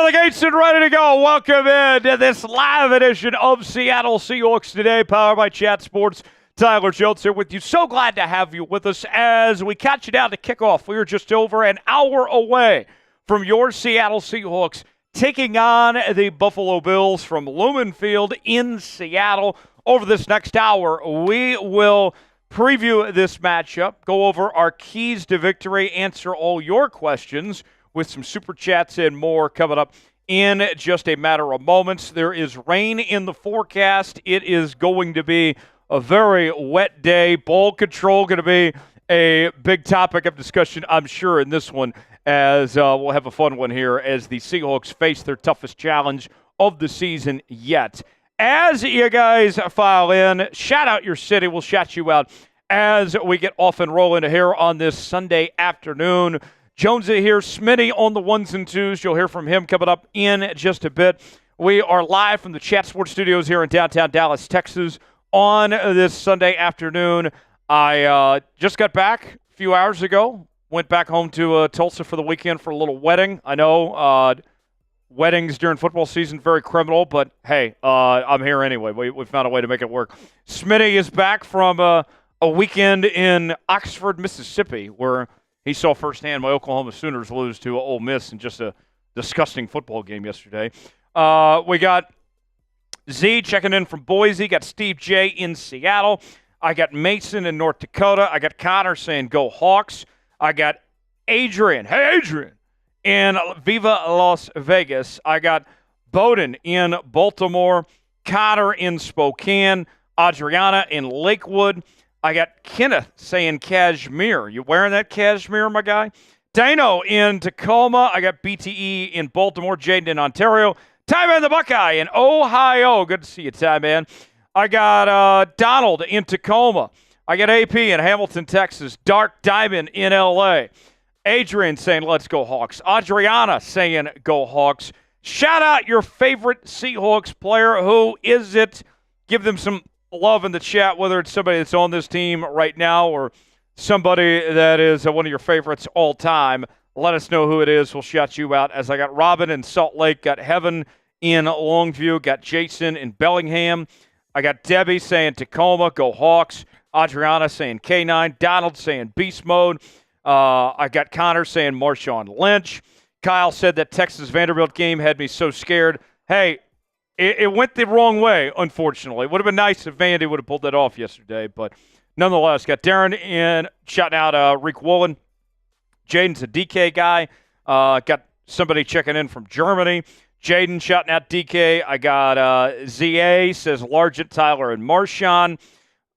the gates and ready to go. Welcome in to this live edition of Seattle Seahawks Today, powered by Chat Sports. Tyler Jones here with you. So glad to have you with us as we catch you down to kickoff. We are just over an hour away from your Seattle Seahawks taking on the Buffalo Bills from Lumen Field in Seattle. Over this next hour, we will preview this matchup, go over our keys to victory, answer all your questions with some super chats and more coming up in just a matter of moments. There is rain in the forecast. It is going to be a very wet day. Ball control going to be a big topic of discussion, I'm sure, in this one, as we'll have a fun one here as the Seahawks face their toughest challenge of the season yet. As you guys file in, shout out your city. We'll shout you out as we get off and rolling here on this Sunday afternoon. Jonesy here, Smitty on the ones and twos. You'll hear from him coming up in just a bit. We are live from the Chat Sports Studios here in downtown Dallas, Texas on this Sunday afternoon. I just got back a few hours ago. Went back home to Tulsa for the weekend for a little wedding. I know weddings during football season, very criminal, but hey, I'm here anyway. We found a way to make it work. Smitty is back from a weekend in Oxford, Mississippi, where he saw firsthand my Oklahoma Sooners lose to Ole Miss in just a disgusting football game yesterday. We got Z checking in from Boise. Got Steve J in Seattle. I got Mason in North Dakota. I got Connor saying go Hawks. I got Adrian. Hey, Adrian. In Viva Las Vegas. I got Bowden in Baltimore. Connor in Spokane. Adriana in Lakewood. I got Kenneth saying cashmere. You wearing that cashmere, my guy? Dano in Tacoma. I got BTE in Baltimore. Jaden in Ontario. Ty-Man the Buckeye in Ohio. Good to see you, Ty-Man. I got Donald in Tacoma. I got AP in Hamilton, Texas. Dark Diamond in L.A. Adrian saying, let's go Hawks. Adriana saying, go Hawks. Shout out your favorite Seahawks player. Who is it? Give them some love in the chat, whether it's somebody that's on this team right now or somebody that is one of your favorites all time. Let us know who it is. We'll shout you out. As I got Robin in Salt Lake, got Heaven in Longview, got Jason in Bellingham. I got Debbie saying Tacoma, go Hawks. Adriana saying K9. Donald saying Beast Mode. I got Connor saying Marshawn Lynch. Kyle said that Texas Vanderbilt game had me so scared. Hey, it went the wrong way, unfortunately. It would have been nice if Vandy would have pulled that off yesterday, but nonetheless, got Darren in, shouting out Rick Woolen. Jaden's a DK guy. Got somebody checking in from Germany. Jaden shouting out DK. I got ZA, says Largent, Tyler, and Marshawn.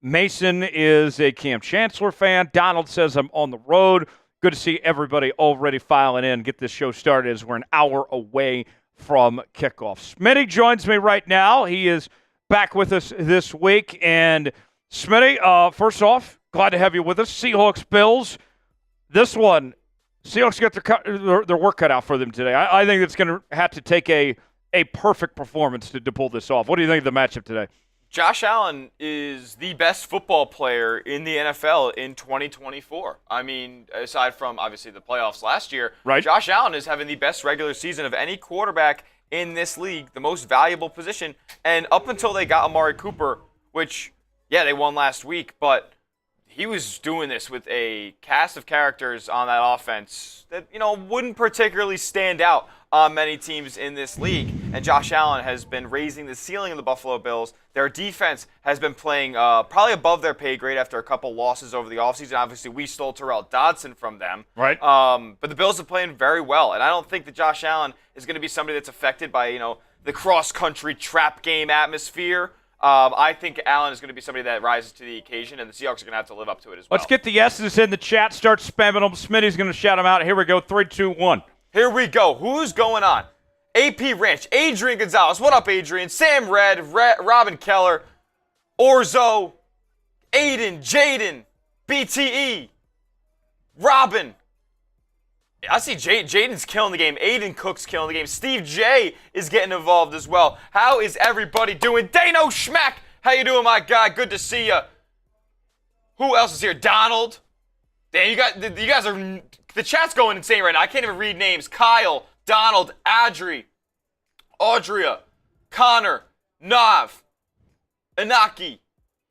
Mason is a Cam Chancellor fan. Donald says I'm on the road. Good to see everybody already filing in. Get this show started as we're an hour away from kickoff. Smitty joins me right now. He is back with us this week. And Smitty, first off, glad to have you with us. Seahawks, Bills. This one, Seahawks got their work cut out for them today. I think it's going to have to take a perfect performance to pull this off. What do you think of the matchup today? Josh Allen is the best football player in the NFL in 2024. I mean, aside from, obviously, the playoffs last year, right? Josh Allen is having the best regular season of any quarterback in this league, the most valuable position. And up until they got Amari Cooper, which, yeah, they won last week, but he was doing this with a cast of characters on that offense that, wouldn't particularly stand out on many teams in this league. And Josh Allen has been raising the ceiling of the Buffalo Bills. Their defense has been playing probably above their pay grade after a couple losses over the offseason. Obviously, we stole Tyrel Dodson from them. Right. But the Bills are playing very well. And I don't think that Josh Allen is going to be somebody that's affected by, the cross-country trap game atmosphere. I think Allen is going to be somebody that rises to the occasion, and the Seahawks are going to have to live up to it as well. Let's get the yeses in the chat. Start spamming them. Smitty's going to shout them out. Here we go. 3, 2, 1. Here we go. Who's going on? AP Ranch, Adrian Gonzalez. What up, Adrian? Sam Red, Robin Keller, Orzo, Aiden, Jaden, BTE, Robin. I see Jaden's killing the game. Aiden Cook's killing the game. Steve J is getting involved as well. How is everybody doing? Dano Schmack, how you doing, my guy? Good to see you. Who else is here? Donald. Damn, you guys are, the chat's going insane right now. I can't even read names. Kyle, Donald, Adri, Audria, Connor, Nav, Inaki,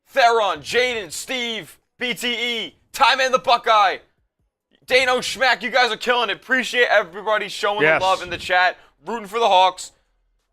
Theron, Jaden, Steve, BTE, Tyman the Buckeye, Dano Schmack. You guys are killing it. Appreciate everybody showing the love in the chat, rooting for the Hawks.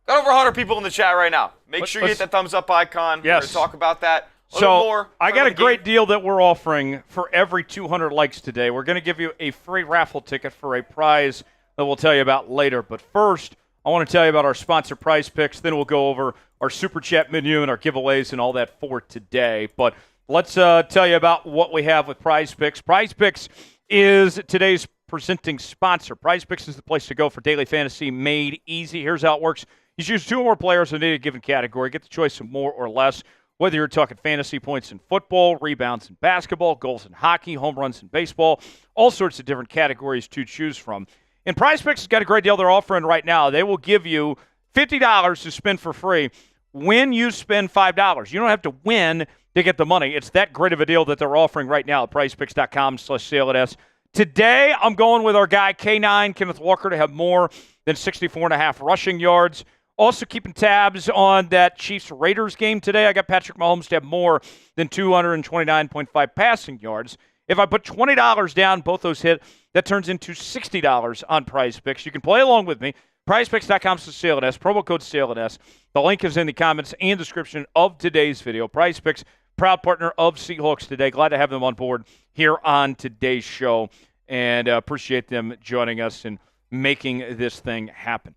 Got over 100 people in the chat right now. Make sure you hit that thumbs up icon. We're going to talk about that a little more. I got a great deal that we're offering for every 200 likes today. We're going to give you a free raffle ticket for a prize that we'll tell you about later. But first, I want to tell you about our sponsor, Prize Picks. Then we'll go over our Super Chat menu and our giveaways and all that for today. But let's tell you about what we have with Prize Picks. Prize Picks is today's presenting sponsor. Prize Picks is the place to go for daily fantasy made easy. Here's how it works. You choose 2 or more players in any given category. Get the choice of more or less. Whether you're talking fantasy points in football, rebounds in basketball, goals in hockey, home runs in baseball, all sorts of different categories to choose from. And Prize Picks has got a great deal they're offering right now. They will give you $50 to spend for free when you spend $5. You don't have to win to get the money. It's that great of a deal that they're offering right now at prizepicks.com/SaleItS. Today, I'm going with our guy K9, Kenneth Walker, to have more than 64.5 rushing yards. Also keeping tabs on that Chiefs-Raiders game today. I got Patrick Mahomes to have more than 229.5 passing yards. If I put $20 down, both those hit, that turns into $60 on Prize Picks. You can play along with me. PrizePicks.com/SaleItS, promo code SaleItS. The link is in the comments and description of today's video. Prize Picks, proud partner of Seahawks today. Glad to have them on board here on today's show, and appreciate them joining us and making this thing happen.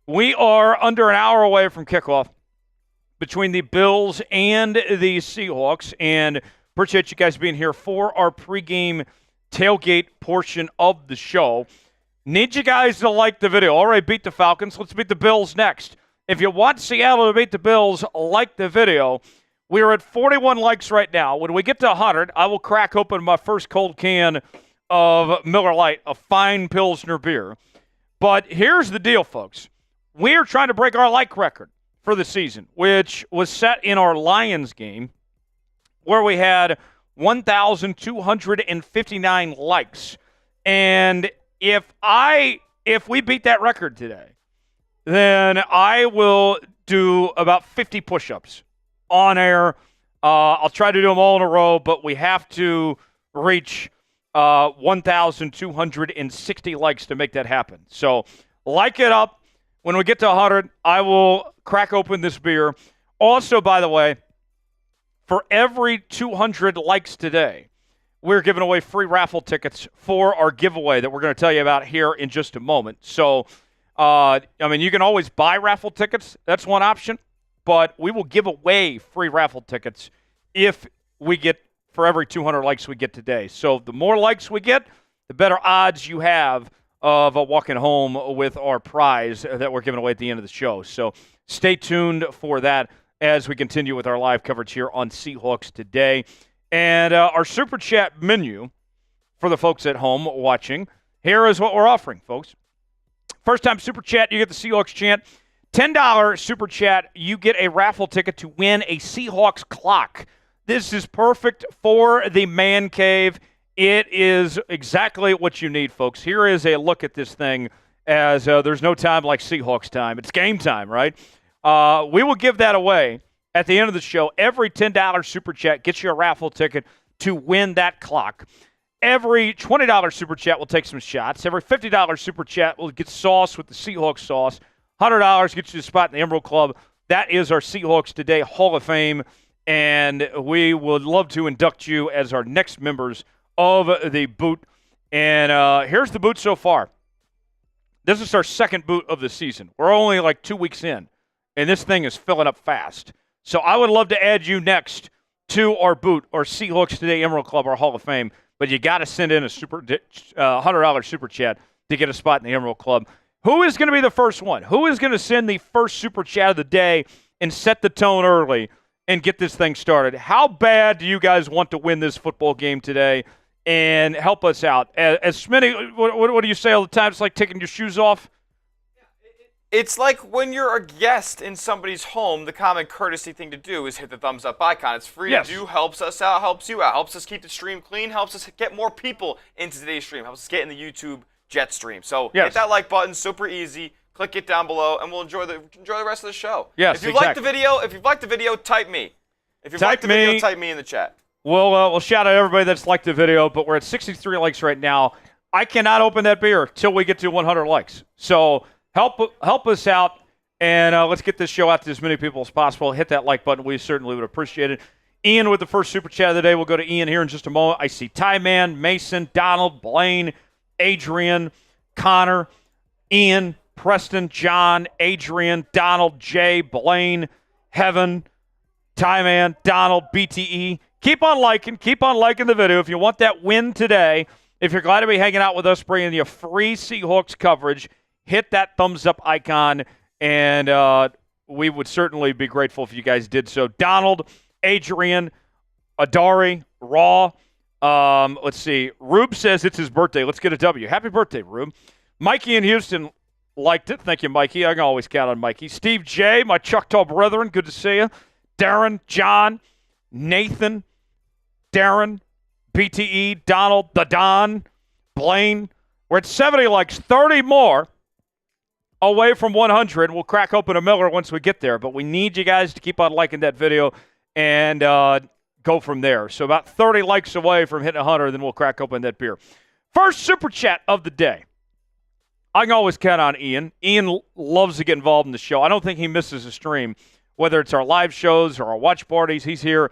We are under an hour away from kickoff between the Bills and the Seahawks, and appreciate you guys being here for our pregame tailgate portion of the show. Need you guys to like the video. All right, beat the Falcons. Let's beat the Bills next. If you want Seattle to beat the Bills, like the video. We are at 41 likes right now. When we get to 100, I will crack open my first cold can of Miller Lite, a fine Pilsner beer. But here's the deal, folks. We're trying to break our like record for the season, which was set in our Lions game, where we had 1,259 likes. And if we beat that record today, then I will do about 50 push-ups on air. I'll try to do them all in a row, but we have to reach 1,260 likes to make that happen. So like it up. When we get to 100, I will crack open this beer. Also, by the way, for every 200 likes today, we're giving away free raffle tickets for our giveaway that we're going to tell you about here in just a moment. So, you can always buy raffle tickets. That's one option. But we will give away free raffle tickets if we get, for every 200 likes we get today. So the more likes we get, the better odds you have of walking home with our prize that we're giving away at the end of the show. So stay tuned for that as we continue with our live coverage here on Seahawks Today. And our Super Chat menu for the folks at home watching, here is what we're offering, folks. First time Super Chat, you get the Seahawks chant. $10 Super Chat, you get a raffle ticket to win a Seahawks clock. This is perfect for the man cave. It is exactly what you need, folks. Here is a look at this thing as there's no time like Seahawks time. It's game time, right? We will give that away at the end of the show. Every $10 Super Chat gets you a raffle ticket to win that clock. Every $20 Super Chat will take some shots. Every $50 Super Chat will get sauce with the Seahawks sauce. $100 gets you a spot in the Emerald Club. That is our Seahawks Today Hall of Fame, and we would love to induct you as our next members of the boot. And here's the boot so far. This is our second boot of the season. We're only like 2 weeks in, and this thing is filling up fast. So I would love to add you next to our boot, our Seahawks Today Emerald Club, our Hall of Fame. But you got to send in a $100 Super Chat to get a spot in the Emerald Club. Who is going to be the first one? Who is going to send the first Super Chat of the day and set the tone early and get this thing started? How bad do you guys want to win this football game today? And help us out. As many, what do you say all the time? It's like taking your shoes off? It's like when you're a guest in somebody's home, the common courtesy thing to do is hit the thumbs up icon. It's free to do, helps us out, helps you out, helps us keep the stream clean, helps us get more people into today's stream, helps us get in the YouTube jet stream. So hit that like button, super easy. click it down below, and we'll enjoy the rest of the show. Yes, if you like the video, type me. If you like the video, type me in the chat. We'll shout out everybody that's liked the video, but we're at 63 likes right now. I cannot open that beer till we get to 100 likes. So help us out, and let's get this show out to as many people as possible. Hit that like button. We certainly would appreciate it. Ian with the first super chat of the day. We'll go to Ian here in just a moment. I see Ty Man, Mason, Donald, Blaine, Adrian, Connor, Ian, Preston, John, Adrian, Donald, Jay, Blaine, Heaven, Ty Man, Donald, BTE. Keep on liking the video. If you want that win today, if you're glad to be hanging out with us, bringing you free Seahawks coverage, hit that thumbs up icon, and we would certainly be grateful if you guys did so. Donald, Adrian, Adari, Raw. Let's see. Rube says it's his birthday. Let's get a W. Happy birthday, Rube. Mikey in Houston liked it. Thank you, Mikey. I can always count on Mikey. Steve J., my Choctaw brethren, good to see you. Darren, John, Nathan, Darren, BTE, Donald, the Don, Blaine. We're at 70 likes, 30 more away from 100. We'll crack open a Miller once we get there, but we need you guys to keep on liking that video and go from there. So about 30 likes away from hitting 100, then we'll crack open that beer. First super chat of the day. I can always count on Ian. Ian loves to get involved in the show. I don't think he misses a stream, whether it's our live shows or our watch parties. He's here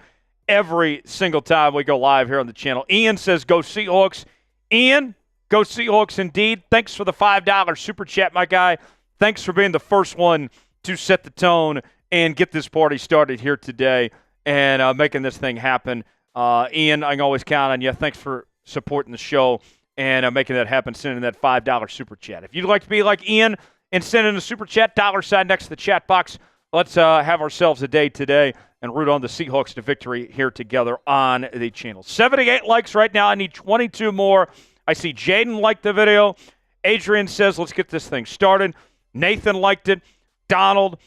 every single time we go live here on the channel. Ian says, go Seahawks. Ian, go Seahawks indeed. Thanks for the $5 super chat, my guy. Thanks for being the first one to set the tone and get this party started here today and making this thing happen. Ian, I can always count on you. Thanks for supporting the show and making that happen, sending that $5 super chat. If you'd like to be like Ian and send in a super chat, $sign next to the chat box. Let's have ourselves a day today and root on the Seahawks to victory here together on the channel. 78 likes right now. I need 22 more. I see Jaden liked the video. Adrian says, let's get this thing started. Nathan liked it. Donald,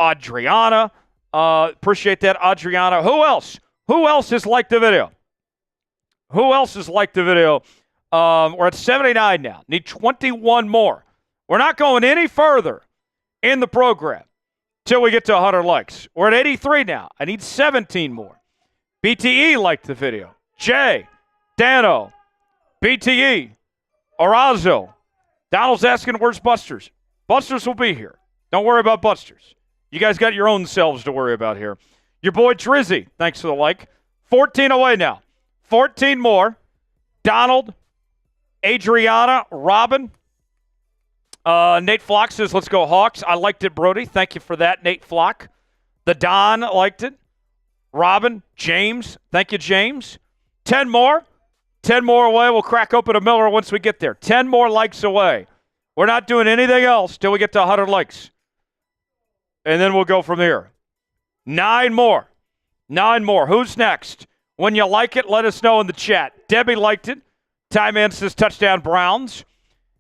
Adriana. Appreciate that, Adriana. Who else? Who else has liked the video? Who else has liked the video? We're at 79 now. Need 21 more. We're not going any further in the program till we get to 100 likes. We're at 83 now. I need 17 more. BTE liked the video. Jay, Dano, BTE, Arazo. Donald's asking, where's Busters? Busters will be here. Don't worry about Busters. You guys got your own selves to worry about here. Your boy Drizzy, thanks for the like. 14 away now. 14 more. Donald, Adriana, Robin. Nate Flock says, let's go Hawks. I liked it, Brody. Thank you for that, Nate Flock. The Don liked it. Robin, James. Thank you, James. 10 more. 10 more away. We'll crack open a Miller once we get there. 10 more likes away. We're not doing anything else till we get to 100 likes. And then we'll go from there. 9 more. 9 more. Who's next? When you like it, let us know in the chat. Debbie liked it. Ty Man says touchdown Browns.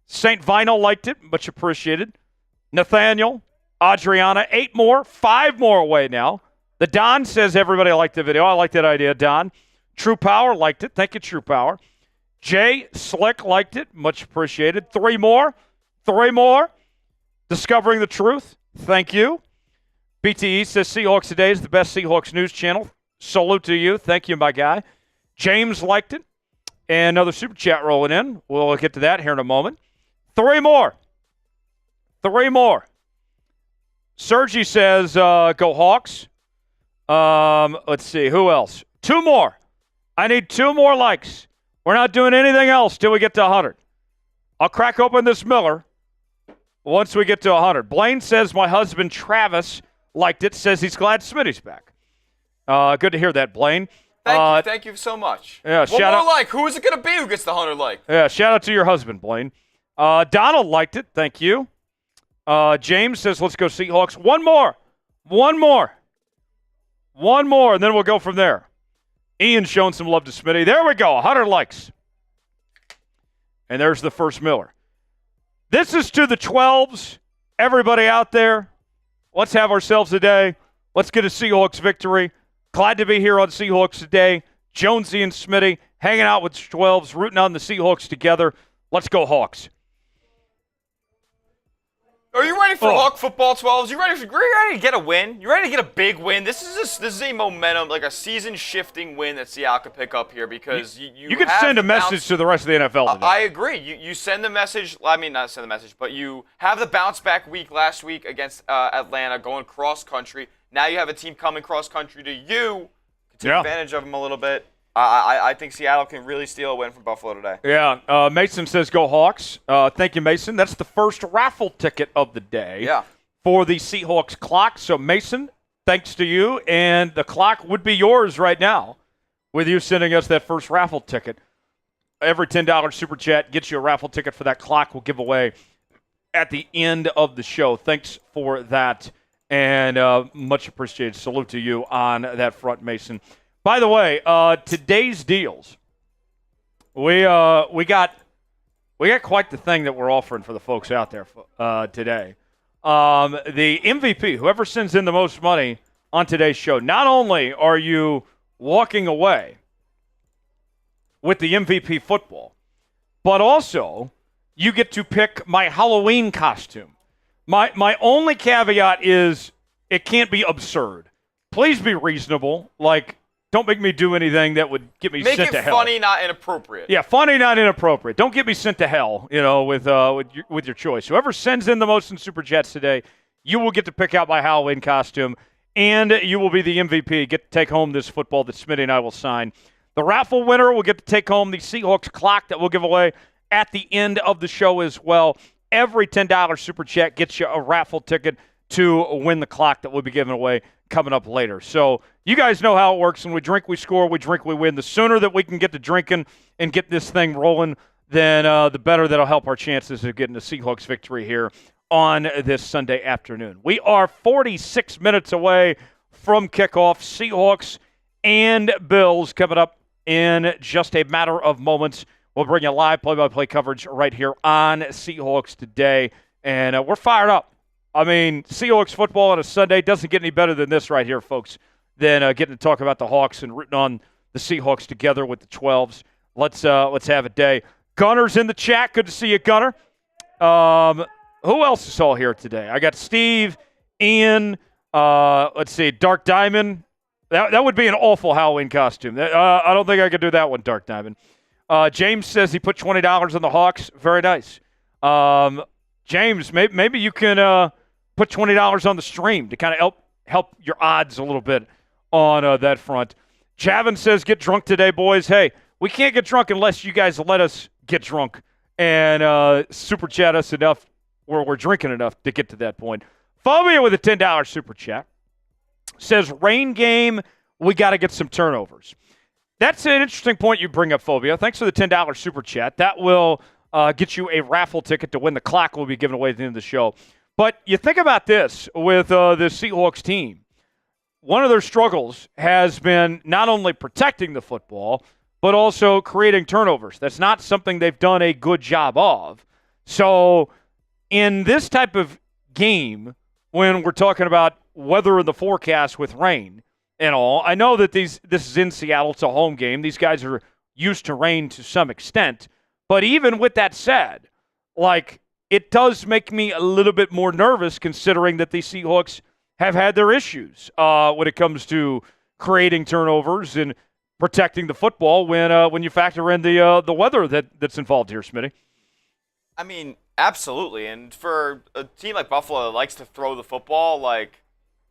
St. Vinyl liked it. Much appreciated. Nathaniel, Adriana, 8 more. 5 more away now. The Don says everybody liked the video. I like that idea, Don. True Power liked it. Thank you, True Power. Jay Slick liked it. Much appreciated. 3 more. 3 more. Discovering the Truth. Thank you. BTE says Seahawks Today is the best Seahawks news channel. Salute to you. Thank you, my guy. James liked it. And another super chat rolling in. We'll get to that here in a moment. 3 more. 3 more. Sergi says, go Hawks. Let's see. Who else? 2 more. I need 2 more likes. We're not doing anything else till we get to 100. I'll crack open this Miller once we get to 100. Blaine says my husband Travis liked it. Says he's glad Smitty's back. Good to hear that, Blaine. Thank you so much. Yeah, one more like. Who is it going to be who gets the 100 like? Yeah, shout out to your husband, Blaine. Donald liked it. Thank you. James says, let's go Seahawks. 1 more. 1 more. 1 more, and then we'll go from there. Ian showing some love to Smitty. There we go. 100 likes. And there's the first Miller. This is to the 12s. Everybody out there, let's have ourselves a day. Let's get a Seahawks victory. Glad to be here on Seahawks Today. Jonesy and Smitty hanging out with 12s, rooting on the Seahawks together. Let's go Hawks. Are you ready for Hawk football 12s? You ready to get a win? You ready to get a big win? This is a momentum, like a season-shifting win that Seattle could pick up here because you could send a message to the rest of the NFL today. I agree. You send the message. I mean, not send the message, but you have the bounce-back week last week against Atlanta going cross-country. Now you have a team coming cross-country to you. Take advantage of them a little bit. I think Seattle can really steal a win from Buffalo today. Yeah, Mason says go Hawks. Thank you, Mason. That's the first raffle ticket of the day for the Seahawks clock. So, Mason, thanks to you. And the clock would be yours right now with you sending us that first raffle ticket. Every $10 super chat gets you a raffle ticket for that clock we'll give away at the end of the show. Thanks for that, and much appreciated. Salute to you on that front, Mason. By the way, today's deals, we got quite the thing that we're offering for the folks out there today. The MVP, whoever sends in the most money on today's show, not only are you walking away with the MVP football, but also you get to pick my Halloween costume. My only caveat is it can't be absurd. Please be reasonable. Like, don't make me do anything that would get me sent to hell. Make it funny, not inappropriate. Yeah, funny, not inappropriate. Don't get me sent to hell, with your choice. Whoever sends in the most in Super Chats today, you will get to pick out my Halloween costume, and you will be the MVP. Get to take home this football that Smitty and I will sign. The raffle winner will get to take home the Seahawks clock that we'll give away at the end of the show as well. Every $10 Super Chat gets you a raffle ticket to win the clock that we'll be giving away coming up later. So you guys know how it works. When we drink, we score. We drink, we win. The sooner that we can get to drinking and get this thing rolling, then the better that'll help our chances of getting a Seahawks victory here on this Sunday afternoon. We are 46 minutes away from kickoff. Seahawks and Bills coming up in just a matter of moments. We'll bring you live play-by-play coverage right here on Seahawks Today, and we're fired up. I mean, Seahawks football on a Sunday doesn't get any better than this right here, folks, than getting to talk about the Hawks and rooting on the Seahawks together with the 12s. Let's have a day. Gunner's in the chat. Good to see you, Gunner. Who else is all here today? I got Steve, Ian, let's see, Dark Diamond. That would be an awful Halloween costume. I don't think I could do that one, Dark Diamond. James says he put $20 on the Hawks. Very nice. James, maybe you can put $20 on the stream to kind of help your odds a little bit on that front. Javin says, get drunk today, boys. Hey, we can't get drunk unless you guys let us get drunk and super chat us enough where we're drinking enough to get to that point. Phobia with a $10 super chat says, rain game, we got to get some turnovers. That's an interesting point you bring up, Phobia. Thanks for the $10 super chat. That will get you a raffle ticket to win the clock we'll be giving away at the end of the show. But you think about this with the Seahawks team. One of their struggles has been not only protecting the football, but also creating turnovers. That's not something they've done a good job of. So in this type of game, when we're talking about weather in the forecast with rain and all, I know that this is in Seattle. It's a home game. These guys are used to rain to some extent. But even with that said, it does make me a little bit more nervous considering that the Seahawks have had their issues when it comes to creating turnovers and protecting the football when you factor in the weather that's involved here, Smitty. I mean, absolutely. And for a team like Buffalo that likes to throw the football,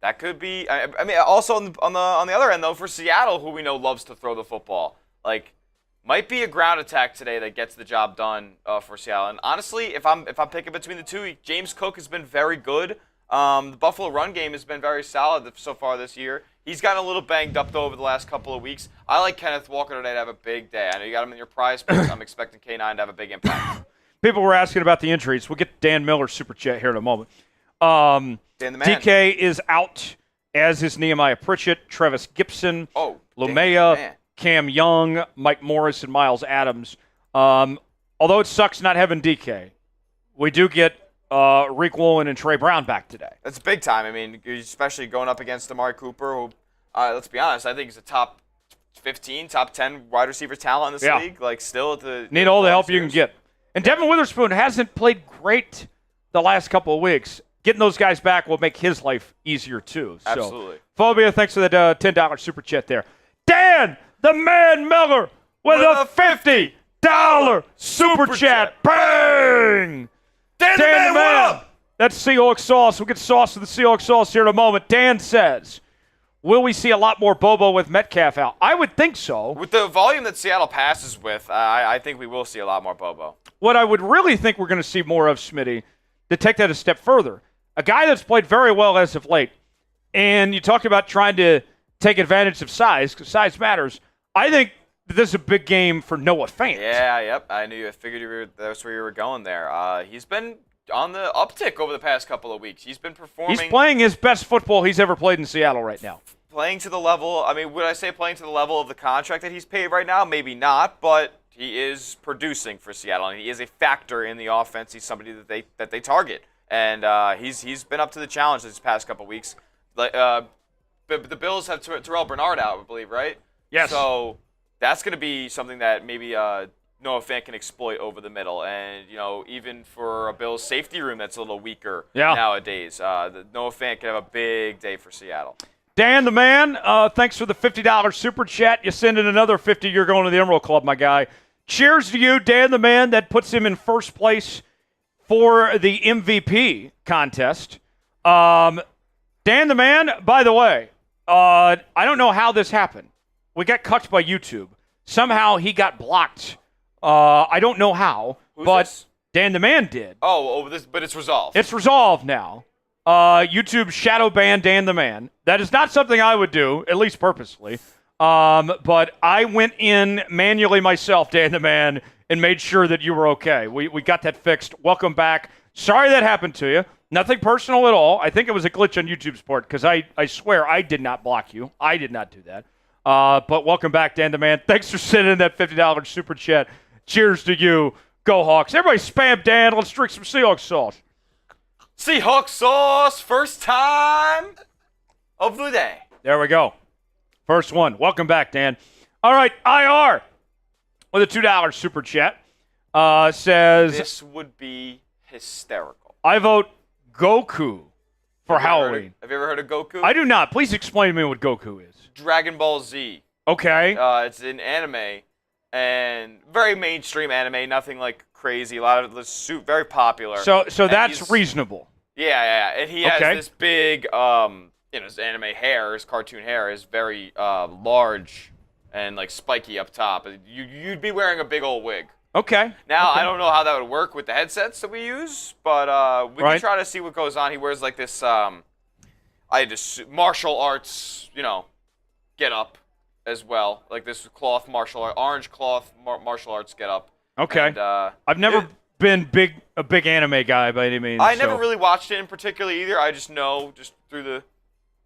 that could be. I mean, also on the other end though, for Seattle, who we know loves to throw the football, might be a ground attack today that gets the job done for Seattle. And honestly, if I'm picking between the two, James Cook has been very good. The Buffalo run game has been very solid so far this year. He's gotten a little banged up though over the last couple of weeks. I like Kenneth Walker today to have a big day. I know you got him in your prize picks. I'm expecting K9 to have a big impact. People were asking about the injuries. We'll get Dan Miller's super chat here in a moment. Dan the man. DK is out, as is Nehemiah Pritchett, Travis Gibson, Lumea, Cam Young, Mike Morris, and Miles Adams. Although it sucks not having DK, we do get Reek Woolen and Trey Brown back today. That's big time. I mean, especially going up against Amari Cooper, who, let's be honest, I think he's a top 15, top 10 wide receiver talent in this league. Still at the need all the help you can get. And Devon Witherspoon hasn't played great the last couple of weeks. getting those guys back will make his life easier too. So, Absolutely. Phobia, thanks for that $10 super chat there. Dan, the man Miller, with a $50 super chat. Bang! Dan the man, what up? That's Seahawks sauce. We'll get sauce to the Seahawks sauce here in a moment. Dan says, will we see a lot more Bobo with Metcalf out? I would think so. With the volume that Seattle passes with, I think we will see a lot more Bobo. What I would really think we're going to see more of, Smitty, to take that a step further, a guy that's played very well as of late, and you talked about trying to take advantage of size, because size matters. I think this is a big game for Noah Fant. Yeah, yep. I figured that's where you were going there. He's been on the uptick over the past couple of weeks. He's been performing. He's playing his best football he's ever played in Seattle right now. Playing to the level, I mean, would I say playing to the level of the contract that he's paid right now? Maybe not, but he is producing for Seattle, and he is a factor in the offense. He's somebody that they target, and he's been up to the challenge this past couple of weeks. The Bills have Terrell Bernard out, I believe, right? Yes. So that's going to be something that maybe Noah Fant can exploit over the middle, and even for a Bills safety room that's a little weaker nowadays, Noah Fant can have a big day for Seattle. Dan the man, thanks for the $50 super chat. You send in another $50, you're going to the Emerald Club, my guy. Cheers to you, Dan the man. That puts him in first place for the MVP contest. Dan the man, by the way, I don't know how this happened. We got cut by YouTube. Somehow he got blocked. I don't know how, but this? Dan the man did. But it's resolved. It's resolved now. YouTube shadow banned Dan the man. That is not something I would do, at least purposely. But I went in manually myself, Dan the man, and made sure that you were okay. We got that fixed. Welcome back. Sorry that happened to you. Nothing personal at all. I think it was a glitch on YouTube's part because I swear I did not block you. I did not do that. But welcome back, Dan the man. Thanks for sending in that $50 super chat. Cheers to you. Go Hawks. Everybody spam Dan. Let's drink some Seahawks sauce. Seahawks sauce, first time of the day. There we go. First one. Welcome back, Dan. All right, IR with a $2 super chat says, this would be hysterical. I vote Goku for Halloween. Have you ever heard of Goku? I do not. Please explain to me what Goku is. Dragon Ball Z. Okay. It's an anime, and very mainstream anime, nothing like crazy. A lot of the very popular. So that's reasonable. Yeah. And he has this big, his anime hair, his cartoon hair is very large and like spiky up top. You'd be wearing a big old wig. Okay. Now, I don't know how that would work with the headsets that we use, but we can try to see what goes on. He wears like this, martial arts, get up as well. Like this orange cloth martial arts get up. Okay. And, I've never been a big anime guy by any means. I never really watched it in particular either. I just know, through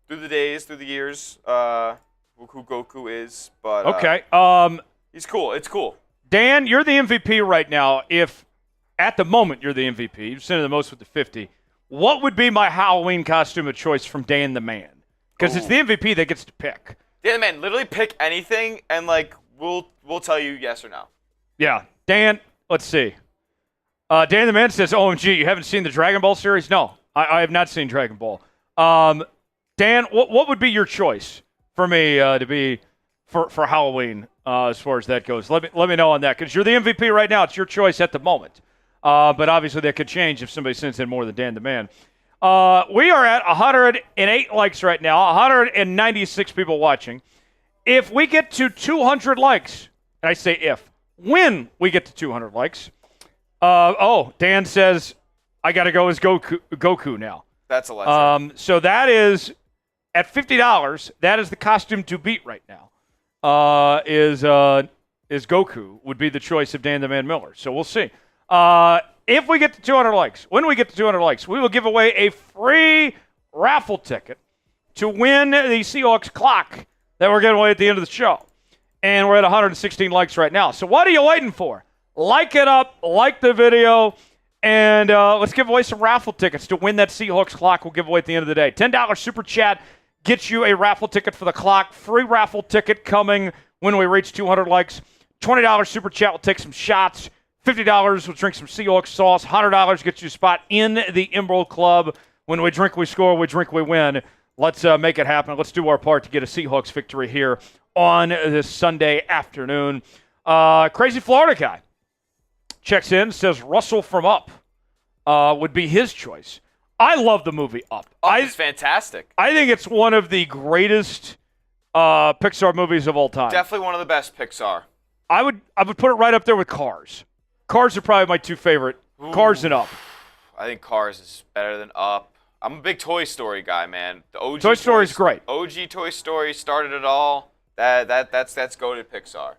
the days, through the years, who Goku is. But okay. He's cool. It's cool. Dan, you're the MVP right now. If at the moment you're the MVP, you've sent in the most with the 50. What would be my Halloween costume of choice from Dan the man? Because it's the MVP that gets to pick. Dan the man, literally pick anything, and we'll tell you yes or no. Yeah, Dan. Let's see. Dan the man says, "OMG, you haven't seen the Dragon Ball series?" No, I have not seen Dragon Ball. Dan, what would be your choice for me to be for Halloween as far as that goes? Let me know on that because you're the MVP right now. It's your choice at the moment. But obviously that could change if somebody sends in more than Dan the man. We are at 108 likes right now, 196 people watching. If we get to 200 likes, and I say when we get to 200 likes, Dan says, I got to go as Goku now. That's a lesson. So that is, at $50, that is the costume to beat right now, is Goku would be the choice of Dan the Man Miller. So we'll see. If we get to 200 likes, when we get to 200 likes, we will give away a free raffle ticket to win the Seahawks clock that we're giving away at the end of the show. And we're at 116 likes right now. So what are you waiting for? Like it up, like the video, and let's give away some raffle tickets to win that Seahawks clock we'll give away at the end of the day. $10 super chat gets you a raffle ticket for the clock. Free raffle ticket coming when we reach 200 likes. $20 super chat will take some shots. $50 will drink some Seahawks sauce. $100 gets you a spot in the Emerald Club When we drink, we score. We drink, we win. Let's make it happen. Let's do our part to get a Seahawks victory here on this Sunday afternoon. Crazy Florida guy checks in, says Russell from Up would be his choice. I love the movie Up. It's fantastic. I think it's one of the greatest Pixar movies of all time. Definitely one of the best Pixar. I would put it right up there with Cars. Cars are probably my two favorite. Ooh. Cars and Up. I think Cars is better than Up. I'm a big Toy Story guy, man. The OG Toy Story is great. OG Toy Story started it all. That's go-to Pixar.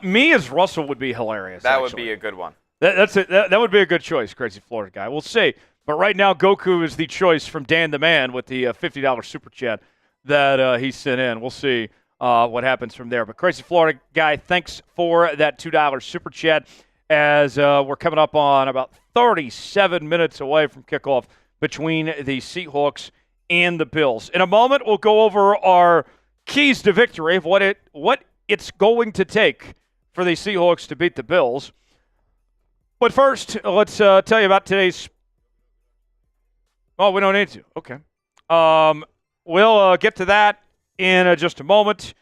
Me as Russell would be hilarious. That would be a good one. That would be a good choice, Crazy Florida guy. We'll see. But right now, Goku is the choice from Dan the Man with the $50 super chat that he sent in. We'll see what happens from there. But Crazy Florida guy, thanks for that $2 super chat. As we're coming up on about 37 minutes away from kickoff between the Seahawks and the Bills. In a moment, we'll go over our keys to victory of what it's going to take for the Seahawks to beat the Bills. But first, let's tell you about today's. Oh, we don't need to. Okay. We'll get to that in just a moment,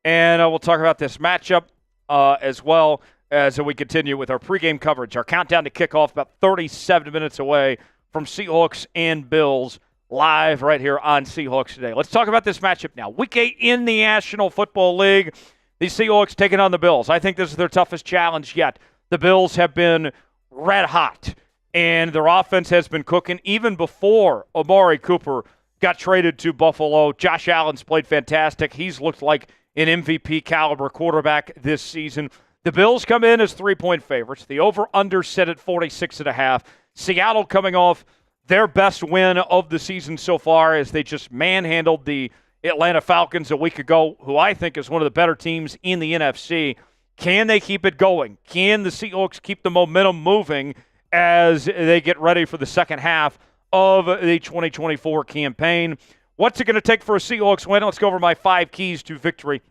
and we'll talk about this matchup as well as we continue with our pregame coverage. Our countdown to kickoff about 37 minutes away from Seahawks and Bills live right here on Seahawks Today. Let's talk about this matchup now. Week 8 in the National Football League. The Seahawks taking on the Bills. I think this is their toughest challenge yet. The Bills have been red hot, and their offense has been cooking even before Amari Cooper got traded to Buffalo. Josh Allen's played fantastic. He's looked like an MVP caliber quarterback this season. The Bills come in as 3-point favorites. The over-under set at 46.5. Seattle coming off their best win of the season so far as they just manhandled the Atlanta Falcons a week ago, who I think is one of the better teams in the NFC. Can they keep it going? Can the Seahawks keep the momentum moving as they get ready for the second half of the 2024 campaign? What's it going to take for a Seahawks win? Let's go over my 5 keys to victory.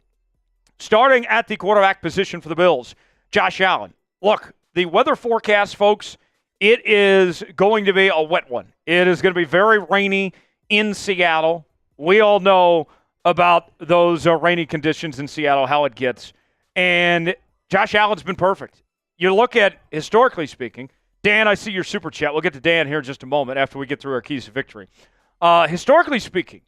Starting at the quarterback position for the Bills, Josh Allen. Look, the weather forecast, folks, it is going to be a wet one. It is going to be very rainy in Seattle. We all know about those rainy conditions in Seattle, how it gets. And Josh Allen's been perfect. You look at, historically speaking, Dan, I see your super chat. We'll get to Dan here in just a moment after we get through our keys to victory. Historically speaking,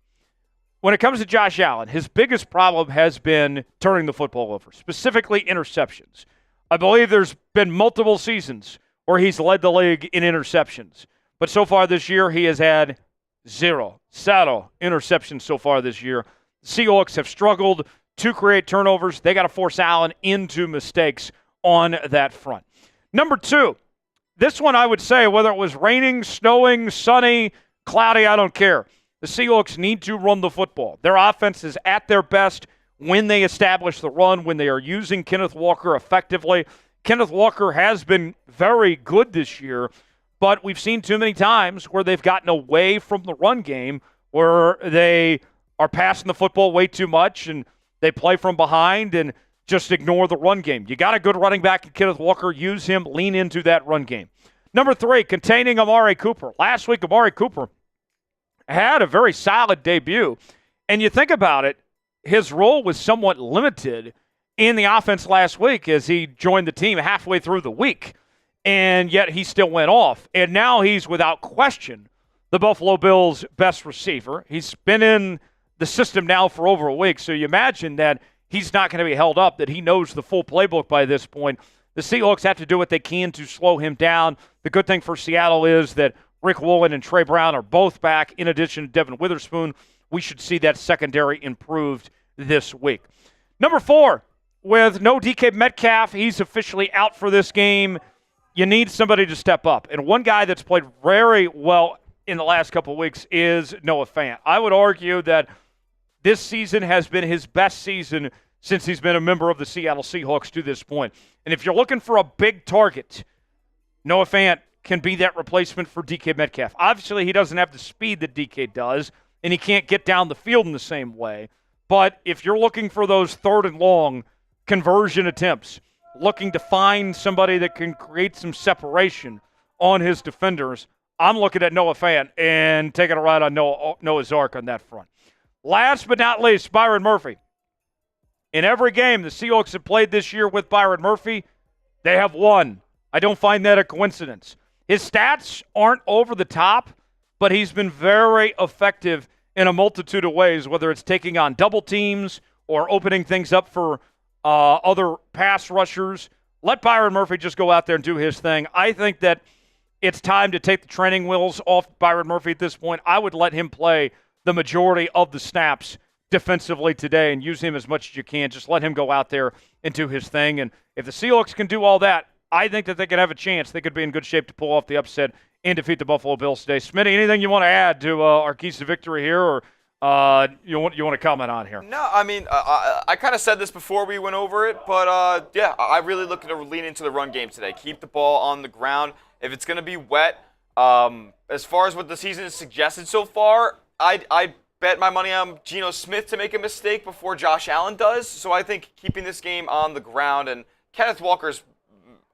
when it comes to Josh Allen, his biggest problem has been turning the football over, specifically interceptions. I believe there's been multiple seasons where he's led the league in interceptions. But so far this year, he has had zero interceptions so far this year. The Seahawks have struggled to create turnovers. They got to force Allen into mistakes on that front. Number 2, this one I would say, whether it was raining, snowing, sunny, cloudy, I don't care. The Seahawks need to run the football. Their offense is at their best when they establish the run, when they are using Kenneth Walker effectively. Kenneth Walker has been very good this year, but we've seen too many times where they've gotten away from the run game, where they are passing the football way too much and they play from behind and just ignore the run game. You got a good running back in Kenneth Walker. Use him. Lean into that run game. Number 3, containing Amari Cooper. Last week, Amari Cooper had a very solid debut. And you think about it, his role was somewhat limited in the offense last week as he joined the team halfway through the week. And yet he still went off. And now he's, without question, the Buffalo Bills' best receiver. He's been in the system now for over a week. So you imagine that he's not going to be held up, that he knows the full playbook by this point. The Seahawks have to do what they can to slow him down. The good thing for Seattle is that Rick Woolen and Trey Brown are both back. In addition to Devon Witherspoon, we should see that secondary improved this week. Number 4, with no DK Metcalf, he's officially out for this game. You need somebody to step up. And one guy that's played very well in the last couple of weeks is Noah Fant. I would argue that this season has been his best season since he's been a member of the Seattle Seahawks to this point. And if you're looking for a big target, Noah Fant can be that replacement for DK Metcalf. Obviously, he doesn't have the speed that DK does, and he can't get down the field in the same way. But if you're looking for those 3rd and long conversion attempts, looking to find somebody that can create some separation on his defenders, I'm looking at Noah Fant and taking a ride on Noah's Ark on that front. Last but not least, Byron Murphy. In every game the Seahawks have played this year with Byron Murphy, they have won. I don't find that a coincidence. His stats aren't over the top, but he's been very effective in a multitude of ways, whether it's taking on double teams or opening things up for other pass rushers. Let Byron Murphy just go out there and do his thing. I think that it's time to take the training wheels off Byron Murphy at this point. I would let him play the majority of the snaps defensively today and use him as much as you can. Just let him go out there and do his thing. And if the Seahawks can do all that, I think that they could have a chance. They could be in good shape to pull off the upset and defeat the Buffalo Bills today. Smitty, anything you want to add to our keys to victory here, or you want to comment on here? No, I mean, I kind of said this before we went over it, but yeah, I really look to lean into the run game today. Keep the ball on the ground. If it's going to be wet, as far as what the season has suggested so far, I bet my money on Geno Smith to make a mistake before Josh Allen does. So I think keeping this game on the ground, and Kenneth Walker's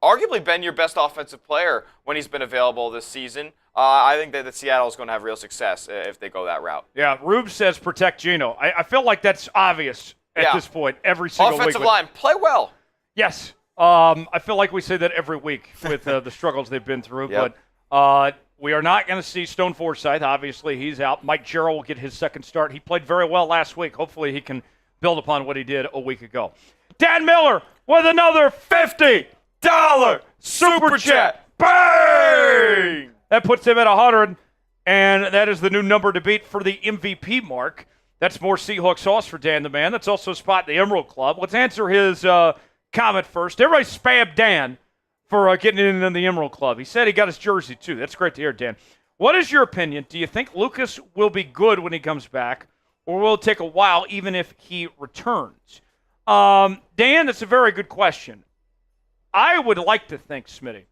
arguably been your best offensive player when he's been available this season. I think that Seattle is going to have real success if they go that route. Yeah, Rube says protect Geno. I feel like that's obvious at this point every single week. Offensive line, play well. Yes. I feel like we say that every week with the struggles they've been through. Yep. But we are not going to see Stone Forsythe. Obviously, he's out. Mike Carroll will get his second start. He played very well last week. Hopefully he can build upon what he did a week ago. Dan Miller with another $50 Super Chat. Bang! That puts him at 100, and that is the new number to beat for the MVP mark. That's more Seahawks sauce for Dan the Man. That's also a spot in the Emerald Club. Let's answer his comment first. Everybody spam Dan for getting in the Emerald Club. He said he got his jersey, too. That's great to hear, Dan. What is your opinion? Do you think Lucas will be good when he comes back, or will it take a while even if he returns? Dan, that's a very good question. I would like to think, Smitty,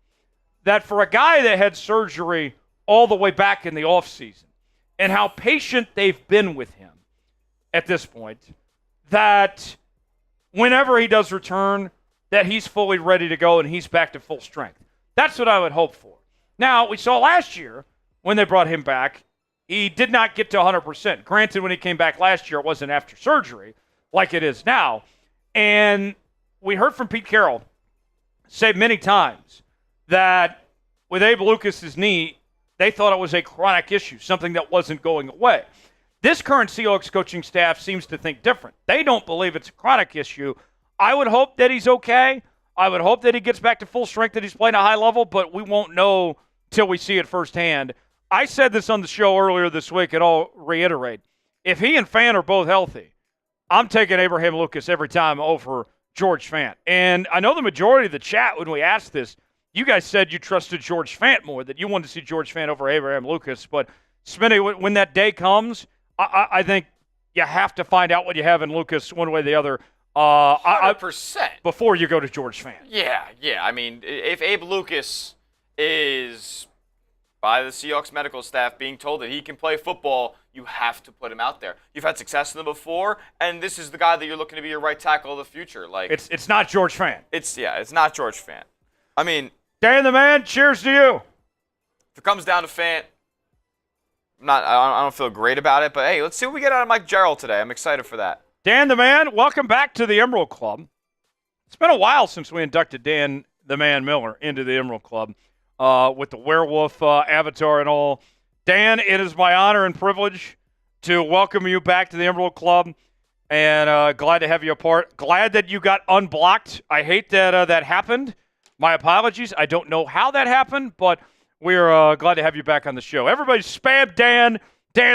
that for a guy that had surgery all the way back in the offseason and how patient they've been with him at this point, that whenever he does return, that he's fully ready to go and he's back to full strength. That's what I would hope for. Now, we saw last year when they brought him back, he did not get to 100%. Granted, when he came back last year, it wasn't after surgery like it is now. And we heard from Pete Carroll say many times that with Abe Lucas's knee, they thought it was a chronic issue, something that wasn't going away. This current Seahawks coaching staff seems to think different. They don't believe it's a chronic issue. I would hope that he's okay. I would hope that he gets back to full strength, that he's playing a high level, but we won't know till we see it firsthand. I said this on the show earlier this week, and I'll reiterate. If he and Fant are both healthy, I'm taking Abraham Lucas every time over George Fant. And I know the majority of the chat, when we asked this, you guys said you trusted George Fant more, that you wanted to see George Fant over Abraham Lucas. But, Smitty, when that day comes, I think you have to find out what you have in Lucas one way or the other. 100%. Before you go to George Fant. Yeah. I mean, if Abe Lucas is, by the Seahawks medical staff, being told that he can play football, you have to put him out there. You've had success in them before, and this is the guy that you're looking to be your right tackle of the future. Like it's not George Fant. It's not George Fant. I mean, Dan the Man, cheers to you. If it comes down to Fant, I don't feel great about it, but hey, let's see what we get out of Mike Gerald today. I'm excited for that. Dan the Man, welcome back to the Emerald Club. It's been a while since we inducted Dan the Man Miller into the Emerald Club with the werewolf avatar and all. Dan, it is my honor and privilege to welcome you back to the Emerald Club, and glad to have you a part. Glad that you got unblocked. I hate that that happened. My apologies. I don't know how that happened, but we're glad to have you back on the show. Everybody spam Dan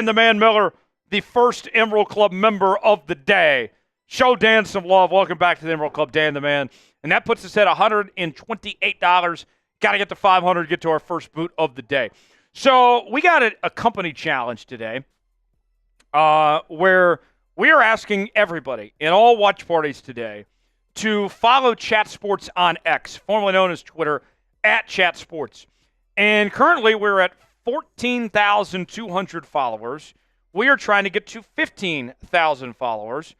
the Man Miller, the first Emerald Club member of the day. Show Dan some love. Welcome back to the Emerald Club, Dan the Man. And that puts us at $128. Got to get to $500 to get to our first boot of the day. So we got a company challenge today where we are asking everybody in all watch parties today to follow Chat Sports on X, formerly known as Twitter, at Chat Sports. And currently we're at 14,200 followers. We are trying to get to 15,000 followers.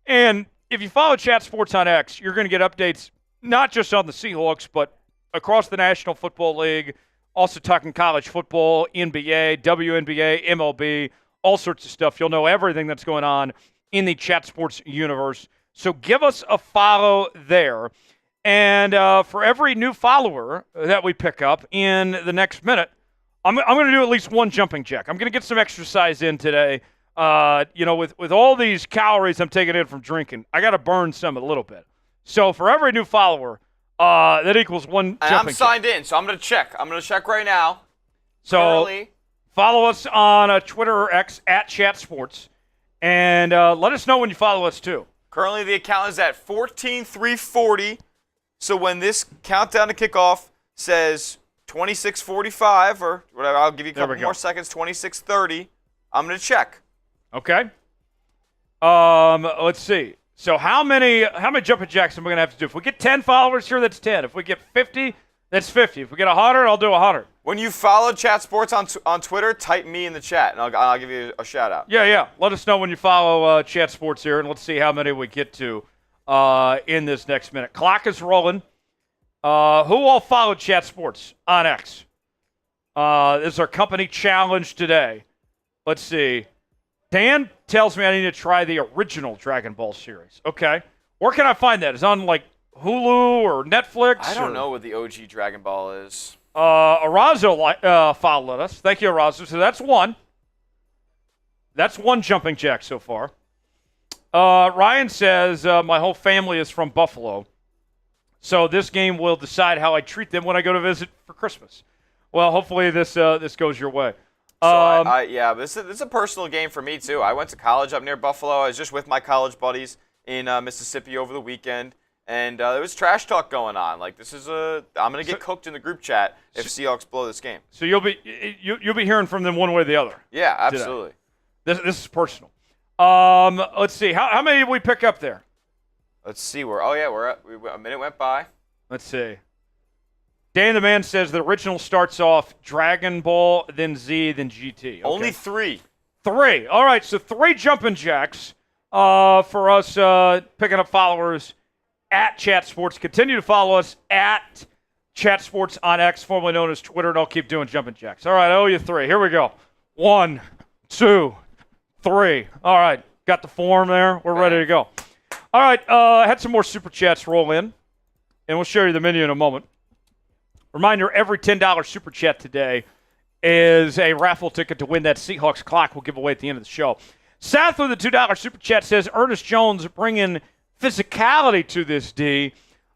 And if you follow Chat Sports on X, you're going to get updates not just on the Seahawks, but across the National Football League, Also talking college football, NBA, WNBA, MLB, all sorts of stuff. You'll know everything that's going on in the Chat Sports universe. So give us a follow there. And for every new follower that we pick up in the next minute, I'm going to do at least one jumping jack. I'm going to get some exercise in today. With all these calories I'm taking in from drinking, I got to burn some a little bit. So for every new follower, that equals one jumping jack. I'm signed in, so I'm going to check. I'm going to check right now. So follow us on Twitter or X at Chat Sports, and let us know when you follow us too. Currently, the account is at 14,340. So when this countdown to kickoff says 26:45 or whatever, I'll give you a couple more seconds. 26:30. I'm going to check. Okay. Let's see. So how many jumping jacks am I going to have to do? If we get 10 followers here, that's 10. If we get 50, that's 50. If we get 100, I'll do 100. When you follow Chat Sports on Twitter, type me in the chat, and I'll give you a shout out. Yeah. Let us know when you follow Chat Sports here, and let's see how many we get to in this next minute. Clock is rolling. Who all followed Chat Sports on X? This is our company challenge today. Let's see. Dan tells me I need to try the original Dragon Ball series. Okay. Where can I find that? Is it on like Hulu or Netflix? I don't know what the OG Dragon Ball is. Arazo followed us. Thank you, Arazo. So that's one. That's one jumping jack so far. Ryan says, my whole family is from Buffalo. So this game will decide how I treat them when I go to visit for Christmas. Well, hopefully this goes your way. But this is a personal game for me, too. I went to college up near Buffalo. I was just with my college buddies in Mississippi over the weekend, and there was trash talk going on. Like, I'm going to get cooked in the group chat if Seahawks blow this game. So you'll be hearing from them one way or the other. Yeah, absolutely. This is personal. Let's see. How many did we pick up there? Let's see. A minute went by. Let's see. Dan the Man says the original starts off Dragon Ball, then Z, then GT. Okay. Only 3. 3. All right, so 3 jumping jacks for us picking up followers at Chat Sports. Continue to follow us at Chat Sports on X, formerly known as Twitter, and I'll keep doing jumping jacks. All right, I owe you 3. Here we go. 1, 2, 3. All right, got the form there. We're ready to go. All right, had some more Super Chats roll in, and we'll show you the menu in a moment. Reminder, every $10 Super Chat today is a raffle ticket to win that Seahawks clock we'll give away at the end of the show. Seth with a $2 Super Chat says, Ernest Jones bringing physicality to this D.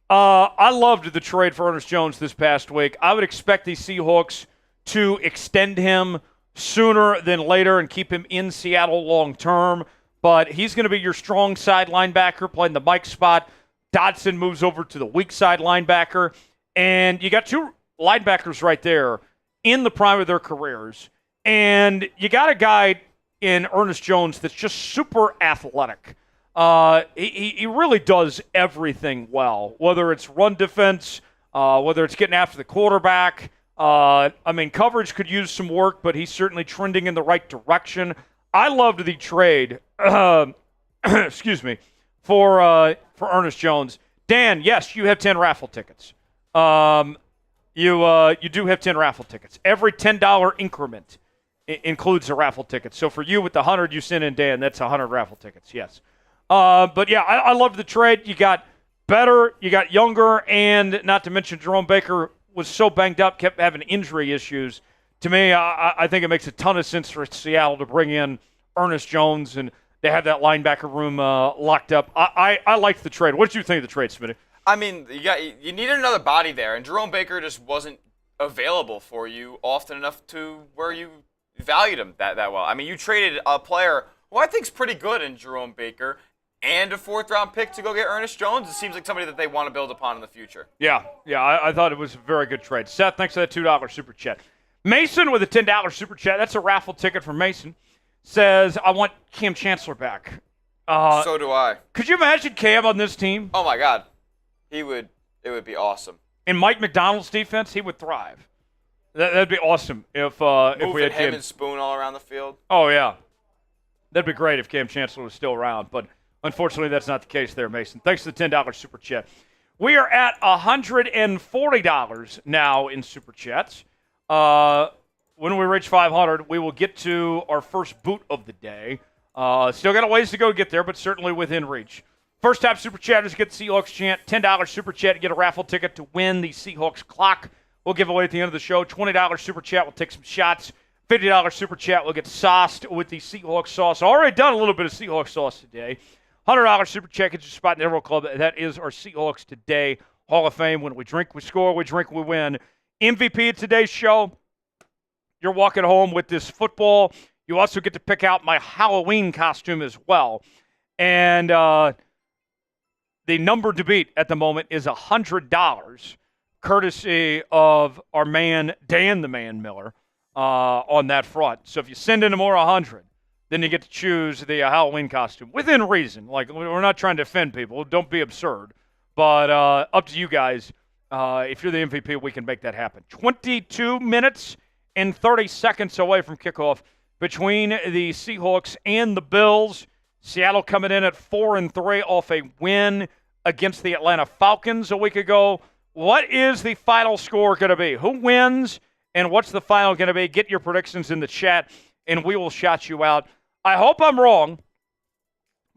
I loved the trade for Ernest Jones this past week. I would expect the Seahawks to extend him sooner than later and keep him in Seattle long term. But he's going to be your strong side linebacker playing the Mike spot. Dodson moves over to the weak side linebacker. And you got 2 linebackers right there in the prime of their careers. And you got a guy in Ernest Jones that's just super athletic. He really does everything well, whether it's run defense, whether it's getting after the quarterback. Coverage could use some work, but he's certainly trending in the right direction. I loved the trade, excuse me, for Ernest Jones. Dan, yes, you have 10 raffle tickets. You do have 10 raffle tickets. Every $10 increment includes a raffle ticket. So for you with the 100 you sent in, Dan, that's 100 raffle tickets, yes. But yeah, I loved the trade. You got better, you got younger, and not to mention Jerome Baker was so banged up, kept having injury issues. To me, I think it makes a ton of sense for Seattle to bring in Ernest Jones and they have that linebacker room locked up. I liked the trade. What did you think of the trade, Smitty? You needed another body there, and Jerome Baker just wasn't available for you often enough to where you valued him that well. You traded a player who I think is pretty good in Jerome Baker and a 4th-round pick to go get Ernest Jones. It seems like somebody that they want to build upon in the future. Yeah, I thought it was a very good trade. Seth, thanks for that $2 Super Chat. Mason with a $10 Super Chat. That's a raffle ticket from Mason. Says, I want Cam Chancellor back. So do I. Could you imagine Cam on this team? Oh, my God. It would be awesome. In Mike Macdonald's defense, he would thrive. That'd be awesome if we had him and Spoon all around the field. Oh yeah, that'd be great if Cam Chancellor was still around. But unfortunately, that's not the case there, Mason. Thanks for the $10 Super Chat. We are at $140 now in Super Chats. When we reach 500, we will get to our first boot of the day. Still got a ways to go to get there, but certainly within reach. First time Super Chatters get the Seahawks chant. $10 Super Chat to get a raffle ticket to win the Seahawks clock. We'll give away at the end of the show. $20 Super Chat. We'll take some shots. $50 Super Chat. We'll get sauced with the Seahawks sauce. Already done a little bit of Seahawks sauce today. $100 Super Chat gets you a spot in the Emerald Club. That is our Seahawks Today Hall of Fame. When we drink, we score. We drink, we win. MVP of today's show. You're walking home with this football. You also get to pick out my Halloween costume as well. And the number to beat at the moment is $100, courtesy of our man, Dan the Man Miller, on that front. So if you send in more 100, then you get to choose the Halloween costume within reason. Like, we're not trying to offend people. Don't be absurd. But up to you guys. If you're the MVP, we can make that happen. 22 minutes and 30 seconds away from kickoff between the Seahawks and the Bills. Seattle coming in at 4-3 off a win against the Atlanta Falcons a week ago. What is the final score going to be? Who wins, and what's the final going to be? Get your predictions in the chat, and we will shout you out. I hope I'm wrong,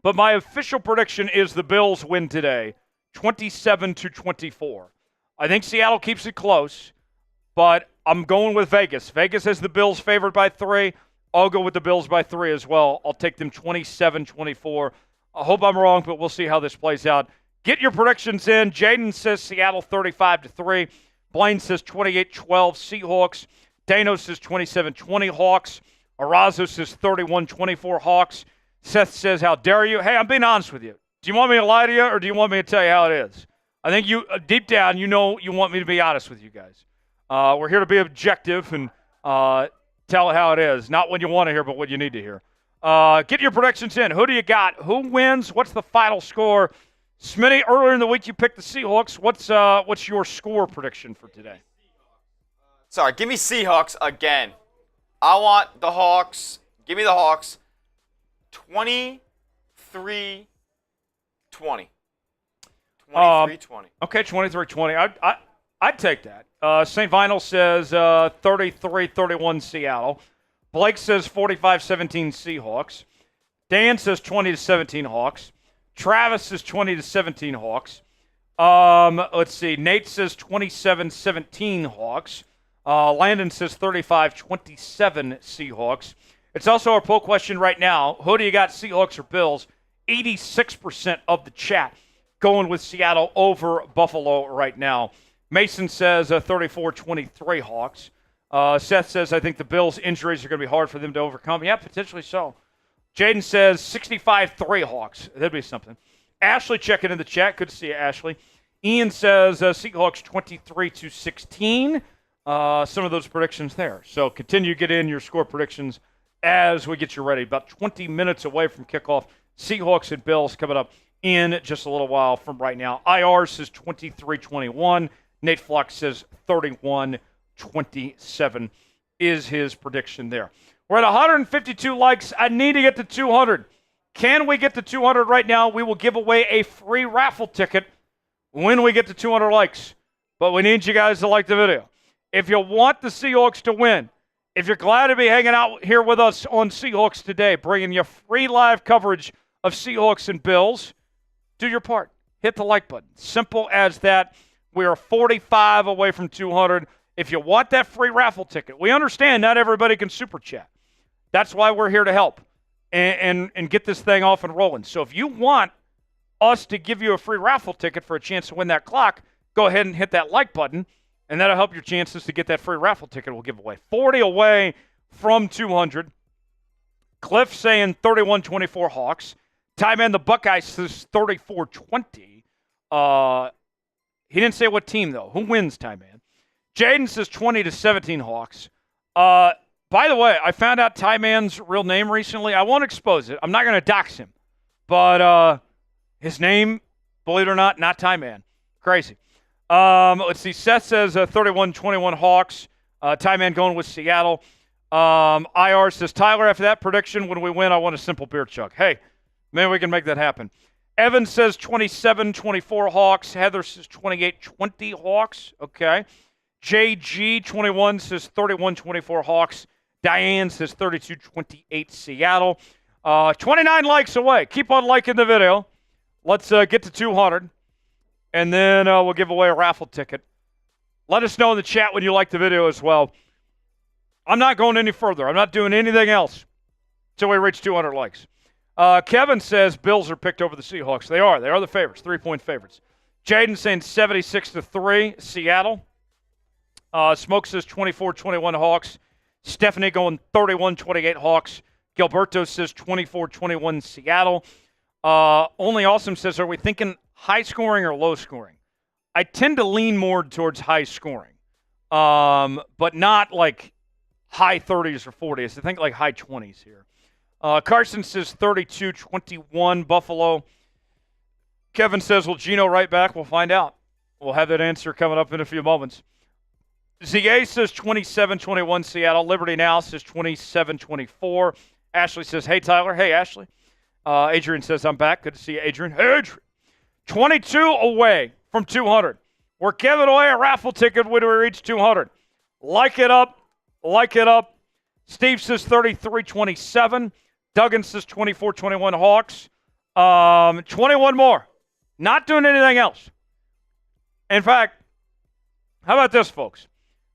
but my official prediction is the Bills win today, 27-24. I think Seattle keeps it close, but I'm going with Vegas. Vegas has the Bills favored by 3. I'll go with the Bills by 3 as well. I'll take them 27-24. I hope I'm wrong, but we'll see how this plays out. Get your predictions in. Jaden says Seattle 35-3. Blaine says 28-12 Seahawks. Dano says 27-20 Hawks. Arazo says 31-24 Hawks. Seth says, how dare you? Hey, I'm being honest with you. Do you want me to lie to you, or do you want me to tell you how it is? I think you, deep down, you know you want me to be honest with you guys. We're here to be objective and tell it how it is. Not what you want to hear, but what you need to hear. Get your predictions in. Who do you got? Who wins? What's the final score? Smitty, earlier in the week you picked the Seahawks. What's your score prediction for today? Sorry, give me Seahawks again. I want the Hawks. Give me the Hawks. 23-20. 23-20. Okay, 23-20. I'd take that. St. Vinyl says 33-31 Seattle. Blake says 45-17 Seahawks. Dan says 20-17 Hawks. Travis says 20-17 Hawks. Let's see. Nate says 27-17 Hawks. Landon says 35-27 Seahawks. It's also our poll question right now. Who do you got, Seahawks or Bills? 86% of the chat going with Seattle over Buffalo right now. Mason says 34-23 Hawks. Seth says, I think the Bills' injuries are going to be hard for them to overcome. Yeah, potentially so. Jaden says 65-3 Hawks. That'd be something. Ashley checking in the chat. Good to see you, Ashley. Ian says Seahawks 23-16. Some of those predictions there. So continue to get in your score predictions as we get you ready. About 20 minutes away from kickoff. Seahawks and Bills coming up in just a little while from right now. IR says 23-21. Nate Flock says 31-27 is his prediction there. We're at 152 likes. I need to get to 200. Can we get to 200 right now? We will give away a free raffle ticket when we get to 200 likes. But we need you guys to like the video. If you want the Seahawks to win, if you're glad to be hanging out here with us on Seahawks Today, bringing you free live coverage of Seahawks and Bills, do your part. Hit the like button. Simple as that. We are 45 away from 200. If you want that free raffle ticket, we understand not everybody can super chat. That's why we're here to help and get this thing off and rolling. So if you want us to give you a free raffle ticket for a chance to win that clock, go ahead and hit that like button, and that'll help your chances to get that free raffle ticket we'll give away. 40 away from 200. Cliff saying 31-24 Hawks. Ty Man the Buckeyes says 34-20. He didn't say what team, though. Who wins, Ty Man? Jaden says 20-17 Hawks. By the way, I found out Ty Man's real name recently. I won't expose it. I'm not going to dox him. But his name, believe it or not Ty Man. Crazy. Let's see. Seth says 31-21 Hawks. Ty Man going with Seattle. IR says, Tyler, after that prediction, when we win, I want a simple beer chug. Hey, maybe we can make that happen. Evan says 27-24 Hawks. Heather says 28-20 Hawks. Okay. JG21 says 31-24 Hawks. Diane says 32-28 Seattle. 29 likes away. Keep on liking the video. Let's get to 200, and then we'll give away a raffle ticket. Let us know in the chat when you like the video as well. I'm not going any further. I'm not doing anything else until we reach 200 likes. Kevin says Bills are picked over the Seahawks. They are. They are the favorites, 3-point favorites. Jaden saying 76-3 Seattle. Smoke says 24-21 Hawks. Stephanie going 31-28 Hawks. Gilberto says 24-21 Seattle. Only Awesome says, are we thinking high scoring or low scoring? I tend to lean more towards high scoring, but not like high 30s or 40s. I think like high 20s here. Carson says 32-21 Buffalo. Kevin says, will Geno right back? We'll find out. We'll have that answer coming up in a few moments. ZA says 27-21 Seattle. Liberty Now says 27-24. Ashley says, hey, Tyler. Hey, Ashley. Adrian says, I'm back. Good to see you, Adrian. Hey, Adrian. 22 away from 200. We're giving away a raffle ticket when we reach 200. Like it up. Like it up. Steve says 33-27. Duggan says 24-21 Hawks. 21 more. Not doing anything else. In fact, how about this, folks?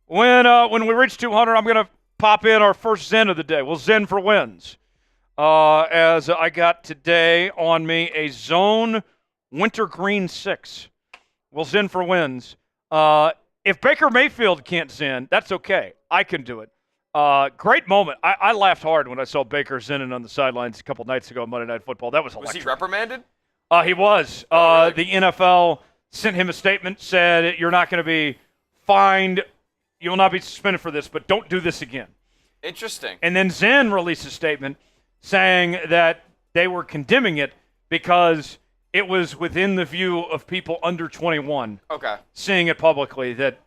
When we reach 200, I'm going to pop in our first Zen of the day. We'll Zen for wins. As I got today on me a Zone Wintergreen 6. We'll Zen for wins. If Baker Mayfield can't Zen, that's okay. I can do it. Great moment. I laughed hard when I saw Baker zinning on the sidelines a couple nights ago on Monday Night Football. That was electric. Was he reprimanded? He was. Really? The NFL sent him a statement, said, you're not going to be fined. You will not be suspended for this, but don't do this again. Interesting. And then Zen released a statement saying that they were condemning it because it was within the view of people under 21. Okay. Seeing it publicly that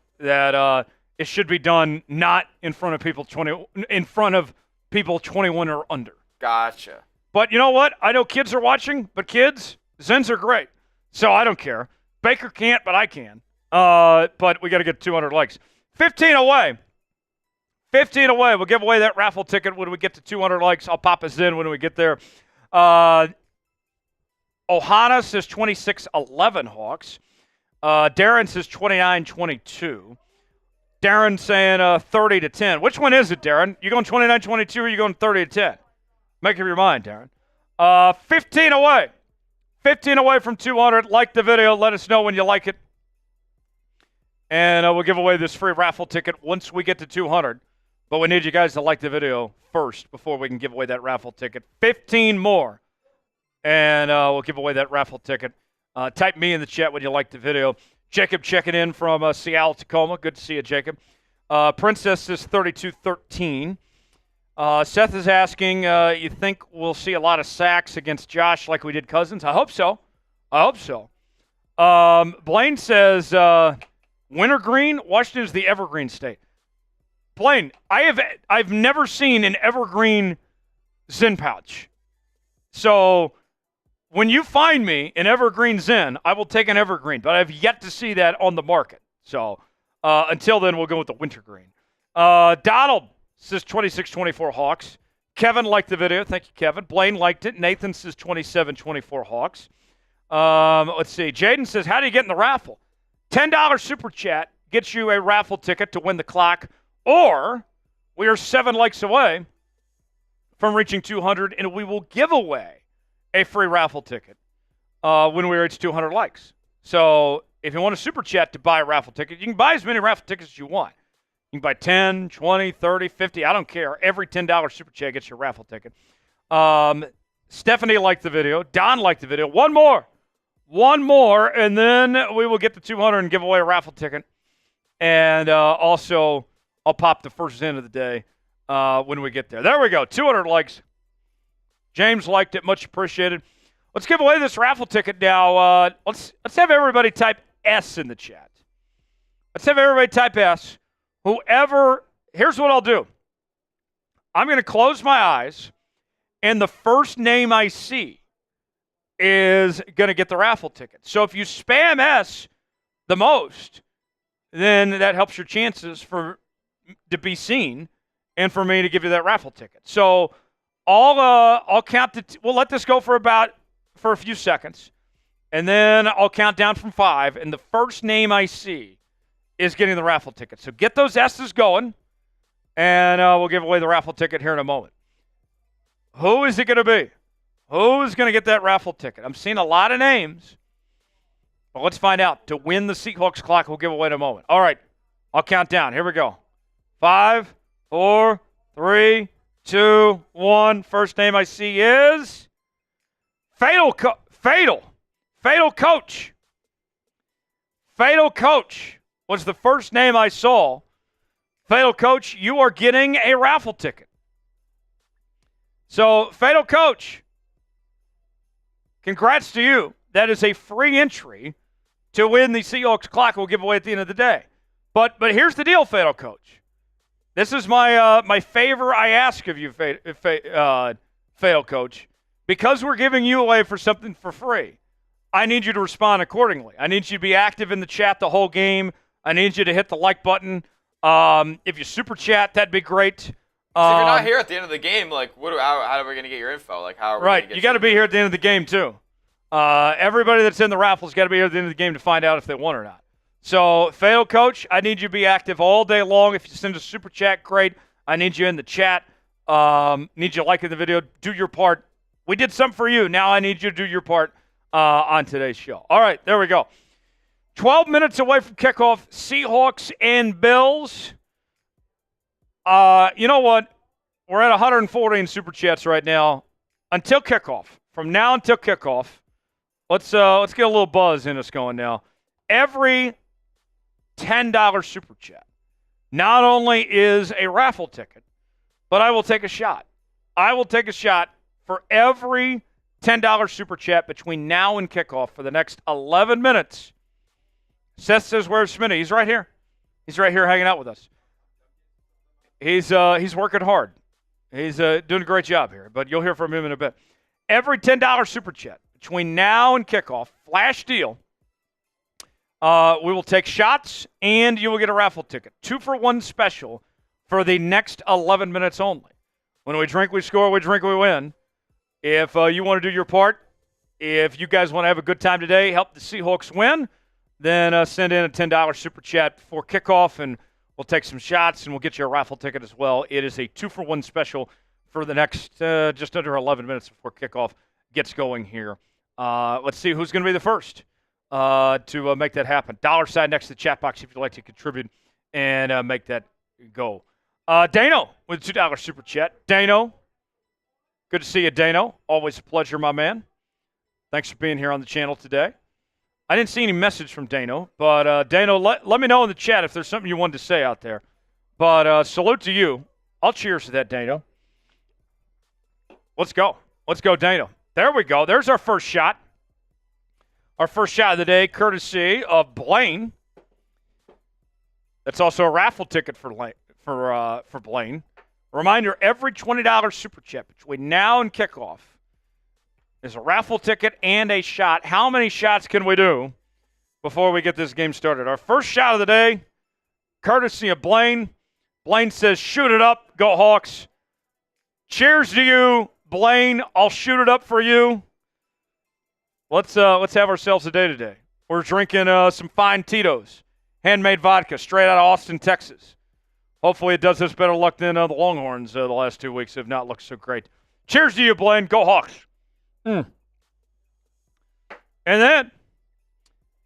it should be done not in front of people 21 or under. Gotcha. But you know what? I know kids are watching, but kids, Zens are great. So I don't care. Baker can't, but I can. But we got to get 200 likes. 15 away. 15 away. We'll give away that raffle ticket when we get to 200 likes. I'll pop us in when we get there. Ohana says 26-11 Hawks. Darren says 29-22. Darren saying 30-10. Which one is it, Darren? You going 29-22 or you going 30-10? Make up your mind, Darren. 15 away. 15 away from 200. Like the video. Let us know when you like it. And we'll give away this free raffle ticket once we get to 200. But we need you guys to like the video first before we can give away that raffle ticket. 15 more. And we'll give away that raffle ticket. Type me in the chat when you like the video. Jacob checking in from Seattle, Tacoma. Good to see you, Jacob. Princess is 32-13. Seth is asking, you think we'll see a lot of sacks against Josh like we did Cousins? I hope so. I hope so. Blaine says, Wintergreen, Washington is the evergreen state. Blaine, I've never seen an evergreen Zen pouch. So when you find me an evergreen Zen, I will take an evergreen, but I've yet to see that on the market. So until then, we'll go with the wintergreen. Donald says 26-24 Hawks. Kevin liked the video. Thank you, Kevin. Blaine liked it. Nathan says 27-24 Hawks. Let's see. Jaden says, how do you get in the raffle? $10 super chat gets you a raffle ticket to win the clock, or we are 7 likes away from reaching 200, and we will give away a free raffle ticket when we reach 200 likes. So if you want a super chat to buy a raffle ticket, you can buy as many raffle tickets as you want. You can buy 10, 20, 30, 50. I don't care. Every $10 super chat gets your raffle ticket. Stephanie liked the video. Don liked the video. One more, and then we will get to 200 and give away a raffle ticket. And also, I'll pop the first Zen of the day when we get there. There we go. 200 likes. James liked it. Much appreciated. Let's give away this raffle ticket now. Let's have everybody type S in the chat. Let's have everybody type S. Whoever, here's what I'll do. I'm going to close my eyes, and the first name I see is going to get the raffle ticket. So if you spam S the most, then that helps your chances to be seen and for me to give you that raffle ticket. So I'll count we'll let this go for a few seconds, and then I'll count down from 5, and the first name I see is getting the raffle ticket. So get those S's going, and we'll give away the raffle ticket here in a moment. Who is it going to be? Who's going to get that raffle ticket? I'm seeing a lot of names, but let's find out. To win the Seahawks clock, we'll give away in a moment. All right, I'll count down. Here we go. 5, 4, 3, 2, 1. First name I see is Fatal Coach. Fatal Coach was the first name I saw. Fatal Coach, you are getting a raffle ticket. So, Fatal Coach, congrats to you. That is a free entry to win the Seahawks clock we'll give away at the end of the day. But here's the deal, Fatal Coach. This is my favor I ask of you, Fatal Coach. Because we're giving you away for something for free, I need you to respond accordingly. I need you to be active in the chat the whole game. I need you to hit the like button. If you super chat, that'd be great. So if you're not here at the end of the game, like, how are we going to get your info? Like, how are we right, gonna get you got to be here at the end of the game, too. Everybody that's in the raffle's got to be here at the end of the game to find out if they won or not. So, Fatal Coach, I need you to be active all day long. If you send a super chat, great. I need you in the chat. Need you liking the video. Do your part. We did something for you. Now I need you to do your part on today's show. All right, there we go. 12 minutes away from kickoff, Seahawks and Bills. You know what? We're at 140 in super chats right now. Until kickoff, from now until kickoff, let's get a little buzz in us going now. Every $10 super chat not only is a raffle ticket, but I will take a shot. I will take a shot for every $10 super chat between now and kickoff for the next 11 minutes. Seth says, where's Smitty? He's right here. He's right here hanging out with us. He's working hard. He's doing a great job here, but you'll hear from him in a bit. Every $10 super chat between now and kickoff, flash deal, we will take shots, and you will get a raffle ticket. 2-for-1 special for the next 11 minutes only. When we drink, we score. We drink, we win. If you want to do your part, if you guys want to have a good time today, help the Seahawks win, then send in a $10 super chat before kickoff, and we'll take some shots, and we'll get you a raffle ticket as well. It is a 2-for-1 special for the next just under 11 minutes before kickoff gets going here. Let's see who's going to be the first to make that happen. $sign next to the chat box if you'd like to contribute and make that go. Dano with a $2 super chat. Dano, good to see you, Dano. Always a pleasure, my man. Thanks for being here on the channel today. I didn't see any message from Dano, but Dano, let me know in the chat if there's something you wanted to say out there. But salute to you. I'll cheers to that, Dano. Let's go. Let's go, Dano. There we go. There's our first shot. Our first shot of the day, courtesy of Blaine. That's also a raffle ticket for Blaine. Reminder, every $20 super chat between now and kickoff is a raffle ticket and a shot. How many shots can we do before we get this game started? Our first shot of the day, courtesy of Blaine. Blaine says, shoot it up. Go Hawks. Cheers to you, Blaine. I'll shoot it up for you. Let's have ourselves a day today. We're drinking some fine Tito's, handmade vodka, straight out of Austin, Texas. Hopefully it does us better luck than the Longhorns the last 2 weeks have not looked so great. Cheers to you, Blaine. Go Hawks. And then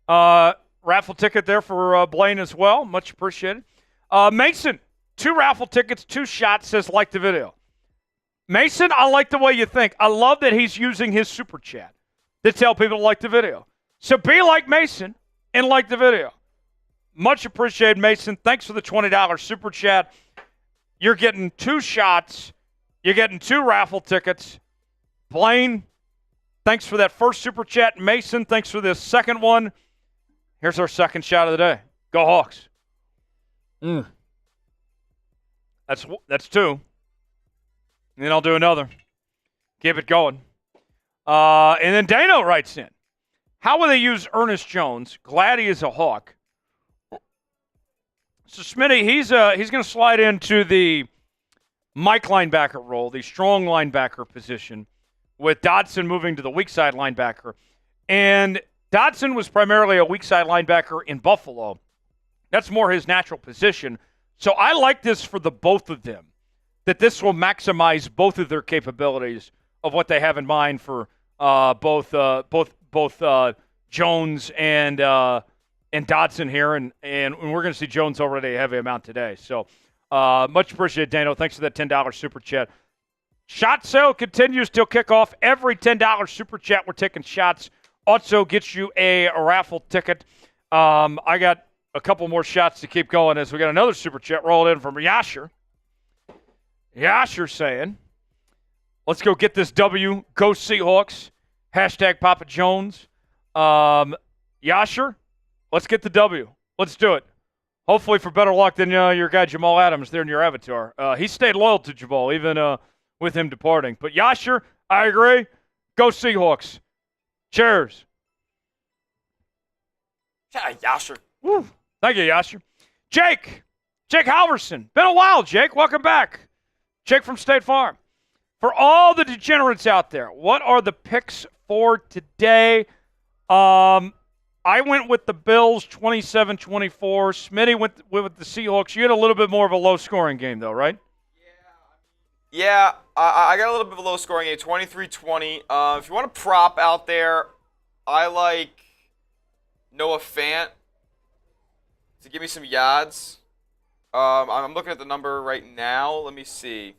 raffle ticket there for Blaine as well. Much appreciated. Mason, 2 raffle tickets, 2 shots, says like the video. Mason, I like the way you think. I love that he's using his super chat to tell people to like the video. So be like Mason and like the video. Much appreciated, Mason. Thanks for the $20 super chat. You're getting 2 shots. You're getting 2 raffle tickets. Blaine, thanks for that first super chat. Mason, thanks for this second one. Here's our second shot of the day. Go Hawks. That's 2. And then I'll do another. Keep it going. And then Dano writes in, how will they use Ernest Jones? Glad he is a Hawk. So Smitty, he's going to slide into the Mike linebacker role, the strong linebacker position, with Dodson moving to the weak side linebacker. And Dodson was primarily a weak side linebacker in Buffalo. That's more his natural position. So I like this for the both of them, that this will maximize both of their capabilities of what they have in mind for both Jones and Dodson here, and we're going to see Jones already a heavy amount today. So much appreciated, Dano. Thanks for that $10 super chat. Shot sale continues till kickoff. Every $10 super chat, we're taking shots. Also gets you a raffle ticket. I got a couple more shots to keep going as we got another super chat rolled in from Yasher. Yasher saying, let's go get this W. Go Seahawks. Hashtag Papa Jones. Yasher, let's get the W. Let's do it. Hopefully for better luck than your guy Jamal Adams there in your avatar. He stayed loyal to Jamal, even with him departing. But Yasher, I agree. Go Seahawks. Cheers. Yeah, Yasher. Woo. Thank you, Yasher. Jake Halverson. Been a while, Jake. Welcome back. Jake from State Farm. For all the degenerates out there, what are the picks for today? I went with the Bills 27-24. Smitty went with the Seahawks. You had a little bit more of a low-scoring game, though, right? Yeah, I got a little bit of a low-scoring game, 23-20. If you want a prop out there, I like Noah Fant to give me some yards. I'm looking at the number right now. Let me see.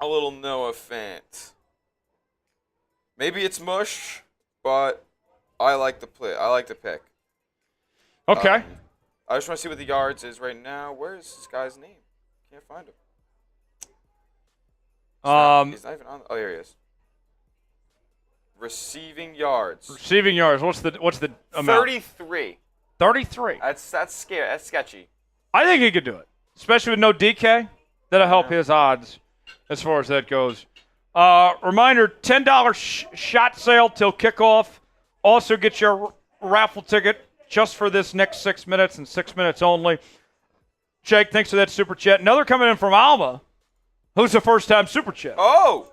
A little Noah Fant. Maybe it's mush, but I like the play. I like the pick. Okay. I just want to see what the yards is right now. Where is this guy's name? Can't find him. He's not even on. Oh, here he is. Receiving yards. Receiving yards. What's the amount? 33. 33. That's scary. That's sketchy. I think he could do it, especially with no DK. That'll help his odds as far as that goes. Reminder, $10 shot sale till kickoff. Also get your raffle ticket just for this next 6 minutes and 6 minutes only. Jake, thanks for that super chat. Another coming in from Alma, who's a first-time super chat. Oh!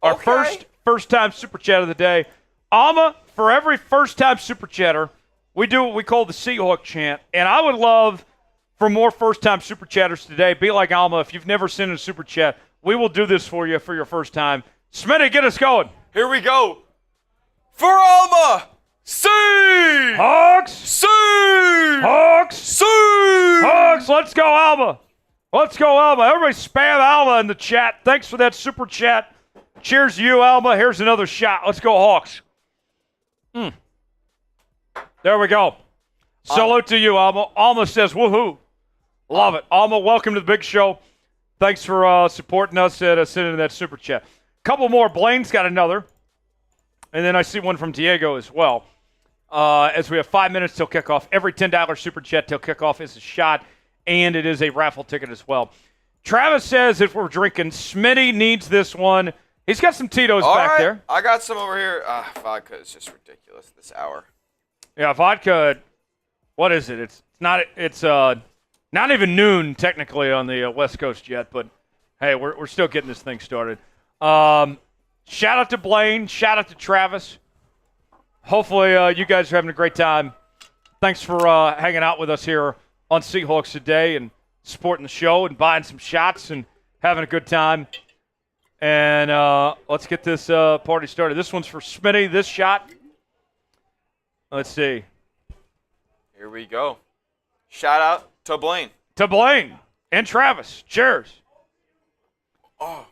Our Okay. first-time super chat of the day. Alma, for every first-time super chatter, we do what we call the Seahawk chant. And I would love for more first-time super chatters today. Be like Alma. If you've never sent a super chat, we will do this for you for your first time. Smitty, get us going. Here we go. For Alma! See! Hawks! See! Hawks! See! Hawks! Let's go, Alma. Let's go, Alma. Everybody spam Alma in the chat. Thanks for that super chat. Cheers to you, Alma. Here's another shot. Let's go, Hawks. There we go. Salute to you, Alma. Alma says, woohoo. Love it. Alma, welcome to the big show. Thanks for supporting us and sending that super chat. Couple more. Blaine's got another. And then I see one from Diego as well. As we have 5 minutes till kickoff. Every $10 super chat till kickoff is a shot, and it is a raffle ticket as well. Travis says if we're drinking, Smitty needs this one. He's got some Tito's back there. I got some over here. Vodka is just ridiculous this hour. Yeah, vodka. What is it? It's not even noon technically on the West Coast yet, but hey, we're still getting this thing started. Shout out to Blaine. Shout out to Travis. Hopefully you guys are having a great time. Thanks for hanging out with us here on Seahawks today and supporting the show and buying some shots and having a good time. And let's get this party started. This one's for Smitty. This shot. Let's see. Here we go. Shout out to Blaine. To Blaine and Travis. Cheers. Oh.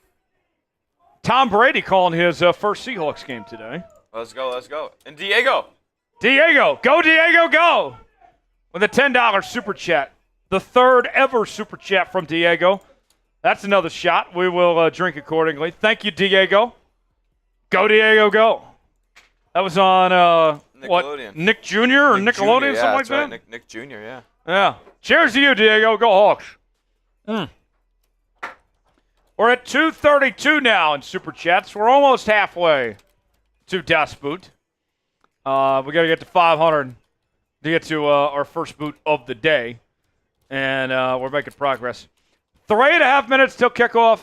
Tom Brady calling his first Seahawks game today. Let's go. And Diego. Diego. Go, Diego, go. With a $10 super chat. The third ever super chat from Diego. That's another shot. We will drink accordingly. Thank you, Diego. Go, Diego, go. That was on, Nickelodeon. Nick Jr. or Nick Nickelodeon, Jr., something like right. that? Nick Jr., yeah. Yeah. Cheers to you, Diego. Go Hawks. We're at 2:32 now in Super Chats. We're almost halfway to Das Boot. We got to get to 500 to get to our first boot of the day. and we're making progress. 3.5 minutes till kickoff.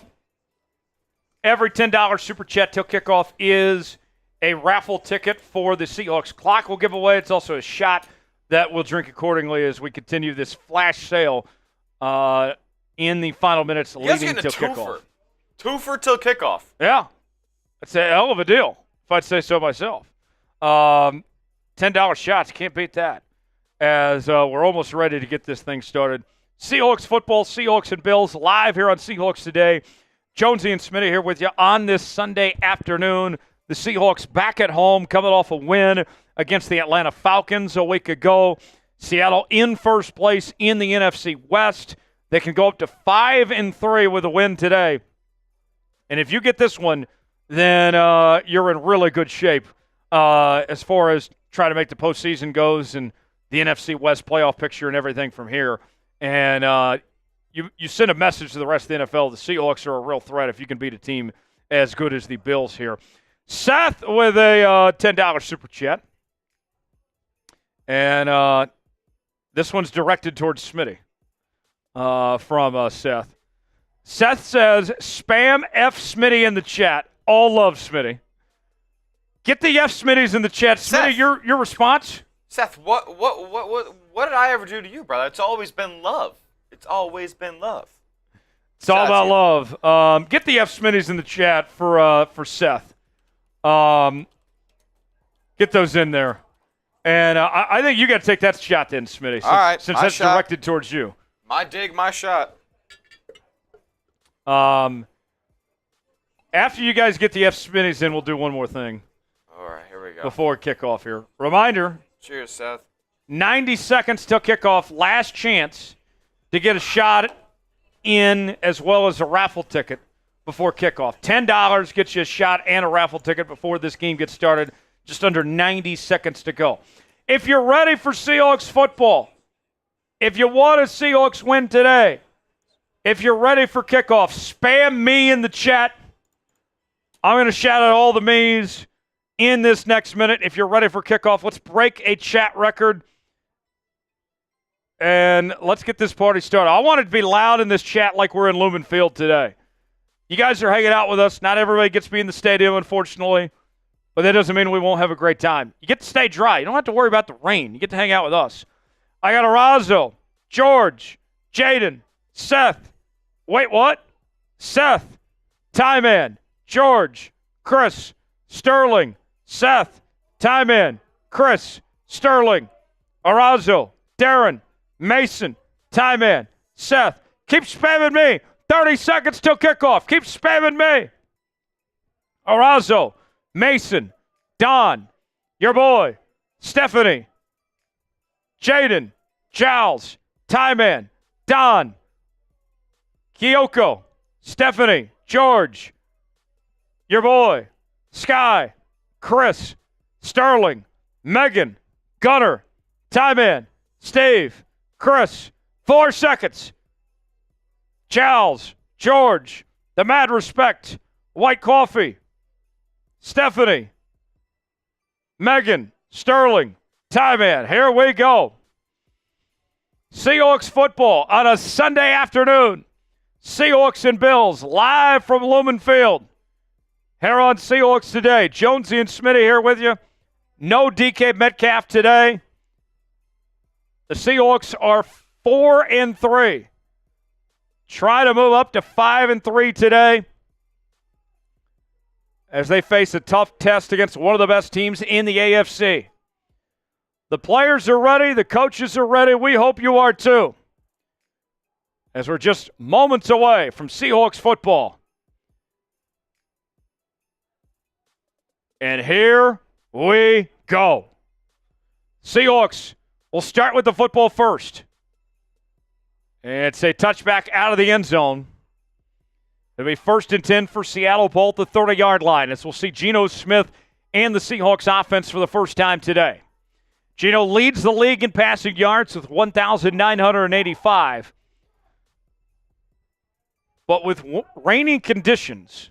Every $10 super chat till kickoff is a raffle ticket for the Seahawks clock we'll give away. It's also a shot that we'll drink accordingly as we continue this flash sale in the final minutes leading till kickoff. Twofer till kickoff. Yeah. That's a hell of a deal, if I'd say so myself. $10 shots, can't beat that. As we're almost ready to get this thing started. Seahawks football, Seahawks and Bills, live here on Seahawks Today. Jonesy and Smitty here with you on this Sunday afternoon. The Seahawks back at home, coming off a win against the Atlanta Falcons a week ago. Seattle in first place in the NFC West. They can go up to 5-3 with a win today. And if you get this one, then you're in really good shape as far as trying to make the postseason goes and the NFC West playoff picture and everything from here. And you send a message to the rest of the NFL. The Seahawks are a real threat if you can beat a team as good as the Bills here. Seth with a $10 super chat. And this one's directed towards Smitty from Seth. Seth says, spam F Smitty in the chat. All love Smitty. Get the F Smitties in the chat. Smitty, your response? Seth, what did I ever do to you, brother? It's always been love. It's always been love. It's all about love. Get the F Smitties in the chat for Seth. Get those in there. And I think you got to take that shot then, Smitty, since that's directed towards you. My dig, my shot. After you guys get the F Smitties in, we'll do one more thing. All right, here we go. Before kickoff here. Reminder. Cheers, Seth. 90 seconds till kickoff. Last chance to get a shot in as well as a raffle ticket before kickoff. $10 gets you a shot and a raffle ticket before this game gets started. Just under 90 seconds to go. If you're ready for Seahawks football, if you want a Seahawks win today, if you're ready for kickoff, spam me in the chat. I'm going to shout out all the me's in this next minute. If you're ready for kickoff, let's break a chat record. And let's get this party started. I want it to be loud in this chat like we're in Lumen Field today. You guys are hanging out with us. Not everybody gets to be in the stadium, unfortunately. But that doesn't mean we won't have a great time. You get to stay dry. You don't have to worry about the rain. You get to hang out with us. I got Arazo, George, Jaden, Seth. Wait, what? Seth, Tyman, George, Chris, Sterling, Seth, Tyman, Chris, Sterling, Arazo, Darren, Mason, Tyman, Seth. Keep spamming me. 30 seconds till kickoff. Keep spamming me. Arazo, Mason, Don, your boy, Stephanie, Jaden, Giles, Tyman, Don, Kyoko, Stephanie, George, your boy, Sky, Chris, Sterling, Megan, Gunner, Tyman, Steve, Chris, 4 seconds. Giles, George, the Mad Respect, White Coffee, Stephanie, Megan, Sterling, Tyman. Here we go. Seahawks football on a Sunday afternoon. Seahawks and Bills live from Lumen Field. Here on Seahawks Today. Jonesy and Smitty here with you. No DK Metcalf today. The Seahawks are 4-3. Try to move up to 5-3 today as they face a tough test against one of the best teams in the AFC. The players are ready. The coaches are ready. We hope you are too. As we're just moments away from Seahawks football. And here we go. Seahawks will start with the football first. And it's a touchback out of the end zone. It'll be 1st and 10 for Seattle, ball at the 30-yard line, as we'll see Geno Smith and the Seahawks offense for the first time today. Geno leads the league in passing yards with 1,985. But with raining conditions,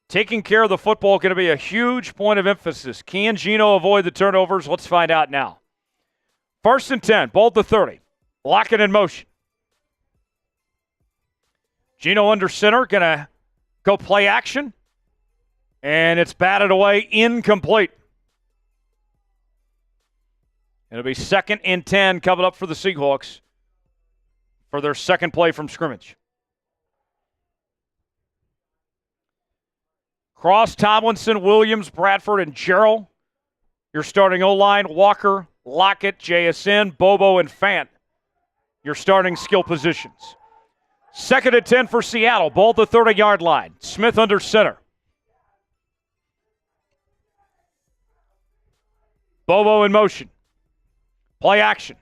taking care of the football going to be a huge point of emphasis. Can Geno avoid the turnovers? Let's find out now. 1st and 10, ball at the 30. Lockett in motion. Geno under center, going to go play action. And it's batted away, incomplete. It'll be 2nd and 10 coming up for the Seahawks for their second play from scrimmage. Cross, Tomlinson, Williams, Bradford, and Jarrell. Your starting O-line, Walker, Lockett, JSN, Bobo, and Fant. Your starting skill positions. 2nd and 10 for Seattle. Ball at the 30-yard line. Smith under center. Bobo in motion. Play action.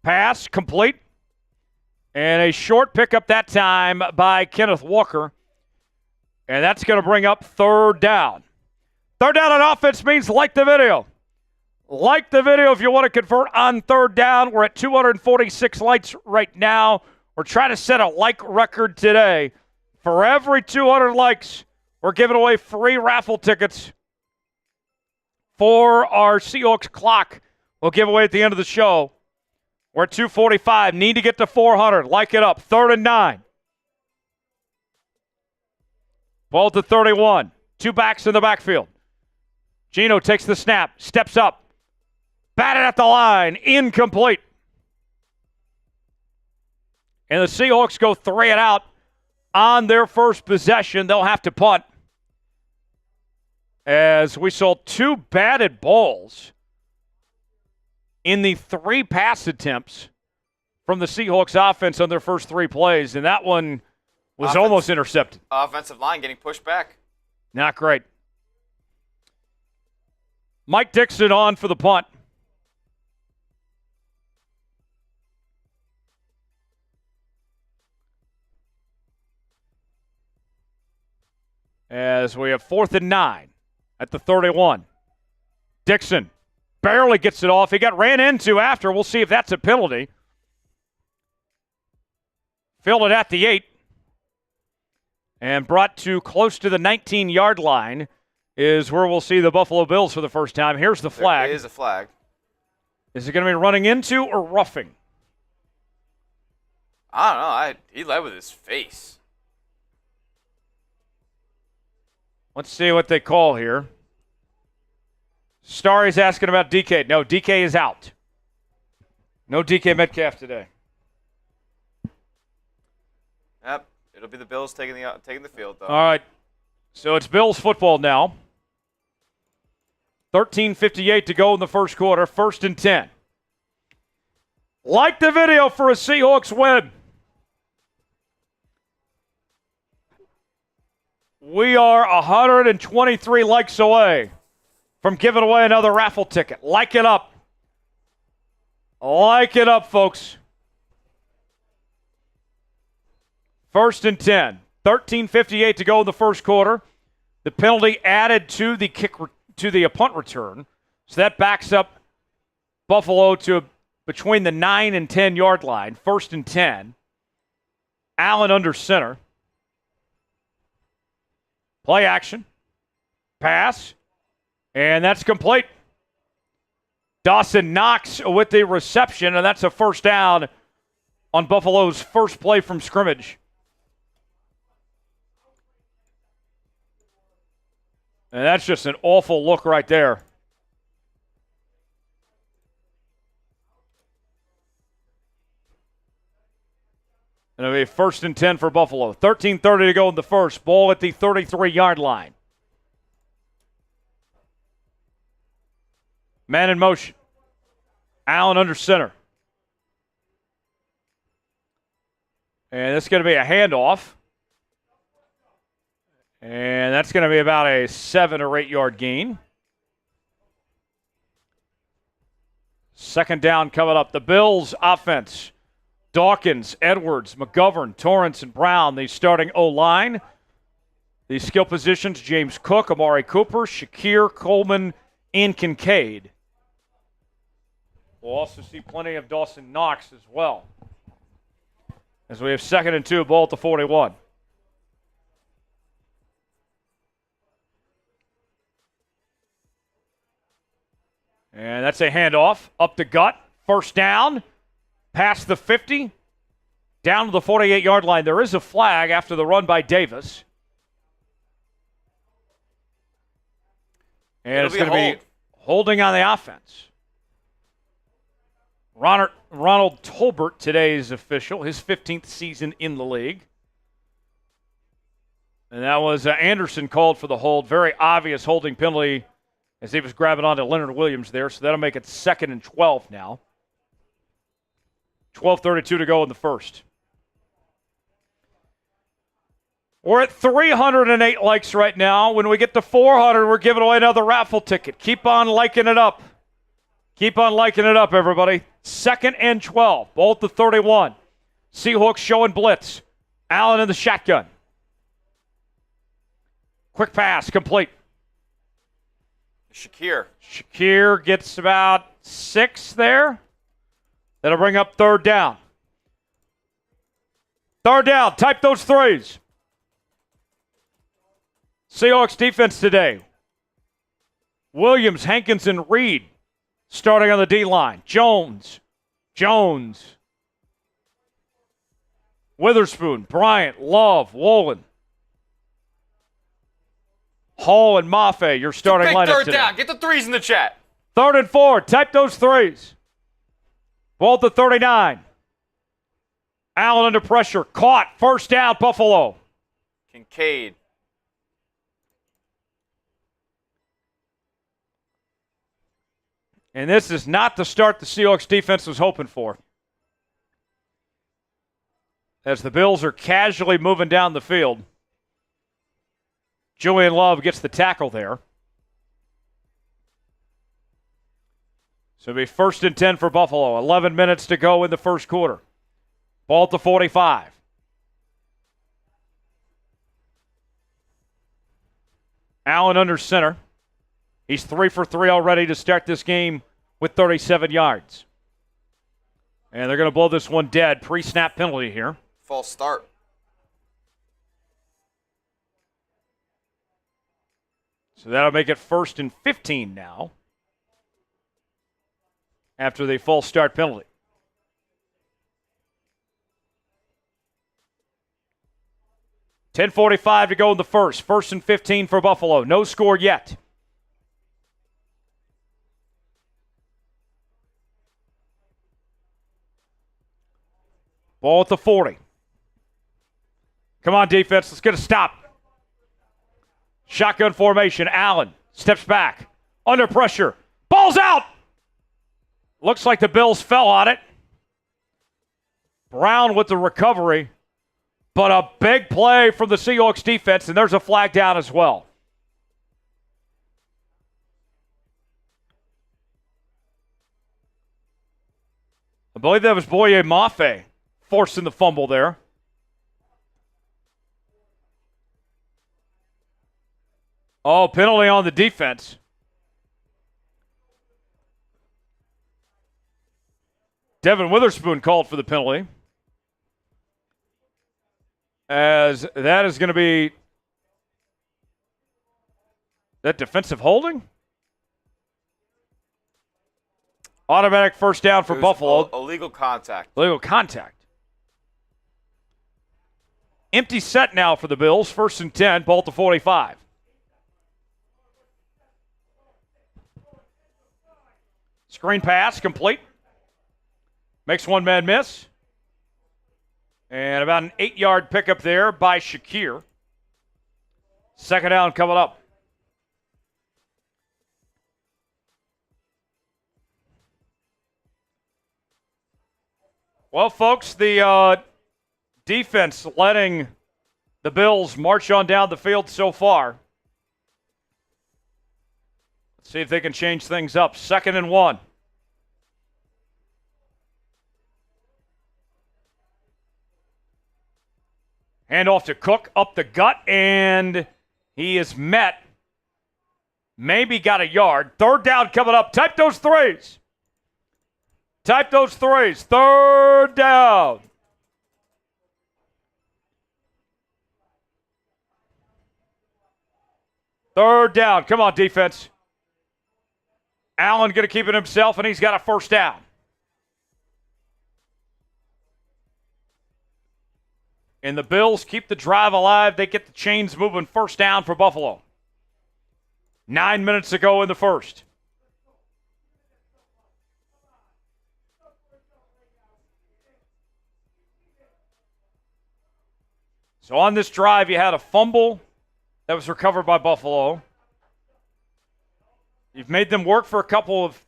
Pass complete. And a short pickup that time by Kenneth Walker. And that's going to bring up 3rd down. 3rd down on offense means like the video. Like the video if you want to convert on 3rd down. We're at 246 likes right now. We're trying to set a like record today. For every 200 likes, we're giving away free raffle tickets for our Seahawks clock. We'll give away at the end of the show. We're at 245. Need to get to 400. Like it up. 3rd and 9. Ball to 31. 2 backs in the backfield. Geno takes the snap. Steps up. Batted at the line. Incomplete. And the Seahawks go 3 and out on their first possession. They'll have to punt. As we saw 2 batted balls in the 3 pass attempts from the Seahawks offense on their first 3 plays, and that one was almost intercepted. Offensive line getting pushed back. Not great. Mike Dixon on for the punt. As we have 4th and 9 at the 31. Dixon barely gets it off. He got ran into after. We'll see if that's a penalty. Fielded at the 8. And brought to close to the 19-yard line is where we'll see the Buffalo Bills for the first time. Here's the flag. There is a flag. Is it going to be running into or roughing? I don't know. He led with his face. Let's see what they call here. Starry's asking about DK. No, DK is out. No DK Metcalf today. Yep. It'll be the Bills taking the field, though. All right. So it's Bills football now. 13:58 to go in the first quarter. 1st and 10. Like the video for a Seahawks win. We are 123 likes away from giving away another raffle ticket. Like it up. Like it up, folks. 1st and 10. 13:58 to go in the first quarter. The penalty added to the punt return. So that backs up Buffalo to between the 9 and 10-yard line. 1st and 10. Allen under center. Play action. Pass. And that's complete. Dawson Knox with the reception, and that's a 1st down on Buffalo's first play from scrimmage. And that's just an awful look right there. And it'll be 1st and 10 for Buffalo. 13:30 to go in the first. Ball at the 33-yard line. Man in motion. Allen under center. And it's going to be a handoff. And that's going to be about a 7 or 8 yard gain. 2nd down coming up. The Bills offense. Dawkins, Edwards, McGovern, Torrance, and Brown, the starting O-line. The skill positions, James Cook, Amari Cooper, Shakir, Coleman, and Kincaid. We'll also see plenty of Dawson Knox as well. As we have 2nd and 2, ball at the 41. And that's a handoff up the gut. 1st down. past the 50, down to the 48-yard line. There is a flag after the run by Davis. And it's going to be holding on the offense. Ronald Tolbert, today's official, his 15th season in the league. And that was Anderson called for the hold. Very obvious holding penalty as he was grabbing onto Leonard Williams there. So that'll make it 2nd and 12 now. 12:32 to go in the first. We're at 308 likes right now. When we get to 400, we're giving away another raffle ticket. Keep on liking it up. Keep on liking it up, everybody. 2nd and 12. Ball at the 31. Seahawks showing blitz. Allen in the shotgun. Quick pass, complete. Shakir gets about 6 there. That'll bring up 3rd down. 3rd down. Type those 3s. Seahawks defense today. Williams, Hankinson, Reed starting on the D-line. Jones. Witherspoon, Bryant, Love, Wolin. Hall and Mafe, your starting lineup third today. down. Get the 3s in the chat. 3rd and 4. Type those 3s. Ball at the 39. Allen under pressure. Caught. 1st down, Buffalo. Kincaid. And this is not the start the Seahawks defense was hoping for. As the Bills are casually moving down the field. Julian Love gets the tackle there. So it'll be 1st and 10 for Buffalo. 11 minutes to go in the first quarter. Ball at the 45. Allen under center. He's 3 for 3 already to start this game with 37 yards. And they're going to blow this one dead. Pre-snap penalty here. False start. So that'll make it 1st and 15 now. After the false start penalty. $10:45 to go in the first. 1st and 15 for Buffalo. No score yet. Ball at the 40. Come on, defense. Let's get a stop. Shotgun formation. Allen steps back. Under pressure. Ball's out. Looks like the Bills fell on it. Brown with the recovery. But a big play from the Seahawks defense, and there's a flag down as well. I believe that was Boye Mafe forcing the fumble there. Oh, penalty on the defense. Devon Witherspoon called for the penalty. As that is going to be that defensive holding? Automatic 1st down for Buffalo. Illegal contact. Illegal contact. Empty set now for the Bills. 1st and 10, ball at the 45. Screen pass, complete. Makes one man miss. And about an 8-yard pickup there by Shakir. 2nd down coming up. Well, folks, the defense letting the Bills march on down the field so far. Let's see if they can change things up. 2nd and 1. Handoff to Cook, up the gut, and he is met. Maybe got a yard. 3rd down coming up. Type those 3s. Type those 3s. 3rd down. Third down. Come on, defense. Allen going to keep it himself, and he's got a 1st down. And the Bills keep the drive alive. They get the chains moving. First down for Buffalo. 9 minutes to go in the first. So on this drive, you had a fumble that was recovered by Buffalo. You've made them work for a couple of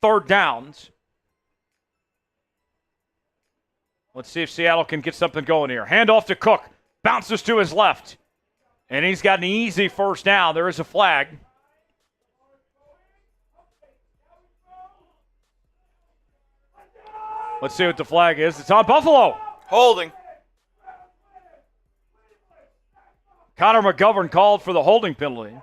third downs. Let's see if Seattle can get something going here. Handoff to Cook. Bounces to his left. And he's got an easy first down. There is a flag. Let's see what the flag is. It's on Buffalo. Holding. Connor McGovern called for the holding penalty.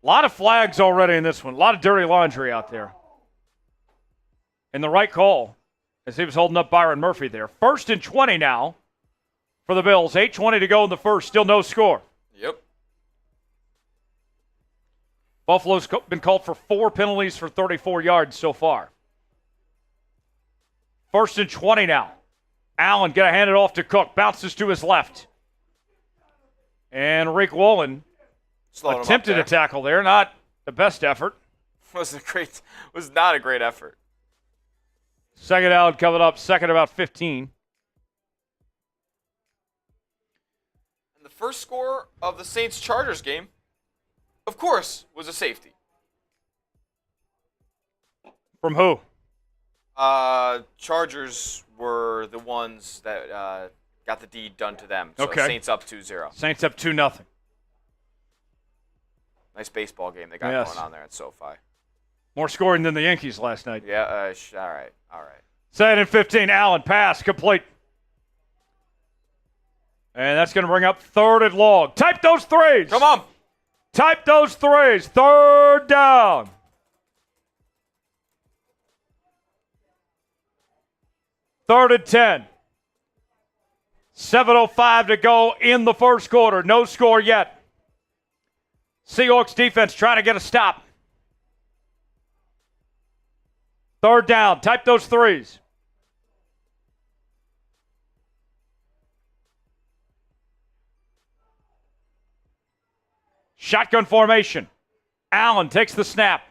A lot of flags already in this one. A lot of dirty laundry out there. And the right call as he was holding up Byron Murphy there. 1st and 20 now for the Bills. 8:20 to go in the first. Still no score. Yep. Buffalo's been called for 4 penalties for 34 yards so far. 1st and 20 now. Allen going to hand it off to Cook. Bounces to his left. And Rick Woolen attempted a tackle there. Not the best effort. Was not a great effort. Second down coming up. Second about 15. And the first score of the Saints-Chargers game, of course, was a safety. From who? Chargers were the ones that got the deed done to them. So okay. Saints up 2-0. Saints up 2-0. Nice baseball game they got going on there at SoFi. More scoring than the Yankees last night. Yeah, all right. 2nd and 15. Allen, pass, complete. And that's going to bring up 3rd and long. Type those threes. Come on. Type those threes. 3rd down. Third and 10. 7:05 to go in the first quarter. No score yet. Seahawks defense trying to get a stop. 3rd down. Type those threes. Shotgun formation. Allen takes the snap.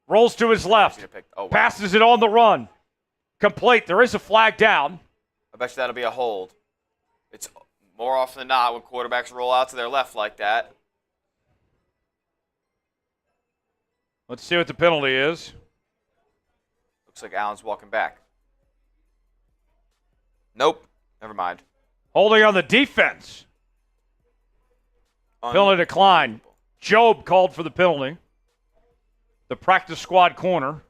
Rolls to his left. Oh, wow. Passes it on the run. Complete. There is a flag down. I bet you that'll be a hold. It's more often than not when quarterbacks roll out to their left like that. Let's see what the penalty is. Looks like Allen's walking back. Nope. Never mind. Holding on the defense. Penalty decline. Job called for the penalty. The practice squad corner.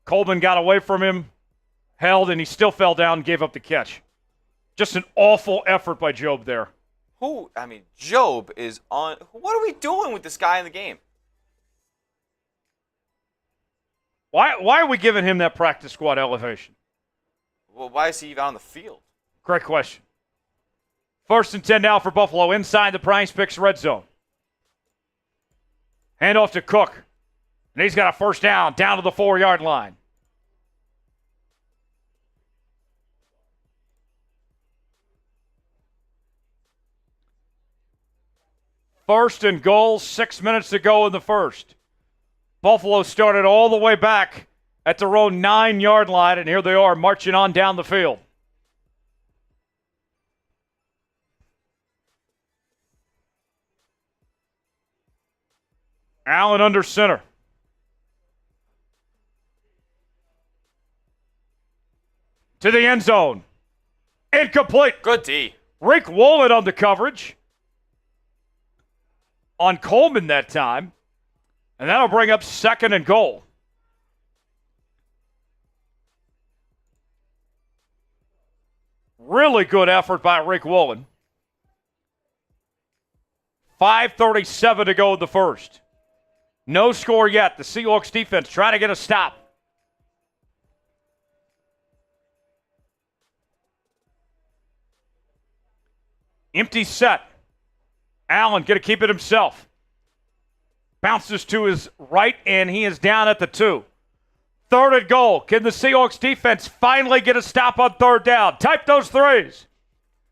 Coleman got away from him, held, and he still fell down and gave up the catch. Just an awful effort by Job there. Job is on. What are we doing with this guy in the game? Why are we giving him that practice squad elevation? Well, why is he even on the field? Great question. 1st and 10 now for Buffalo inside the Prize Picks red zone. Handoff to Cook. And he's got a first down to the 4-yard line. First and goal, 6 minutes to go in the first. Buffalo started all the way back at their own 9-yard line, and here they are marching on down the field. Allen under center. To the end zone. Incomplete. Good D. Rick Woolen on the coverage. On Coleman that time. And that'll bring up 2nd and goal. Really good effort by Rick Woolen. 5:37 to go in the first. No score yet. The Seahawks defense trying to get a stop. Empty set. Allen going to keep it himself. Bounces to his right, and he is down at the 2. 3rd and goal. Can the Seahawks defense finally get a stop on 3rd down? Type those threes.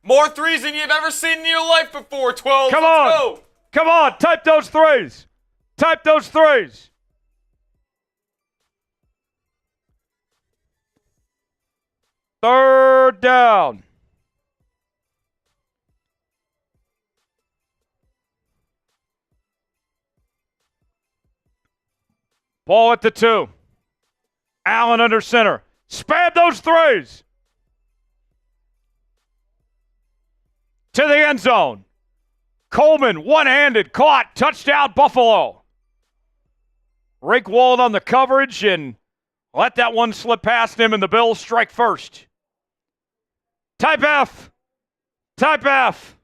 More threes than you've ever seen in your life before. 12. Come Let's on. go. Come on. Type those threes. Type those threes. Third down. Ball at the 2. Allen under center. Spam those threes. To the end zone. Coleman, one-handed, caught. Touchdown, Buffalo. Rake Wald on the coverage and let that one slip past him, and the Bills strike first. Type F. Type F.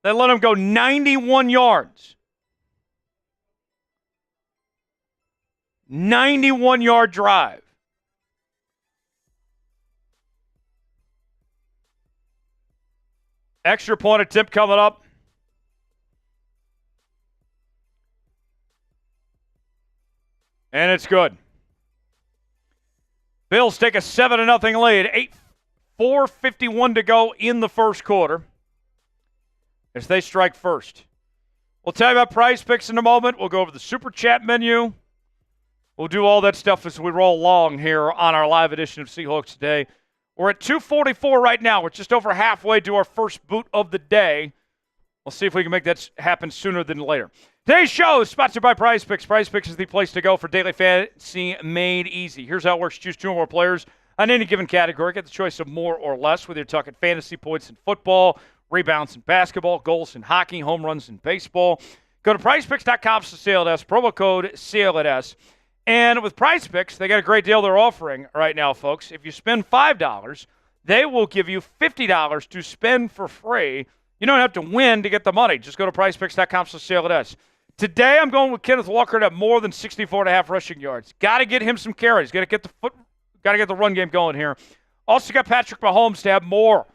They let him go 91 yards. 91-yard drive. Extra point attempt coming up. And it's good. Bills take a 7-0 lead. 4:51 to go in the first quarter as they strike first. We'll tell you about Prize Picks in a moment. We'll go over the Super Chat menu. We'll do all that stuff as we roll along here on our live edition of Seahawks Today. We're at 2:44 right now. We're just over halfway to our first boot of the day. We'll see if we can make that happen sooner than later. Today's show is sponsored by Prize Picks. Prize Picks is the place to go for daily fantasy made easy. Here's how it works. Choose 2 or more players on any given category. Get the choice of more or less, whether you're talking fantasy points in football, rebounds in basketball, goals in hockey, home runs in baseball. Go to prizepicks.com/CLNS, promo code CLNS. And with Prize Picks, they got a great deal they're offering right now, folks. If you spend $5, they will give you $50 to spend for free. You don't have to win to get the money. Just go to prizepicks.com/CLNS. Today, I'm going with Kenneth Walker to have more than 64.5 rushing yards. Got to get him some carries. Got to get the run game going here. Also got Patrick Mahomes to have more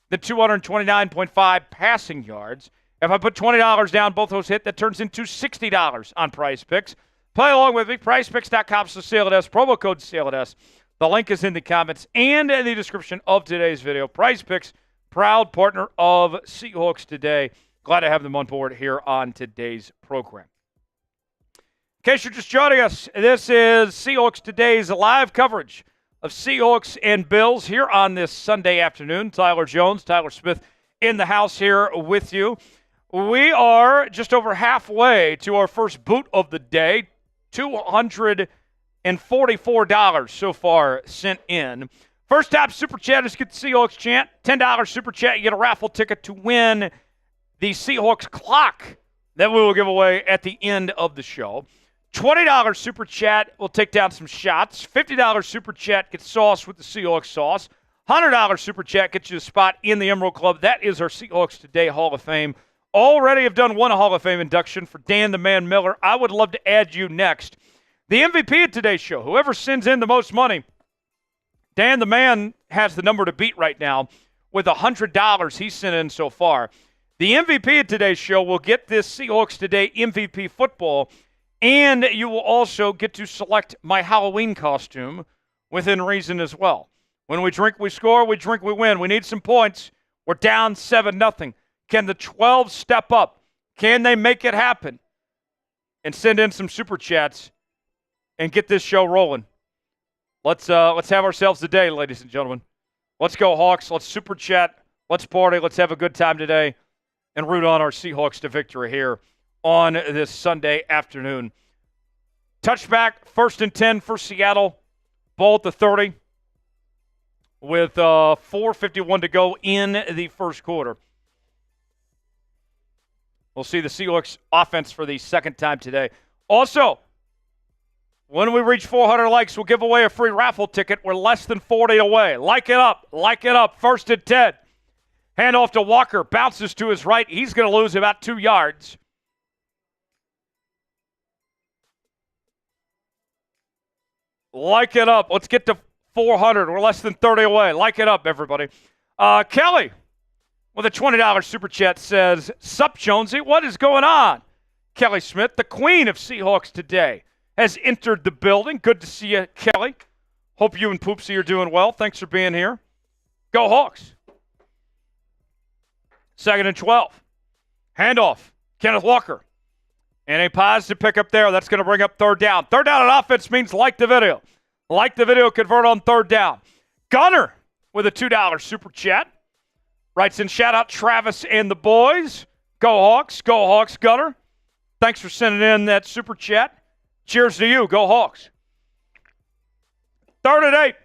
than 229.5 passing yards. If I put $20 down, both those hit, that turns into $60 on Prize Picks. Play along with me. PrizePicks.com/CLNS, promo code CLNS. The link is in the comments and in the description of today's video. Prize Picks, proud partner of Seahawks Today. Glad to have them on board here on today's program. In case you're just joining us, this is Seahawks Today's live coverage of Seahawks and Bills here on this Sunday afternoon. Tyler Jones, Tyler Smith in the house here with you. We are just over halfway to our first boot of the day. $244 so far sent in. First time Super Chatters get the Seahawks chant. $10 Super Chat, you get a raffle ticket to win the Seahawks clock that we will give away at the end of the show. $20 Super Chat will take down some shots. $50 Super Chat gets sauce with the Seahawks sauce. $100 Super Chat gets you a spot in the Emerald Club. That is our Seahawks Today Hall of Fame. Already have done one Hall of Fame induction for Dan the Man Miller. I would love to add you next. The MVP of today's show, whoever sends in the most money, Dan the Man has the number to beat right now with $100 he's sent in so far. The MVP of today's show will get this Seahawks Today MVP football, and you will also get to select my Halloween costume within reason as well. When we drink, we score. We drink, we win. We need some points. We're down 7-0. Can the 12 step up? Can they make it happen? And send in some Super Chats and get this show rolling. Let's have ourselves a day, ladies and gentlemen. Let's go, Hawks. Let's Super Chat. Let's party. Let's have a good time today and root on our Seahawks to victory here on this Sunday afternoon. Touchback, 1st and 10 for Seattle. Ball at the 30 with 4:51 to go in the first quarter. We'll see the Seahawks offense for the second time today. Also, when we reach 400 likes, we'll give away a free raffle ticket. We're less than 40 away. Like it up. Like it up. 1st and 10. Hand off to Walker. Bounces to his right. He's going to lose about 2 yards. Like it up. Let's get to 400. We're less than 30 away. Like it up, everybody. Kelly, with a $20 super chat says, "Sup, Jonesy, what is going on?" Kelly Smith, the queen of Seahawks today, has entered the building. Good to see you, Kelly. Hope you and Poopsie are doing well. Thanks for being here. Go Hawks. 2nd and 12. Handoff. Kenneth Walker. And a positive pickup there. That's going to bring up 3rd down. 3rd down on offense means like the video. Like the video, convert on 3rd down. Gunner with a $2 super chat. Writes in, shout out Travis and the boys. Go Hawks. Go Hawks, Gunner. Thanks for sending in that super chat. Cheers to you. Go Hawks. 3rd and 8.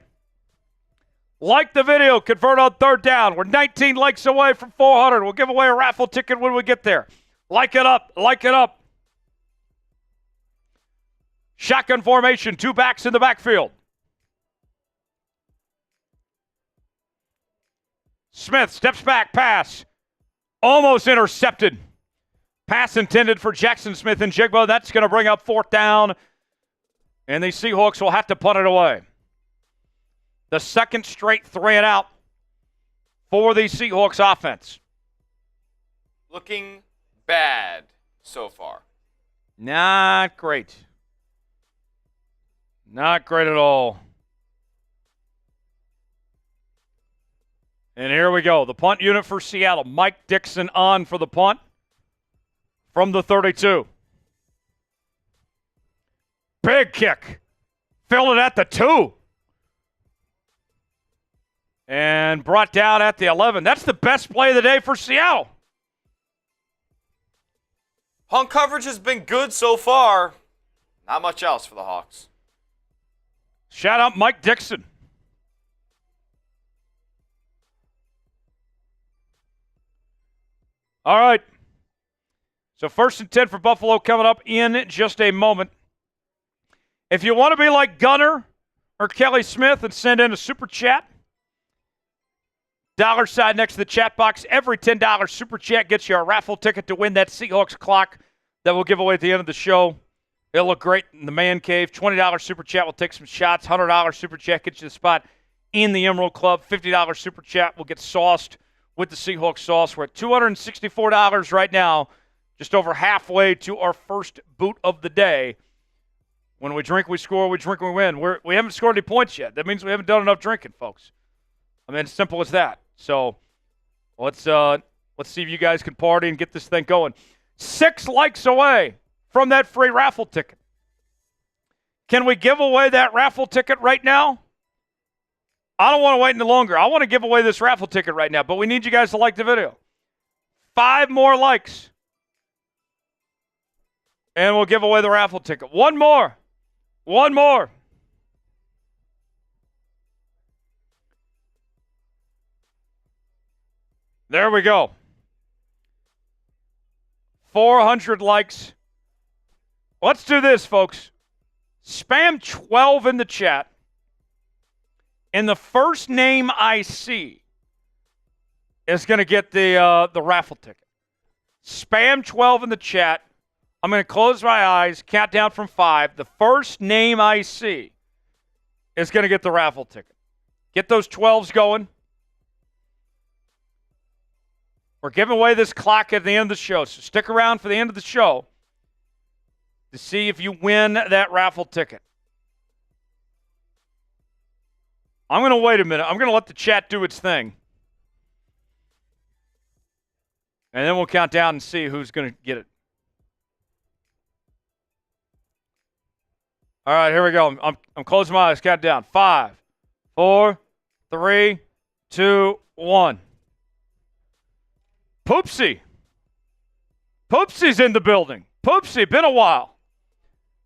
Like the video, convert on 3rd down. We're 19 likes away from 400. We'll give away a raffle ticket when we get there. Like it up. Like it up. Shotgun formation. 2 backs in the backfield. Smith steps back, pass. Almost intercepted. Pass intended for Jaxon Smith-Njigba. That's going to bring up 4th down. And the Seahawks will have to punt it away. The 2nd straight 3 and out for the Seahawks offense. Looking bad so far. Not great. Not great at all. And here we go. The punt unit for Seattle. Mike Dixon on for the punt from the 32. Big kick. Filled it at the 2. And brought down at the 11. That's the best play of the day for Seattle. Punt coverage has been good so far. Not much else for the Hawks. Shout out Mike Dixon. All right. So 1st and 10 for Buffalo coming up in just a moment. If you want to be like Gunner or Kelly Smith and send in a super chat, $sign next to the chat box. Every $10 super chat gets you a raffle ticket to win that Seahawks clock that we'll give away at the end of the show. It'll look great in the man cave. $20 super chat will take some shots. $100 super chat gets you the spot in the Emerald Club. $50 super chat will get sauced with the Seahawks sauce. We're at $264 right now, just over halfway to our first boot of the day. When we drink, we score. We drink, we win. We haven't scored any points yet. That means we haven't done enough drinking, folks. I mean, it's simple as that. So let's see if you guys can party and get this thing going. 6 likes away from that free raffle ticket. Can we give away that raffle ticket right now? I don't want to wait any longer. I want to give away this raffle ticket right now, but we need you guys to like the video. 5 more likes. And we'll give away the raffle ticket. 1 more. 1 more. There we go. 400 likes. Let's do this, folks. Spam 12 in the chat. And the first name I see is going to get the raffle ticket. Spam 12 in the chat. I'm going to close my eyes, count down from 5. The first name I see is going to get the raffle ticket. Get those 12s going. We're giving away this clock at the end of the show, so stick around for the end of the show to see if you win that raffle ticket. I'm going to wait a minute. I'm going to let the chat do its thing. And then we'll count down and see who's going to get it. All right, here we go. I'm closing my eyes. Count down. 5, 4, 3, 2, 1. Poopsie. Poopsie's in the building. Poopsie, been a while.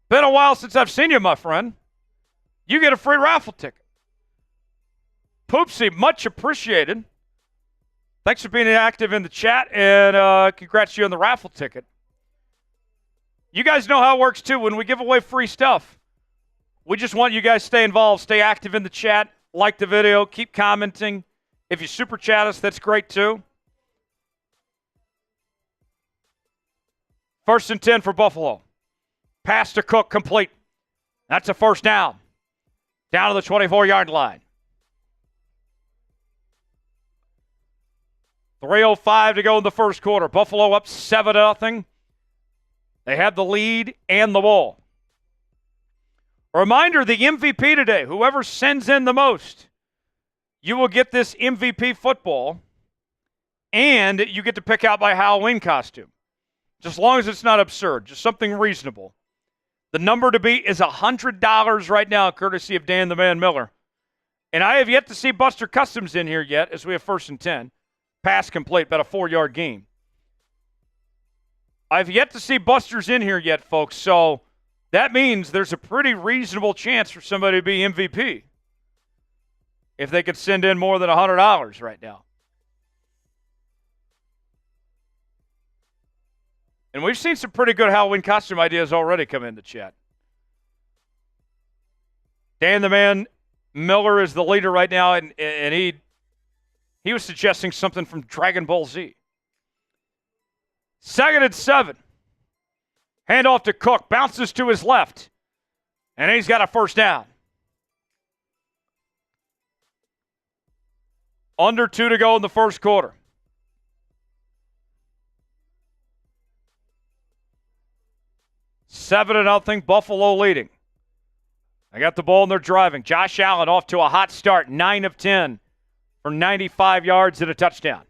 Been a while since I've seen you, my friend. You get a free raffle ticket. Poopsie, much appreciated. Thanks for being active in the chat, and congrats to you on the raffle ticket. You guys know how it works, too. When we give away free stuff, we just want you guys to stay involved, stay active in the chat, like the video, keep commenting. If you super chat us, that's great, too. 1st and 10 for Buffalo. Pass to Cook, complete. That's a 1st down. Down to the 24-yard line. 3:05 to go in the first quarter. Buffalo up 7-0. They have the lead and the ball. A reminder, the MVP today, whoever sends in the most, you will get this MVP football, and you get to pick out my Halloween costume. Just as long as it's not absurd, just something reasonable. The number to beat is $100 right now, courtesy of Dan the Man Miller. And I have yet to see Buster Customs in here yet, as we have 1st and 10. Pass complete, about a 4-yard gain. I've yet to see Buster's in here yet, folks, so that means there's a pretty reasonable chance for somebody to be MVP if they could send in more than $100 right now. And we've seen some pretty good Halloween costume ideas already come in the chat. Dan the Man Miller is the leader right now, and he was suggesting something from Dragon Ball Z. 2nd and 7. Handoff to Cook. Bounces to his left. And he's got a first down. Under 2 to go in the first quarter. 7-0, Buffalo leading. I got the ball and they're driving. Josh Allen off to a hot start, 9 of 10 for 95 yards and a touchdown.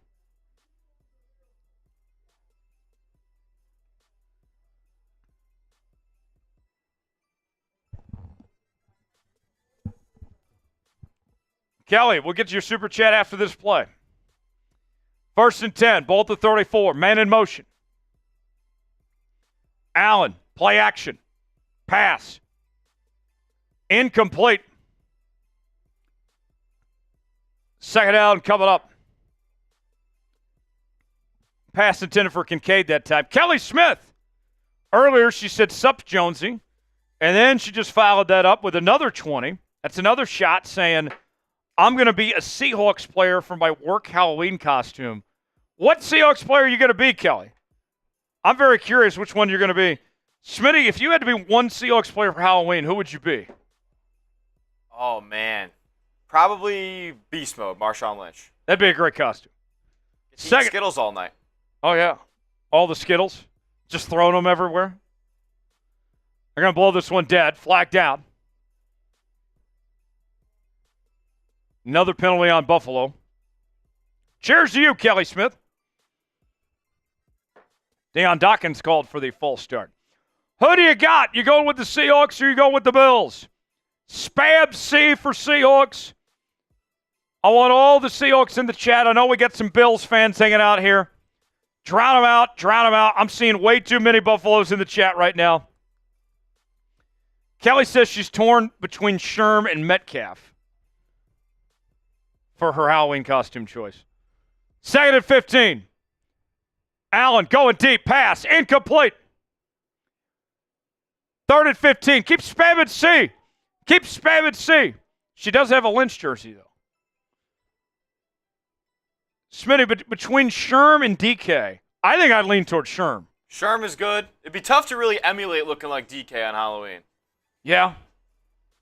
Kelly, we'll get to your super chat after this play. 1st and 10, ball at the 34, man in motion. Allen, play action, pass, incomplete. 2nd down coming up. Pass intended for Kincaid that time. Kelly Smith. Earlier she said sup Jonesy, and then she just followed that up with another 20. That's another shot saying, I'm going to be a Seahawks player for my work Halloween costume. What Seahawks player are you going to be, Kelly? I'm very curious which one you're going to be. Smitty, if you had to be one Seahawks player for Halloween, who would you be? Oh, man. Probably Beast Mode, Marshawn Lynch. That'd be a great costume. Eat Skittles all night. Oh, yeah. All the Skittles. Just throwing them everywhere. They're going to blow this one dead. Flag down. Another penalty on Buffalo. Cheers to you, Kelly Smith. Deion Dawkins called for the false start. Who do you got? You going with the Seahawks or you going with the Bills? Spab C for Seahawks. I want all the Seahawks in the chat. I know we got some Bills fans hanging out here. Drown them out. Drown them out. I'm seeing way too many Buffaloes in the chat right now. Kelly says she's torn between Sherm and Metcalf for her Halloween costume choice. 2nd and 15. Allen going deep. Pass. Incomplete. 3rd and 15. Keep spamming C. Keep spamming C. She does have a Lynch jersey, though. Smitty, but between Sherm and DK, I think I'd lean toward Sherm. Sherm is good. It'd be tough to really emulate looking like DK on Halloween. Yeah.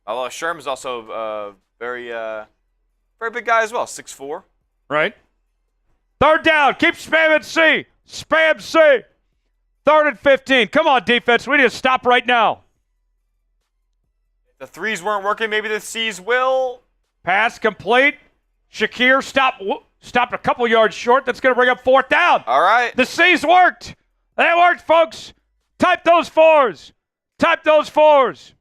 Although Sherm is also a very big guy as well, 6'4". Right. 3rd down. Keep spamming C. Spam C. 3rd and 15. Come on, defense. We need to stop right now. If the 3s weren't working, maybe the C's will. Pass complete. Shakir stopped a couple yards short. That's going to bring up 4th down. All right. The C's worked. They worked, folks. Type those 4s. Type those 4s.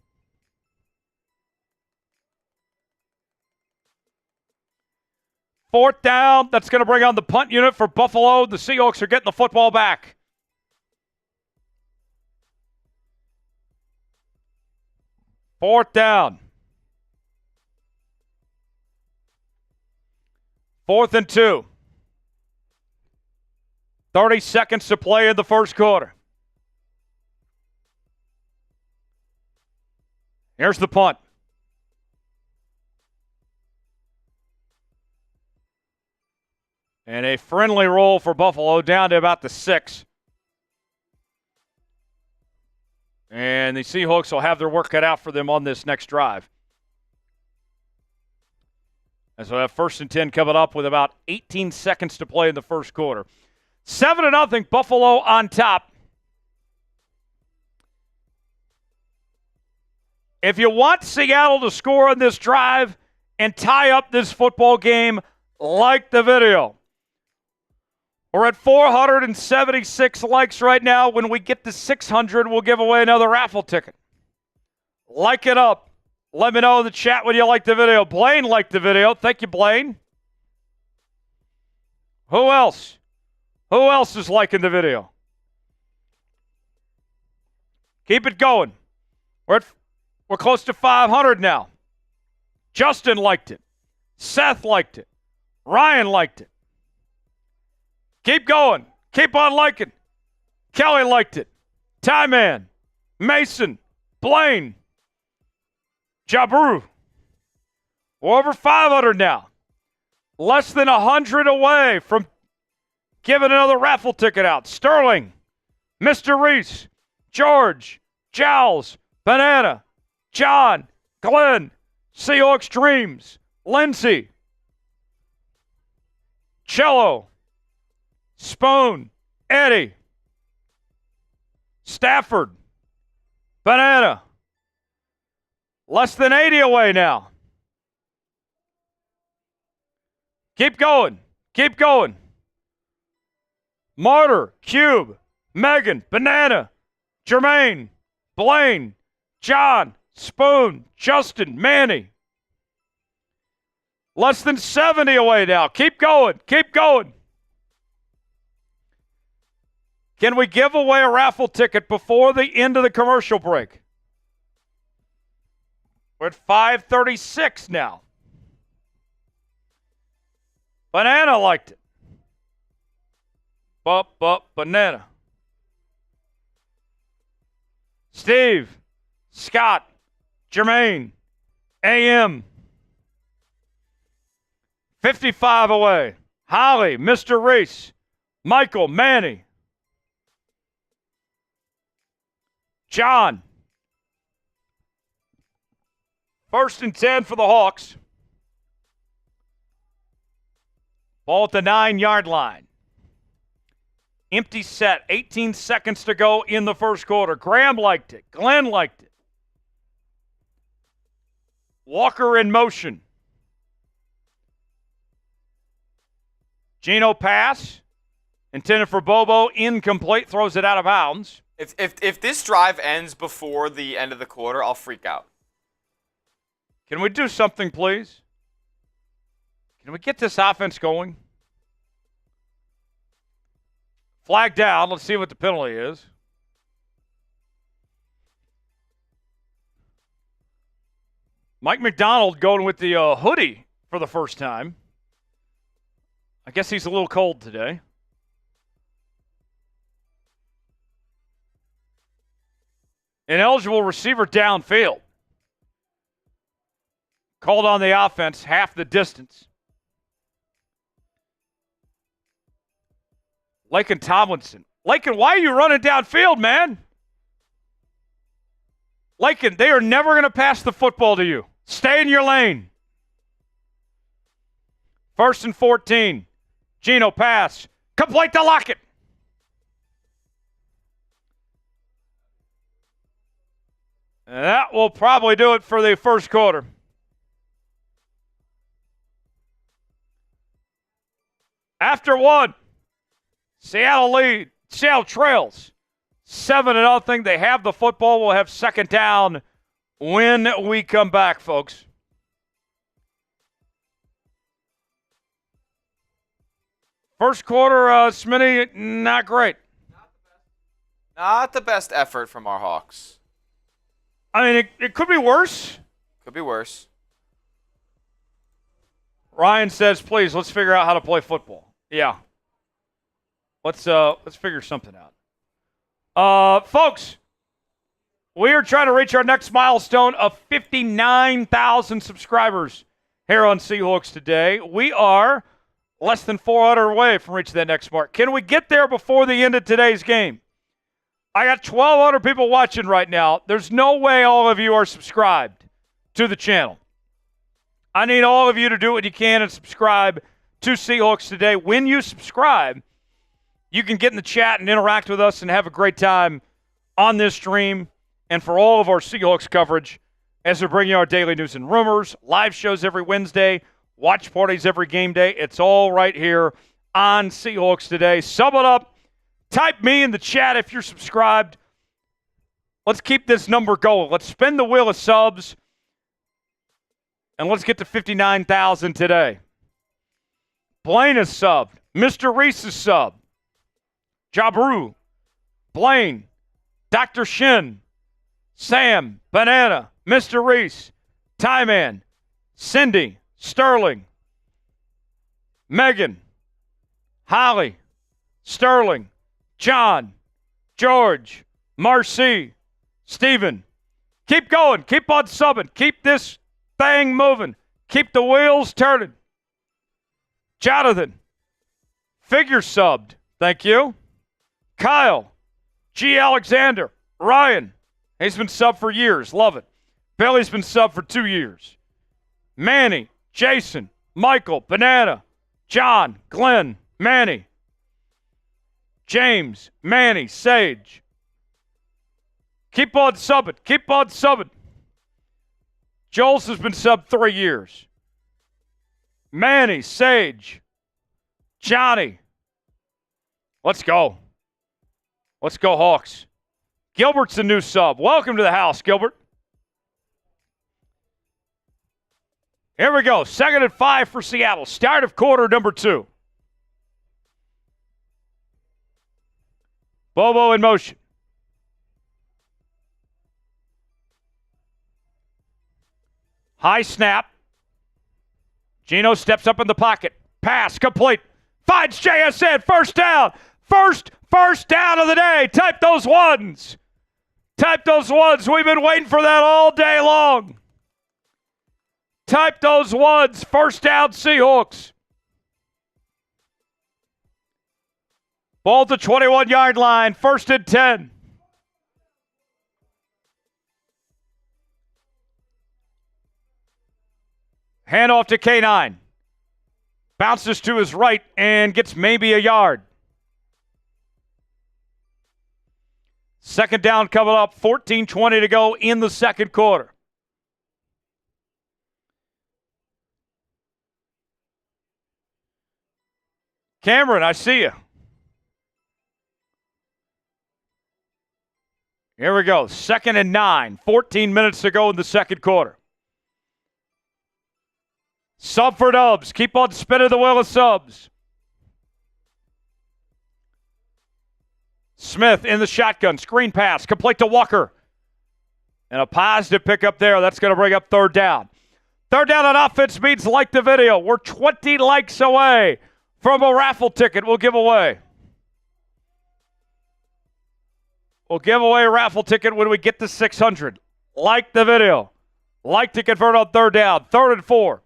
Fourth down. That's going to bring on the punt unit for Buffalo. The Seahawks are getting the football back. Fourth down. 4th and 2. 30 seconds to play in the first quarter. Here's the punt. And a friendly roll for Buffalo down to about the 6. And the Seahawks will have their work cut out for them on this next drive. As we have 1st and 10 coming up with about 18 seconds to play in the first quarter. 7-0, Buffalo on top. If you want Seattle to score on this drive and tie up this football game, like the video. We're at 476 likes right now. When we get to 600, we'll give away another raffle ticket. Like it up. Let me know in the chat when you like the video. Blaine liked the video. Thank you, Blaine. Who else? Who else is liking the video? Keep it going. We're close to 500 now. Justin liked it. Seth liked it. Ryan liked it. Keep going. Keep on liking. Kelly liked it. Ty Man. Mason. Blaine. Jabru. We're over 500 now. Less than 100 away from giving another raffle ticket out. Sterling. Mr. Reese. George. Jowls. Banana. John. Glenn. Seahawks Dreams. Lindsay. Cello. Spoon. Eddie. Stafford. Banana. Less than 80 away now. Keep going. Keep going. Martyr. Cube. Megan. Banana. Jermaine. Blaine. John. Spoon. Justin. Manny. Less than 70 away now. Keep going. Keep going. Can we give away a raffle ticket before the end of the commercial break? We're at 536 now. Banana liked it. Banana. Steve. Scott. Jermaine. AM. 55 away. Holly. Mr. Reese. Michael. Manny. John. 1st and 10 for the Hawks. Ball at the 9-yard line. Empty set. 18 seconds to go in the first quarter. Graham liked it. Glenn liked it. Walker in motion. Geno pass. Intended for Bobo. Incomplete. Throws it out of bounds. If this drive ends before the end of the quarter, I'll freak out. Can we do something, please? Can we get this offense going? Flag down. Let's see what the penalty is. Mike Macdonald going with the hoodie for the first time. I guess he's a little cold today. Ineligible receiver downfield. Called on the offense, half the distance. Laken Tomlinson. Laken, why are you running downfield, man? Laken, they are never going to pass the football to you. Stay in your lane. 1st and 14. Geno pass. Complete to Lockett. And that will probably do it for the first quarter. After one, Seattle trails 7-0. They have the football. We'll have second down when we come back, folks. First quarter, Smitty, not great. Not the best effort from our Hawks. I mean, it could be worse. Could be worse. Ryan says, please, let's figure out how to play football. Yeah. Let's figure something out. Folks, we are trying to reach our next milestone of 59,000 subscribers here on Seahawks Today. We are less than 400 away from reaching that next mark. Can we get there before the end of today's game? I got 1,200 people watching right now. There's no way all of you are subscribed to the channel. I need all of you to do what you can and subscribe to Seahawks Today. When you subscribe, you can get in the chat and interact with us and have a great time on this stream and for all of our Seahawks coverage as we bring you our daily news and rumors, live shows every Wednesday, watch parties every game day. It's all right here on Seahawks Today. Sum it up. Type me in the chat if you're subscribed. Let's keep this number going. Let's spin the wheel of subs, and let's get to 59,000 today. Blaine is subbed. Mr. Reese is subbed. Jabru, Blaine, Dr. Shin, Sam, Banana, Mr. Reese, Tyman, Cindy, Sterling, Megan, Holly, Sterling, John, George, Marcy, Stephen. Keep going. Keep on subbing. Keep this thing moving. Keep the wheels turning. Jonathan, Figure subbed. Thank you. Kyle, G. Alexander, Ryan. He's been subbed for years. Love it. Billy's been subbed for 2 years. Manny, Jason, Michael, Banana, John, Glenn, Manny, James, Manny, Sage. Keep on subbing. Keep on subbing. Joel's has been subbed 3 years. Manny, Sage, Johnny. Let's go. Let's go, Hawks. Gilbert's a new sub. Welcome to the house, Gilbert. Here we go. 2nd and 5 for Seattle. Start of quarter number 2. Bobo in motion. High snap. Geno steps up in the pocket. Pass complete. Finds JSN. First down. First down of the day. Type those ones. Type those ones. We've been waiting for that all day long. Type those ones. First down, Seahawks. Ball at the 21-yard line. 1st and 10. Handoff to K9. Bounces to his right and gets maybe a yard. 2nd down coming up. 14:20 to go in the 2nd quarter. Cameron, I see you. Here we go. 2nd and 9. 14 minutes to go in the 2nd quarter. Sub for Dubs. Keep on spinning the wheel of subs. Smith in the shotgun. Screen pass. Complete to Walker. And a positive pickup there. That's going to bring up 3rd down. 3rd down on offense means like the video. We're 20 likes away from a raffle ticket we'll give away. We'll give away a raffle ticket when we get to 600. Like the video. Like to convert on 3rd down. 3rd and 4.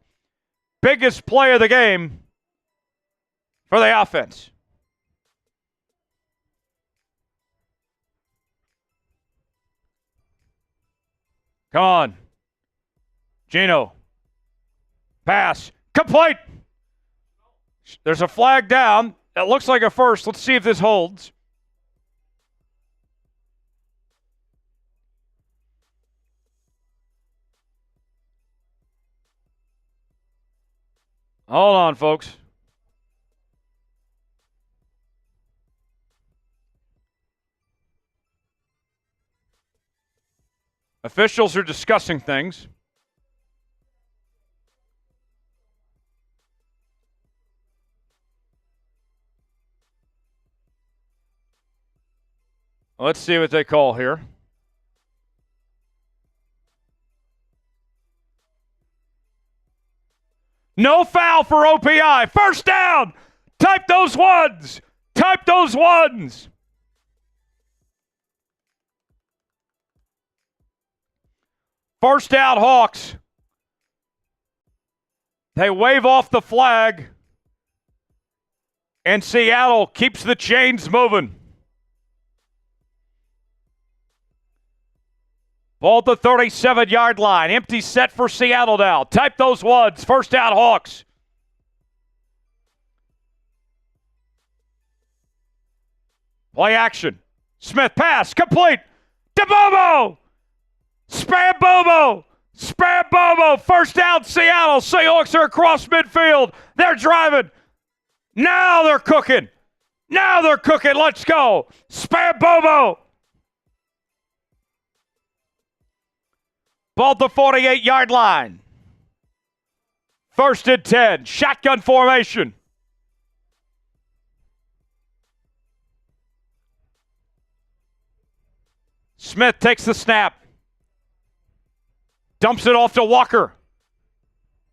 Biggest play of the game for the offense. Come on. Geno. Pass. Complete. There's a flag down. It looks like a first. Let's see if this holds. Hold on, folks. Officials are discussing things. Let's see what they call here. No foul for OPI. First down. Type those ones. Type those ones. First down, Hawks. They wave off the flag. And Seattle keeps the chains moving. Ball at the 37-yard line. Empty set for Seattle now. Type those ones. First down, Hawks. Play action. Smith pass. Complete. To Bobo. Spam Bobo. Spam Bobo. First down, Seattle. Seahawks are across midfield. They're driving. Now they're cooking. Now they're cooking. Let's go. Spam Bobo. Ball at the 48-yard line. First and 10. Shotgun formation. Smith takes the snap. Dumps it off to Walker.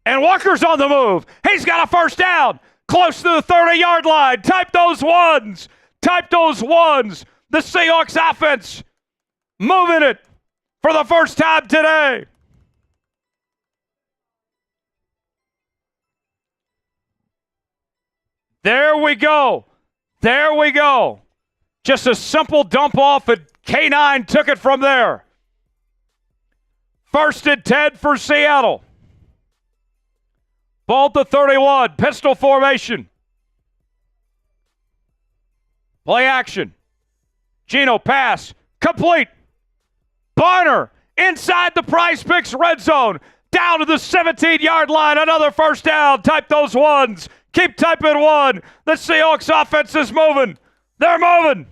And Walker's on the move. He's got a first down. Close to the 30-yard line. Type those ones. Type those ones. The Seahawks offense moving it for the first time today. There we go. There we go. Just a simple dump off, and K9 took it from there. First and 10 for Seattle. Ball at the 31. Pistol formation. Play action. Geno pass. Complete. Barner inside the Prize Picks red zone. Down to the 17-yard line. Another first down. Type those ones. Keep typing one. The Seahawks offense is moving. They're moving.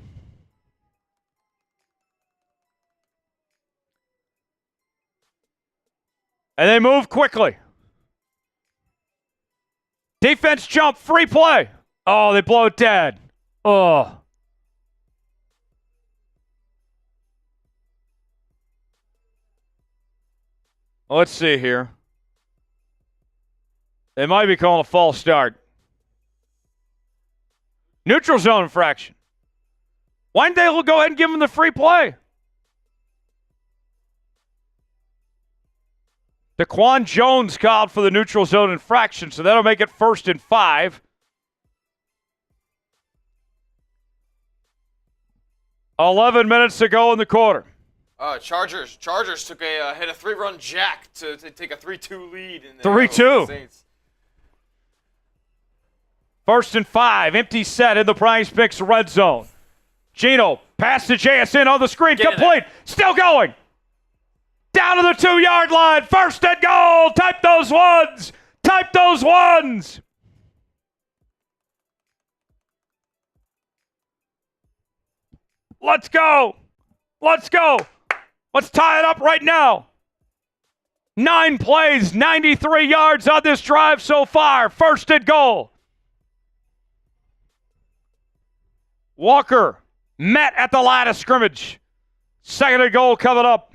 And they move quickly. Defense jump, free play. Oh, they blow it dead. Oh. Let's see here. They might be calling a false start. Neutral zone infraction. Why didn't they go ahead and give him the free play? Daquan Jones called for the neutral zone infraction, so that'll make it 1st and 5. $11 minutes to go in the quarter. Chargers took hit a 3-run jack to take a 3-2 lead. 3-2. 1st and 5. Empty set in the Prize Picks red zone. Geno pass to JSN on the screen. Complete. Still going. Down to the 2-yard line. First and goal. Type those ones. Type those ones. Let's go. Let's go. Let's tie it up right now. 9 plays, 93 yards on this drive so far. First and goal. Walker met at the line of scrimmage. Second and goal coming up.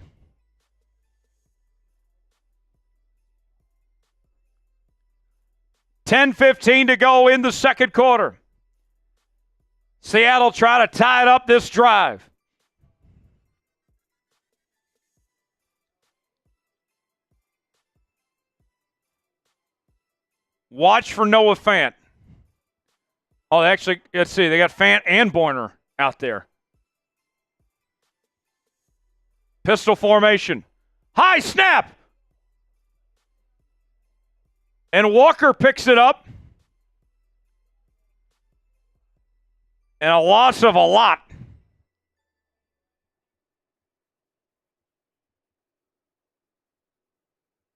10:15 to go in the second quarter. Seattle trying to tie it up this drive. Watch for Noah Fant. Oh, actually, let's see. They got Fant and Boyner out there. Pistol formation. High snap. And Walker picks it up. And a loss of a lot.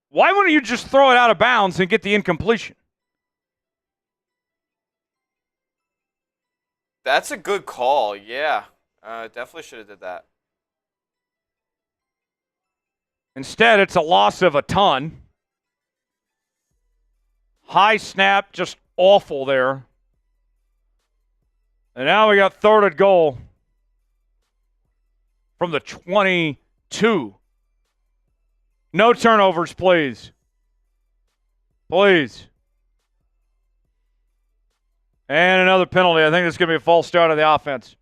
Why wouldn't you just throw it out of bounds and get the incompletion? That's a good call, yeah. Definitely should have did that. Instead, it's a loss of a ton. High snap, just awful there. And now we got third and goal from the 22. No turnovers, please. Please. And another penalty. I think it's going to be a false start of the offense.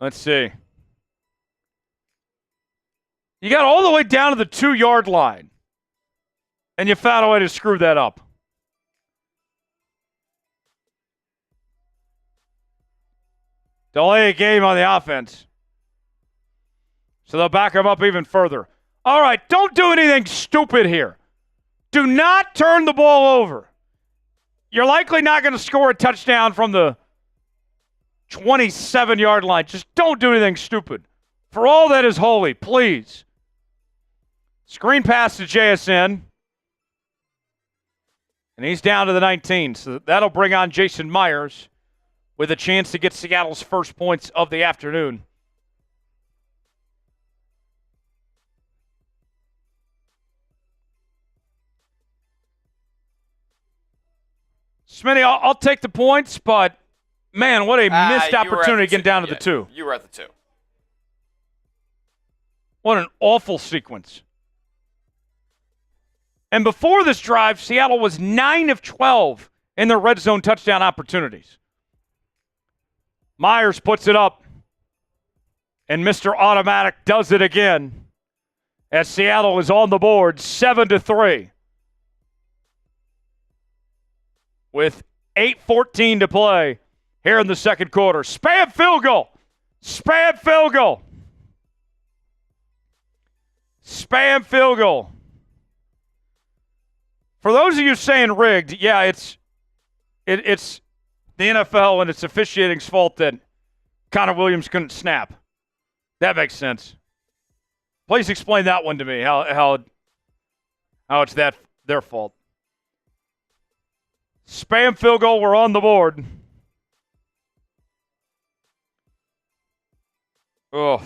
Let's see. You got all the way down to the 2-yard line, and you found a way to screw that up. delay a game on the offense. So they'll back him up even further. All right, don't do anything stupid here. Do not turn the ball over. You're likely not going to score a touchdown from the 27-yard line. Just don't do anything stupid. For all that is holy, please. Screen pass to JSN. And he's down to the 19. So that'll bring on Jason Myers with a chance to get Seattle's first points of the afternoon. Smitty, I'll take the points, but, man, what a missed opportunity getting down to the 2. You were at the 2. What an awful sequence. And before this drive, Seattle was 9 of 12 in their red zone touchdown opportunities. Myers puts it up, and Mr. Automatic does it again as Seattle is on the board 7-3. With 8:14 to play here in the second quarter. Spam field goal. Spam field goal. Spam field goal. For those of you saying rigged, yeah, it's the NFL and it's officiating's fault that Connor Williams couldn't snap. That makes sense. Please explain that one to me, how it's their fault. Spam field goal, we're on the board. Oh.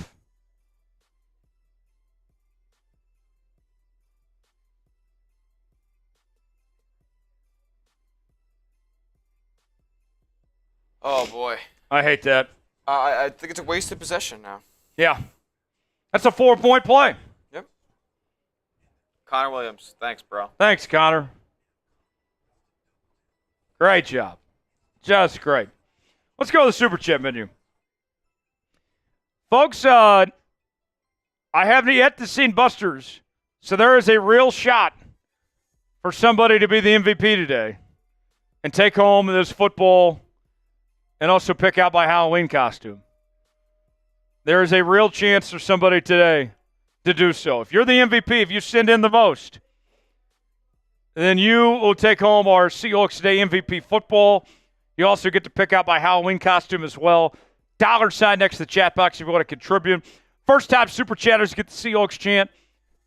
Oh, boy. I hate that. I think it's a wasted possession now. Yeah. That's a 4-point play. Yep. Connor Williams. Thanks, bro. Thanks, Connor. Great job. Just great. Let's go to the Super Chat menu. Folks, I haven't yet seen Buster's, so there is a real shot for somebody to be the MVP today and take home this football and also pick out my Halloween costume. There is a real chance for somebody today to do so. If you're the MVP, if you send in the most, then you will take home our Seahawks Today MVP football. You also get to pick out my Halloween costume as well. $sign next to the chat box if you want to contribute. First-time Super Chatters get the Seahawks chant.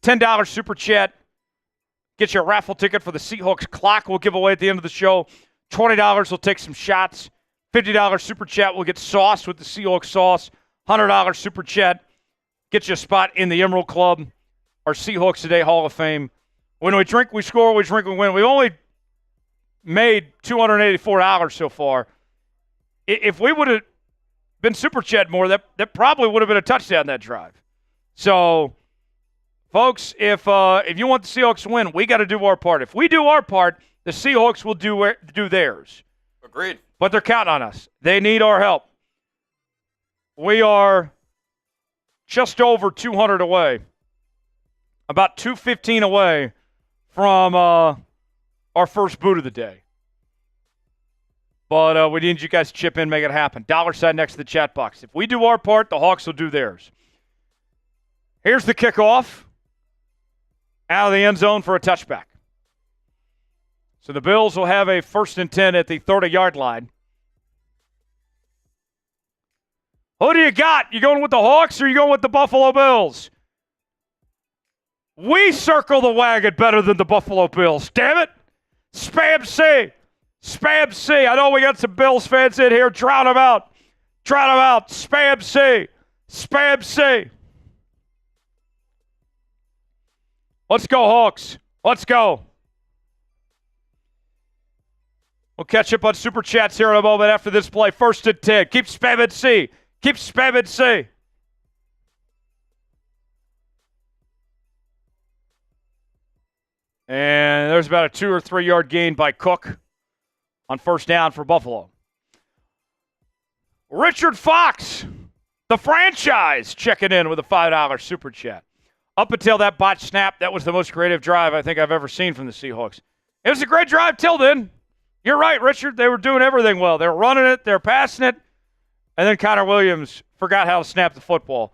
$10 Super Chat. Get you a raffle ticket for the Seahawks clock we'll give away at the end of the show. $20 will take some shots. $50 Super Chat will get sauce with the Seahawks sauce. $100 Super Chat. Get you a spot in the Emerald Club, our Seahawks Today Hall of Fame. When we drink, we score. We drink, we win. We've only made $284 so far. If we would have been Super Chat more, that probably would have been a touchdown that drive. So, folks, if you want the Seahawks to win, we got to do our part. If we do our part, the Seahawks will do theirs. Agreed. But they're counting on us. They need our help. We are just over 200 away, about 215 away from our first boot of the day. But we need you guys to chip in, make it happen. $sign next to the chat box. If we do our part, the Hawks will do theirs. Here's the kickoff out of the end zone for a touchback. So the Bills will have a 1st and 10 at the 30-yard line. Who do you got? You going with the Hawks or you going with the Buffalo Bills? We circle the wagon better than the Buffalo Bills. Damn it. Spam C. Spam C. I know we got some Bills fans in here. Drown them out. Drown them out. Spam C. Spam C. Let's go, Hawks. Let's go. We'll catch up on Super Chats here in a moment after this play. 1st and 10. Keep spamming C. Keep spamming C. And there's about a 2 or 3 yard gain by Cook on 1st down for Buffalo. Richard Fox, the franchise, checking in with a $5 Super Chat. Up until that botch snap, that was the most creative drive I think I've ever seen from the Seahawks. It was a great drive till then. You're right, Richard. They were doing everything well. They were running it. They were passing it. And then Connor Williams forgot how to snap the football.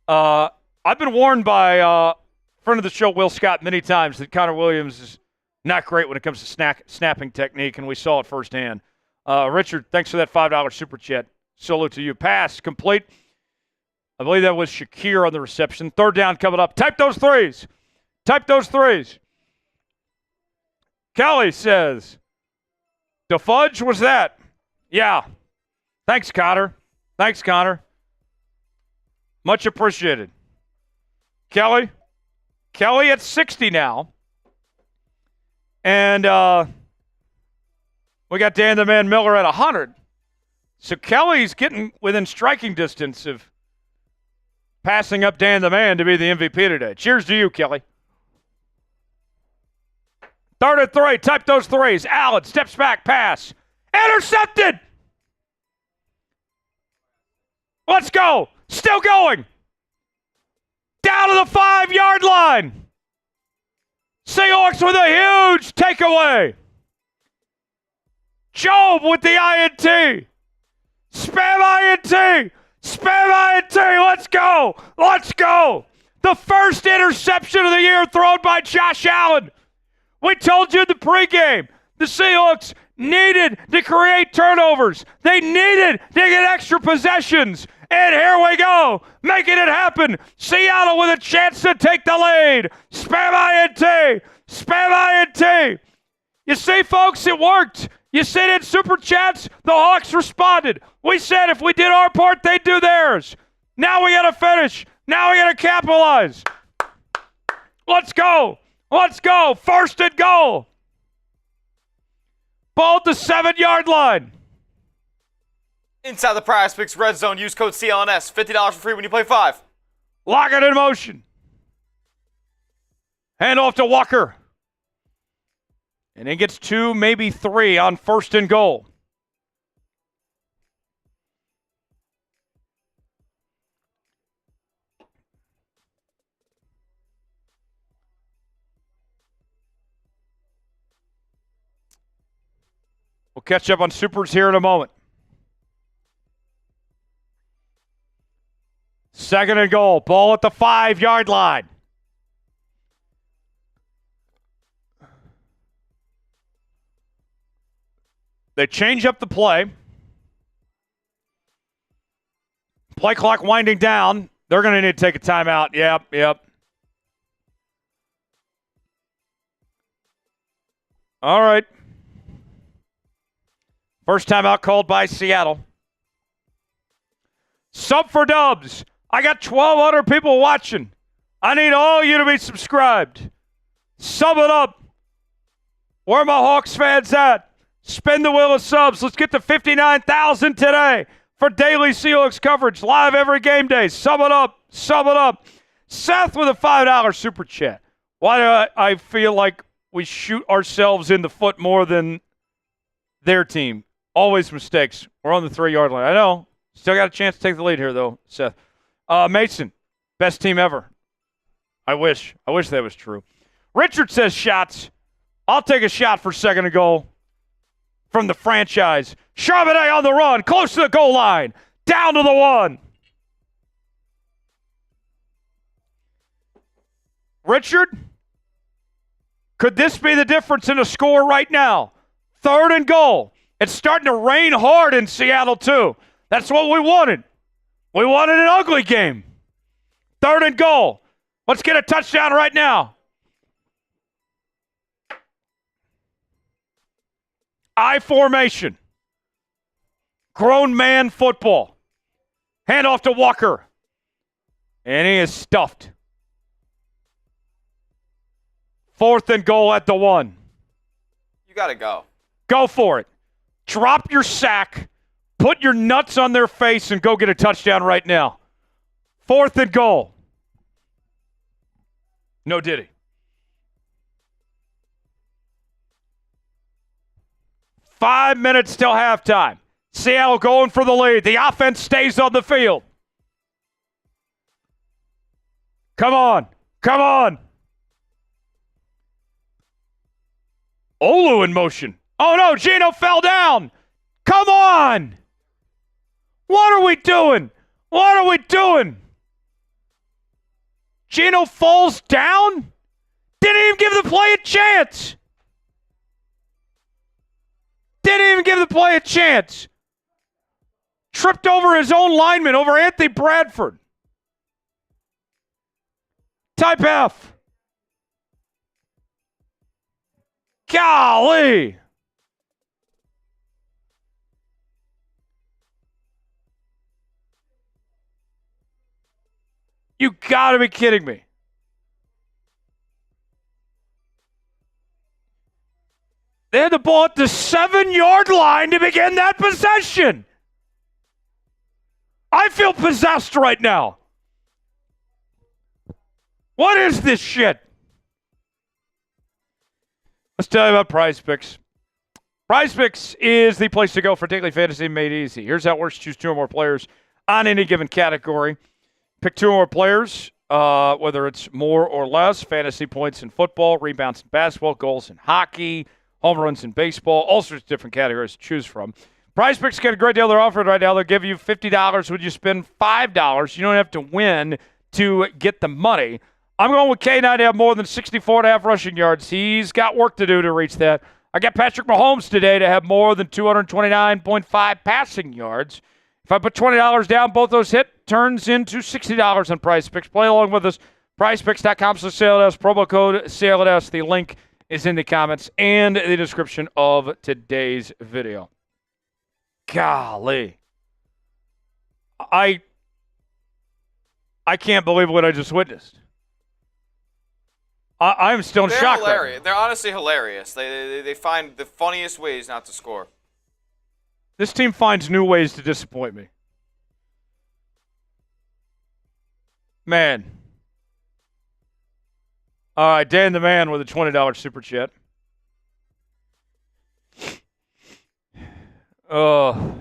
I've been warned by friend of the show, Will Scott, many times that Connor Williams is not great when it comes to snapping technique, and we saw it firsthand. Richard, thanks for that $5 super chat. Solo to you. Pass complete. I believe that was Shakir on the reception. Third down coming up. Type those threes. Type those threes. Kelly says, the fudge was that? Yeah. Thanks, Connor. Thanks, Connor. Much appreciated. Kelly at 60 now. And we got Dan the Man Miller at 100. So Kelly's getting within striking distance of passing up Dan the Man to be the MVP today. Cheers to you, Kelly. 3rd and 3. Type those threes. Allen steps back, pass. Intercepted! Let's go. Still going. Down to the 5-yard line. Seahawks with a huge takeaway. Job with the INT. Spam INT. Spam INT. Let's go. Let's go. The first interception of the year thrown by Josh Allen. We told you in the pregame, the Seahawks needed to create turnovers. They needed to get extra possessions. And here we go, making it happen. Seattle with a chance to take the lead. Spam INT. Spam INT. You see, folks, it worked. You said in Super Chats, the Hawks responded. We said if we did our part, they'd do theirs. Now we got to finish. Now we got to capitalize. Let's go. Let's go. 1st and goal. Ball at the 7-yard line. Inside the Prize Picks Red Zone, use code CLNS. $50 for free when you play 5. Lockett in motion. Hand off to Walker. And he gets 2, maybe 3 on 1st and goal. We'll catch up on Supers here in a moment. 2nd and goal. Ball at the 5-yard line. They change up the play. Play clock winding down. They're going to need to take a timeout. Yep. All right. First timeout called by Seattle. Sub for dubs. I got 1,200 people watching. I need all you to be subscribed. Sub it up. Where are my Hawks fans at? Spin the wheel of subs. Let's get to 59,000 today for daily Seahawks coverage. Live every game day. Sub it up. Sub it up. Seth with a $5 super chat. Why do I feel like we shoot ourselves in the foot more than their team? Always mistakes. We're on the 3-yard line. I know. Still got a chance to take the lead here, though, Seth. Mason, best team ever. I wish that was true. Richard says shots. I'll take a shot for 2nd and goal from the franchise. Charbonnet on the run, close to the goal line. Down to the 1. Richard, could this be the difference in a score right now? 3rd and goal. It's starting to rain hard in Seattle, too. That's what we wanted. We wanted an ugly game. 3rd and goal. Let's get a touchdown right now. I formation. Grown man football. Hand off to Walker. And he is stuffed. 4th and goal at the 1. You got to go. Go for it. Drop your sack. Put your nuts on their face and go get a touchdown right now. 4th and goal. No diddy. 5 minutes till halftime. Seattle going for the lead. The offense stays on the field. Come on. Come on. Olu in motion. Oh, no. Geno fell down. Come on. What are we doing? What are we doing? Geno falls down? Didn't even give the play a chance. Didn't even give the play a chance. Tripped over his own lineman, over Anthony Bradford. Type F. Golly. You gotta be kidding me. They had the ball at the 7-yard line to begin that possession. I feel possessed right now. What is this shit? Let's tell you about Prize Picks. Prize Picks is the place to go for daily fantasy made easy. Here's how it works. Choose 2 or more players on any given category. Pick 2 or more players, whether it's more or less. Fantasy points in football, rebounds in basketball, goals in hockey, home runs in baseball, all sorts of different categories to choose from. Prize Picks get a great deal they're offering right now. They'll give you $50 when you spend $5. You don't have to win to get the money. I'm going with K9 to have more than 64.5 rushing yards. He's got work to do to reach that. I got Patrick Mahomes today to have more than 229.5 passing yards. If I put $20 down, both those hit, turns into $60 on Prize Picks. Play along with us. PrizePicks.com/SailS, promo code SailS. The link is in the comments and the description of today's video. Golly. I can't believe what I just witnessed. I'm still in shock. Hilarious. They're honestly hilarious. They find the funniest ways not to score. This team finds new ways to disappoint me. Man. All right, Dan the Man with a $20 super chat. Oh.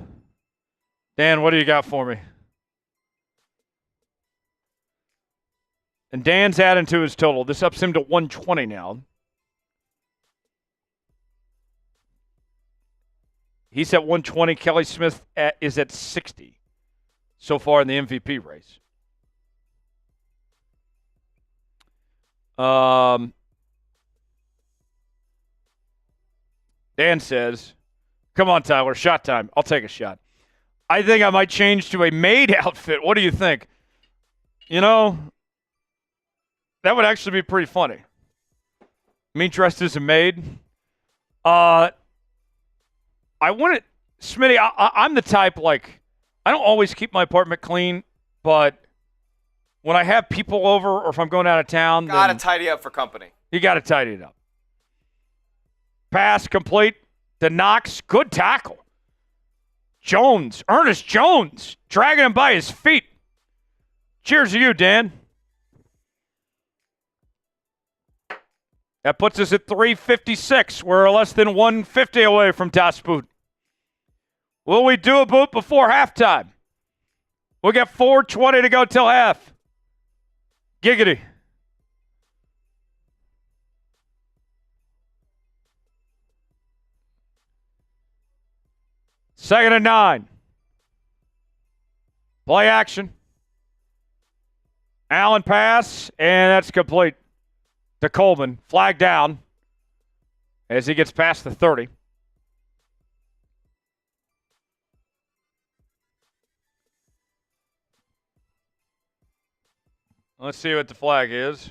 Dan, what do you got for me? And Dan's adding to his total. This ups him to 120 now. He's at 120. Kelly Smith is at 60 so far in the MVP race. Dan says, come on, Tyler, shot time. I'll take a shot. I think I might change to a maid outfit. What do you think? You know, that would actually be pretty funny. Me dressed as a maid. I wouldn't, Smitty, I'm the type, like, I don't always keep my apartment clean, but when I have people over or if I'm going out of town, gotta tidy up for company. You gotta tidy it up. Pass complete to Knox. Good tackle. Jones, Ernest Jones, dragging him by his feet. Cheers to you, Dan. That puts us at 356. We're less than 150 away from toss boot. Will we do a boot before halftime? We'll get 4:20 to go till half. Giggity. Second and 9. Play action. Allen pass, and that's complete to Coleman. Flag down as he gets past the 30. Let's see what the flag is.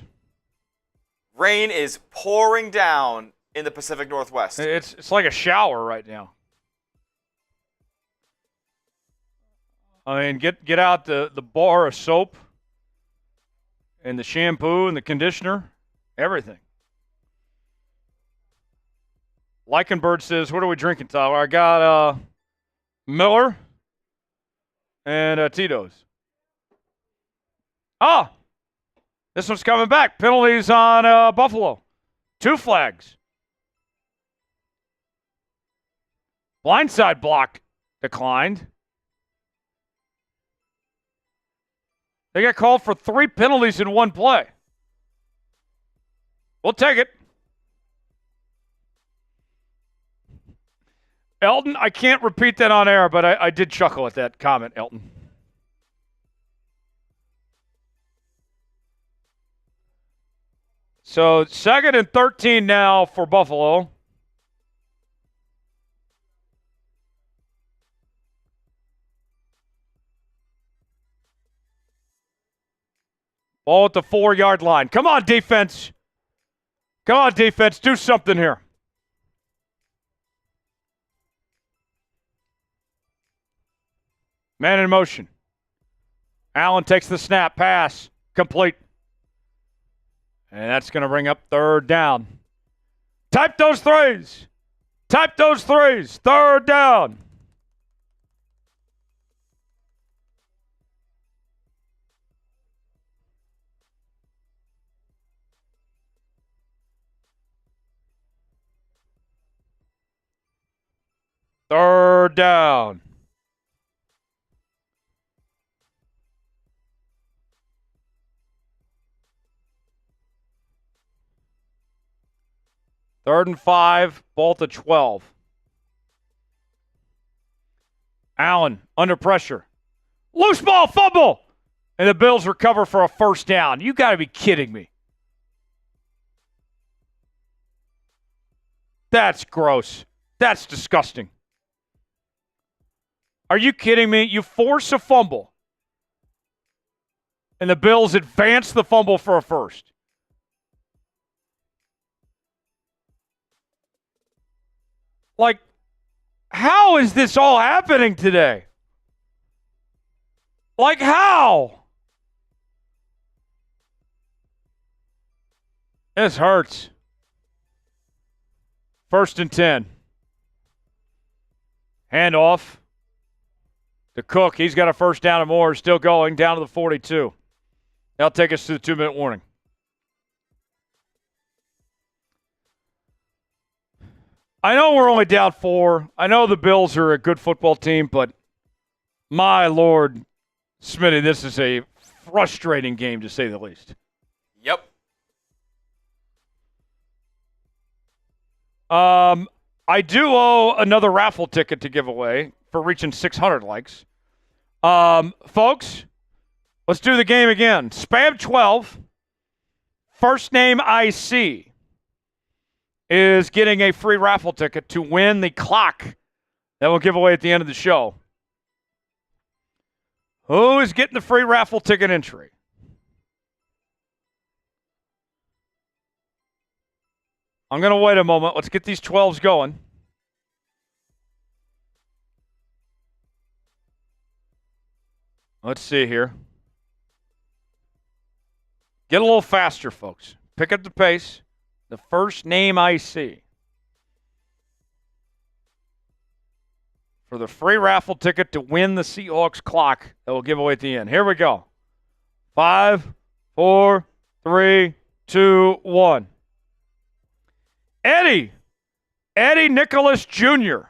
Rain is pouring down in the Pacific Northwest. It's like a shower right now. I mean, get out the bar of soap and the shampoo and the conditioner, everything. Leichenberg says, what are we drinking, Tyler? I got Miller and Tito's. Oh, this one's coming back. Penalties on Buffalo. 2 flags. Blindside block declined. They got called for 3 penalties in 1 play. We'll take it. Elton, I can't repeat that on air, but I did chuckle at that comment, Elton. So 2nd and 13 now for Buffalo. Ball at the 4-yard line. Come on, defense. Come on, defense. Do something here. Man in motion. Allen takes the snap. Pass. Complete. And that's going to bring up 3rd down. Type those threes. Type those threes. 3rd down. Third down. Third and 5, ball to 12. Allen under pressure. Loose ball, fumble! And the Bills recover for a 1st down. You got to be kidding me. That's gross. That's disgusting. Are you kidding me? You force a fumble, and the Bills advance the fumble for a 1st. Like, how is this all happening today? Like, how? This hurts. 1st and 10. Handoff to Cook. He's got a 1st down and more. Still going down to the 42. That'll take us to the 2-minute warning. I know we're only down 4. I know the Bills are a good football team, but my Lord, Smitty, this is a frustrating game to say the least. Yep. I do owe another raffle ticket to give away for reaching 600 likes. Folks, let's do the game again. Spam 12, first name IC, is getting a free raffle ticket to win the clock that we'll give away at the end of the show. Who is getting the free raffle ticket entry? I'm going to wait a moment. Let's get these 12s going. Let's see here. Get a little faster, folks. Pick up the pace. The first name I see for the free raffle ticket to win the Seahawks clock that we'll give away at the end. Here we go. 5, 4, 3, 2, 1. Eddie Nicholas Jr.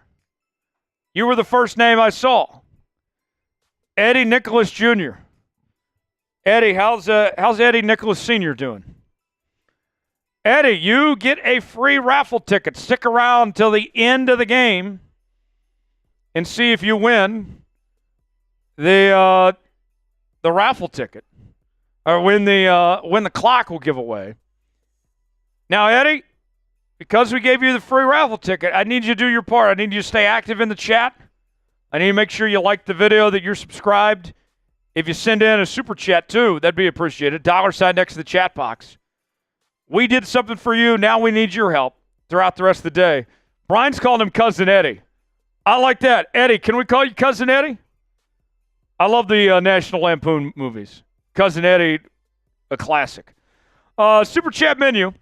You were the first name I saw. Eddie Nicholas Jr. Eddie, how's Eddie Nicholas Sr. doing? Eddie, you get a free raffle ticket. Stick around till the end of the game and see if you win the raffle ticket, or win the clock we'll give away. Now, Eddie, because we gave you the free raffle ticket, I need you to do your part. I need you to stay active in the chat. I need to make sure you like the video, that you're subscribed. If you send in a super chat too, that'd be appreciated. $sign next to the chat box. We did something for you. Now we need your help throughout the rest of the day. Brian's calling him Cousin Eddie. I like that. Eddie, can we call you Cousin Eddie? I love the National Lampoon movies. Cousin Eddie, a classic. Super chat menu.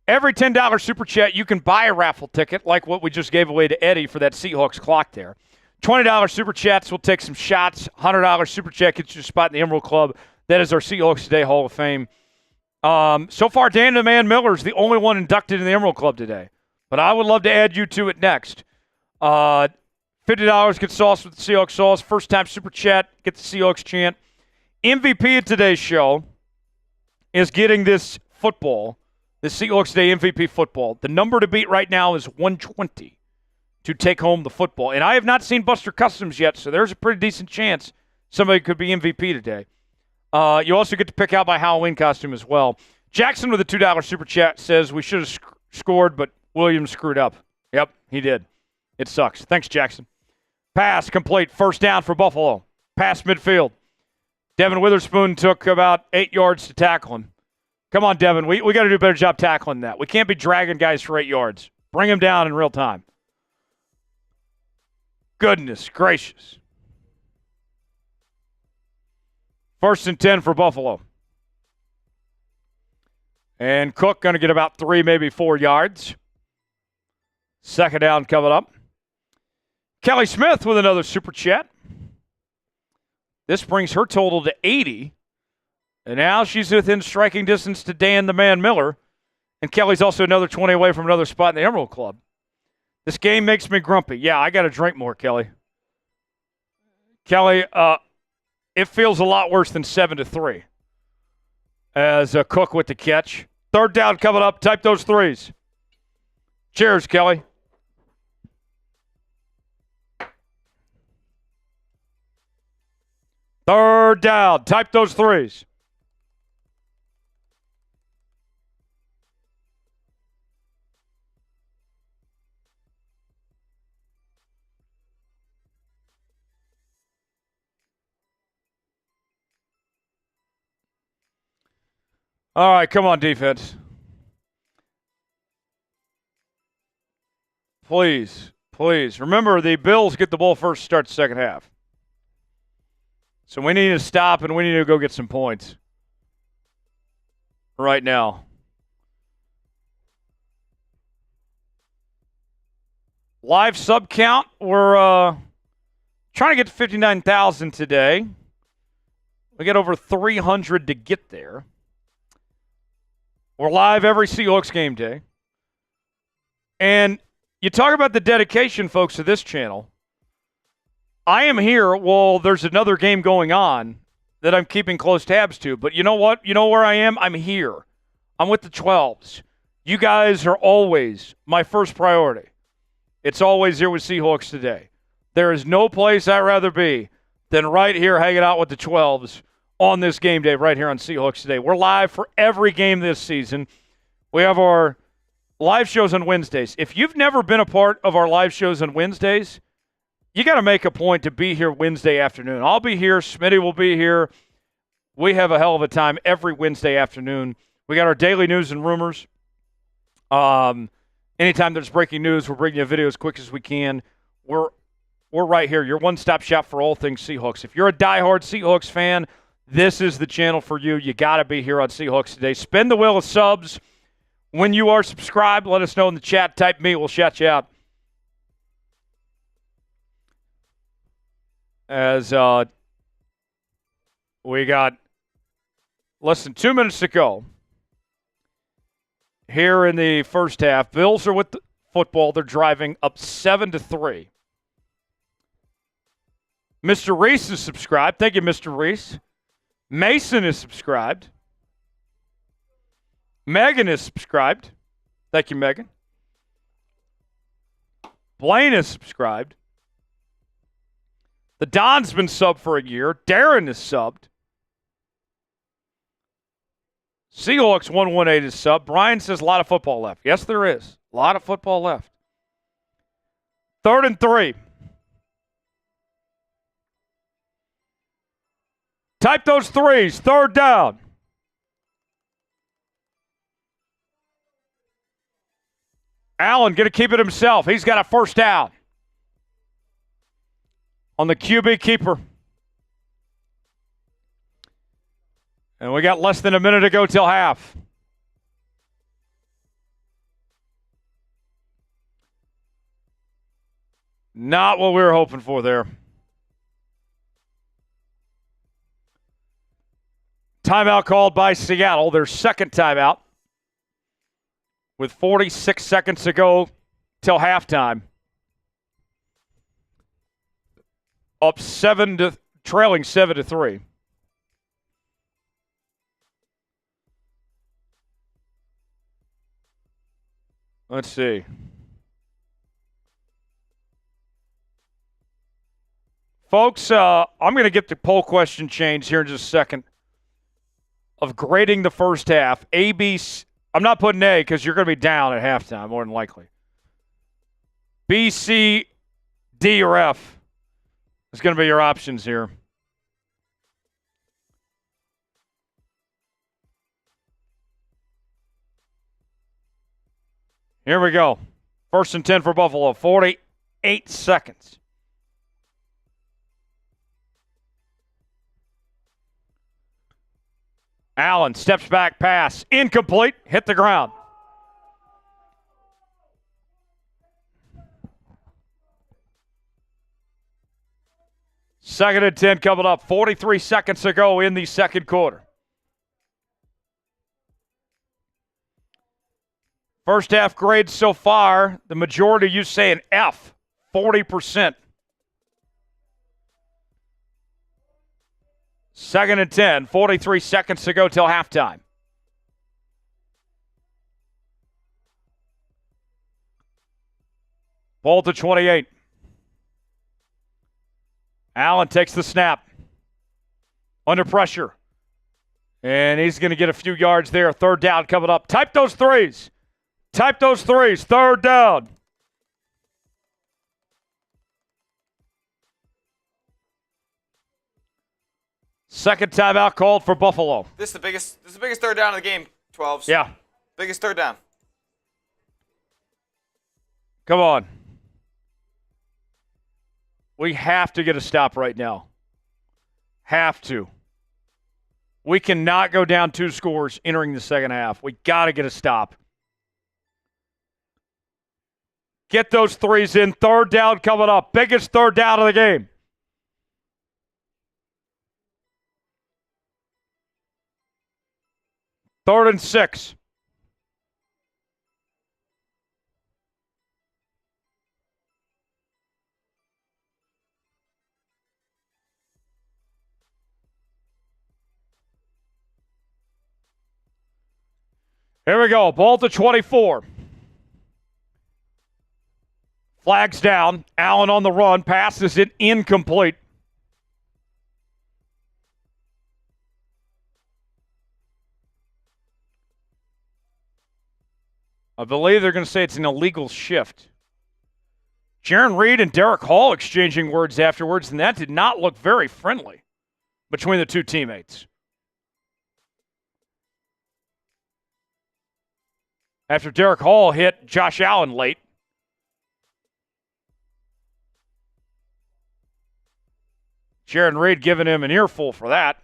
Every $10 super chat, you can buy a raffle ticket, like what we just gave away to Eddie for that Seahawks clock there. $20 super chats, we'll take some shots. $100 super chat gets you a spot in the Emerald Club. That is our Seahawks Today Hall of Fame. So far, Dan the Man Miller is the only one inducted in the Emerald Club today. But I would love to add you to it next. $50 gets sauce with the Seahawks sauce. First time super chat, get the Seahawks chant. MVP of today's show is getting this football, the Seahawks Day MVP football. The number to beat right now is 120. to take home the football. And I have not seen Buster Customs yet, so there's a pretty decent chance somebody could be MVP today. You also get to pick out my Halloween costume as well. Jackson with a $2 super chat says we should have scored, but Williams screwed up. Yep, he did. It sucks. Thanks, Jackson. Pass complete. First down for Buffalo. Pass midfield. Devon Witherspoon took about 8 yards to tackle him. Come on, Devon. We got to do a better job tackling that. We can't be dragging guys for 8 yards. Bring him down in real time. Goodness gracious. 1st and 10 for Buffalo. And Cook going to get about 3, maybe 4 yards. 2nd down coming up. Kelly Smith with another super chat. This brings her total to 80. And now she's within striking distance to Dan the Man Miller. And Kelly's also another 20 away from another spot in the Emerald Club. This game makes me grumpy. Yeah, I got to drink more, Kelly. Kelly, it feels a lot worse than 7-3. As Cook with the catch. 3rd down coming up. Type those threes. Cheers, Kelly. Third down. Type those threes. All right, come on, defense. Please, please. Remember, the Bills get the ball first, start the second half. So we need to stop and we need to go get some points right now. Live sub count, we're trying to get to 59,000 today. We got over 300 to get there. We're live every Seahawks game day. And you talk about the dedication, folks, to this channel. I am here while there's another game going on that I'm keeping close tabs to. But you know what? You know where I am? I'm here. I'm with the 12s. You guys are always my first priority. It's always here with Seahawks Today. There is no place I'd rather be than right here hanging out with the 12s on this game day right here on Seahawks Today. We're live for every game this season. We have our live shows on Wednesdays. If you've never been a part of our live shows on Wednesdays, you got to make a point to be here Wednesday afternoon. I'll be here. Smitty will be here. We have a hell of a time every Wednesday afternoon. We got our daily news and rumors. Anytime there's breaking news, we're bringing you a video as quick as we can. We're right here. Your one-stop shop for all things Seahawks. If you're a diehard Seahawks fan, this is the channel for you. You got to be here on Seahawks Today. Spin the wheel of subs. When you are subscribed, let us know in the chat. Type me. We'll shout you out. As we got less than 2 minutes to go here in the first half. Bills are with the football. They're driving up 7-3. Mr. Reese is subscribed. Thank you, Mr. Reese. Mason is subscribed. Megan is subscribed. Thank you, Megan. Blaine is subscribed. The Don's been subbed for a year. Darren is subbed. Seahawks 118 is subbed. Brian says a lot of football left. Yes, there is. A lot of football left. 3rd and 3. Type those threes. 3rd down. Allen going to keep it himself. He's got a 1st down. On the QB keeper. And we got less than a minute to go till half. Not what we were hoping for there. Timeout called by Seattle, their 2nd timeout. With 46 seconds to go till halftime. Trailing 7-3. Let's see. Folks, I'm going to get the poll question changed here in just a second of grading the first half. A, B, C. I'm not putting A because you're going to be down at halftime, more than likely. B, C, D, or F. That's going to be your options here. Here we go. 1st and 10 for Buffalo. 48 seconds. Allen steps back, pass. Incomplete. Hit the ground. Second and 10 coming up. 43 seconds to go in the second quarter. First half grades so far, the majority of you say an F, 40%. Second and 10, 43 seconds to go till halftime. Ball to 28. Allen takes the snap. Under pressure. And he's going to get a few yards there. Third down coming up. Type those threes. Type those threes. Third down. Second timeout called for Buffalo. This is the biggest third down of the game, 12s. Yeah. Biggest third down. Come on. We have to get a stop right now. Have to. We cannot go down 2 scores entering the second half. We got to get a stop. Get those threes in. Third down coming up. Biggest third down of the game. Third and 6. Here we go. Ball to 24. Flags down. Allen on the run. Passes it incomplete. I believe they're going to say it's an illegal shift. Jarran Reed and Derick Hall exchanging words afterwards, and that did not look very friendly between the two teammates. After Derick Hall hit Josh Allen late. Jarran Reed giving him an earful for that.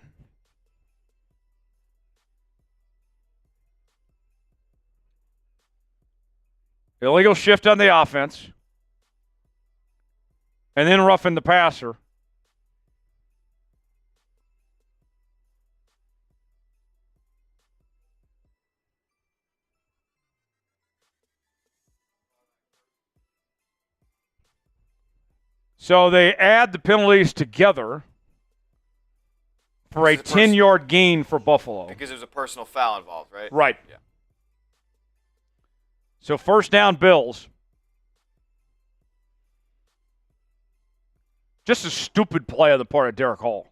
Illegal shift on the offense. And then roughing the passer. So they add the penalties together for a 10-yard gain for Buffalo. Because there's a personal foul involved, right? Right. Yeah. So first down, Bills. Just a stupid play on the part of Derick Hall.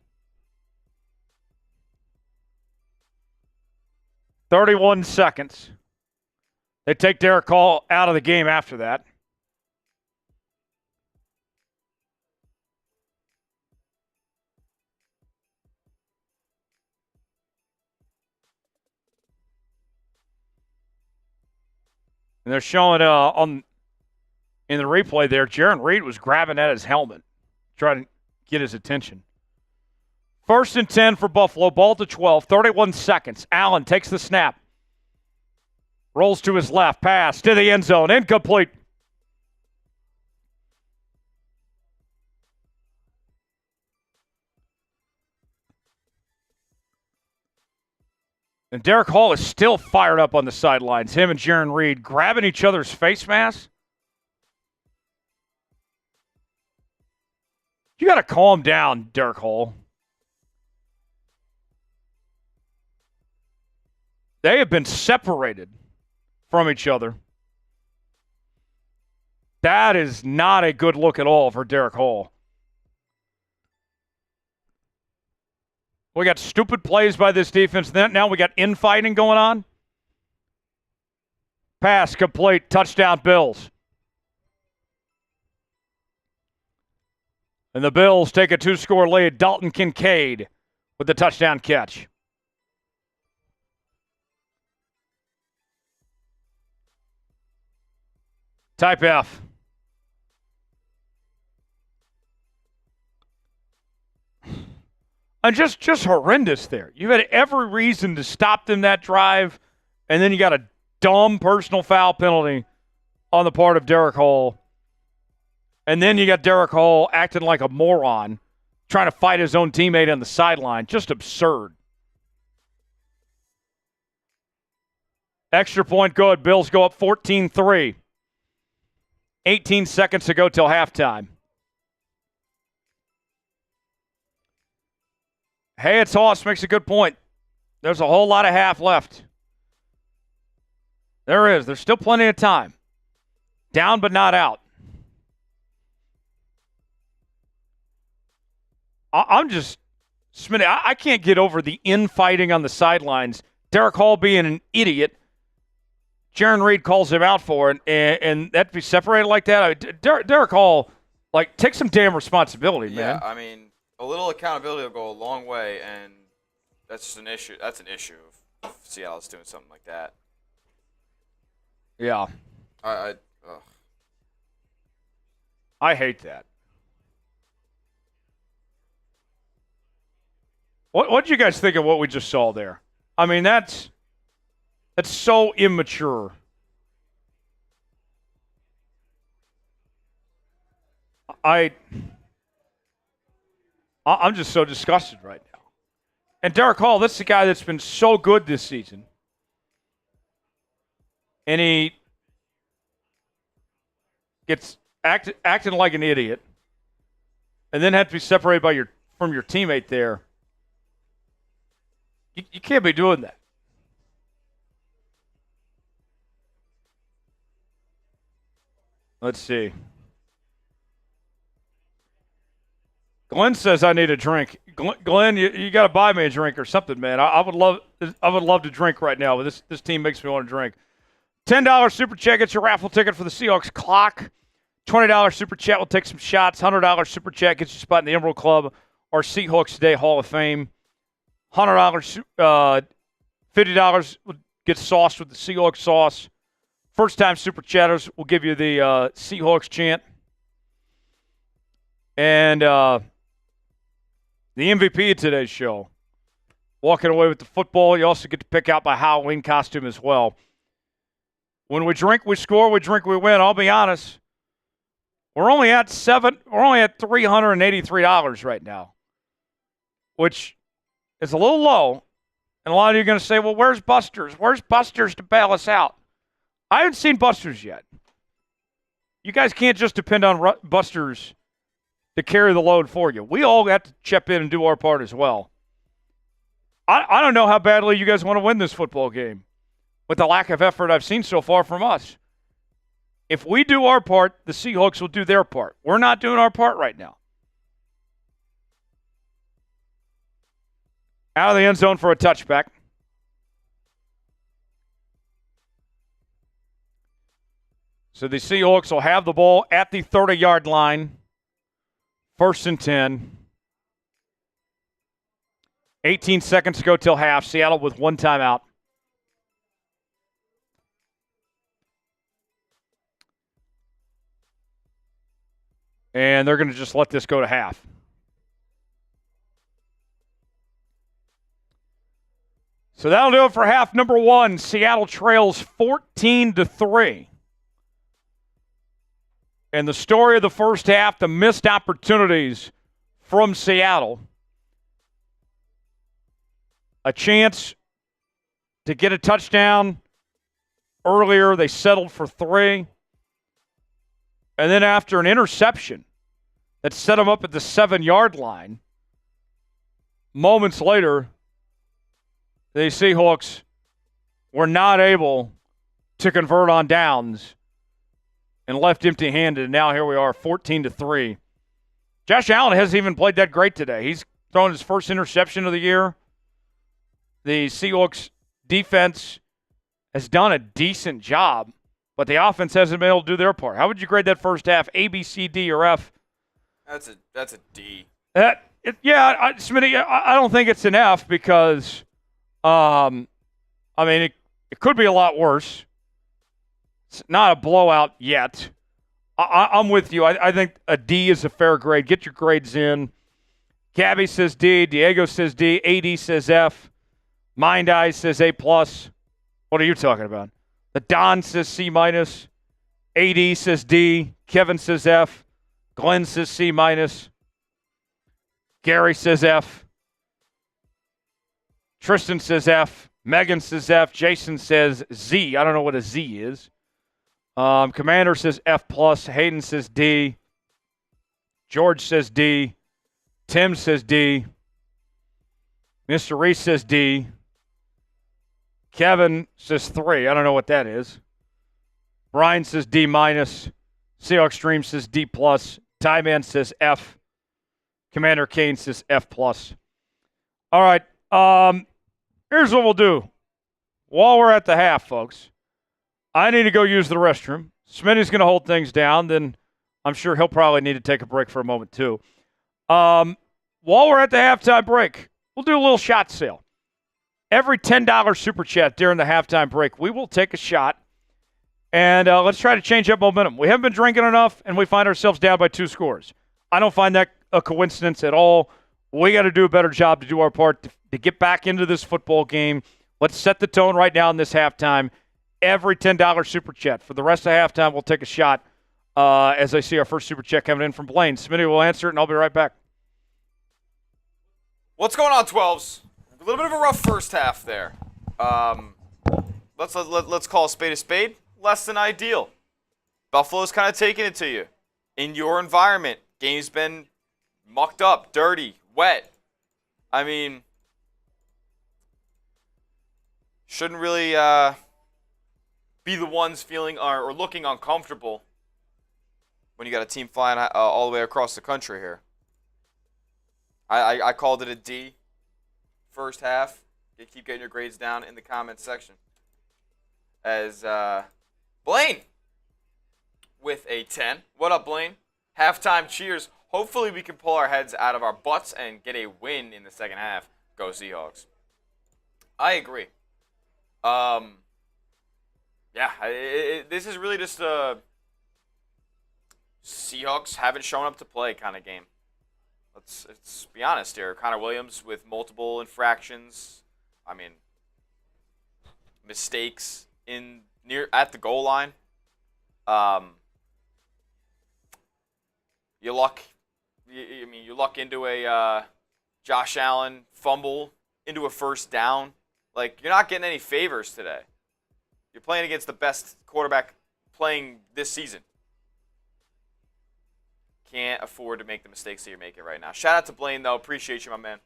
31 seconds. They take Derick Hall out of the game after that. And they're showing in the replay there, Jarran Reed was grabbing at his helmet, trying to get his attention. 1st and 10 for Buffalo, ball to 12, 31 seconds. Allen takes the snap. Rolls to his left, pass to the end zone, incomplete. And Derick Hall is still fired up on the sidelines. Him and Jarran Reed grabbing each other's face masks. You got to calm down, Derick Hall. They have been separated from each other. That is not a good look at all for Derick Hall. We got stupid plays by this defense. Then now we got infighting going on. Pass complete. Touchdown Bills. And the Bills take a 2-score lead. Dalton Kincaid with the touchdown catch. Type F. And just horrendous there. You had every reason to stop them that drive, and then you got a dumb personal foul penalty on the part of Derick Hall. And then you got Derick Hall acting like a moron, trying to fight his own teammate on the sideline. Just absurd. Extra point good. Bills go up 14-3. 18 seconds to go till halftime. Hey, it's Hoss makes a good point. There's a whole lot of half left. There is. There's still plenty of time. Down but not out. I'm just, Smitty, I can't get over the infighting on the sidelines. Derick Hall being an idiot. Jarran Reed calls him out for it, and that to be separated like that. Derick Hall, like, take some damn responsibility, man. Yeah, I mean, a little accountability will go a long way, and that's just an issue. That's an issue if Seattle's doing something like that. Yeah. I hate that. What did you guys think of what we just saw there? I mean, that's so immature. I'm just so disgusted right now. And Derick Hall, that's the guy that's been so good this season. And he gets acting like an idiot, and then had to be separated from your teammate there. You can't be doing that. Let's see. Glenn says I need a drink. Glenn, you got to buy me a drink or something, man. I would love to drink right now, but this team makes me want to drink. $10 super chat gets your raffle ticket for the Seahawks clock. $20 super chat will take some shots. $100 super chat gets you a spot in the Emerald Club or Seahawks Today Hall of Fame. $100, $50 will get sauced with the Seahawks sauce. First-time super chatters will give you the Seahawks chant. And the MVP of today's show, walking away with the football. You also get to pick out my Halloween costume as well. When we drink, we score. We drink, we win. I'll be honest. We're only at $383 right now, which is a little low. And a lot of you are going to say, well, where's Buster's? Where's Buster's to bail us out? I haven't seen Buster's yet. You guys can't just depend on Buster's to carry the load for you. We all have to chip in and do our part as well. I don't know how badly you guys want to win this football game with the lack of effort I've seen so far from us. If we do our part, the Seahawks will do their part. We're not doing our part right now. Out of the end zone for a touchback. So the Seahawks will have the ball at the 30-yard line. 1st and 10. 18 seconds to go till half. Seattle with one timeout. And they're going to just let this go to half. So that'll do it for half number one. Seattle trails 14-3. And the story of the first half, the missed opportunities from Seattle. A chance to get a touchdown earlier. They settled for 3. And then after an interception that set them up at the 7-yard line, moments later, the Seahawks were not able to convert on downs and left empty-handed. And now here we are, 14-3. Josh Allen hasn't even played that great today. throwing his first interception of the year. The Seahawks defense has done a decent job, but the offense hasn't been able to do their part. How would you grade that first half? A, B, C, D, or F? That's a D. Smitty, I don't think it's an F because, it could be a lot worse. It's not a blowout yet. I'm with you. I think a D is a fair grade. Get your grades in. Gabby says D. Diego says D. AD says F. Mind Eye says A+. What are you talking about? The Don says C-. AD says D. Kevin says F. Glenn says C-. Gary says F. Tristan says F. Megan says F. Jason says Z. I don't know what a Z is. Commander says F+. Hayden says D. George says D. Tim says D. Mr. Reese says D. Kevin says 3. I don't know what that is. Brian says D-. Seahawks Stream says D+. Ty Man says F. Commander Kane says F+. All right. Here's what we'll do. While we're at the half, folks, I need to go use the restroom. Smitty's going to hold things down. Then I'm sure he'll probably need to take a break for a moment, too. While we're at the halftime break, we'll do a little shot sale. Every $10 super chat during the halftime break, we will take a shot. And let's try to change up momentum. We haven't been drinking enough, and we find ourselves down by 2 scores. I don't find that a coincidence at all. We got to do a better job to do our part to get back into this football game. Let's set the tone right now in this halftime. Every $10 super chat. For the rest of halftime, we'll take a shot as I see our first super chat coming in from Blaine. Smitty will answer it, and I'll be right back. What's going on, 12s? A little bit of a rough first half there. Let's call a spade. Less than ideal. Buffalo's kind of taking it to you. In your environment, game's been mucked up, dirty, wet. I mean, shouldn't really be the ones feeling or looking uncomfortable when you got a team flying all the way across the country here. I called it a D. First half. You keep getting your grades down in the comments section. As Blaine with a 10. What up, Blaine? Halftime cheers. Hopefully we can pull our heads out of our butts and get a win in the second half. Go Seahawks. I agree. This is really just a Seahawks haven't shown up to play kind of game. Let's be honest here. Connor Williams with multiple infractions. I mean, mistakes at the goal line. You luck into a Josh Allen fumble into a first down. Like, you're not getting any favors today. You're playing against the best quarterback playing this season. Can't afford to make the mistakes that you're making right now. Shout out to Blaine, though. Appreciate you, my man.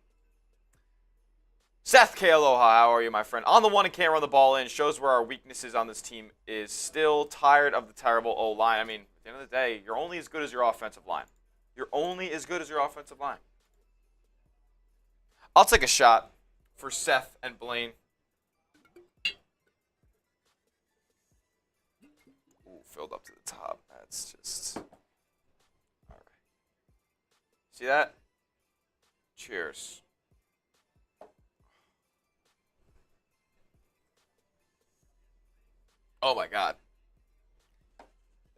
Seth K. Aloha, how are you, my friend? On the one and can't run the ball in. Shows where our weaknesses on this team is. Still tired of the terrible O-line. I mean, at the end of the day, you're only as good as your offensive line. You're only as good as your offensive line. I'll take a shot for Seth and Blaine. Ooh, filled up to the top. That's just... All right. See that? Cheers. Oh, my God.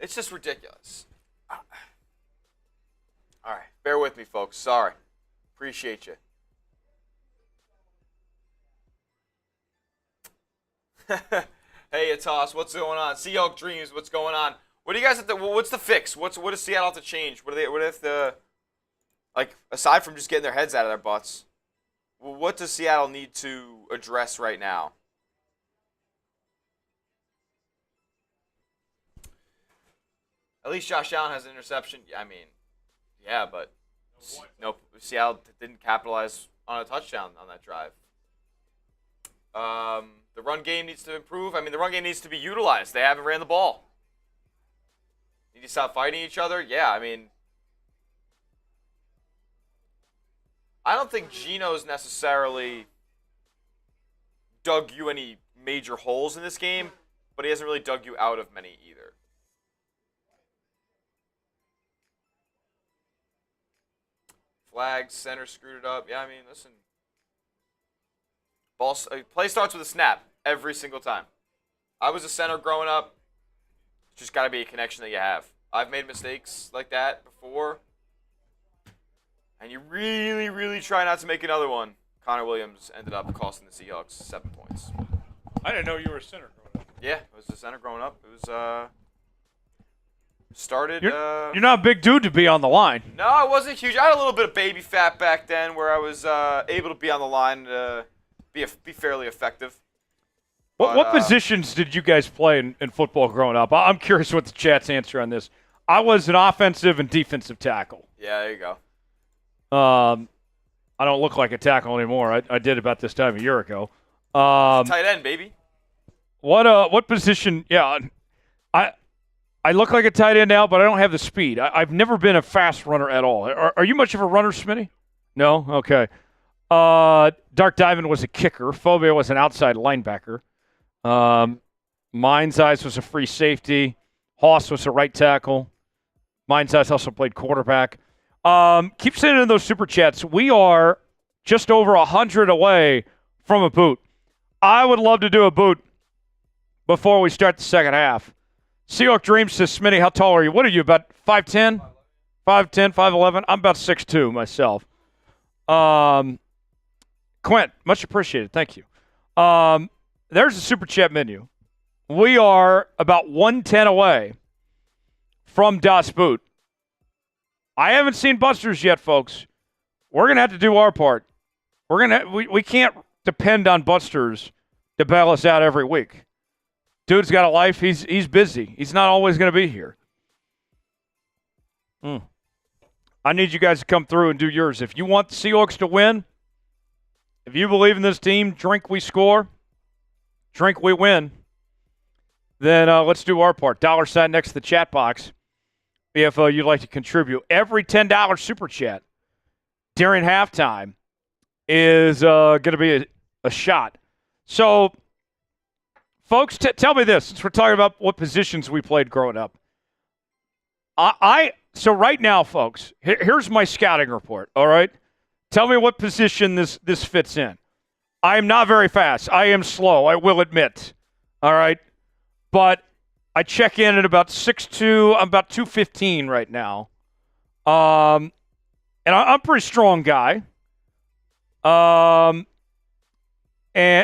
It's just ridiculous. All right. Bear with me, folks. Sorry. Appreciate you. Hey, it's Haas. What's going on? Seahawks Dreams. What's going on? What do you guys have to, what's the fix? What does Seattle have to change? What if aside from just getting their heads out of their butts, what does Seattle need to address right now? At least Josh Allen has an interception. I mean, yeah, but Seattle didn't capitalize on a touchdown on that drive. The run game needs to improve. I mean, the run game needs to be utilized. They haven't ran the ball. Need to stop fighting each other? Yeah, I mean, I don't think Geno's necessarily dug you any major holes in this game, but he hasn't really dug you out of many either. Flags, center screwed it up. Yeah, I mean, listen. Play starts with a snap every single time. I was a center growing up. It's just got to be a connection that you have. I've made mistakes like that before. And you really, really try not to make another one. Connor Williams ended up costing the Seahawks 7 points. I didn't know you were a center growing up. Yeah, I was a center growing up. It was started. You're not a big dude to be on the line. No, I wasn't huge. I had a little bit of baby fat back then, where I was able to be on the line, be fairly effective. What positions did you guys play in football growing up? I'm curious what the chat's answer on this. I was an offensive and defensive tackle. Yeah, there you go. I don't look like a tackle anymore. I did about this time a year ago. Tight end, baby. What position? Yeah, I look like a tight end now, but I don't have the speed. I've never been a fast runner at all. Are you much of a runner, Smitty? No? Okay. Dark Diamond was a kicker. Phobia was an outside linebacker. Mind's Eyes was a free safety. Hoss was a right tackle. Mind's Eyes also played quarterback. Keep sending in those super chats. We are just over 100 away from a boot. I would love to do a boot before we start the second half. Seahawk Dream says, Smitty, how tall are you? What are you, about 5'10"? 5'10", 5'11"? I'm about 6'2" myself. Quint, much appreciated. Thank you. There's the super chat menu. We are about 110 away from Das Boot. I haven't seen Busters yet, folks. We're going to have to do our part. We can't depend on Busters to bail us out every week. Dude's got a life. He's busy. He's not always going to be here. I need you guys to come through and do yours. If you want the Seahawks to win, if you believe in this team, drink, we score, drink, we win, then let's do our part. $sign next to the chat box if you'd like to contribute. Every $10 super chat during halftime is going to be a shot. So, folks, tell me this, since we're talking about what positions we played growing up. So right now, folks, here's my scouting report, all right? Tell me what position this fits in. I am not very fast. I am slow, I will admit, all right? But I check in at about 6'2". I'm about 215 right now. And I'm a pretty strong guy. And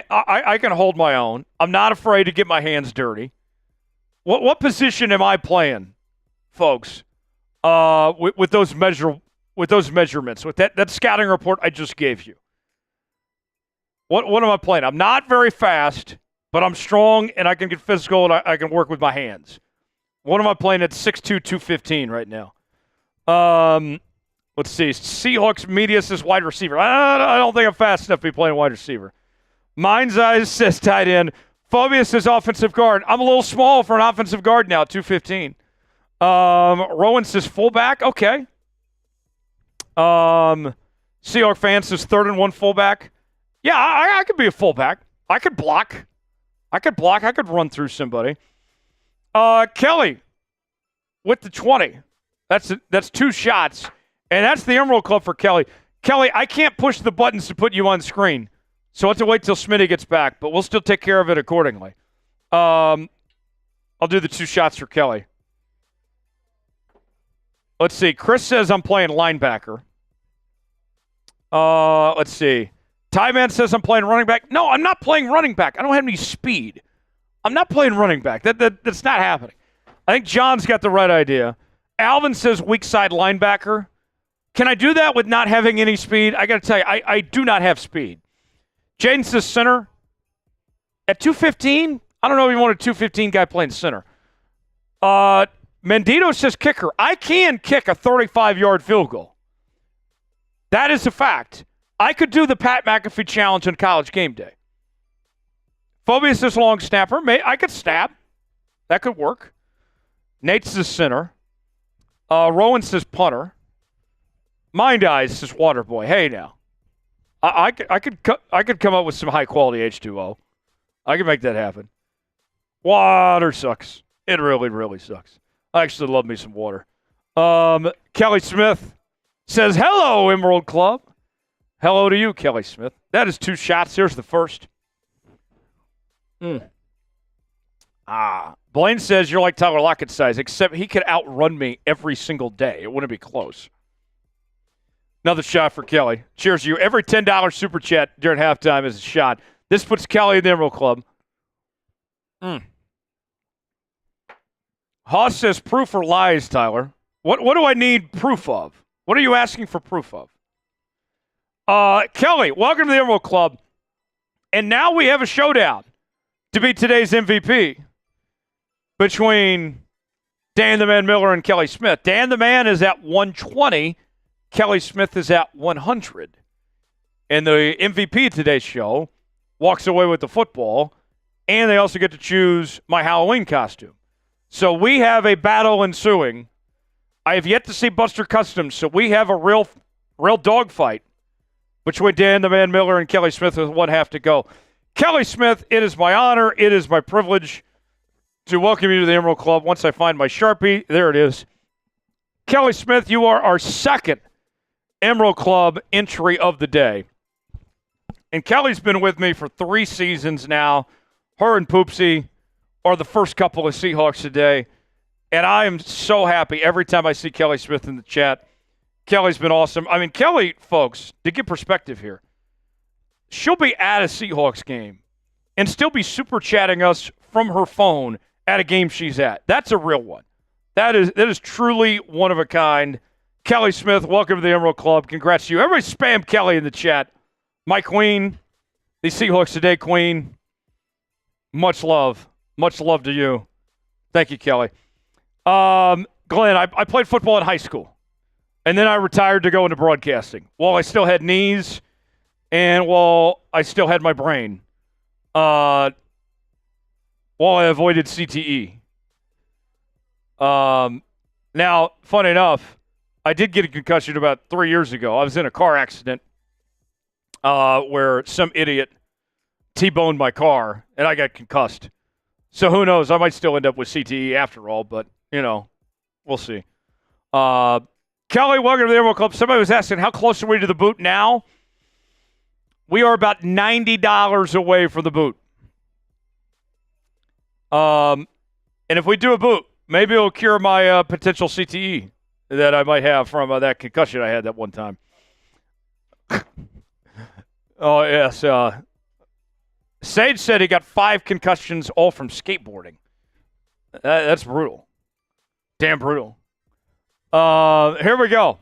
I can hold my own. I'm not afraid to get my hands dirty. What position am I playing, folks? With those measurements, with that scouting report I just gave you. What am I playing? I'm not very fast, but I'm strong and I can get physical and I can work with my hands. What am I playing at 6'2", 215 right now? Let's see. Seahawks media says wide receiver. I don't think I'm fast enough to be playing wide receiver. Mind's Eyes says tight end. Phobia says offensive guard. I'm a little small for an offensive guard now, 215. Rowan says fullback. Okay. Seahawk fan says 3rd and 1 fullback. Yeah, I could be a fullback. I could block. I could run through somebody. Kelly with the 20. That's 2 shots. And that's the Emerald Club for Kelly. Kelly, I can't push the buttons to put you on screen. So let's wait till Smitty gets back, but we'll still take care of it accordingly. I'll do the 2 shots for Kelly. Let's see. Chris says I'm playing linebacker. Let's see. Tyman says I'm playing running back. No, I'm not playing running back. I don't have any speed. I'm not playing running back. That's not happening. I think John's got the right idea. Alvin says weak side linebacker. Can I do that with not having any speed? I got to tell you, I do not have speed. Jaden says center. At 215, I don't know if you want a 215 guy playing center. Mendito says kicker. I can kick a 35-yard field goal. That is a fact. I could do the Pat McAfee challenge on College Game Day. Phobia says long snapper. I could snap. That could work. Nate says center. Rowan says punter. Mind Eyes says water boy. Hey now. I could come up with some high-quality H2O. I can make that happen. Water sucks. It really, really sucks. I actually love me some water. Kelly Smith says, hello, Emerald Club. Hello to you, Kelly Smith. That is 2 shots. Here's the first. Blaine says you're like Tyler Lockett size, except he could outrun me every single day. It wouldn't be close. Another shot for Kelly. Cheers to you. Every $10 super chat during halftime is a shot. This puts Kelly in the Emerald Club. Haas says proof or lies, Tyler. What do I need proof of? What are you asking for proof of? Kelly, welcome to the Emerald Club. And now we have a showdown to be today's MVP between Dan the Man Miller and Kelly Smith. Dan the Man is at 120. Kelly Smith is at 100. And the MVP of today's show walks away with the football, and they also get to choose my Halloween costume. So we have a battle ensuing. I have yet to see Buster Customs, so we have a real dogfight between Dan the Man Miller and Kelly Smith with 1 half to go. Kelly Smith, it is my honor, it is my privilege to welcome you to the Emerald Club. Once I find my Sharpie, there it is. Kelly Smith, you are our second Emerald Club entry of the day. And Kelly's been with me for 3 seasons now. Her and Poopsie are the first couple of Seahawks today. And I am so happy every time I see Kelly Smith in the chat. Kelly's been awesome. I mean, Kelly, folks, to get perspective here, she'll be at a Seahawks game and still be super chatting us from her phone at a game she's at. That's a real one. That is truly one of a kind. Kelly Smith, welcome to the Emerald Club. Congrats to you. Everybody spam Kelly in the chat. My queen, the Seahawks Today queen. Much love. Much love to you. Thank you, Kelly. Glenn, I played football in high school. And then I retired to go into broadcasting while I still had knees and while I still had my brain. While I avoided CTE. Now, funny enough, I did get a concussion about 3 years ago. I was in a car accident where some idiot T-boned my car, and I got concussed. So who knows? I might still end up with CTE after all, but, we'll see. Kelly, welcome to the Emerald Club. Somebody was asking, how close are we to the boot now? We are about $90 away from the boot. And if we do a boot, maybe it'll cure my potential CTE that I might have from that concussion I had that one time. Oh, yes. Sage said he got 5 concussions all from skateboarding. That's brutal. Damn brutal. Here we go.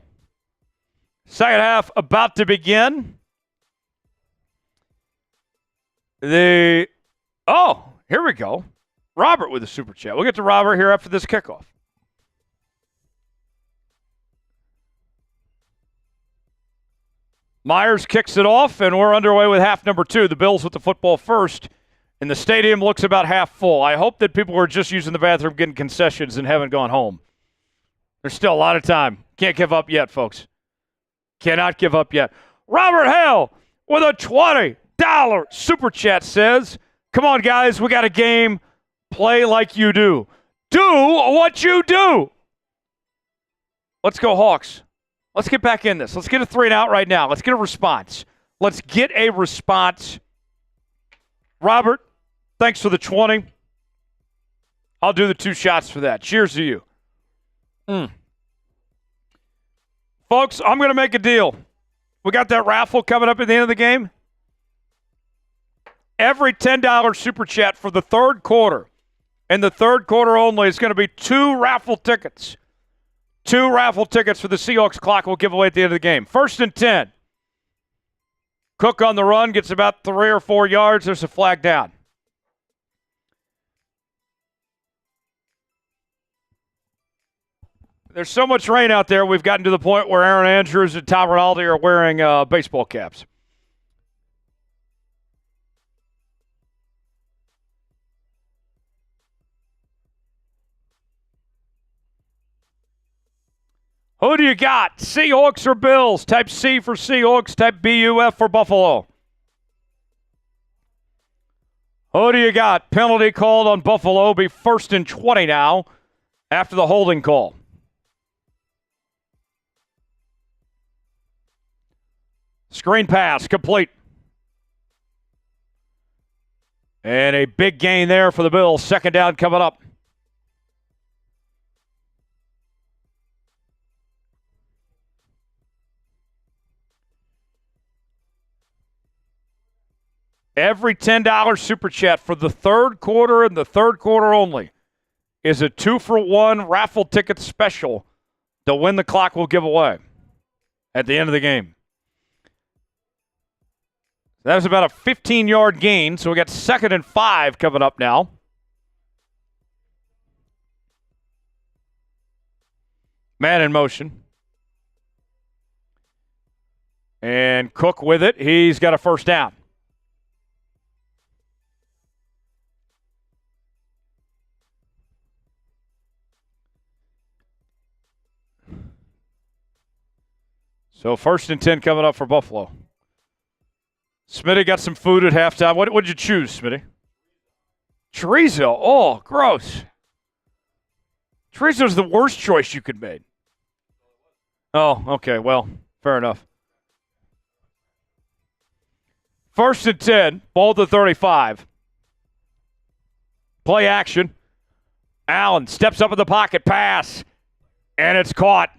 Second half about to begin. Here we go. Robert with a super chat. We'll get to Robert here after this kickoff. Myers kicks it off, and we're underway with half number 2. The Bills with the football first, and the stadium looks about half full. I hope that people were just using the bathroom getting concessions and haven't gone home. There's still a lot of time. Can't give up yet, folks. Cannot give up yet. Robert Hale with a $20 super chat says, come on, guys, we got a game. Play like you do. Do what you do. Let's go, Hawks. Let's get back in this. Let's get a 3 and out right now. Let's get a response. Let's get a response. Robert, thanks for the 20. I'll do the 2 shots for that. Cheers to you. Folks, I'm going to make a deal. We got that raffle coming up at the end of the game. Every $10 super chat for the third quarter, and the third quarter only, is going to be 2 raffle tickets. 2 raffle tickets for the Seahawks clock we'll give away at the end of the game. 1st and 10. Cook on the run, gets about 3 or 4 yards. There's a flag down. There's so much rain out there, we've gotten to the point where Aaron Andrews and Tom Rinaldi are wearing baseball caps. Who do you got? Seahawks or Bills? Type C for Seahawks. Type BUF for Buffalo. Who do you got? Penalty called on Buffalo. Be 1st and 20 now after the holding call. Screen pass complete. And a big gain there for the Bills. 2nd down coming up. Every $10 super chat for the 3rd quarter and the 3rd quarter only is a 2-for-1 raffle ticket special to win the clock will give away at the end of the game. That was about a 15-yard gain, so we got 2nd and 5 coming up now. Man in motion. And Cook with it. He's got a 1st down. So 1st and 10 coming up for Buffalo. Smitty got some food at halftime. What'd you choose, Smitty? Chorizo. Oh, gross. Chorizo's the worst choice you could make. Oh, okay. Well, fair enough. 1st and 10. Ball at the 35. Play action. Allen steps up in the pocket. Pass. And it's caught.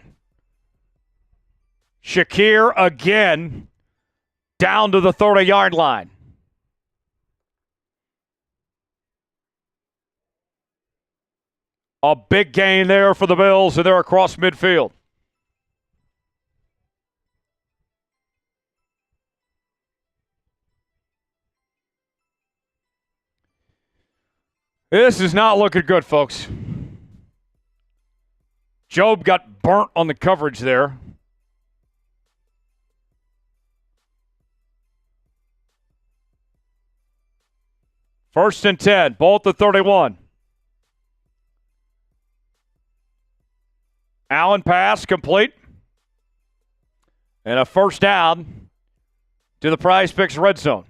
Shakir again down to the 30-yard line. A big gain there for the Bills, and they're across midfield. This is not looking good, folks. Job got burnt on the coverage there. First and 10, ball at the 31. Allen pass, complete. And a 1st down to the Prize Picks red zone.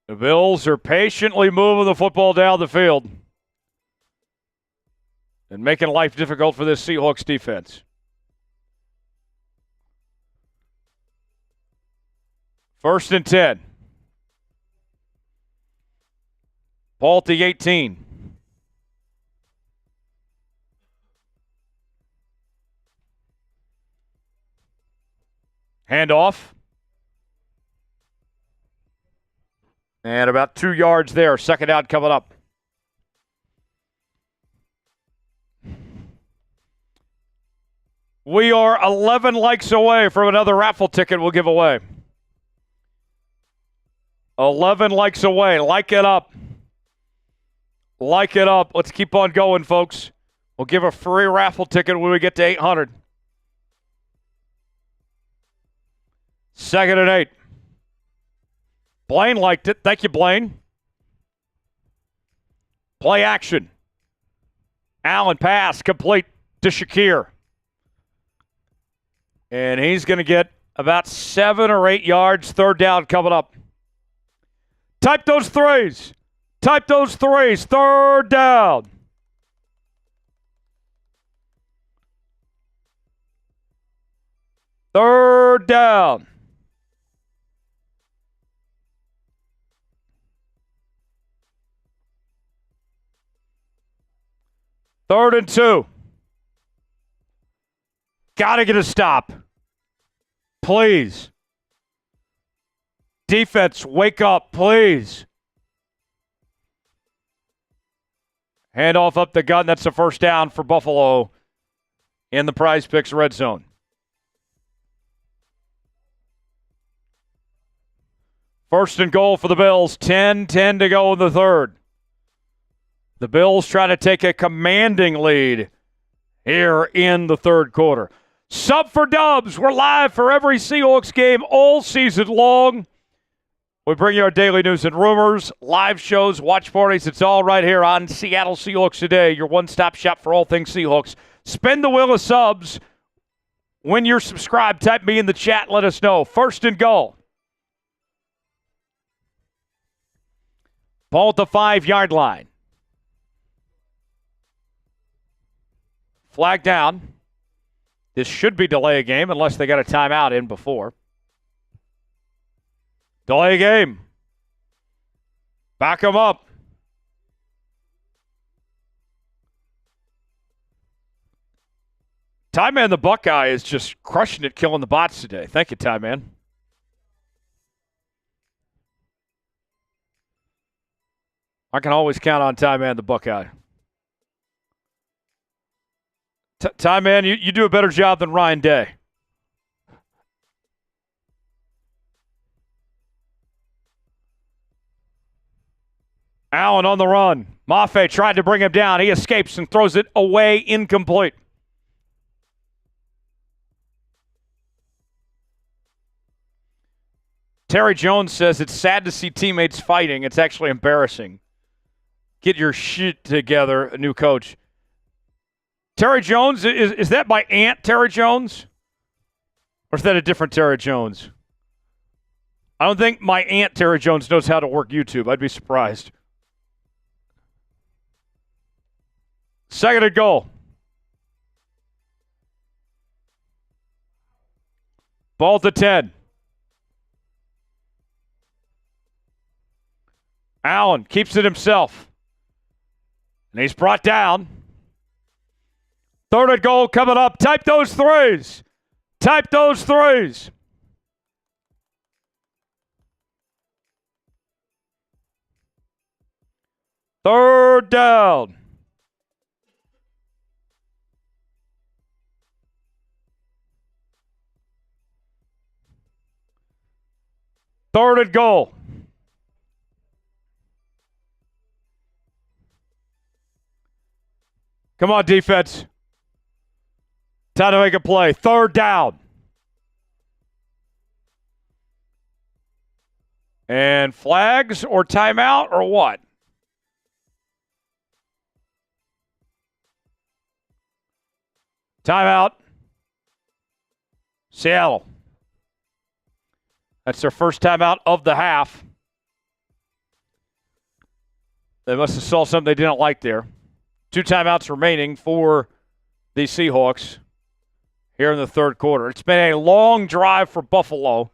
The Bills are patiently moving the football down the field and making life difficult for this Seahawks defense. First and 10. Ball at the 18. Handoff. And about 2 yards there. 2nd down coming up. We are 11 likes away from another raffle ticket we'll give away. 11 likes away. Like it up. Like it up. Let's keep on going, folks. We'll give a free raffle ticket when we get to 800. 2nd and 8. Blaine liked it. Thank you, Blaine. Play action. Allen pass complete to Shakir. And he's going to get about 7 or 8 yards. 3rd down coming up. Type those threes. Type those threes. 3rd down. Third down. Third and 2. Got to get a stop. Please. Defense, wake up, please. Handoff up the gut. That's the 1st down for Buffalo in the Prize Picks red zone. First and goal for the Bills. 10-10 to go in the 3rd. The Bills try to take a commanding lead here in the 3rd quarter. Sub for Dubs. We're live for every Seahawks game all season long. We bring you our daily news and rumors, live shows, watch parties. It's all right here on Seattle Seahawks Today, your one-stop shop for all things Seahawks. Spin the wheel of subs. When you're subscribed, type me in the chat. Let us know. First and goal. Ball at the 5-yard line. Flag down. This should be delay a game unless they got a timeout in before. Delay a game. Back them up. Ty Man the Buckeye is just crushing it, killing the bots today. Thank you, Ty Man. I can always count on Ty Man the Buckeye. Ty Man, you do a better job than Ryan Day. Allen on the run. Mafe tried to bring him down. He escapes and throws it away, incomplete. Terry Jones says it's sad to see teammates fighting. It's actually embarrassing. Get your shit together, a new coach. Terry Jones, is that my aunt Terry Jones? Or is that a different Terry Jones? I don't think my aunt Terry Jones knows how to work YouTube. I'd be surprised. Second and goal. Ball to 10. Allen keeps it himself. And he's brought down. Third and goal coming up. Type those threes. Type those threes. Third down. Third and goal. Come on, defense. Time to make a play. Third down. And flags or timeout or what? Timeout. Seattle. That's their first timeout of the half. They must have saw something they didn't like there. 2 timeouts remaining for the Seahawks here in the third quarter. It's been a long drive for Buffalo.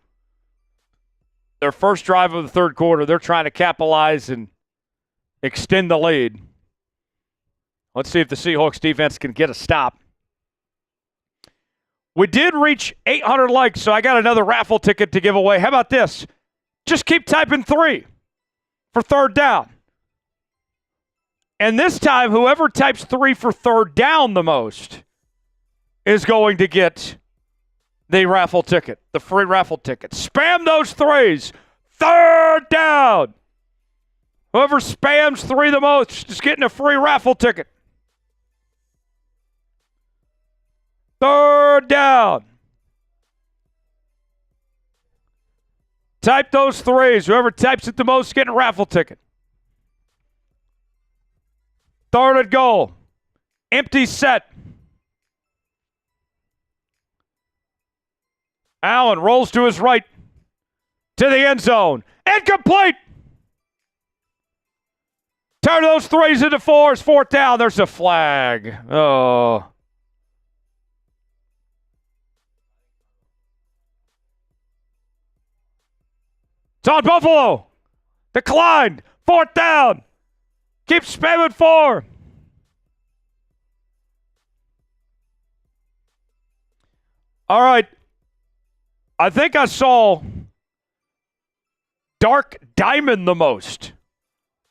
Their first drive of the third quarter, they're trying to capitalize and extend the lead. Let's see if the Seahawks defense can get a stop. We did reach 800 likes, so I got another raffle ticket to give away. How about this? Just keep typing 3 for third down. And this time, whoever types 3 for third down the most is going to get the raffle ticket, the free raffle ticket. Spam those 3s. Third down. Whoever spams 3 the most is getting a free raffle ticket. Third down. Type those 3s. Whoever types it the most is getting a raffle ticket. Third and goal. Empty set. Allen rolls to his right. To the end zone. Incomplete. Turn those 3s into 4s. Fourth down. There's a flag. Oh. It's on Buffalo. Declined. Fourth down. Keep spamming 4. All right. I think I saw Dark Diamond the most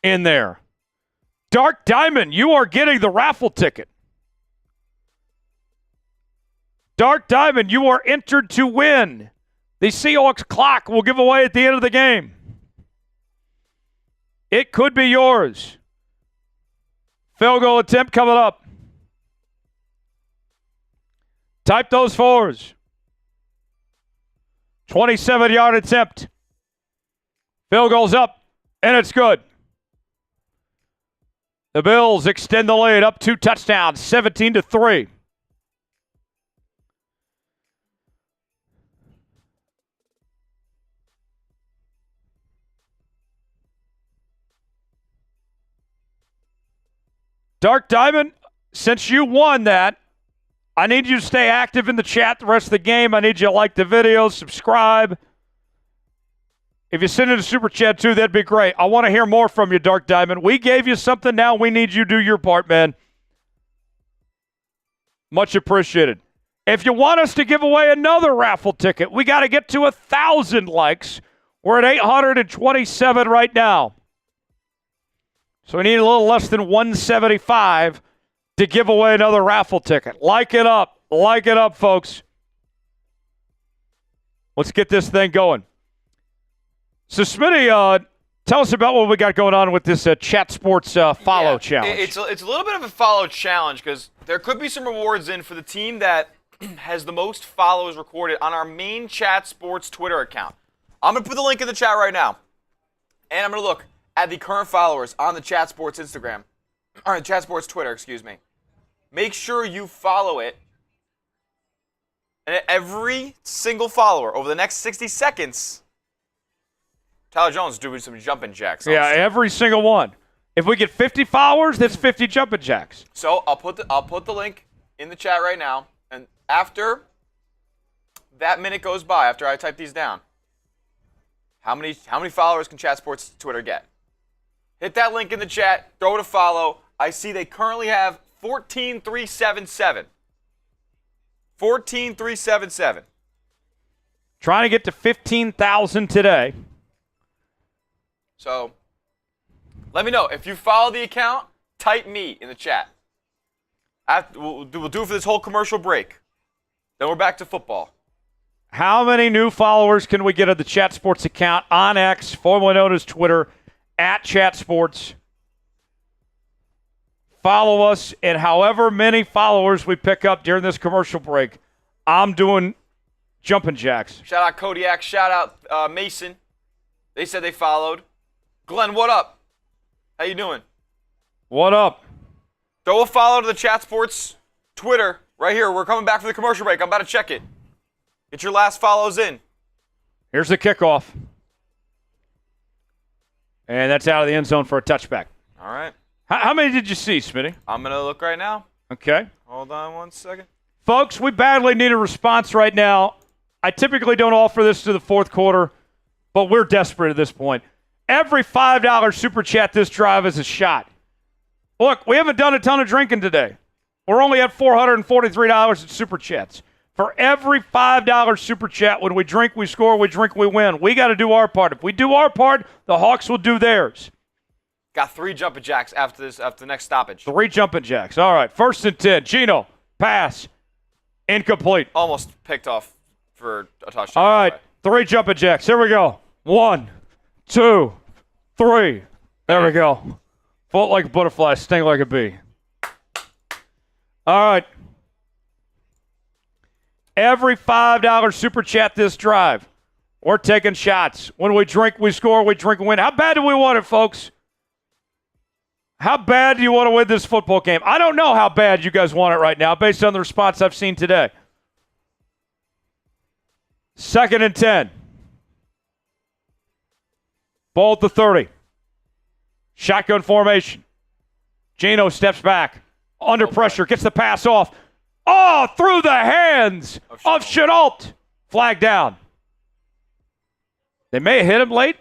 in there. Dark Diamond, you are getting the raffle ticket. Dark Diamond, you are entered to win. The Seahawks clock will give away at the end of the game. It could be yours. Field goal attempt coming up. Type those fours. 27-yard attempt. Field goal's up, and it's good. The Bills extend the lead up 2 touchdowns, 17-3. Dark Diamond, since you won that, I need you to stay active in the chat the rest of the game. I need you to like the video, subscribe. If you send in a super chat too, that'd be great. I want to hear more from you, Dark Diamond. We gave you something. Now we need you to do your part, man. Much appreciated. If you want us to give away another raffle ticket, we got to get to 1,000 likes. We're at 827 right now. So we need a little less than 175 to give away another raffle ticket. Like it up. Like it up, folks. Let's get this thing going. So, Smitty, tell us about what we got going on with this Chat Sports follow challenge. It's a little bit of a follow challenge because there could be some rewards in for the team that has the most follows recorded on our main Chat Sports Twitter account. I'm going to put the link in the chat right now. And I'm going to look at the current followers on the Chat Sports Instagram. Or Chat Sports Twitter, excuse me. Make sure you follow it. And every single follower over the next 60 seconds, Tyler Jones doing some jumping jacks. Yeah, every single one. If we get 50 followers, that's 50 jumping jacks. So I'll put the link in the chat right now. And after that minute goes by, after I type these down, how many followers can Chat Sports Twitter get? Hit that link in the chat. Throw it a follow. I see they currently have 14,377. 14,377. Trying to get to 15,000 today. So, let me know. If you follow the account, type me in the chat. We'll do it for this whole commercial break. Then we're back to football. How many new followers can we get at the Chat Sports account on X, formerly known as Twitter, at Chat Sports? Follow us, and however many followers we pick up during this commercial break, I'm doing jumping jacks. Shout out Kodiak. Shout out Mason. They said they followed. Glenn, what up? How you doing? What up? Throw a follow to the Chat Sports Twitter right here. We're coming back for the commercial break. I'm about to check it. Get your last follows in. Here's the kickoff. And that's out of the end zone for a touchback. All right. How many did you see, Smitty? I'm going to look right now. Okay. Hold on one second. Folks, we badly need a response right now. I typically don't offer this to the fourth quarter, but we're desperate at this point. Every $5 super chat this drive is a shot. Look, we haven't done a ton of drinking today. We're only at $443 in super chats. For every $5 super chat, when we drink, we score, we drink, we win. We got to do our part. If we do our part, the Hawks will do theirs. Got 3 jumping jacks after the next stoppage. 3 jumping jacks. All right, 1st and 10. Geno, pass, incomplete. Almost picked off for a touchdown. All right, 3 jumping jacks. Here we go. 1, 2, 3. There we go. Float like a butterfly, sting like a bee. All right. Every $5 super chat this drive, we're taking shots. When we drink, we score, we drink, we win. How bad do we want it, folks? How bad do you want to win this football game? I don't know how bad you guys want it right now based on the response I've seen today. 2nd and 10. Ball at the 30. Shotgun formation. Geno steps back. Under pressure. Gets the pass off. Oh, through the hands of Shenault. Flag down. They may have hit him late.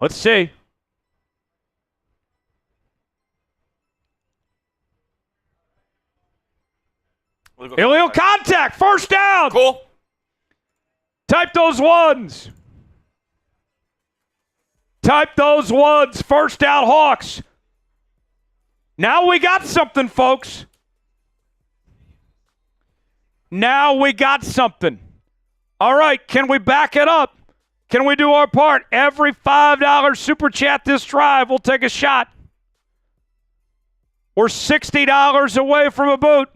Let's see. Illegal contact. 1st down. Cool. Type those ones. Type those ones. 1st down, Hawks. Now we got something, folks. Now we got something. All right, can we back it up? Can we do our part? Every $5 super chat this drive, we'll take a shot. We're $60 away from a boot.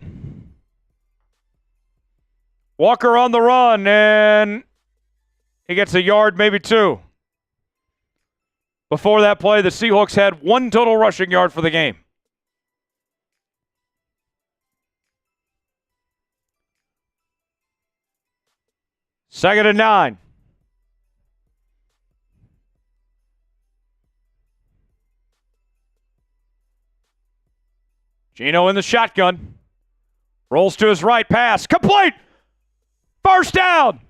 Walker on the run, and he gets a yard, maybe two. Before that play, the Seahawks had one total rushing yard for the game. Second and 9. Geno in the shotgun. Rolls to his right, pass. Complete! First down!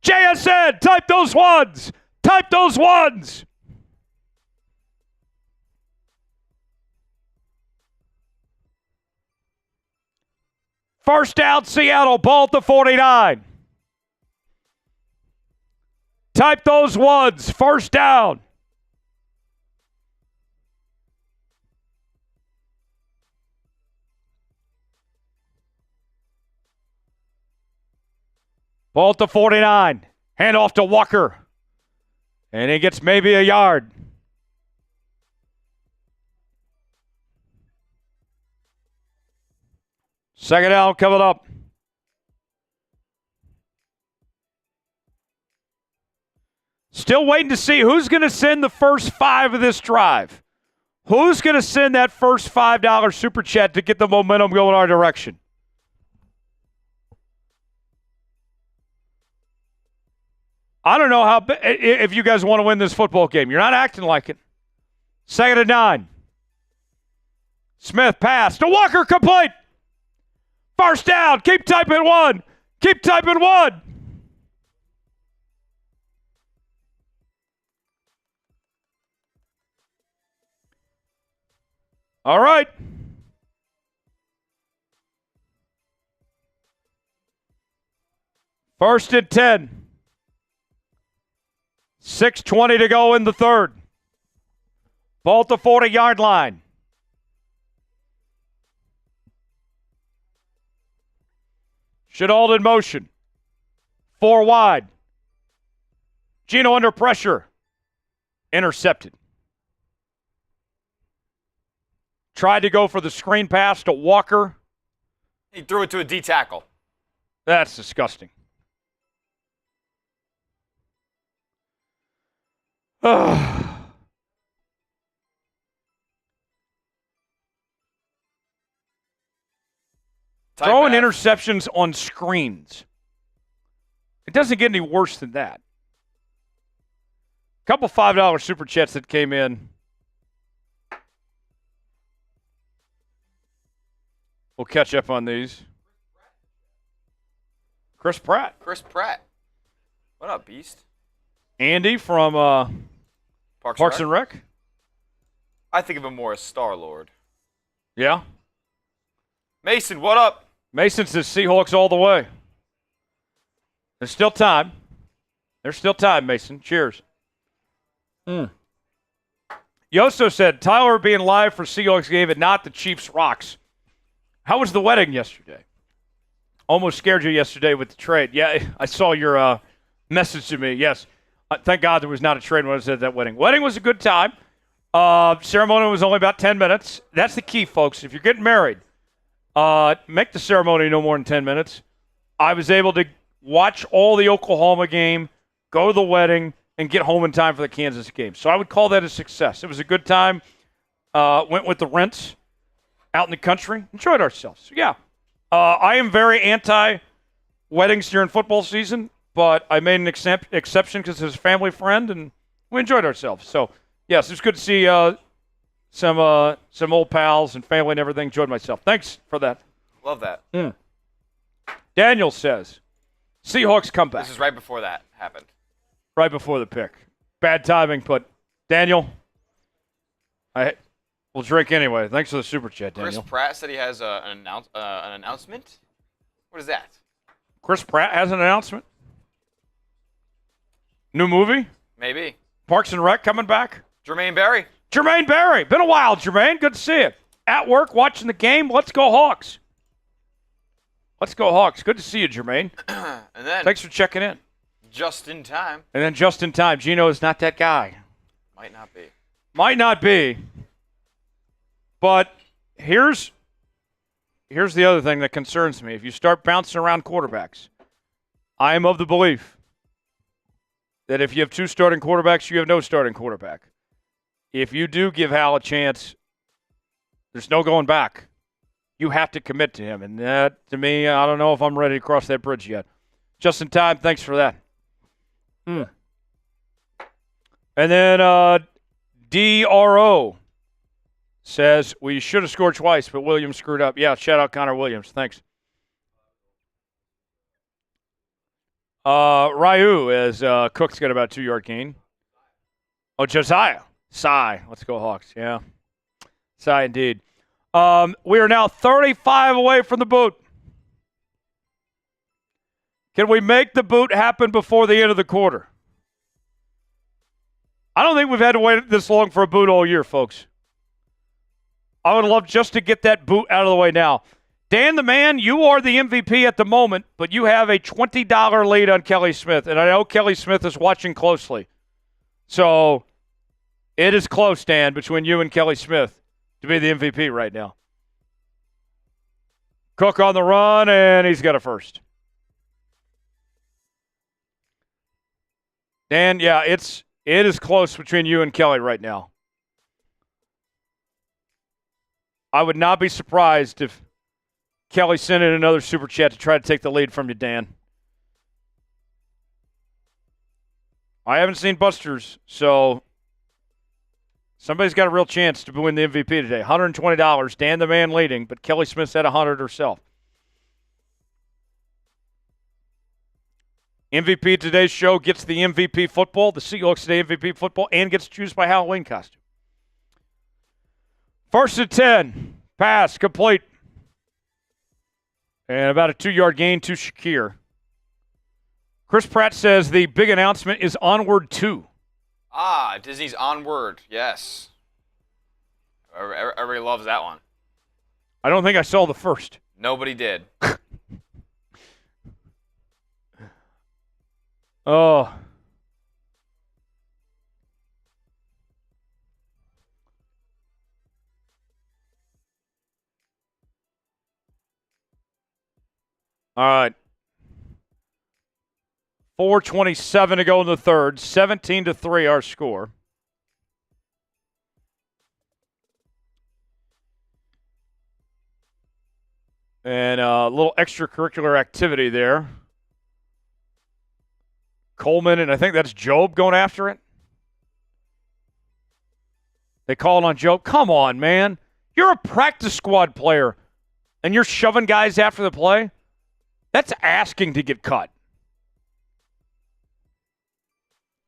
JSN, type those ones! Type those ones! First down, Seattle, ball at the 49. Type those ones, first down. Ball at the 49. Hand off to Walker. And he gets maybe a yard. Second down coming up. Still waiting to see who's going to send the first 5 of this drive. Who's going to send that first $5 super chat to get the momentum going our direction? I don't know if you guys want to win this football game. You're not acting like it. Second and 9. Smith pass to Walker, complete. First down. Keep typing one. Keep typing one. All right. First and 10. 6:20 to go in the third. Ball at the 40-yard line. Shenault in motion. 4 wide. Geno under pressure. Intercepted. Tried to go for the screen pass to Walker. He threw it to a D tackle. That's disgusting. Throwing interceptions on screens. It doesn't get any worse than that. A couple $5 super chats that came in. We'll catch up on these. Chris Pratt. What up, Beast? Andy from Parks and Rec. I think of him more as Star-Lord. Yeah. Mason, what up? Mason says Seahawks all the way. There's still time. Mason. Cheers. Yosto said, Tyler being live for Seahawks game and not the Chiefs Rocks. How was the wedding yesterday? Almost scared you yesterday with the trade. Yeah, I saw your message to me. Yes. Thank God there was not a trade when I said that wedding. Wedding was a good time. Ceremony was only about 10 minutes. That's the key, folks. If you're getting married, make the ceremony no more than 10 minutes. I was able to watch all the Oklahoma game, go to the wedding, and get home in time for the Kansas game. So I would call that a success. It was a good time. Went with the rents out in the country. Enjoyed ourselves. So, yeah. I am very anti-weddings during football season, but I made an exception because it was a family friend, and we enjoyed ourselves. So, yes, it was good to see some old pals and family and everything. Enjoyed myself. Thanks for that. Love that. Daniel says, Seahawks comeback. This is right before that happened. Right before the pick. Bad timing, but Daniel, we'll drink anyway. Thanks for the super chat, Daniel. Chris Pratt said he has an announcement. What is that? Chris Pratt has an announcement? New movie? Maybe. Parks and Rec coming back? Jermaine Berry. Been a while, Jermaine. Good to see you. At work, watching the game. Let's go Hawks. Good to see you, Jermaine. And then thanks for checking in. Just in time. Geno is not that guy. Might not be. But here's the other thing that concerns me. If you start bouncing around quarterbacks, I am of the belief that if you have two starting quarterbacks, you have no starting quarterback. If you do give Hal a chance, there's no going back. You have to commit to him. And that, to me, I don't know if I'm ready to cross that bridge yet. Just in time, thanks for that. And then DRO says, we should have scored twice, but Williams screwed up. Yeah, shout out Connor Williams. Thanks. Ryu, as Cook's got about a 2-yard gain. Oh, Josiah. Sigh. Let's go Hawks. Yeah. Sigh indeed. We are now 35 away from the boot. Can we make the boot happen before the end of the quarter? I don't think we've had to wait this long for a boot all year, folks. I would love just to get that boot out of the way now. Dan the Man, you are the MVP at the moment, but you have a $20 lead on Kelly Smith, and I know Kelly Smith is watching closely. So it is close, Dan, between you and Kelly Smith to be the MVP right now. Cook on the run, and he's got a first. Dan, yeah, it is close between you and Kelly right now. I would not be surprised if Kelly sent in another super chat to try to take the lead from you, Dan. I haven't seen Buster's, so somebody's got a real chance to win the MVP today. $120, Dan the Man leading, but Kelly Smith's at $100 herself. MVP today's show gets the MVP football, the Seahawks today MVP football, and gets to choose by Halloween costume. First and 10, pass, complete. And about a 2-yard gain to Shakir. Chris Pratt says the big announcement is Onward 2. Ah, Disney's Onward, yes. Everybody loves that one. I don't think I saw the first. Nobody did. Oh. All right. 4:27 to go in the third. 17-3 our score. And a little extracurricular activity there. Coleman, and I think that's Job going after it. They called on Job. Come on, man. You're a practice squad player, and you're shoving guys after the play? That's asking to get cut.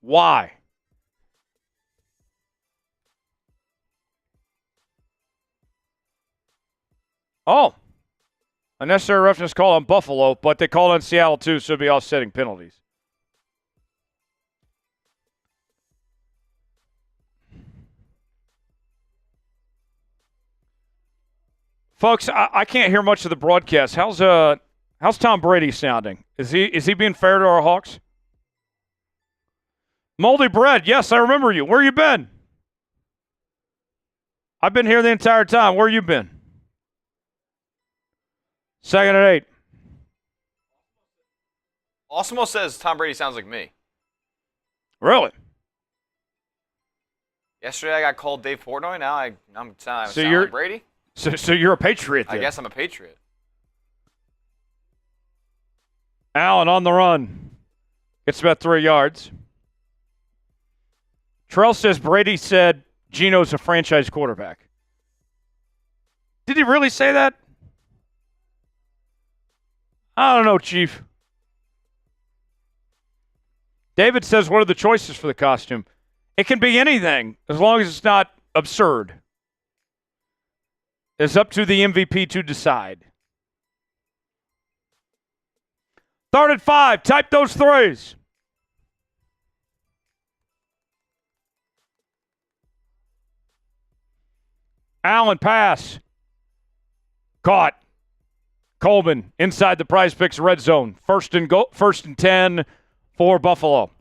Why? Oh. Unnecessary roughness call on Buffalo, but they called on Seattle too, so it'll be offsetting penalties. Folks, I can't hear much of the broadcast. How's Tom Brady sounding? Is he being fair to our Hawks? Moldy Bread, yes, I remember you. Where you been? I've been here the entire time. Where you been? Second and 8. Osmo says Tom Brady sounds like me. Really? Yesterday I got called Dave Portnoy. Now I'm sounding you're like Brady. So you're a Patriot then. I guess I'm a Patriot. Allen on the run. Gets about 3 yards. Tyrel says Brady said Geno's a franchise quarterback. Did he really say that? I don't know, Chief. David says, what are the choices for the costume? It can be anything, as long as it's not absurd. It's up to the MVP to decide. 3rd and 5. Type those threes. Allen pass. Caught. Coleman inside the Prize Picks red zone. First and 10 for Buffalo.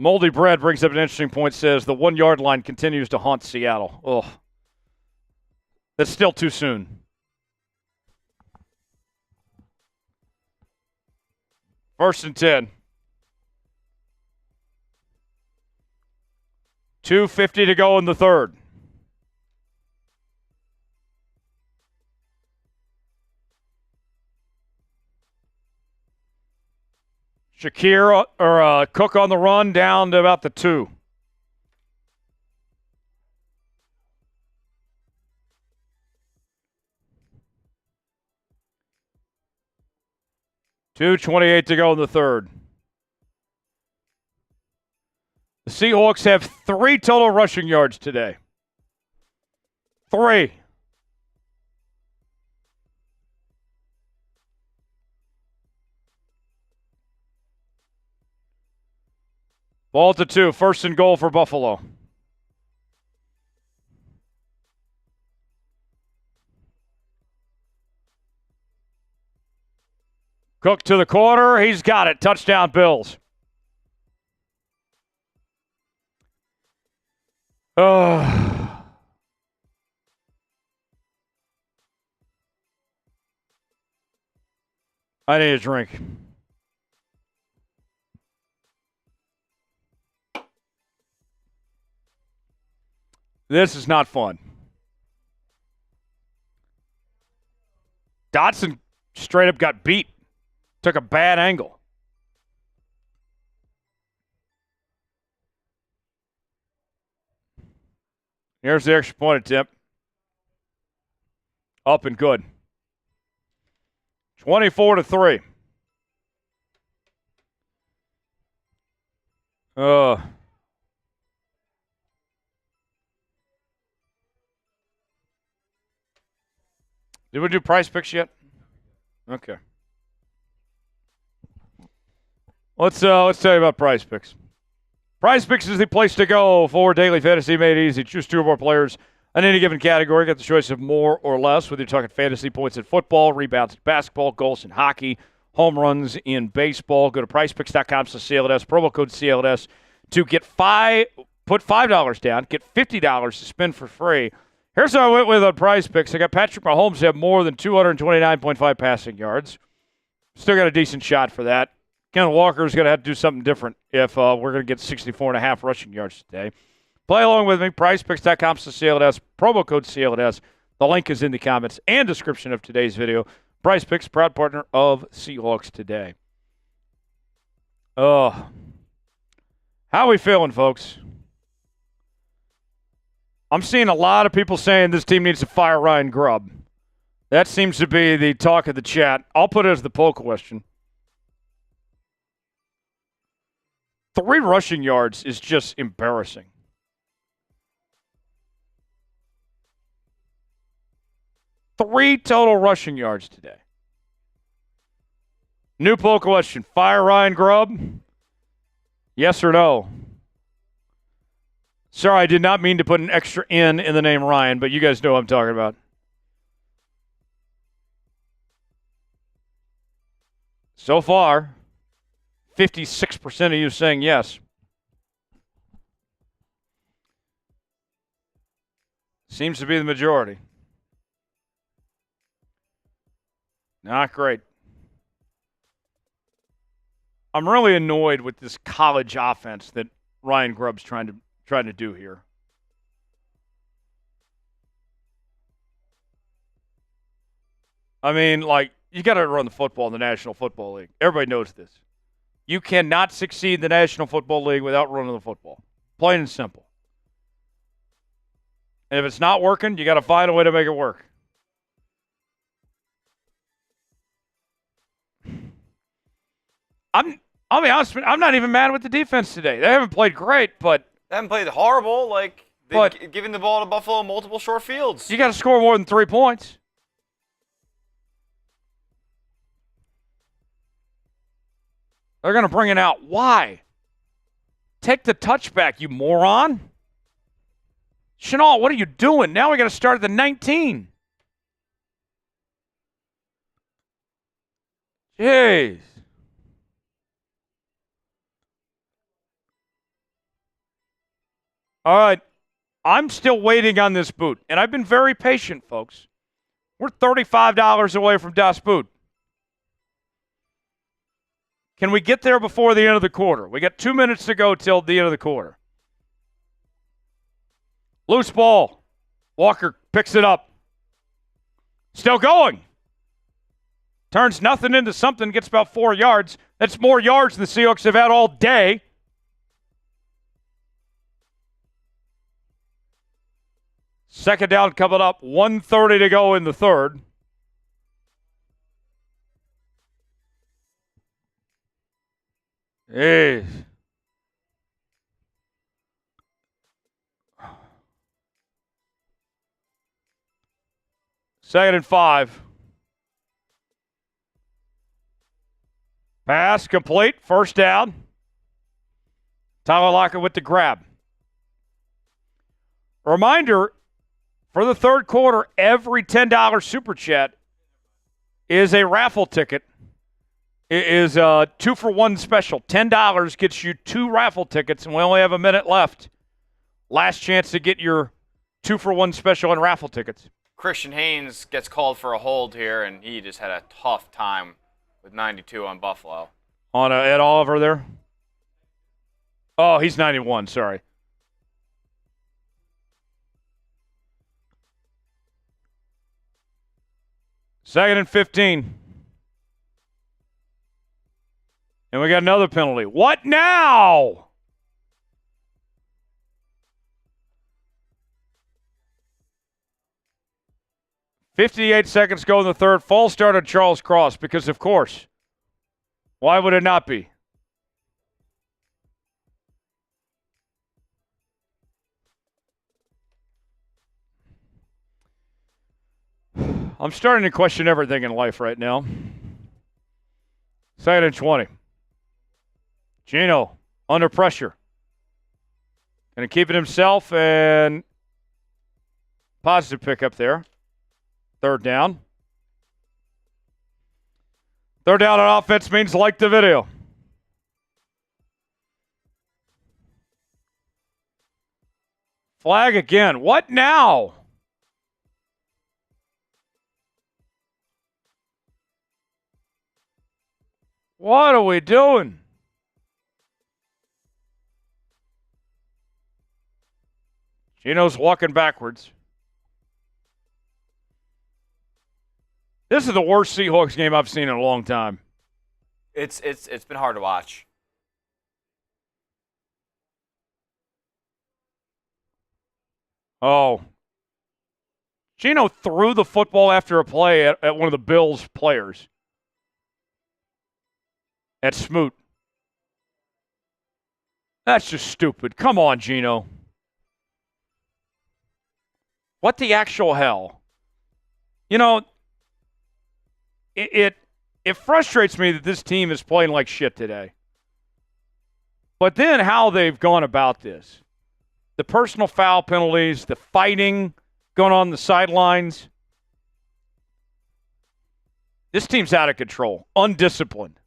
Moldy Bread brings up an interesting point, says the 1 yard line continues to haunt Seattle. Oh, that's still too soon. First and 10. 2:50 to go in the third. Shakir or Cook on the run down to about the 2. $2:28 to go in the third. The Seahawks have 3 total rushing yards today. 3. Ball to 2. First and goal for Buffalo. Cook to the corner. He's got it. Touchdown, Bills. I need a drink. This is not fun. Dodson straight up got beat. Took a bad angle. Here's the extra point attempt. Up and good. 24-3. Did we do price picks yet? Okay. Let's tell you about price picks. Price picks is the place to go for daily fantasy made easy. Choose 2 or more players in any given category. Get the choice of more or less, whether you're talking fantasy points in football, rebounds in basketball, goals in hockey, home runs in baseball. Go to PricePicks.com/CLNS, promo code CLNS to get put $5 down, get $50 to spend for free. Here's how I went with on Price Picks. I got Patrick Mahomes have more than 229.5 passing yards. Still got a decent shot for that. Kenneth Walker is going to have to do something different if we're going to get 64.5 rushing yards today. Play along with me. PricePicks.com/CLNS, promo code CLNS. The link is in the comments and description of today's video. Price Picks, proud partner of Seahawks Today. How are we feeling, folks? I'm seeing a lot of people saying this team needs to fire Ryan Grubb. That seems to be the talk of the chat. I'll put it as the poll question. 3 rushing yards is just embarrassing. Three total rushing yards today. New poll question. Fire Ryan Grubb? Yes or no? Sorry, I did not mean to put an extra N in the name Ryan, but you guys know what I'm talking about. So far, 56% of you saying yes. Seems to be the majority. Not great. I'm really annoyed with this college offense that Ryan Grubb's trying to do here. I mean, like, you got to run the football in the National Football League. Everybody knows this. You cannot succeed in the National Football League without running the football. Plain and simple. And if it's not working, you got to find a way to make it work. I'll be honest, I'm not even mad with the defense today. They haven't played great, but they haven't played horrible. Like, they've given the ball to Buffalo multiple short fields. You got to score more than 3 points. They're going to bring it out. Why? Take the touchback, you moron. Shenault, what are you doing? Now we got to start at the 19. Jeez. All right. I'm still waiting on this boot, and I've been very patient, folks. We're $35 away from Das Boot. Can we get there before the end of the quarter? We got 2 minutes to go till the end of the quarter. Loose ball. Walker picks it up. Still going. Turns nothing into something, gets about 4 yards. That's more yards the Seahawks have had all day. Second down coming up, 1:30 to go in the third. Jeez. Second and 5. Pass complete, first down. Tyler Lockett with the grab. Reminder, for the third quarter, every $10 Super Chat is a raffle ticket. It is a 2-for-1 special. $10 gets you 2 raffle tickets, and we only have a minute left. Last chance to get your 2-for-1 special and raffle tickets. Christian Haynes gets called for a hold here, and he just had a tough time with 92 on Buffalo. On Ed Oliver there? Oh, he's 91, sorry. Second and 15. And we got another penalty. What now? $58 seconds go in the third. False start on Charles Cross because, of course, why would it not be? I'm starting to question everything in life right now. Second and 20. Geno under pressure. Going to keep it himself and positive pickup there. Third down. Third down on offense means like the video. Flag again. What now? What are we doing? Geno's walking backwards. This is the worst Seahawks game I've seen in a long time. It's been hard to watch. Oh. Geno threw the football after a play at one of the Bills' players. At Smoot. That's just stupid. Come on, Geno. What the actual hell? You know, it frustrates me that this team is playing like shit today. But then how they've gone about this. The personal foul penalties, the fighting going on the sidelines. This team's out of control. Undisciplined.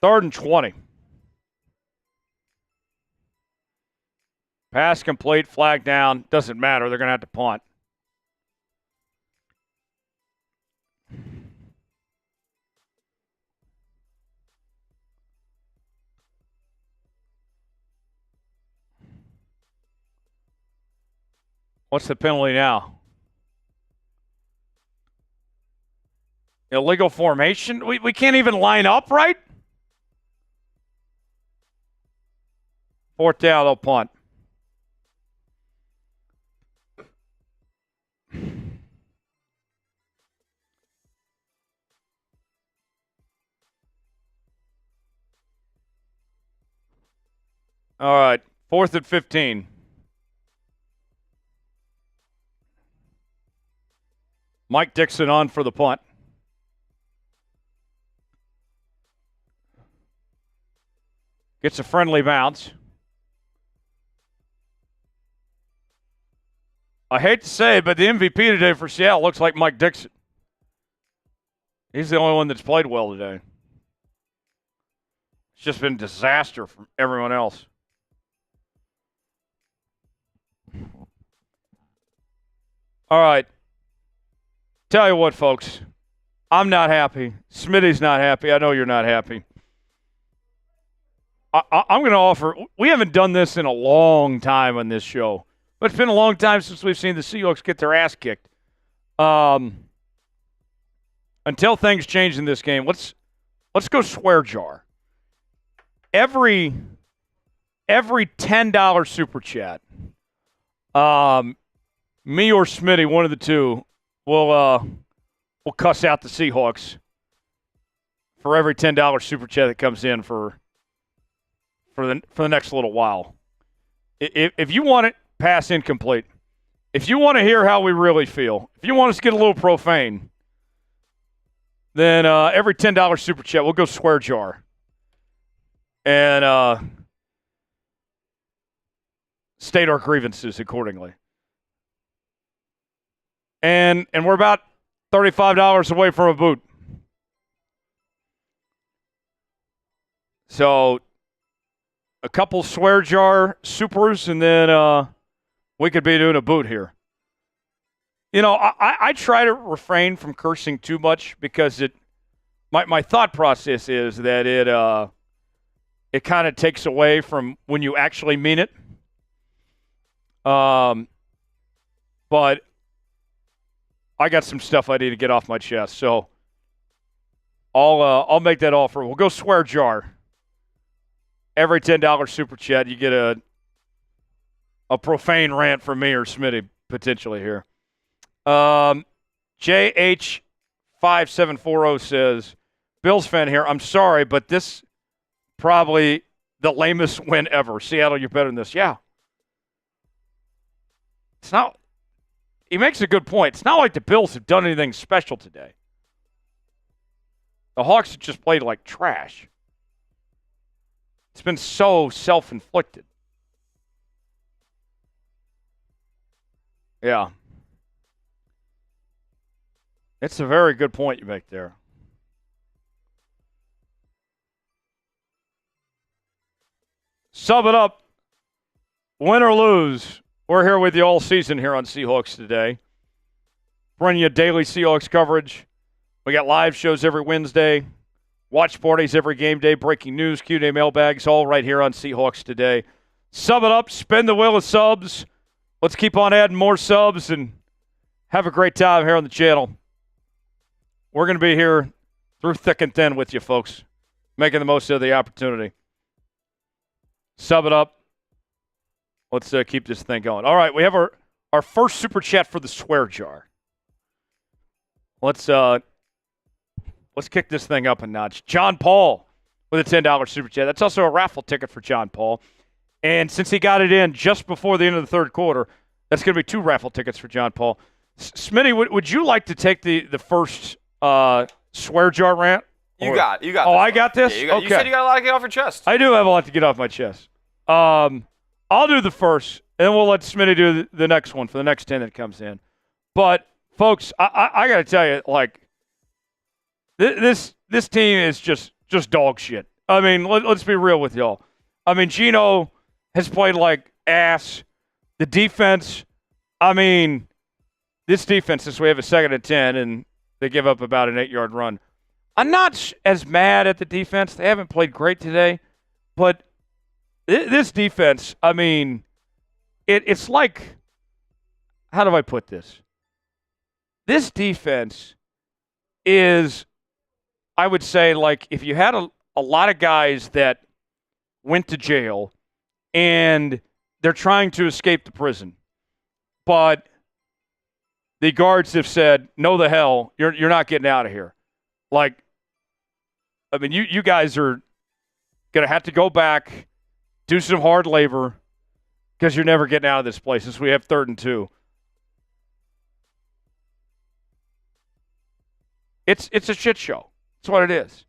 Third and 20. Pass complete, flag down. Doesn't matter. They're going to have to punt. What's the penalty now? Illegal formation? We can't even line up, right? Fourth down, they'll punt. All right, 4th and 15. Mike Dixon on for the punt. Gets a friendly bounce. I hate to say it, but the MVP today for Seattle looks like Mike Dixon. He's the only one that's played well today. It's just been disaster from everyone else. All right. Tell you what, folks. I'm not happy. Smitty's not happy. I know you're not happy. I'm going to offer – we haven't done this in a long time on this show. But it's been a long time since we've seen the Seahawks get their ass kicked. Until things change in this game, let's go swear jar. Every $10 super chat, me or Smitty, one of the two, will cuss out the Seahawks for every $10 super chat that comes in for the next little while. If you want it, pass incomplete. If you want to hear how we really feel, if you want us to get a little profane, then every $10 super chat, we'll go swear jar. And state our grievances accordingly. And we're about $35 away from a boot. So a couple swear jar supers, and then we could be doing a boot here. You know, I try to refrain from cursing too much because my thought process is that it kind of takes away from when you actually mean it. But I got some stuff I need to get off my chest, so I'll make that offer. We'll go swear jar. Every $10 super chat, you get a profane rant from me or Smitty potentially here. JH5740 says, Bills fan here, I'm sorry, but this probably the lamest win ever. Seattle, you're better than this. Yeah. It's not. He makes a good point. It's not like the Bills have done anything special today. The Hawks have just played like trash. It's been so self-inflicted. Yeah. It's a very good point you make there. Sum it up. Win or lose, we're here with you all season here on Seahawks Today. Bringing you daily Seahawks coverage. We got live shows every Wednesday. Watch parties every game day. Breaking news, Q&A mailbags, all right here on Seahawks Today. Sum it up. Spin the wheel of subs. Let's keep on adding more subs and have a great time here on the channel. We're going to be here through thick and thin with you, folks, making the most of the opportunity. Sum it up. Let's keep this thing going. All right, we have our first super chat for the swear jar. Let's kick this thing up a notch. John Paul with a $10 super chat. That's also a raffle ticket for John Paul. And since he got it in just before the end of the third quarter, that's going to be 2 raffle tickets for John Paul. Smitty, would you like to take the first swear jar rant? You got Oh, this I one. got this? Yeah, okay. You said you got a lot to get off your chest. I do have a lot to get off my chest. I'll do the first, and we'll let Smitty do the next one for the next 10 that comes in. But, folks, I got to tell you, like, this team is just dog shit. I mean, let's be real with y'all. I mean, Geno has played like ass. The defense, I mean, this defense, since we have a 2nd and 10, and they give up about an 8-yard run. I'm not as mad at the defense. They haven't played great today. But this defense, I mean, it's like, how do I put this? This defense is, I would say, like if you had a lot of guys that went to jail and they're trying to escape the prison, but the guards have said, no the hell, you're not getting out of here. Like, I mean, you guys are going to have to go back, do some hard labor, because you're never getting out of this place since we have 3rd and 2. It's a shit show. That's what it is.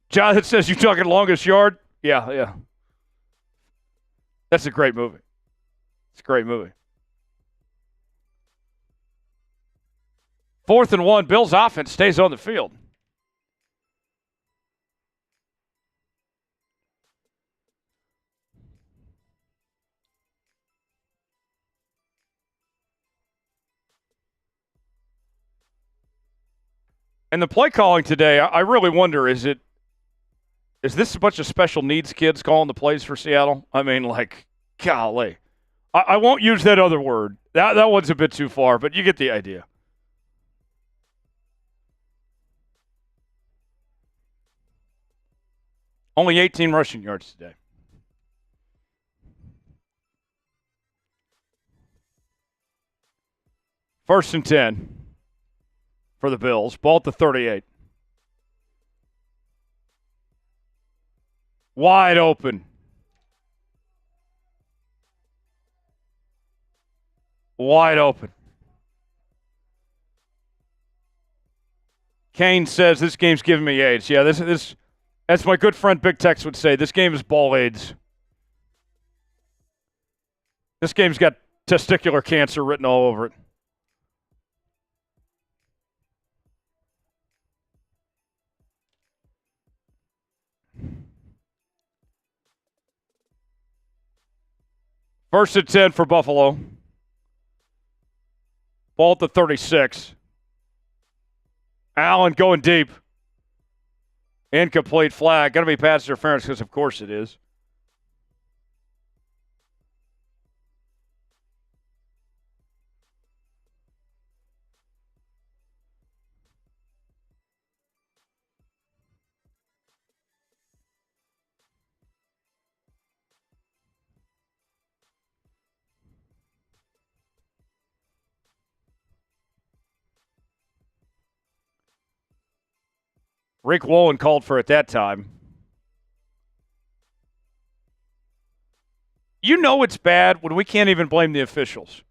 Jonathan says, you talking Longest Yard? Yeah. That's a great movie. It's a great movie. 4th and 1, Bills offense stays on the field. And the play calling today, I really wonder, is this a bunch of special needs kids calling the plays for Seattle? I mean, like, golly. I won't use that other word. That one's a bit too far, but you get the idea. Only 18 rushing yards today. First and 10 for the Bills. Ball at the 38. Wide open. Wide open. Kane says this game's giving me AIDS. Yeah, this as my good friend Big Tex would say, this game is ball AIDS. This game's got testicular cancer written all over it. First and 10 for Buffalo. Ball at the 36. Allen going deep. Incomplete flag. Going to be pass interference because, of course, it is. Rick Wollen called for it that time. You know it's bad when we can't even blame the officials.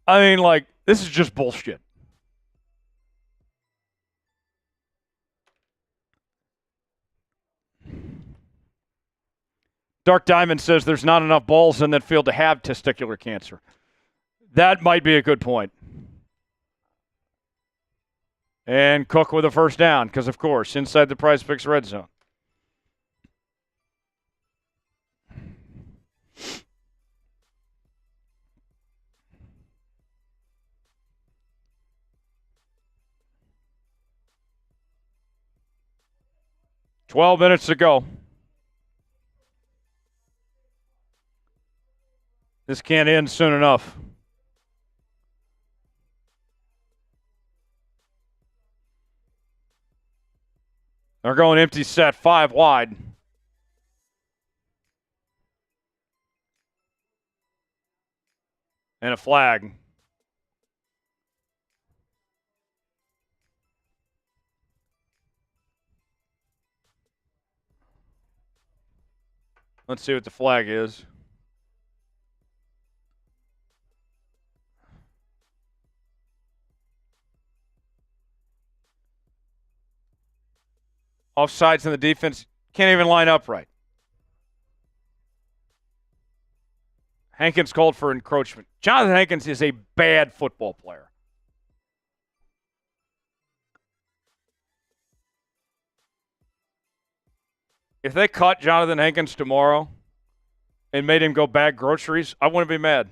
I mean, like, this is just bullshit. Dark Diamond says there's not enough balls in that field to have testicular cancer. That might be a good point. And Cook with a first down because, of course, inside the Prize Picks red zone. "12 minutes to go. This can't end soon enough. They're going empty set, 5 wide. And a flag. Let's see what the flag is. Offsides in the defense. Can't even line up right. Hankins called for encroachment. Jonathan Hankins is a bad football player. If they caught Jonathan Hankins tomorrow and made him go bag groceries, I wouldn't be mad.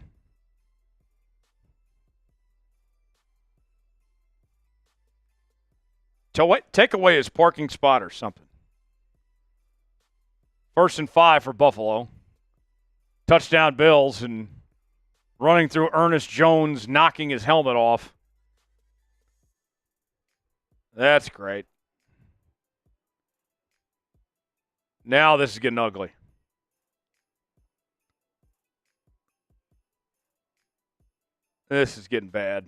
Take away his parking spot or something. First and 5 for Buffalo. Touchdown Bills, and running through Ernest Jones, knocking his helmet off. That's great. Now this is getting ugly. This is getting bad.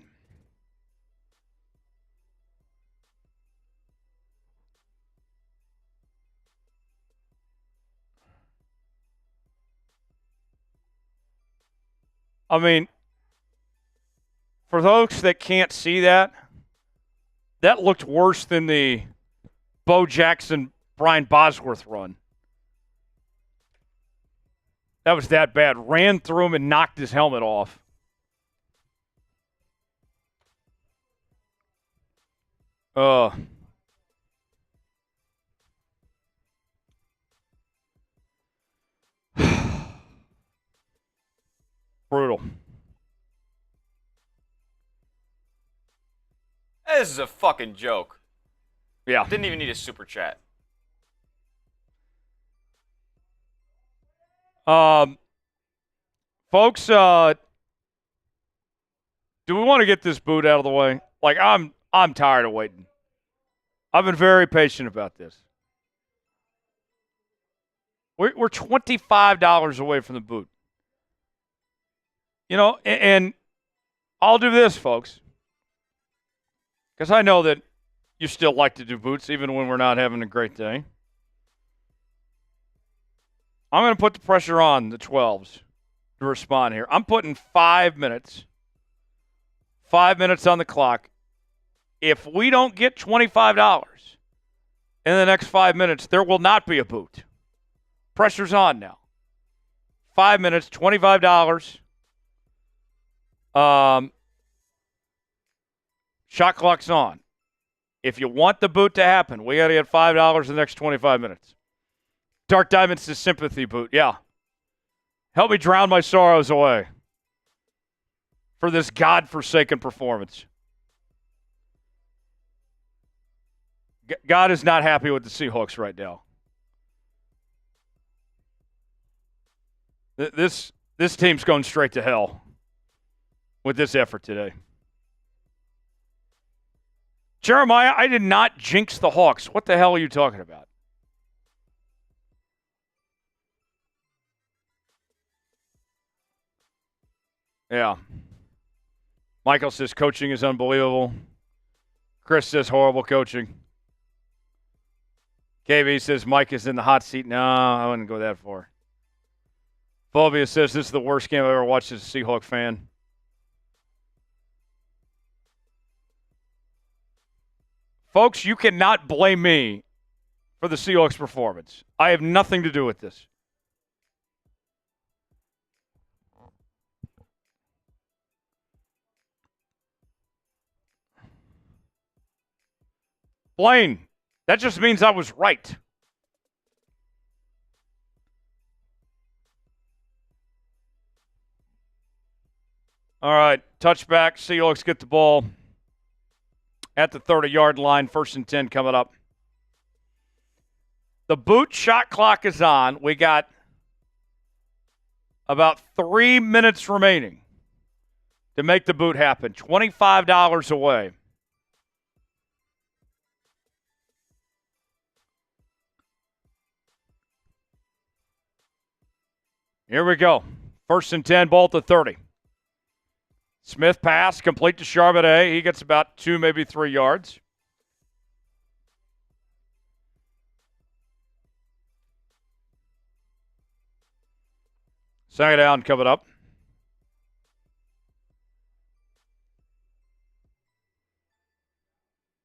I mean, for those that can't see that, that looked worse than the Bo Jackson, Brian Bosworth run. That was that bad. Ran through him and knocked his helmet off. Brutal. this is a fucking joke. Yeah. Didn't even need a super chat. Folks, do we want to get this boot out of the way? Like, I'm tired of waiting. I've been very patient about this. We're $25 away from the boot. You know, and I'll do this, folks, because I know that you still like to do boots even when we're not having a great day. I'm going to put the pressure on the 12s to respond here. I'm putting 5 minutes. 5 minutes on the clock. If we don't get $25 in the next 5 minutes, there will not be a boot. Pressure's on now. 5 minutes, $25. Shot clock's on. If you want the boot to happen, we got to get $5 in the next 25 minutes. Dark Diamond's the sympathy boot. Yeah. Help me drown my sorrows away for this godforsaken performance. God is not happy with the Seahawks right now. This team's going straight to hell with this effort today. Jeremiah, I did not jinx the Hawks. What the hell are you talking about? Yeah. Michael says coaching is unbelievable. Chris says horrible coaching. KB says Mike is in the hot seat. No, I wouldn't go that far. Fulvia says this is the worst game I've ever watched as a Seahawk fan. Folks, you cannot blame me for the Seahawks' performance. I have nothing to do with this. Blaine, that just means I was right. All right, touchback. Seahawks get the ball at the 30-yard line. 1st and 10 coming up. The boot shot clock is on. We got about 3 minutes remaining to make the boot happen. $25 away. Here we go. 1st and 10, ball at the 30. Smith pass, complete to Charbonnet. He gets about 2, maybe 3 yards. Second down coming up.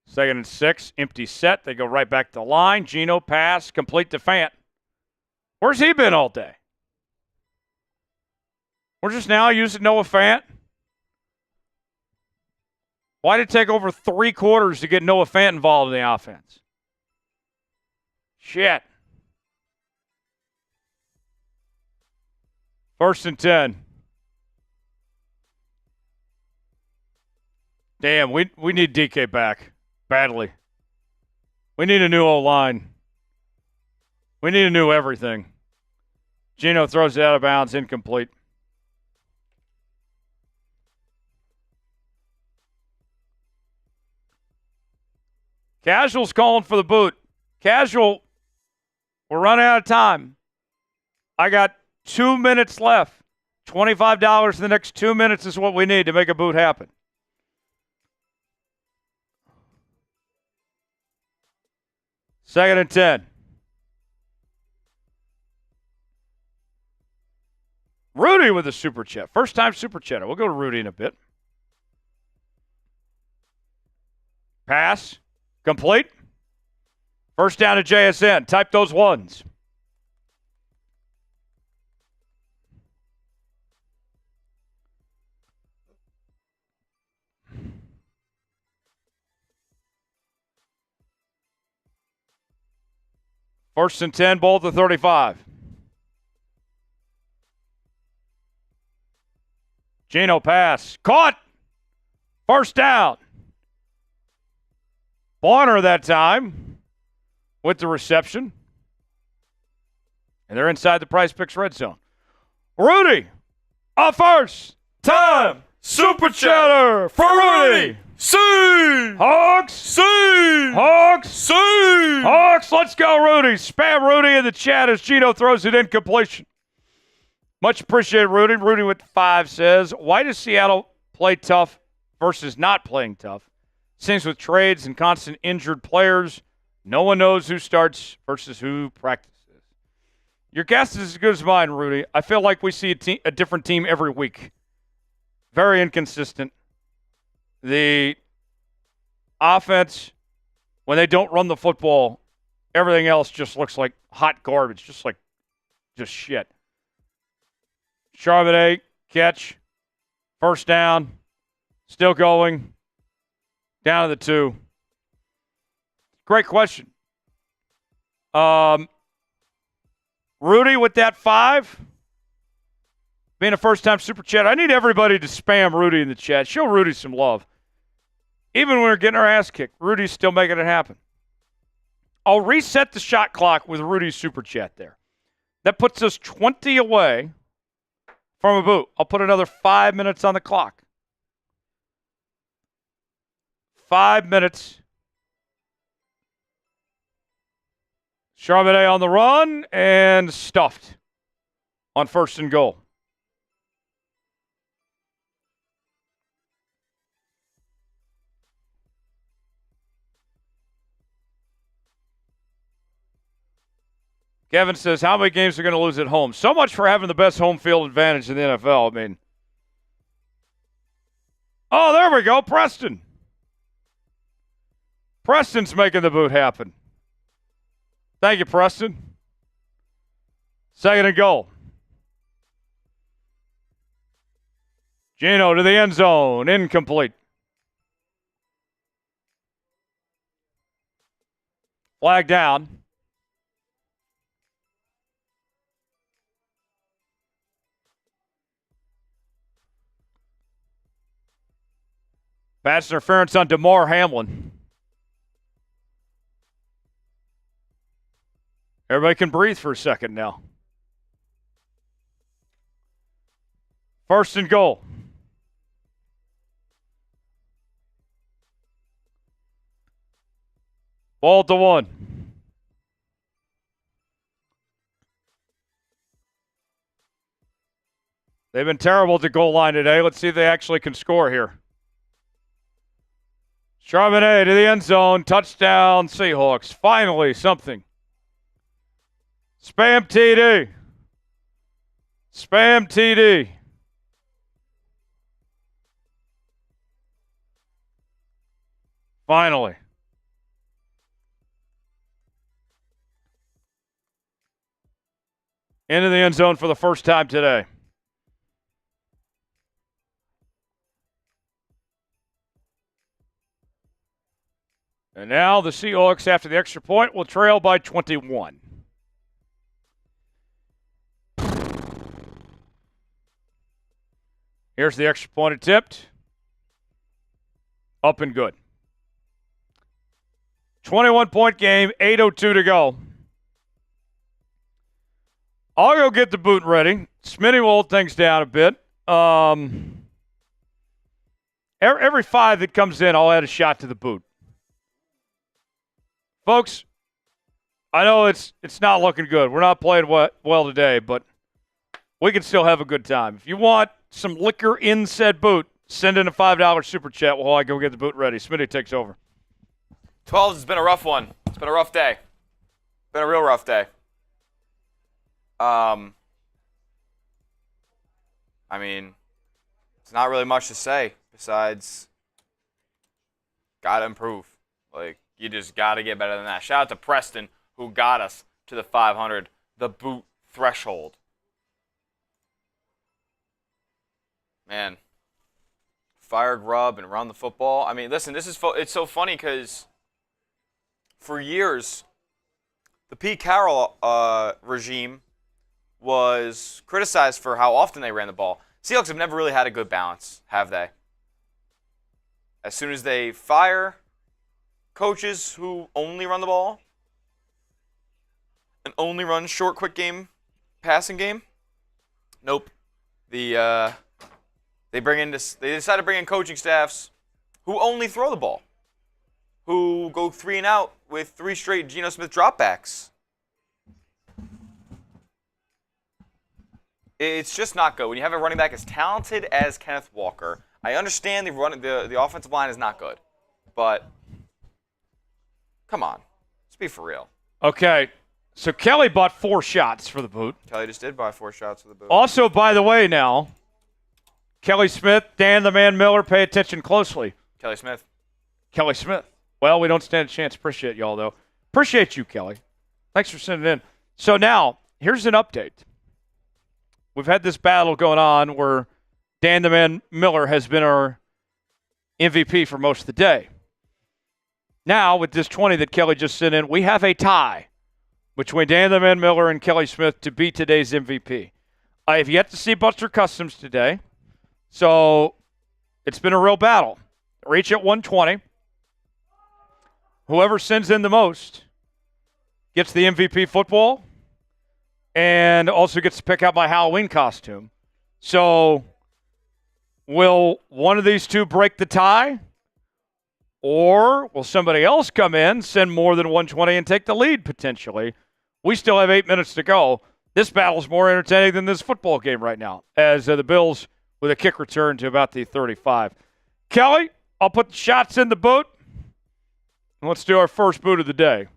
Second and 6, empty set. They go right back to the line. Geno pass, complete to Fant. Where's he been all day? We're just now using Noah Fant. Why did it take over 3 quarters to get Noah Fant involved in the offense? Shit. 1st and 10. Damn, we need DK back badly. We need a new O-line. We need a new everything. Geno throws it out of bounds, incomplete. Casual's calling for the boot. Casual, we're running out of time. I got 2 minutes left. $25 in the next 2 minutes is what we need to make a boot happen. Second and 10. Rudy with a super chat. First time super chatter. We'll go to Rudy in a bit. Pass. Complete. First down to JSN. Type those ones. First and 10, ball at the 35. Geno pass. Caught. First down. Bonner that time with the reception. And they're inside the Prize Picks red zone. Rudy, a first time Super Chatter for Rudy. See! Hawks! See! Hawks! See! Hawks, let's go, Rudy. Spam Rudy in the chat as Geno throws it in completion. Much appreciated, Rudy. Rudy with 5 says, why does Seattle play tough versus not playing tough? Seems with trades and constant injured players, no one knows who starts versus who practices. Your guess is as good as mine, Rudy. I feel like we see a different team every week. Very inconsistent. The offense, when they don't run the football, everything else just looks like hot garbage, just shit. Charbonnet, catch, first down, still going, down to the 2. Great question. Rudy with that 5. Being a first-time Super Chat, I need everybody to spam Rudy in the chat. Show Rudy some love. Even when we're getting our ass kicked, Rudy's still making it happen. I'll reset the shot clock with Rudy's Super Chat there. That puts us 20 away from a boot. I'll put another 5 minutes on the clock. 5 minutes. Charbonnet on the run and stuffed on 1st and goal. Kevin says, how many games are going to lose at home? So much for having the best home field advantage in the NFL. I mean, oh, there we go. Preston. Preston's making the boot happen. Thank you, Preston. 2nd and goal. Geno to the end zone. Incomplete. Flag down. Pass interference on DeMar Hamlin. Everybody can breathe for a second now. 1st and goal. Ball to 1. They've been terrible at the goal line today. Let's see if they actually can score here. Charbonnet to the end zone. Touchdown, Seahawks. Finally, something. Spam TD. Spam TD. Finally. Into the end zone for the first time today. And now the Seahawks, after the extra point, will trail by 21. Here's the extra point attempt. Up and good. 21-point game, 8:02 to go. I'll go get the boot ready. Smitty will hold things down a bit. Every 5 that comes in, I'll add a shot to the boot. Folks, I know it's not looking good. We're not playing well today, but we can still have a good time. If you want some liquor in said boot, send in a $5 super chat while I go get the boot ready. Smitty takes over. 12 has been a rough one. It's been a rough day. Been a real rough day. I mean, it's not really much to say besides gotta improve. Like, you just gotta get better than that. Shout out to Preston, who got us to the 500, the boot threshold. Man, fire grub and run the football. I mean, listen, it's so funny because for years, the Pete Carroll regime was criticized for how often they ran the ball. Seahawks have never really had a good balance, have they? As soon as they fire, coaches who only run the ball and only run short, quick game, passing game? Nope. They decided to bring in coaching staffs who only throw the ball, who go 3 and out with 3 straight Geno Smith dropbacks. It's just not good. When you have a running back as talented as Kenneth Walker, I understand the offensive line is not good, but come on, let's be for real. Okay, so Kelly bought 4 shots for the boot. Kelly just did buy 4 shots for the boot. Also, by the way, now, Kelly Smith, Dan the Man Miller, pay attention closely. Kelly Smith. Kelly Smith. Well, we don't stand a chance. Appreciate y'all, though. Appreciate you, Kelly. Thanks for sending in. So now, here's an update. We've had this battle going on where Dan the Man Miller has been our MVP for most of the day. Now, with this 20 that Kelly just sent in, we have a tie between Dan the Man Miller and Kelly Smith to be today's MVP. I have yet to see Buster Customs today, so it's been a real battle. We're each at 120. Whoever sends in the most gets the MVP football and also gets to pick out my Halloween costume. So will one of these two break the tie? Or will somebody else come in, send more than 120, and take the lead potentially? We still have 8 minutes to go. This battle's more entertaining than this football game right now, as the Bills with a kick return to about the 35. Kelly, I'll put the shots in the boot. And let's do our first boot of the day.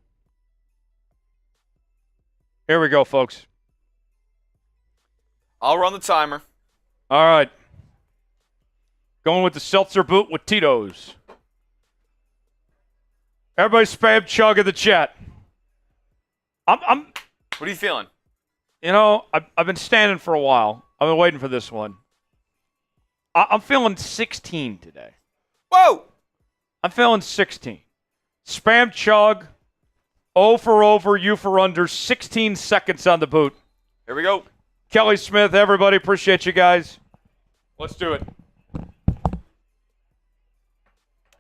Here we go, folks. I'll run the timer. All right. Going with the seltzer boot with Tito's. Everybody spam chug in the chat. What are you feeling? You know, I've been standing for a while. I've been waiting for this one. I'm feeling 16 today. Whoa! I'm feeling 16. Spam chug. O for over, U for under. 16 seconds on the boot. Here we go. Kelly Smith, everybody, appreciate you guys. Let's do it.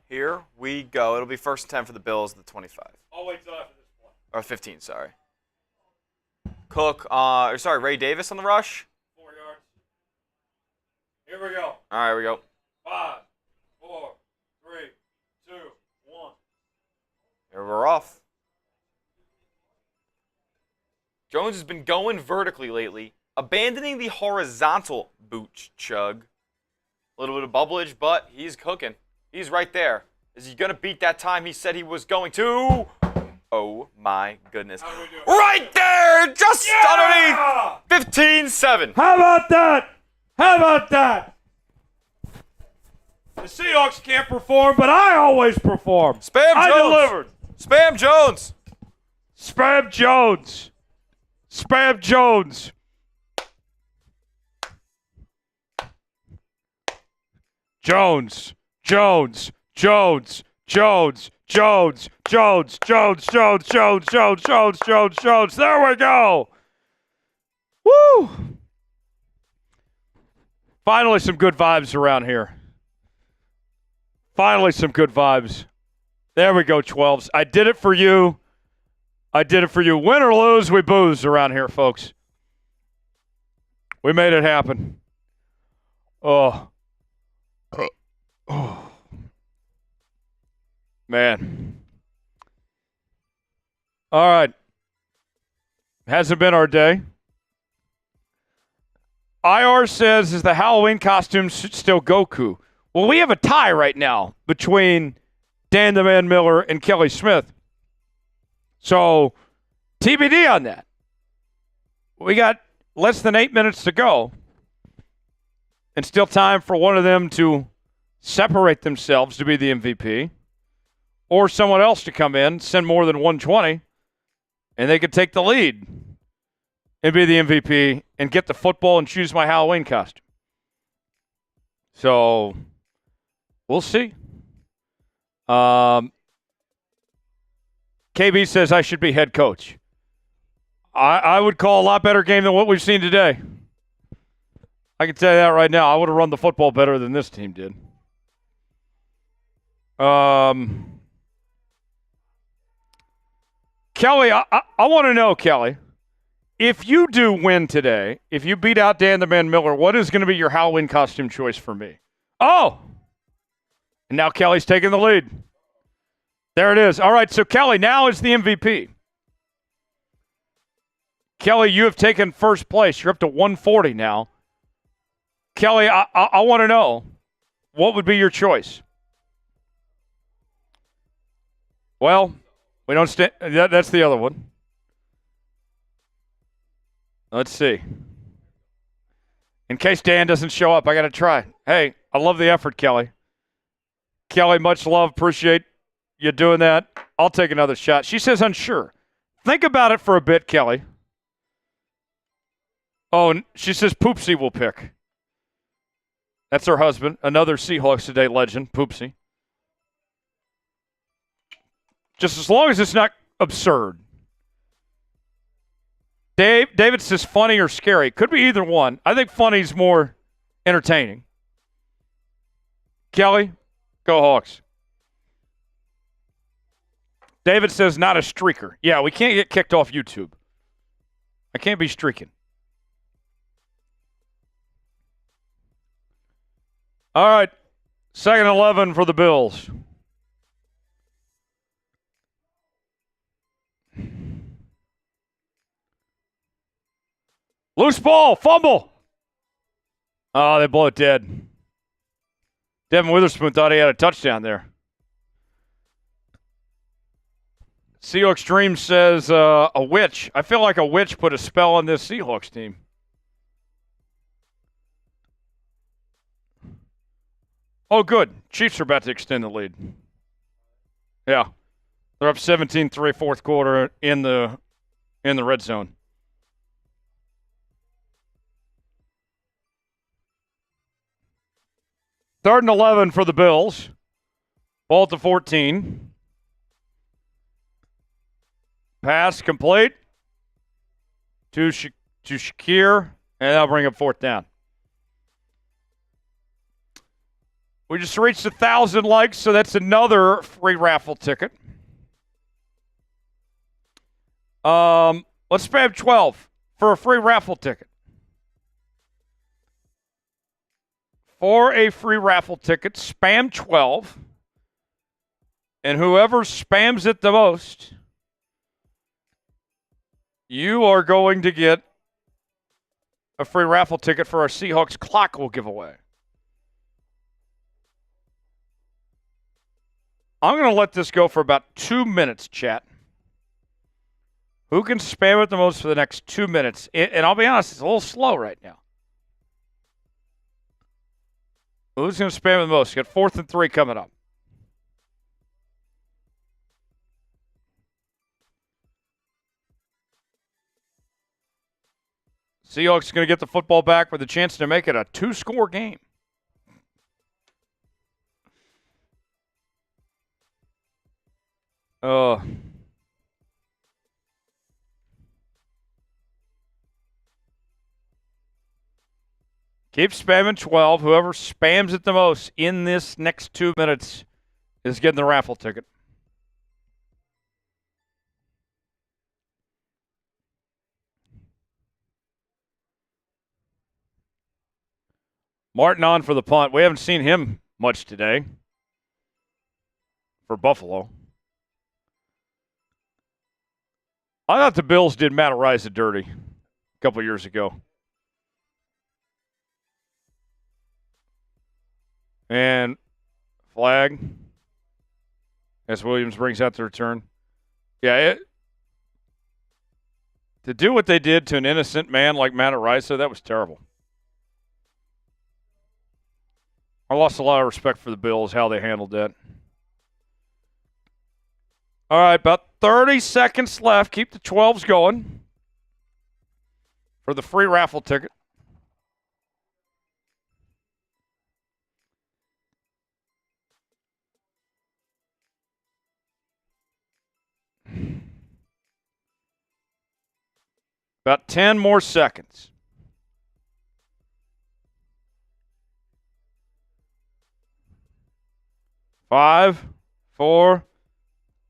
Here we go. It'll be 1st and 10 for the Bills at the 25. I'll wait till after this one. Or 15, sorry. Cook, Ray Davis on the rush. 4 yards. Here we go. All right, here we go. 5, 4, 3, 2, 1. Here we're off. Jones has been going vertically lately, abandoning the horizontal boot chug. A little bit of bubblage, but he's cooking. He's right there. Is he going to beat that time he said he was going to? Oh, my goodness. Right there! Just underneath! 15-7. How about that? How about that? The Seahawks can't perform, but I always perform. Spam Jones. I delivered. Spam Jones. Spam Jones. Spam Jones. Jones. Jones. Jones. Jones. Jones. Jones. Jones. Jones. Jones. Jones. Jones. Jones. Jones. There we go. Woo! Finally, some good vibes around here. Finally, some good vibes. There we go, 12s. I did it for you. I did it for you. Win or lose, we booze around here, folks. We made it happen. Oh. Oh. Man. All right. Hasn't been our day. IR says, is the Halloween costume still Goku? Well, we have a tie right now between Dan the Man Miller and Kelly Smith. So, TBD on that. We got less than 8 minutes to go. And still time for one of them to separate themselves to be the MVP. Or someone else to come in, send more than 120, and they could take the lead and be the MVP and get the football and choose my Halloween costume. So, we'll see. KB says I should be head coach. I would call a lot better game than what we've seen today. I can tell you that right now. I would have run the football better than this team did. Kelly, I want to know, Kelly, if you do win today, if you beat out Dan the Man Miller, what is going to be your Halloween costume choice for me? Oh! And now Kelly's taking the lead. There it is. All right, so Kelly now is the MVP. Kelly, you have taken first place. You're up to 140 now. Kelly, I want to know, what would be your choice? Well, we don't that's the other one. Let's see. In case Dan doesn't show up, I got to try. Hey, I love the effort, Kelly. Kelly, much love. Appreciate you doing that. I'll take another shot. She says unsure. Think about it for a bit, Kelly. Oh, and she says Poopsie will pick. That's her husband, another Seahawks Today legend, Poopsie. Just as long as it's not absurd. David says funny or scary. Could be either one. I think funny's more entertaining. Kelly, go Hawks. David says not a streaker. Yeah, we can't get kicked off YouTube. I can't be streaking. All right, 2nd 11 for the Bills. Loose ball, fumble. Oh, they blow it dead. Devon Witherspoon thought he had a touchdown there. Seahawks Dream says a witch. I feel like a witch put a spell on this Seahawks team. Oh, good. Chiefs are about to extend the lead. Yeah. They're up 17-3 fourth quarter in the red zone. Third and 11 for the Bills. Ball at the 14. Pass complete to Shakir, and that'll bring up fourth down. We just reached 1,000 likes, so that's another free raffle ticket. Let's spam 12 for a free raffle ticket. For a free raffle ticket, spam 12. And whoever spams it the most, you are going to get a free raffle ticket for our Seahawks clock we'll give away. I'm going to let this go for about 2 minutes, chat. Who can spam it the most for the next 2 minutes? And I'll be honest, it's a little slow right now. Who's going to spam it the most? You got 4th and 3 coming up. Seahawks going to get the football back with a chance to make it a 2-score game. Keep spamming 12. Whoever spams it the most in this next 2 minutes is getting the raffle ticket. Martin on for the punt. We haven't seen him much today for Buffalo. I thought the Bills did Matt Araiza dirty a couple years ago. And flag as Williams brings out the return. Yeah, to do what they did to an innocent man like Matt Araiza, that was terrible. I lost a lot of respect for the Bills, how they handled that. All right, about 30 seconds left. Keep the 12s going for the free raffle ticket. About 10 more seconds. Five, four,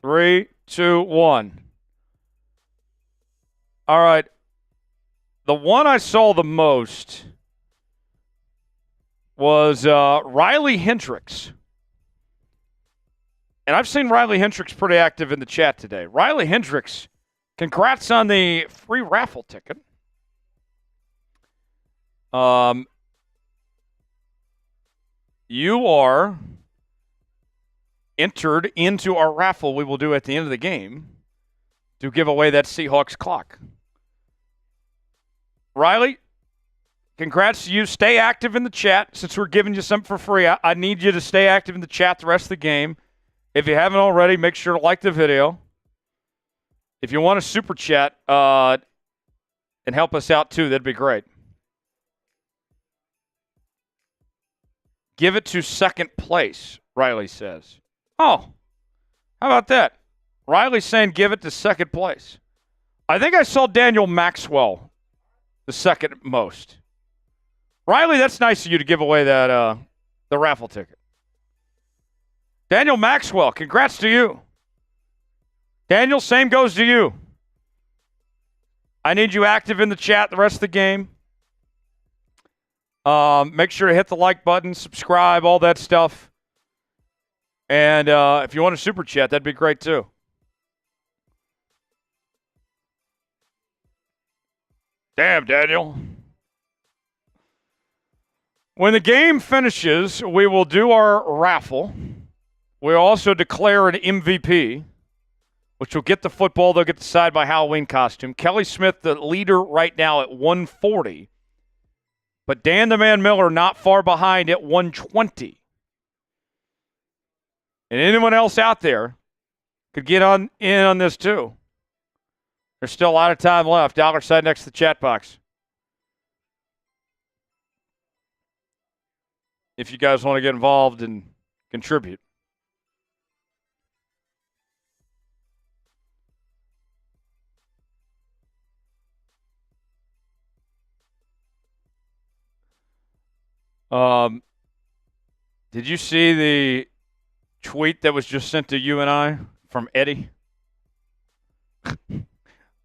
3, 2, 1. All right. The one I saw the most was Riley Hendricks. And I've seen Riley Hendricks pretty active in the chat today. Riley Hendricks, congrats on the free raffle ticket. You are entered into our raffle we will do at the end of the game to give away that Seahawks clock. Riley, congrats to you. Stay active in the chat. Since we're giving you something for free, I need you to stay active in the chat the rest of the game. If you haven't already, make sure to like the video. If you want to super chat and help us out too, that'd be great. Give it to second place, Riley says. Oh, how about that? Riley's saying give it to second place. I think I saw Daniel Maxwell the second most. Riley, that's nice of you to give away that the raffle ticket. Daniel Maxwell, congrats to you. Daniel, same goes to you. I need you active in the chat the rest of the game. Make sure to hit the like button, subscribe, all that stuff. And if you want to super chat, that'd be great too. Damn, Daniel. When the game finishes, we will do our raffle. We'll also declare an MVP, which will get the football. They'll get the side-by Halloween costume. Kelly Smith, the leader right now at 140. But Dan the Man Miller not far behind at 120. And anyone else out there could get in on this too. There's still a lot of time left. Dollar sign next to the chat box. If you guys want to get involved and contribute. Did you see the tweet that was just sent to you and I from Eddie?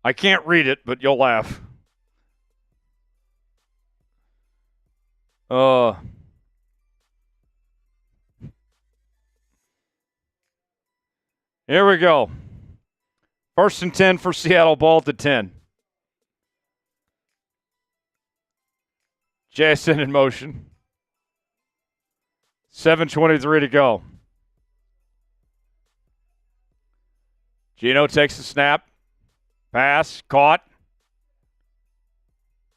I can't read it, but you'll laugh. Here we go. 1st and 10 for Seattle, ball at the 10. Jaxon in motion. 7:23 to go. Geno takes the snap. Pass. Caught.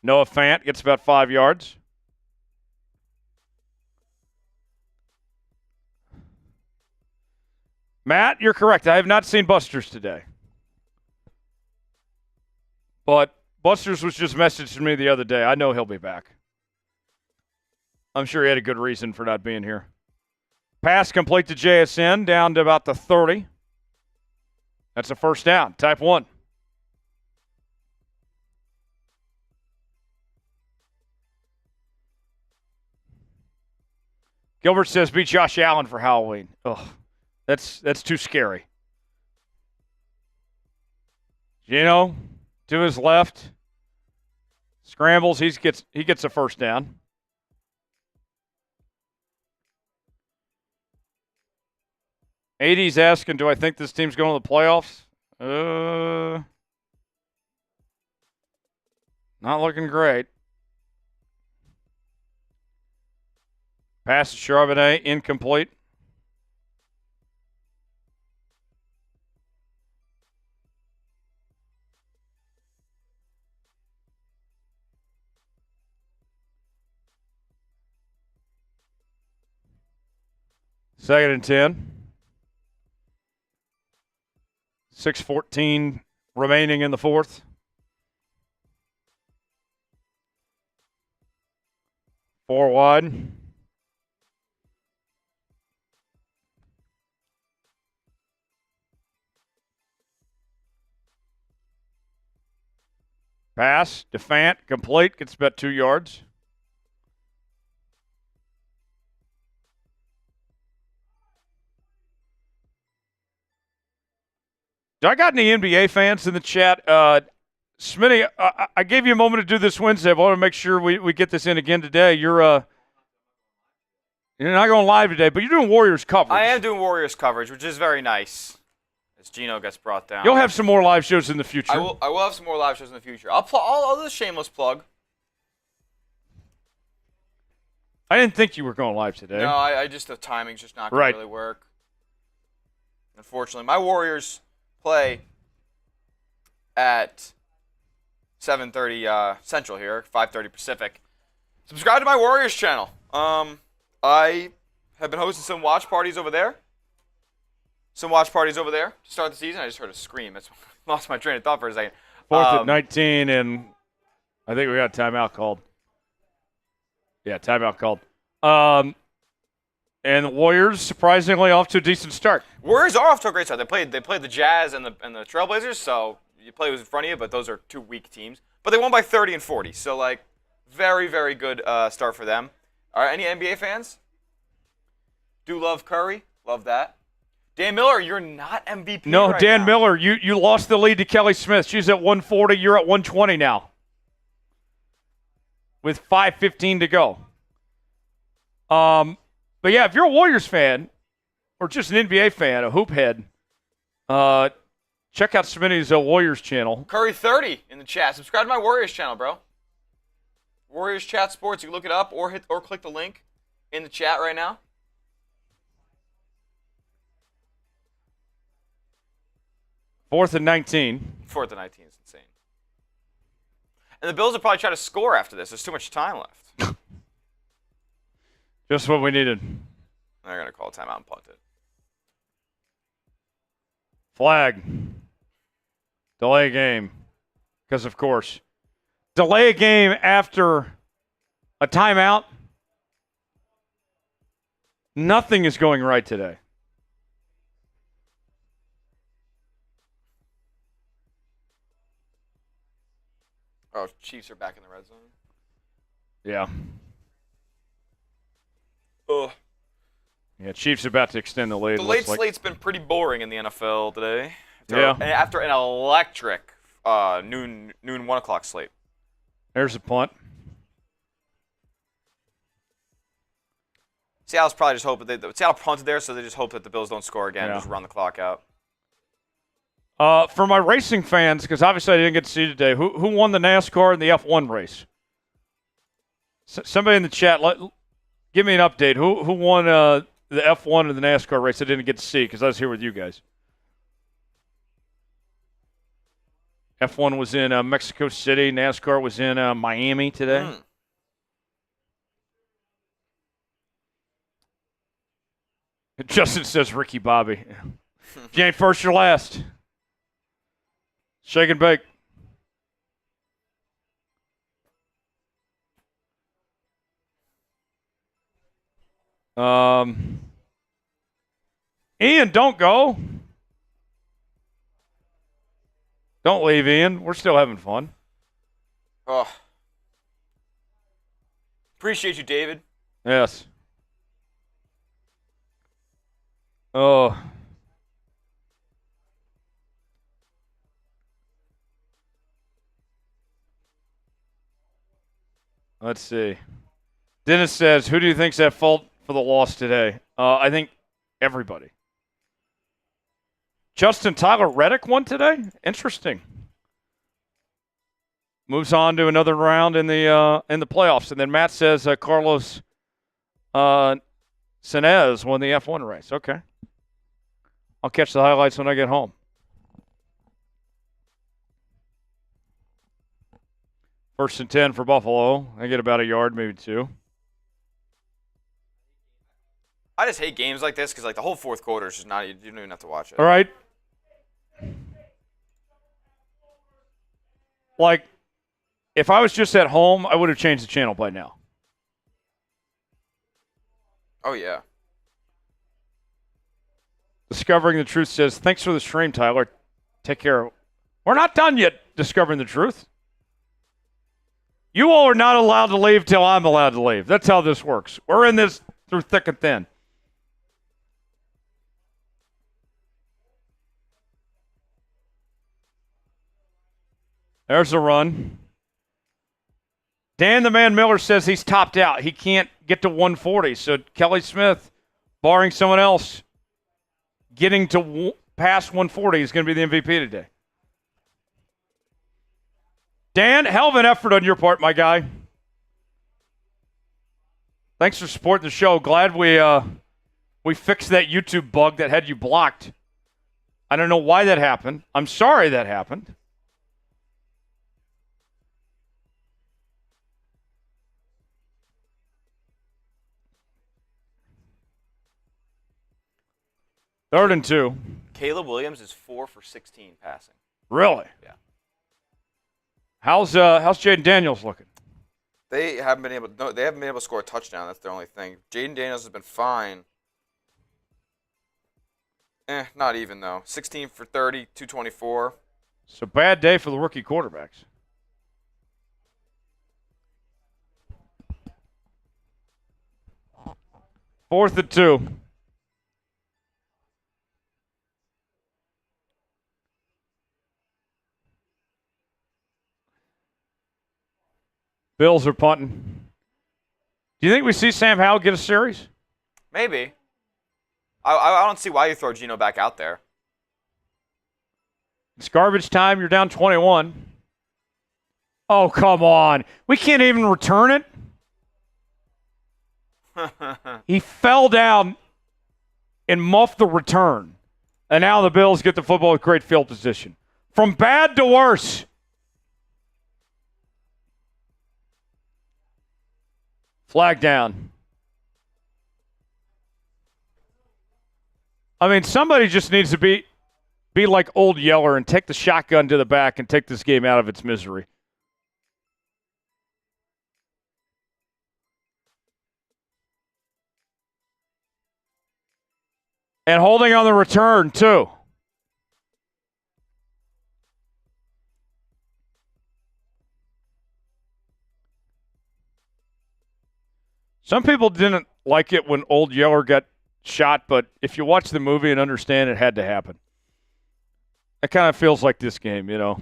Noah Fant gets about 5 yards. Matt, you're correct. I have not seen Busters today. But Busters was just messaging me the other day. I know he'll be back. I'm sure he had a good reason for not being here. Pass complete to JSN, down to about the 30. That's a first down, type 1. Gilbert says, beat Josh Allen for Halloween. Ugh, that's too scary. Geno to his left. Scrambles, he gets a first down. AD's asking, do I think this team's going to the playoffs? Not looking great. Pass to Charbonnet, incomplete. Second and 10. 6:14 remaining in the fourth. Four wide. Pass to Fant, complete, gets about 2 yards. Do I got any NBA fans in the chat? Smitty, I gave you a moment to do this Wednesday. I want to make sure we get this in again today. You're not going live today, but you're doing Warriors coverage. I am doing Warriors coverage, which is very nice. As Geno gets brought down. You'll have some more live shows in the future. I will have some more live shows in the future. I'll do a shameless plug. I didn't think you were going live today. No, I just the timing's just not going to really work. Unfortunately, my Warriors play at 7:30 Central here, 5:30 Pacific. Subscribe to my Warriors channel. I have been hosting some watch parties over there. To start the season. I just heard a scream. I lost my train of thought for a second. 4th and 19, and I think we got a timeout called. Yeah, timeout called. And the Warriors, surprisingly, off to a decent start. Warriors are off to a great start. They played the Jazz and the Trailblazers, so you play who's in front of you, but those are two weak teams. But they won by 30 and 40, so, very, very good start for them. All right, any NBA fans? Do love Curry. Love that. Dan Miller, you're not MVP No, right Dan now. Miller, you lost the lead to Kelly Smith. She's at 140. You're at 120 now with 5:15 to go. But, yeah, if you're a Warriors fan or just an NBA fan, a hoop head, check out Smitty's Warriors channel. Curry 30 in the chat. Subscribe to my Warriors channel, bro. Warriors Chat Sports. You can look it up or click the link in the chat right now. 4th and 19. 4th and 19 is insane. And the Bills will probably try to score after this. There's too much time left. Just what we needed. They're going to call a timeout and punt it. Flag. Delay game. Because, of course, delay a game after a timeout. Nothing is going right today. Oh, Chiefs are back in the red zone. Yeah. Ugh. Yeah, Chiefs about to extend the lead. The late slate's been pretty boring in the NFL today. Yeah. After an electric noon 1 o'clock slate. There's a punt. Seattle's probably just hoping Seattle punted there, so they just hope that the Bills don't score again and just run the clock out. For my racing fans, because obviously I didn't get to see today, who won the NASCAR and the F1 race? Somebody in the chat, give me an update. Who won the F1 and the NASCAR race? I didn't get to see because I was here with you guys. F1 was in Mexico City. NASCAR was in Miami today. Justin says Ricky Bobby. If you ain't first, you're last. Shake and bake. Ian, don't go. Don't leave, Ian. We're still having fun. Oh. Appreciate you, David. Yes. Oh. Let's see. Dennis says, who do you think's at fault for the loss today? I think everybody. Justin Tyler Reddick won today? Interesting. Moves on to another round in the playoffs. And then Matt says Carlos Senez won the F1 race. Okay. I'll catch the highlights when I get home. First and 10 for Buffalo. I get about a yard, maybe two. I just hate games like this because the whole fourth quarter is just not. You don't even have to watch it. All right. If I was just at home, I would have changed the channel by now. Oh, yeah. Discovering the Truth says, thanks for the stream, Tyler. Take care. We're not done yet, Discovering the Truth. You all are not allowed to leave till I'm allowed to leave. That's how this works. We're in this through thick and thin. There's a run. Dan the Man Miller says he's topped out. He can't get to 140. So Kelly Smith, barring someone else, getting to past 140 is going to be the MVP today. Dan, hell of an effort on your part, my guy. Thanks for supporting the show. Glad we fixed that YouTube bug that had you blocked. I don't know why that happened. I'm sorry that happened. Third and 2. Caleb Williams is 4 for 16 passing. Really? Yeah. How's Jaden Daniels looking? They haven't been able to score a touchdown. That's their only thing. Jaden Daniels has been fine. Not even though. 16 for 30, 224. It's a bad day for the rookie quarterbacks. Fourth and 2. Bills are punting. Do you think we see Sam Howell get a series? Maybe. I don't see why you throw Geno back out there. It's garbage time. You're down 21. Oh, come on. We can't even return it. He fell down and muffed the return. And now the Bills get the football with great field position. From bad to worse. Flag down. I mean, somebody just needs to be like Old Yeller and take the shotgun to the back and take this game out of its misery. And holding on the return, too. Some people didn't like it when Old Yeller got shot, but if you watch the movie and understand it had to happen. It kind of feels like this game, you know.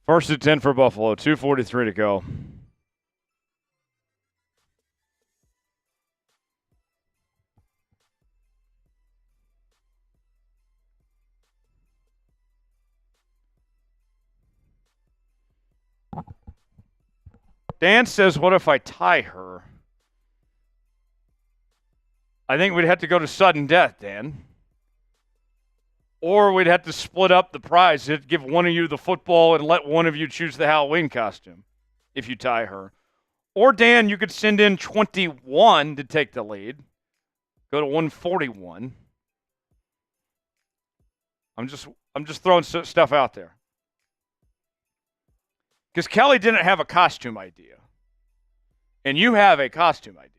First and 10 for Buffalo, 2:43 to go. Dan says, what if I tie her? I think we'd have to go to sudden death, Dan. Or we'd have to split up the prize. It'd give one of you the football and let one of you choose the Halloween costume if you tie her. Or, Dan, you could send in 21 to take the lead. Go to 141. I'm just throwing stuff out there. Because Kelly didn't have a costume idea. And you have a costume idea.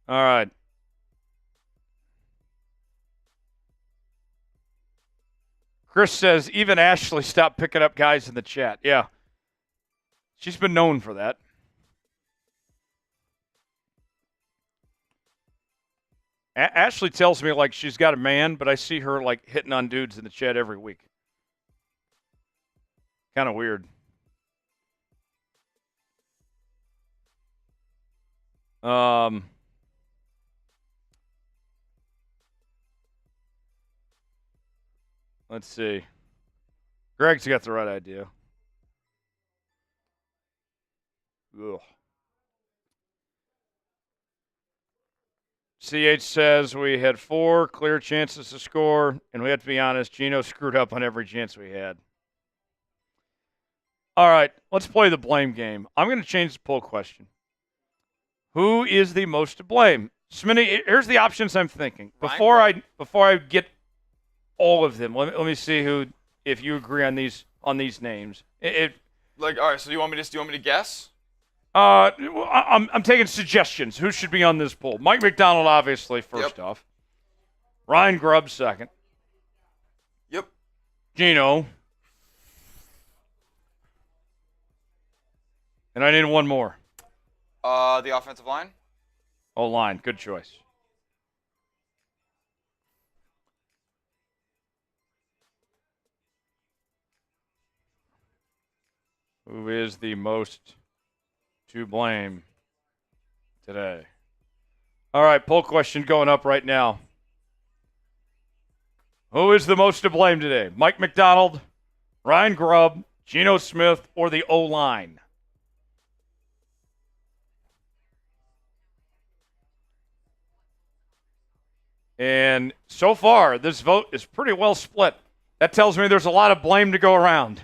All right. Chris says, even Ashley stopped picking up guys in the chat. Yeah. She's been known for that. Ashley tells me like she's got a man, but I see her like hitting on dudes in the chat every week. Kind of weird. Let's see. Greg's got the right idea. Ugh. CH says we had 4 clear chances to score, and we have to be honest, Geno screwed up on every chance we had. All right, let's play the blame game. I'm going to change the poll question. Who is the most to blame? Smitty, here's the options I'm thinking. Before I get all of them, let me see who, if you agree on these names. All right, so do you want me to guess? I'm taking suggestions. Who should be on this poll? Mike Macdonald, obviously, first off. Ryan Grubb, second. Yep. Geno. And I need one more. The offensive line. O-line. Good choice. Who is the most to blame today? All right, poll question going up right now. Who is the most to blame today? Mike Macdonald, Ryan Grubb, Geno Smith, or the O-line? And so far, this vote is pretty well split. That tells me there's a lot of blame to go around.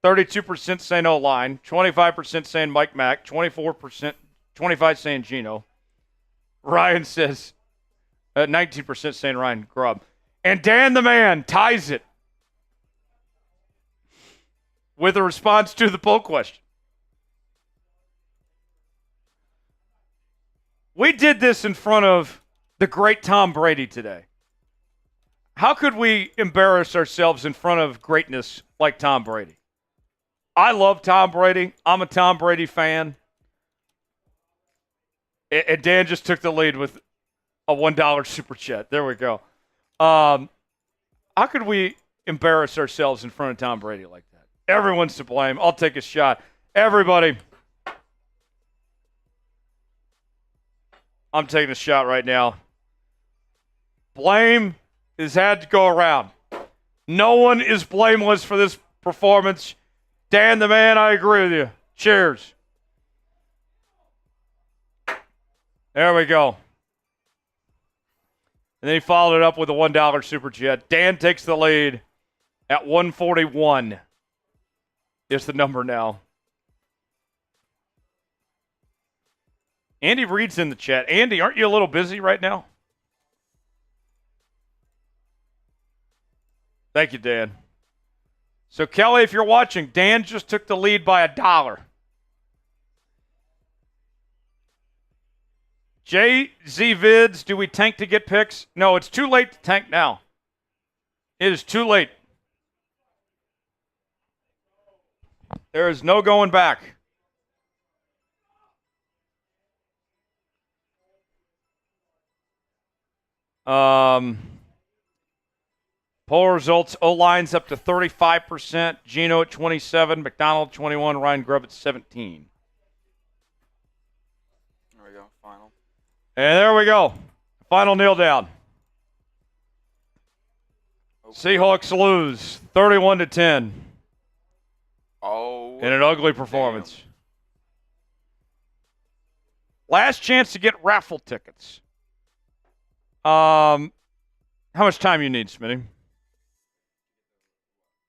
32% saying O-line, 25% saying Mike Mac, 24%, 25% saying Geno. Ryan says, 19% saying Ryan Grubb. And Dan the Man ties it with a response to the poll question. We did this in front of the great Tom Brady today. How could we embarrass ourselves in front of greatness like Tom Brady? I love Tom Brady. I'm a Tom Brady fan. And Dan just took the lead with a $1 super chat. There we go. How could we embarrass ourselves in front of Tom Brady like that? Everyone's to blame. I'll take a shot. Everybody. I'm taking a shot right now. Blame has had to go around. No one is blameless for this performance. Dan the Man, I agree with you. Cheers. There we go. And then he followed it up with a $1 super chat. Dan takes the lead at 141. Is the number now. Andy Reed's in the chat. Andy, aren't you a little busy right now? Thank you, Dan. So, Kelly, if you're watching, Dan just took the lead by $1. JZ Vids, do we tank to get picks? No, it's too late to tank now. It is too late. There is no going back. Poll results, O-line's up to 35%, Geno at 27%, Macdonald 21%, Ryan Grubb at 17%. There we go, final. And there we go. Final kneel down. Okay. Seahawks lose 31-10. Oh. In an ugly performance. Damn. Last chance to get raffle tickets. How much time you need, Smitty?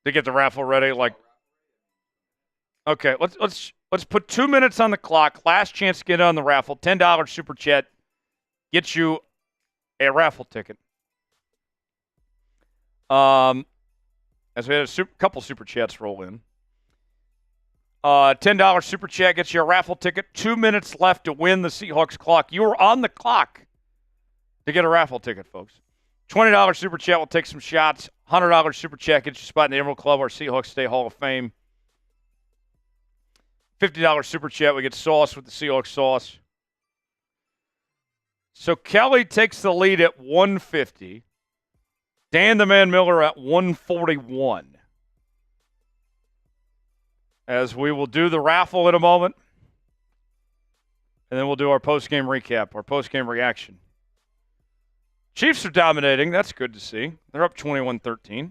To get the raffle ready? Okay, let's put 2 minutes on the clock. Last chance to get on the raffle. $10 super chat gets you a raffle ticket. As we had a couple super chats roll in. $10 super chat gets you a raffle ticket. 2 minutes left to win the Seahawks clock. You are on the clock to get a raffle ticket, folks. $20 super chat will take some shots. $100 super chat gets you a spot in the Emerald Club, our Seahawks Stay Hall of Fame. $50 super chat, we get sauce with the Seahawks sauce. So Kelly takes the lead at 150. Dan the Man Miller at 141. As we will do the raffle in a moment. And then we'll do our post-game recap, our post-game reaction. Chiefs are dominating. That's good to see. They're up 21-13.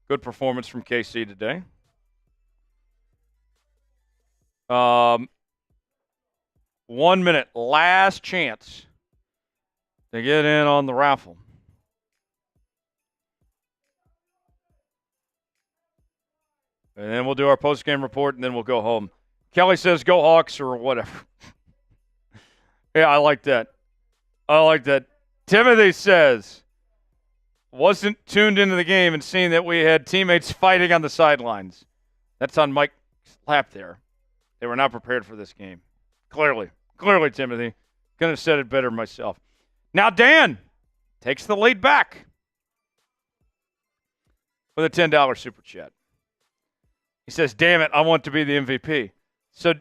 Good performance from KC today. 1 minute. Last chance to get in on the raffle. And then we'll do our post-game report, and then we'll go home. Kelly says, go Hawks or whatever. Yeah, I like that. I like that. Timothy says, wasn't tuned into the game and seeing that we had teammates fighting on the sidelines. That's on Mike's lap there. They were not prepared for this game. Clearly, Timothy. Couldn't have said it better myself. Now Dan takes the lead back with a $10 super chat. He says, damn it, I want to be the MVP. So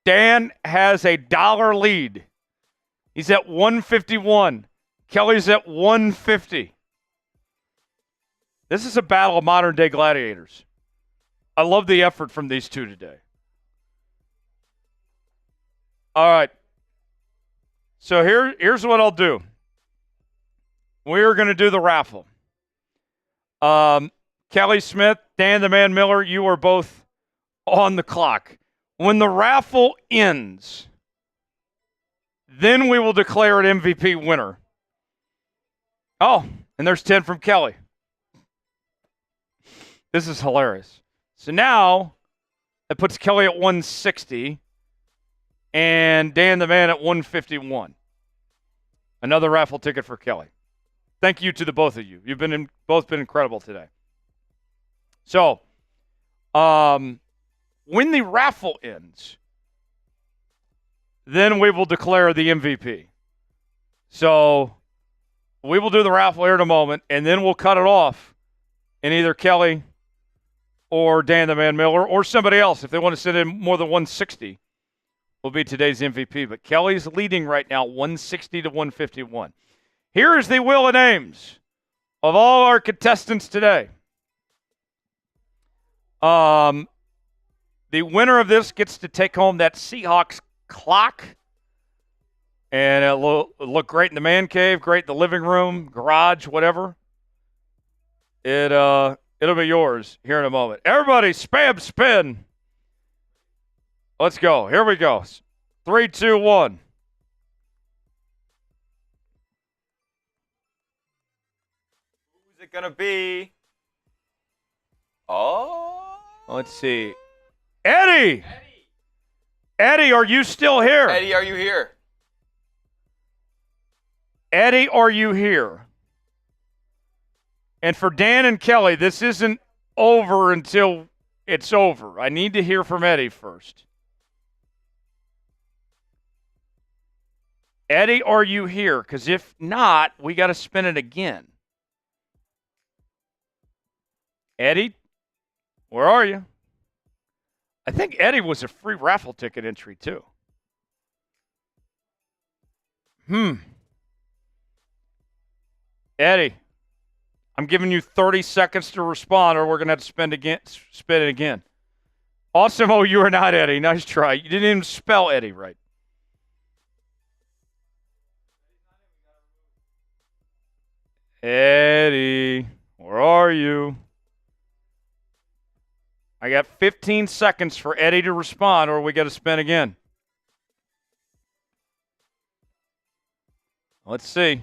Dan has a $1 lead. He's at 151. Kelly's at 150. This is a battle of modern-day gladiators. I love the effort from these two today. All right. So here's what I'll do. We're going to do the raffle. Kelly Smith, Dan the Man Miller, you are both on the clock. When the raffle ends, then we will declare an MVP winner. Oh, and there's 10 from Kelly. This is hilarious. So now that puts Kelly at 160 and Dan the Man at 151. Another raffle ticket for Kelly. Thank you to the both of you. You've both been incredible today. So, when the raffle ends, then we will declare the MVP. So, we will do the raffle here in a moment, and then we'll cut it off, and either Kelly or Dan the Man Miller or somebody else, if they want to send in more than 160, will be today's MVP. But Kelly's leading right now 160 to 151. Here is the wheel of names of all our contestants today. The winner of this gets to take home that Seahawks clock. And it'll look great in the man cave, great in the living room, garage, whatever. It'll be yours here in a moment. Everybody, spam spin. Let's go. Here we go. 3, 2, 1. Who's it going to be? Oh. Let's see. Eddie! Eddie, are you still here? Eddie, are you here? Eddie, are you here? And for Dan and Kelly, this isn't over until it's over. I need to hear from Eddie first. Eddie, are you here? Because if not, we got to spin it again. Eddie, where are you? I think Eddie was a free raffle ticket entry, too. Eddie, I'm giving you 30 seconds to respond, or we're going to have to spin it again. Awesome. Oh, you are not Eddie. Nice try. You didn't even spell Eddie right. Eddie, where are you? I got 15 seconds for Eddie to respond, or we got to spin again. Let's see.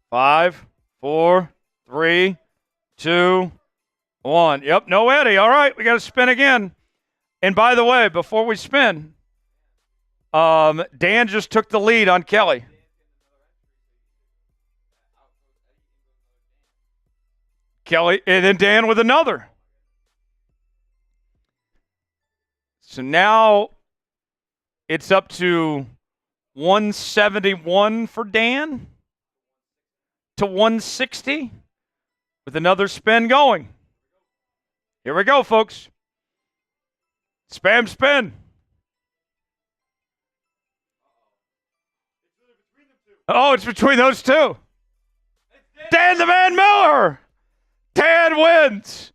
5, 4, 3, 2, 1. Yep, no Eddie. All right, we got to spin again. And by the way, before we spin, Dan just took the lead on Kelly. Kelly, and then Dan with another. So now it's up to 171 for Dan to 160 with another spin going. Here we go, folks. Spam spin. Oh, it's between those two. Dan the Man Miller. Dan wins.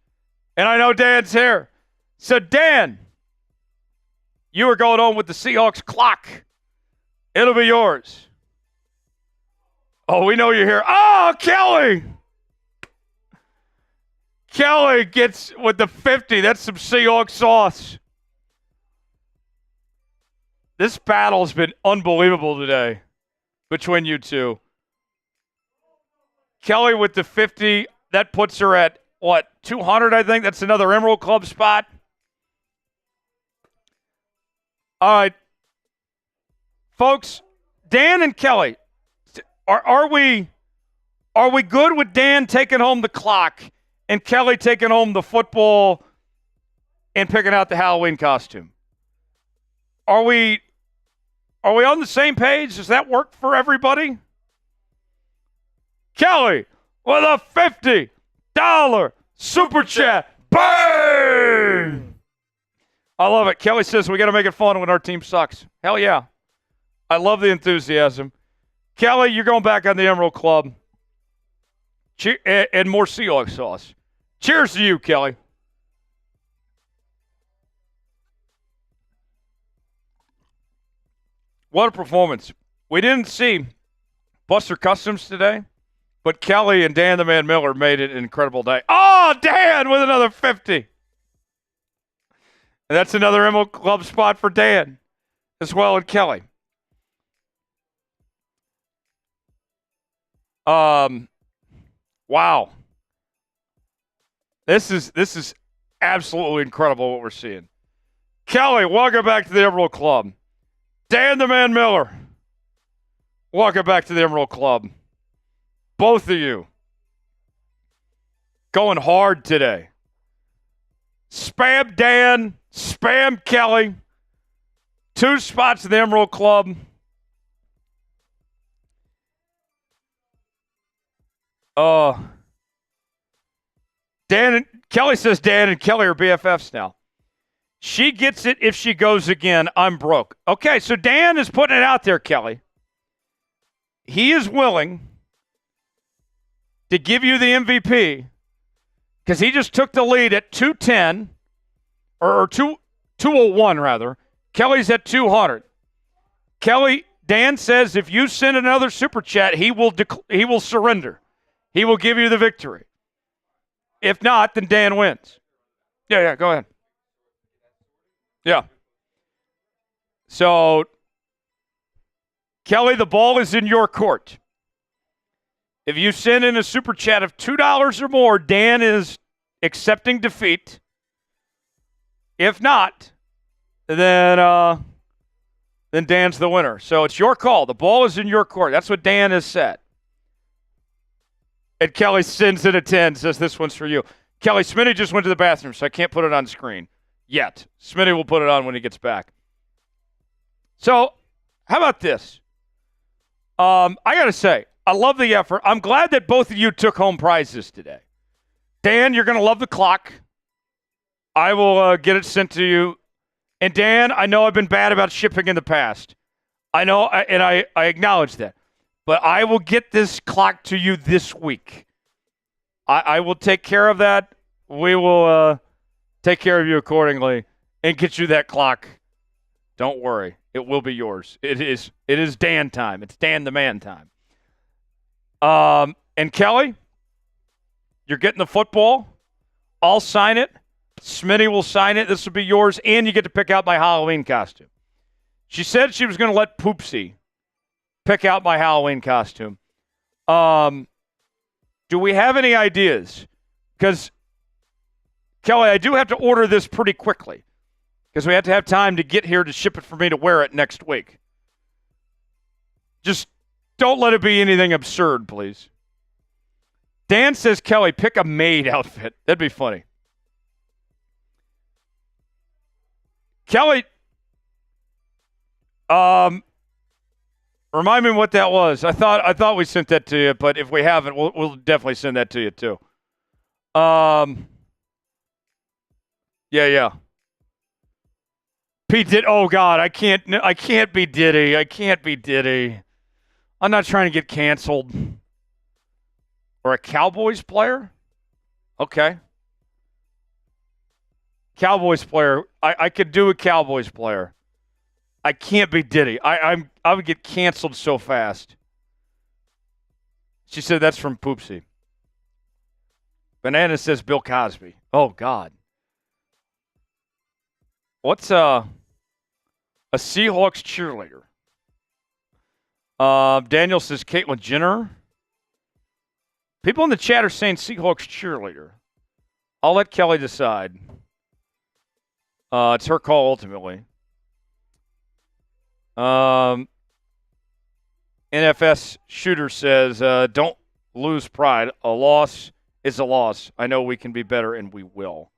And I know Dan's here. So, Dan, you are going on with the Seahawks clock. It'll be yours. Oh, we know you're here. Oh, Kelly. Kelly gets with the 50. That's some Seahawks sauce. This battle's been unbelievable today between you two. Kelly with the 50. That puts her at, 200, I think? That's another Emerald Club spot. All right. Folks, Dan and Kelly, are we good with Dan taking home the clock and Kelly taking home the football and picking out the Halloween costume? Are we on the same page? Does that work for everybody? Kelly with a 50. Super Chat. Bang! I love it. Kelly says we got to make it fun when our team sucks. Hell yeah. I love the enthusiasm. Kelly, you're going back on the Emerald Club. And more Seahawks sauce. Cheers to you, Kelly. What a performance. We didn't see Buster Customs today, but Kelly and Dan the Man Miller made it an incredible day. Oh, Dan with another 50. And that's another Emerald Club spot for Dan as well, and Kelly. Wow. This is absolutely incredible what we're seeing. Kelly, welcome back to the Emerald Club. Dan the Man Miller, welcome back to the Emerald Club. Both of you going hard today. Spam Dan, spam Kelly. 2 spots in the Emerald Club. Kelly says Dan and Kelly are BFFs now. She gets it if she goes again. I'm broke. Okay, so Dan is putting it out there, Kelly. He is willing to give you the MVP because he just took the lead at 210 or 201 rather. Kelly's at 200. Kelly, Dan says if you send another super chat, he will surrender. He will give you the victory. If not, then Dan wins. Yeah, go ahead. Yeah. So, Kelly, the ball is in your court. If you send in a super chat of $2 or more, Dan is accepting defeat. If not, then Dan's the winner. So it's your call. The ball is in your court. That's what Dan has said. And Kelly sends in a 10, says this one's for you. Kelly, Smitty just went to the bathroom, so I can't put it on screen yet. Smitty will put it on when he gets back. So, how about this? I got to say, I love the effort. I'm glad that both of you took home prizes today. Dan, you're going to love the clock. I will get it sent to you. And Dan, I know I've been bad about shipping in the past. I know, and I acknowledge that. But I will get this clock to you this week. I will take care of that. We will take care of you accordingly and get you that clock. Don't worry. It will be yours. It is Dan time. It's Dan the Man time. And Kelly, you're getting the football. I'll sign it. Smitty will sign it. This will be yours, and you get to pick out my Halloween costume. She said she was going to let Poopsie pick out my Halloween costume. Do we have any ideas? Because, Kelly, I do have to order this pretty quickly because we have to have time to get here to ship it for me to wear it next week. Just don't let it be anything absurd, please. Dan says, Kelly, pick a maid outfit. That'd be funny. Kelly, remind me what that was. I thought we sent that to you, but if we haven't, we'll definitely send that to you too. Yeah. Pete did. Oh God, I can't be Diddy. I can't be Diddy. I'm not trying to get canceled. Or a Cowboys player? Okay. Cowboys player. I could do a Cowboys player. I can't be Diddy. I would get canceled so fast. She said that's from Poopsie. Banana says Bill Cosby. Oh God. What's a Seahawks cheerleader? Daniel says Caitlyn Jenner. People in the chat are saying Seahawks cheerleader. I'll let Kelly decide. It's her call ultimately. NFS Shooter says, don't lose pride. A loss is a loss. I know we can be better, and we will.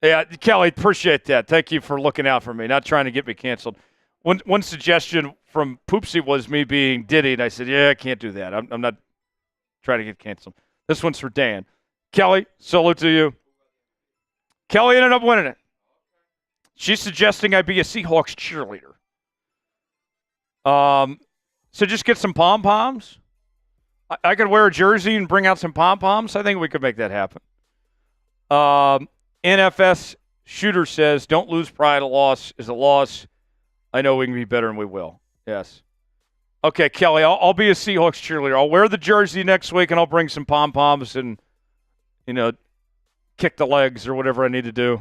Yeah, Kelly, appreciate that. Thank you for looking out for me, not trying to get me canceled. One suggestion from Poopsie was me being Diddy, and I said, yeah, I can't do that. I'm not trying to get canceled. This one's for Dan. Kelly, salute to you. Kelly ended up winning it. She's suggesting I be a Seahawks cheerleader. So just get some pom-poms. I could wear a jersey and bring out some pom-poms. I think we could make that happen. NFS Shooter says, don't lose pride. A loss is a loss. I know we can be better, and we will. Yes. Okay, Kelly, I'll be a Seahawks cheerleader. I'll wear the jersey next week, and I'll bring some pom-poms and, kick the legs or whatever I need to do.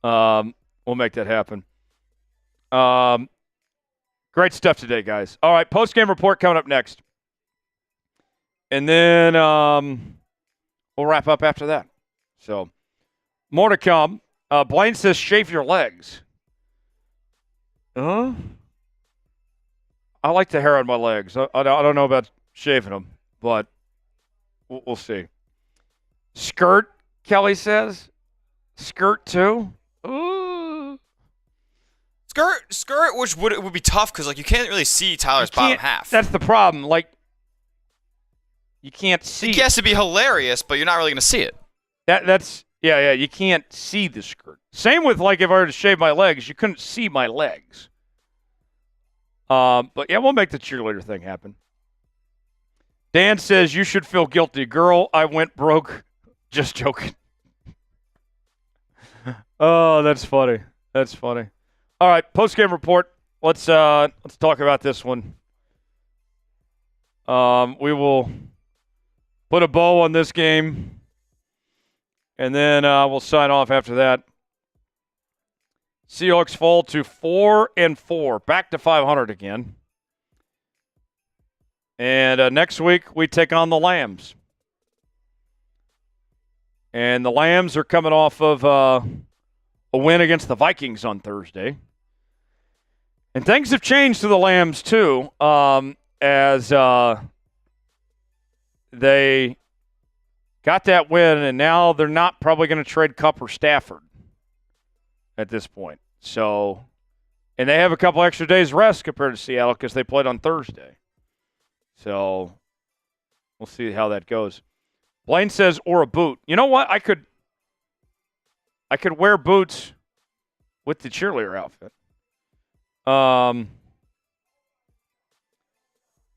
We'll make that happen. Great stuff today, guys. All right, post-game report coming up next. And then we'll wrap up after that. So, more to come. Blaine says, shave your legs. I like the hair on my legs. I don't know about shaving them, but we'll see. Skirt, Kelly says. Skirt, too. Ooh. Skirt, which would be tough because you can't really see Tyler's bottom half. That's the problem. You can't see. It has to be hilarious, but you're not really going to see it. That's you can't see the skirt. Same with if I were to shave my legs, you couldn't see my legs. But yeah, we'll make the cheerleader thing happen. Dan says you should feel guilty. Girl, I went broke. Just joking. Oh, that's funny. That's funny. All right, post-game report. Let's talk about this one. We will put a bow on this game, and then we'll sign off after that. Seahawks fall to 4-4, back to 500 again. And next week we take on the Lambs. And the Lambs are coming off of a win against the Vikings on Thursday. And things have changed to the Lambs, too, as they got that win, and now they're not probably going to trade Kupp or Stafford at this point. So, and they have a couple extra days rest compared to Seattle because they played on Thursday. So, we'll see how that goes. Blaine says, or a boot. You know what? I could wear boots with the cheerleader outfit.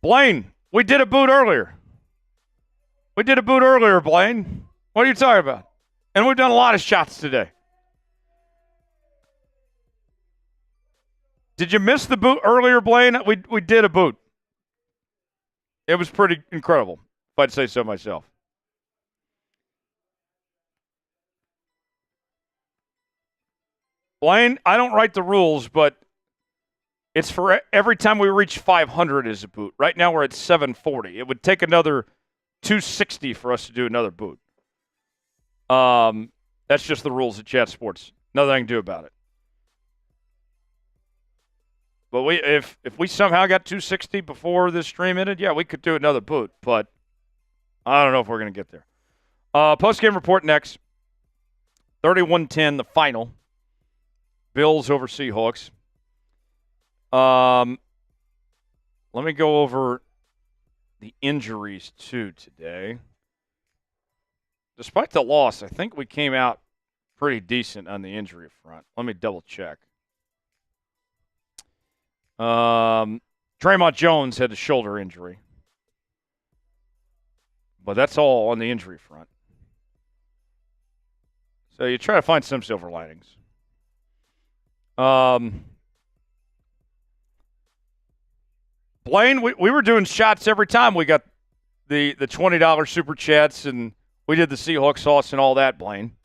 Blaine, we did a boot earlier. Blaine. What are you talking about? And we've done a lot of shots today. Did you miss the boot earlier, Blaine? We did a boot. It was pretty incredible, if I'd say so myself. Blaine, I don't write the rules, but it's for every time we reach 500 is a boot. Right now we're at 740. It would take another 260 for us to do another boot. That's just the rules at Chat Sports. Nothing I can do about it. But if we somehow got 260 before this stream ended, yeah, we could do another boot. But I don't know if we're going to get there. Post-game report next. 31-10, the final. Bills over Seahawks. Let me go over the injuries, too, today. Despite the loss, I think we came out pretty decent on the injury front. Let me double-check. Dre'Mont Jones had a shoulder injury. But that's all on the injury front. So you try to find some silver linings. Blaine, we were doing shots every time we got the $20 super chats, and we did the Seahawks sauce and all that, Blaine.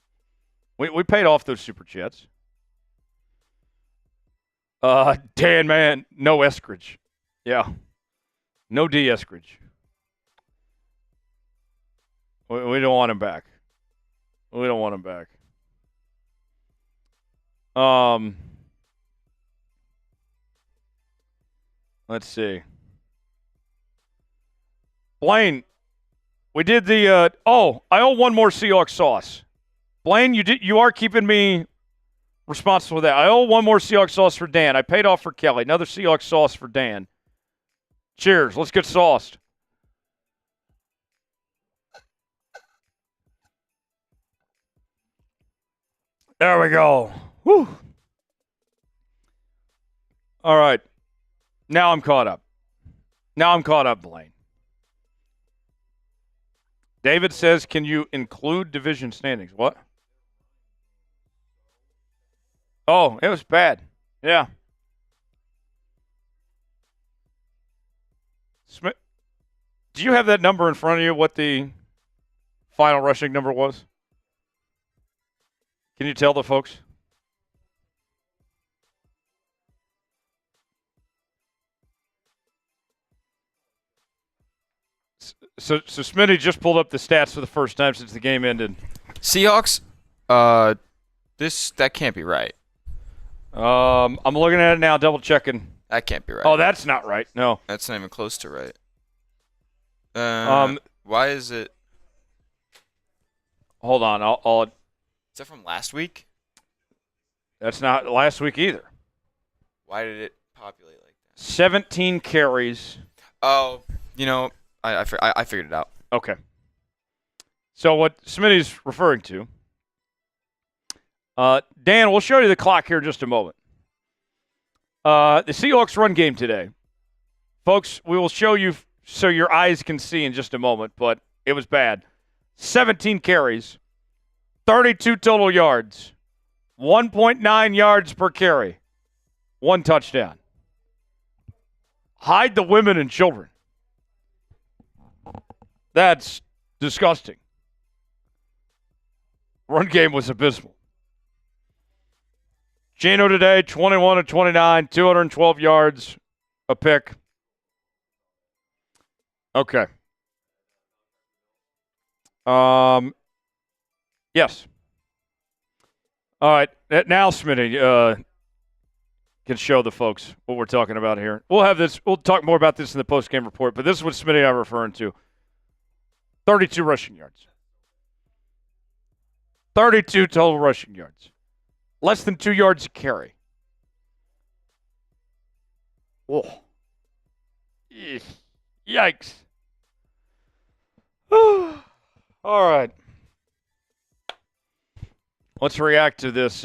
We paid off those super chats. Dan, man, no Eskridge. Yeah. No D Eskridge. We don't want him back. We don't want him back. Let's see. Blaine, we did the I owe one more Seahawks sauce. Blaine, you are keeping me responsible for that. I owe one more Seahawks sauce for Dan. I paid off for Kelly. Another Seahawks sauce for Dan. Cheers. Let's get sauced. There we go. Whew. All right. Now I'm caught up. Blaine. David says, can you include division standings? What? Oh, it was bad. Yeah. Smith, do you have that number in front of you, what the final rushing number was? Can you tell the folks? So Smitty just pulled up the stats for the first time since the game ended. Seahawks, that can't be right. I'm looking at it now, double checking. That can't be right. Oh, that's not right. No. That's not even close to right. Why is it? Hold on. Is that from last week? That's not last week either. Why did it populate like that? 17 carries. Oh, I figured it out. Okay. So what Smitty's referring to, Dan, we'll show you the clock here in just a moment. The Seahawks run game today. Folks, we will show you so your eyes can see in just a moment, but it was bad. 17 carries, 32 total yards, 1.9 yards per carry, 1 touchdown. Hide the women and children. That's disgusting. Run game was abysmal. Geno today, 21 of 29, 212 yards, a pick. Okay. Yes. All right. Now, Smitty can show the folks what we're talking about here. We'll have this. We'll talk more about this in the post-game report, but this is what Smitty and I are referring to. 32 rushing yards. 32 total rushing yards. Less than 2 yards a carry. Whoa. Yikes. All right. Let's react to this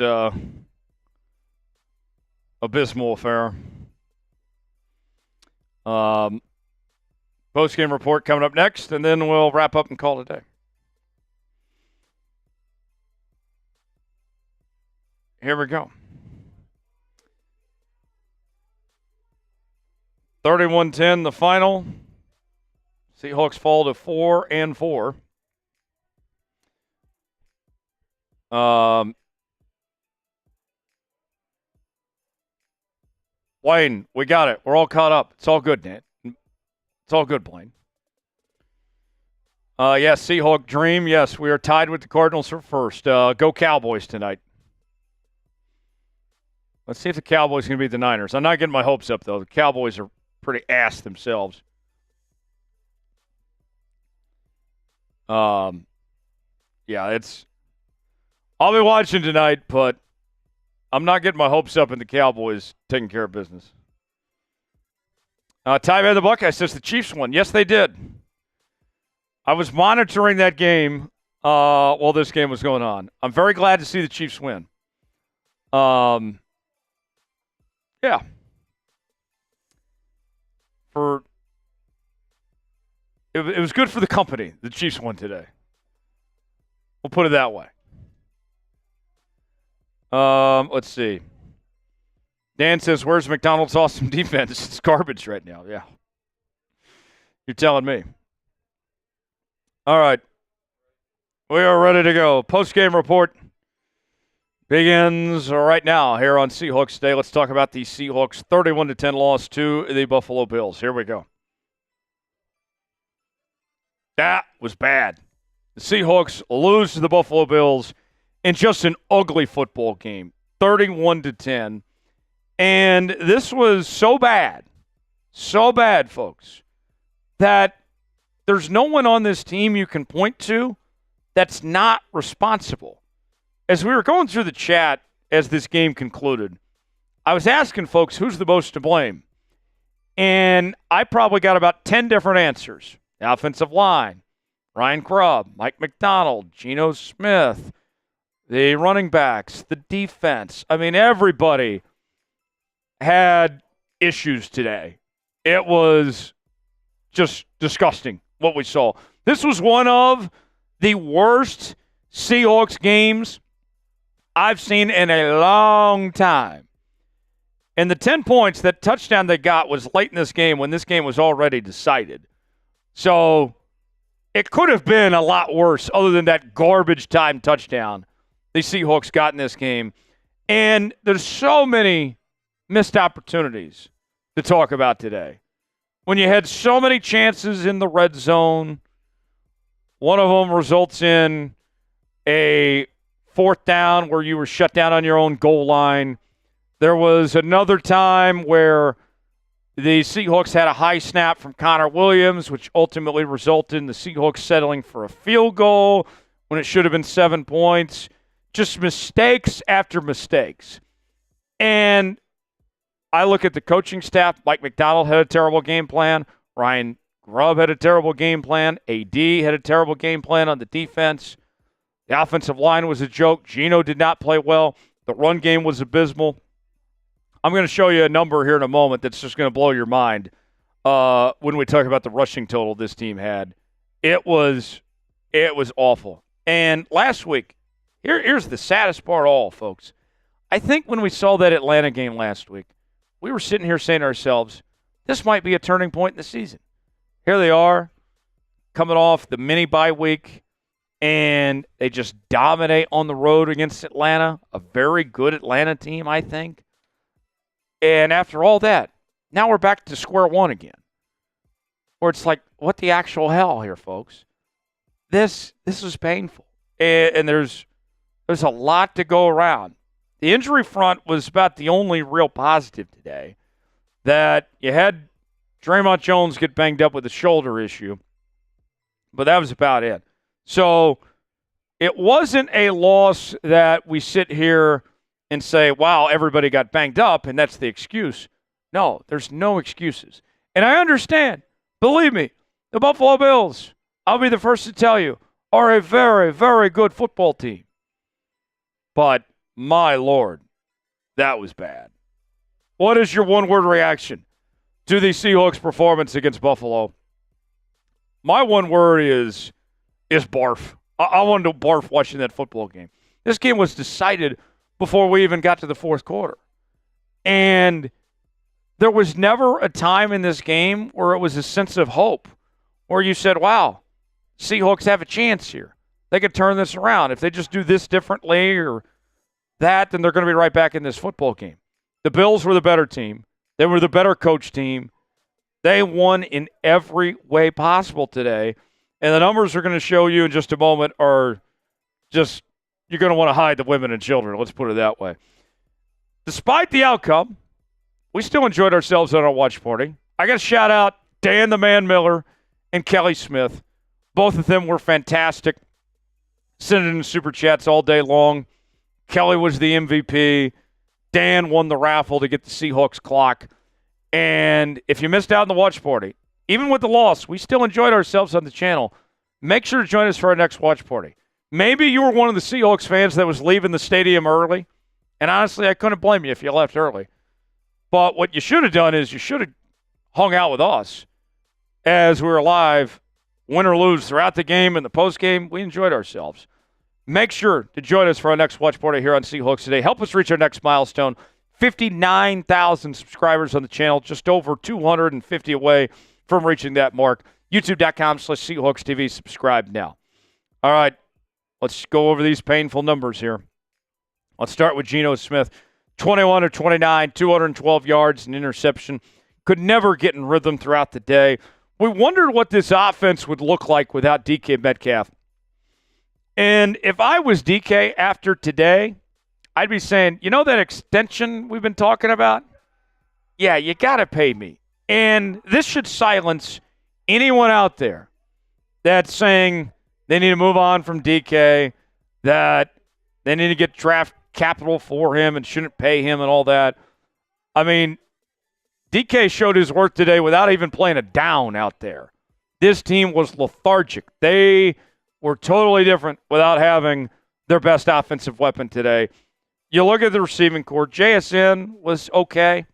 abysmal affair. Post-game report coming up next, and then we'll wrap up and call it a day. Here we go. 31-10, the final. Seahawks fall to 4-4. Wayne, we got it. We're all caught up. It's all good, Nate. It's all good, Blaine. Yes, Seahawk dream. Yes, we are tied with the Cardinals for first. Go Cowboys tonight. Let's see if the Cowboys can beat the Niners. I'm not getting my hopes up, though. The Cowboys are pretty ass themselves. Yeah, I'll be watching tonight, but I'm not getting my hopes up in the Cowboys taking care of business. Ty and the Buckeyes says the Chiefs won. Yes, they did. I was monitoring that game while this game was going on. I'm very glad to see the Chiefs win. Yeah. It was good for the company. The Chiefs won today. We'll put it that way. Let's see. Dan says, where's McDonald's awesome defense? It's garbage right now. Yeah. You're telling me. All right. We are ready to go. Post-game report begins right now here on Seahawks Day. Let's talk about the Seahawks 31-10 loss to the Buffalo Bills. Here we go. That was bad. The Seahawks lose to the Buffalo Bills in just an ugly football game, 31-10. And this was so bad, folks, that there's no one on this team you can point to that's not responsible. As we were going through the chat as this game concluded, I was asking folks who's the most to blame. And I probably got about 10 different answers. The offensive line, Ryan Grubb, Mike Macdonald, Geno Smith, the running backs, the defense. I mean, everybody had issues today. It was just disgusting what we saw. This was one of the worst Seahawks games I've seen in a long time. And the 10 points, that touchdown they got was late in this game when this game was already decided. So it could have been a lot worse other than that garbage time touchdown the Seahawks got in this game. And there's so many missed opportunities to talk about today. When you had so many chances in the red zone, one of them results in a fourth down where you were shut down on your own goal line. There was another time where the Seahawks had a high snap from Connor Williams, which ultimately resulted in the Seahawks settling for a field goal when it should have been 7 points. Just mistakes after mistakes. And I look at the coaching staff. Mike Macdonald had a terrible game plan. Ryan Grubb had a terrible game plan. AD had a terrible game plan on the defense. The offensive line was a joke. Geno did not play well. The run game was abysmal. I'm going to show you a number here in a moment that's just going to blow your mind when we talk about the rushing total this team had. It was awful. And last week, here's the saddest part of all, folks. I think when we saw that Atlanta game last week, we were sitting here saying to ourselves, this might be a turning point in the season. Here they are, coming off the mini bye week, and they just dominate on the road against Atlanta, a very good Atlanta team, I think. And after all that, now we're back to square one again. Where it's like, what the actual hell here, folks? This is painful. And there's a lot to go around. The injury front was about the only real positive today. That you had Dre'Mont Jones get banged up with a shoulder issue. But that was about it. So it wasn't a loss that we sit here and say, wow, everybody got banged up, and that's the excuse. No, there's no excuses. And I understand. Believe me, the Buffalo Bills, I'll be the first to tell you, are a very, very good football team. But, my Lord, that was bad. What is your one-word reaction to the Seahawks' performance against Buffalo? My one word is barf. I wanted to barf watching that football game. This game was decided before we even got to the fourth quarter. And there was never a time in this game where it was a sense of hope, where you said, wow, Seahawks have a chance here. They could turn this around. If they just do this differently or that, then they're going to be right back in this football game. The Bills were the better team. They were the better coach team. They won in every way possible today. And the numbers are going to show you in just a moment are just, you're going to want to hide the women and children. Let's put it that way. Despite the outcome, we still enjoyed ourselves on our watch party. I got to shout out Dan the Man Miller and Kelly Smith. Both of them were fantastic. Sending in super chats all day long. Kelly was the MVP. Dan won the raffle to get the Seahawks clock. And if you missed out on the watch party, even with the loss, we still enjoyed ourselves on the channel. Make sure to join us for our next watch party. Maybe you were one of the Seahawks fans that was leaving the stadium early. And honestly, I couldn't blame you if you left early. But what you should have done is you should have hung out with us as we were live, win or lose, throughout the game and the postgame. We enjoyed ourselves. Make sure to join us for our next watch party here on Seahawks Today. Help us reach our next milestone. 59,000 subscribers on the channel, just over 250 away from reaching that mark. YouTube.com/Seahawks TV. Subscribe now. All right, let's go over these painful numbers here. Let's start with Geno Smith. 21 of 29, 212 yards, and interception. Could never get in rhythm throughout the day. We wondered what this offense would look like without DK Metcalf. And if I was DK after today, I'd be saying, you know that extension we've been talking about? Yeah, you got to pay me. And this should silence anyone out there that's saying they need to move on from DK, that they need to get draft capital for him and shouldn't pay him and all that. I mean, DK showed his worth today without even playing a down out there. This team was lethargic. They were totally different without having their best offensive weapon today. You look at the receiving corps. JSN was okay.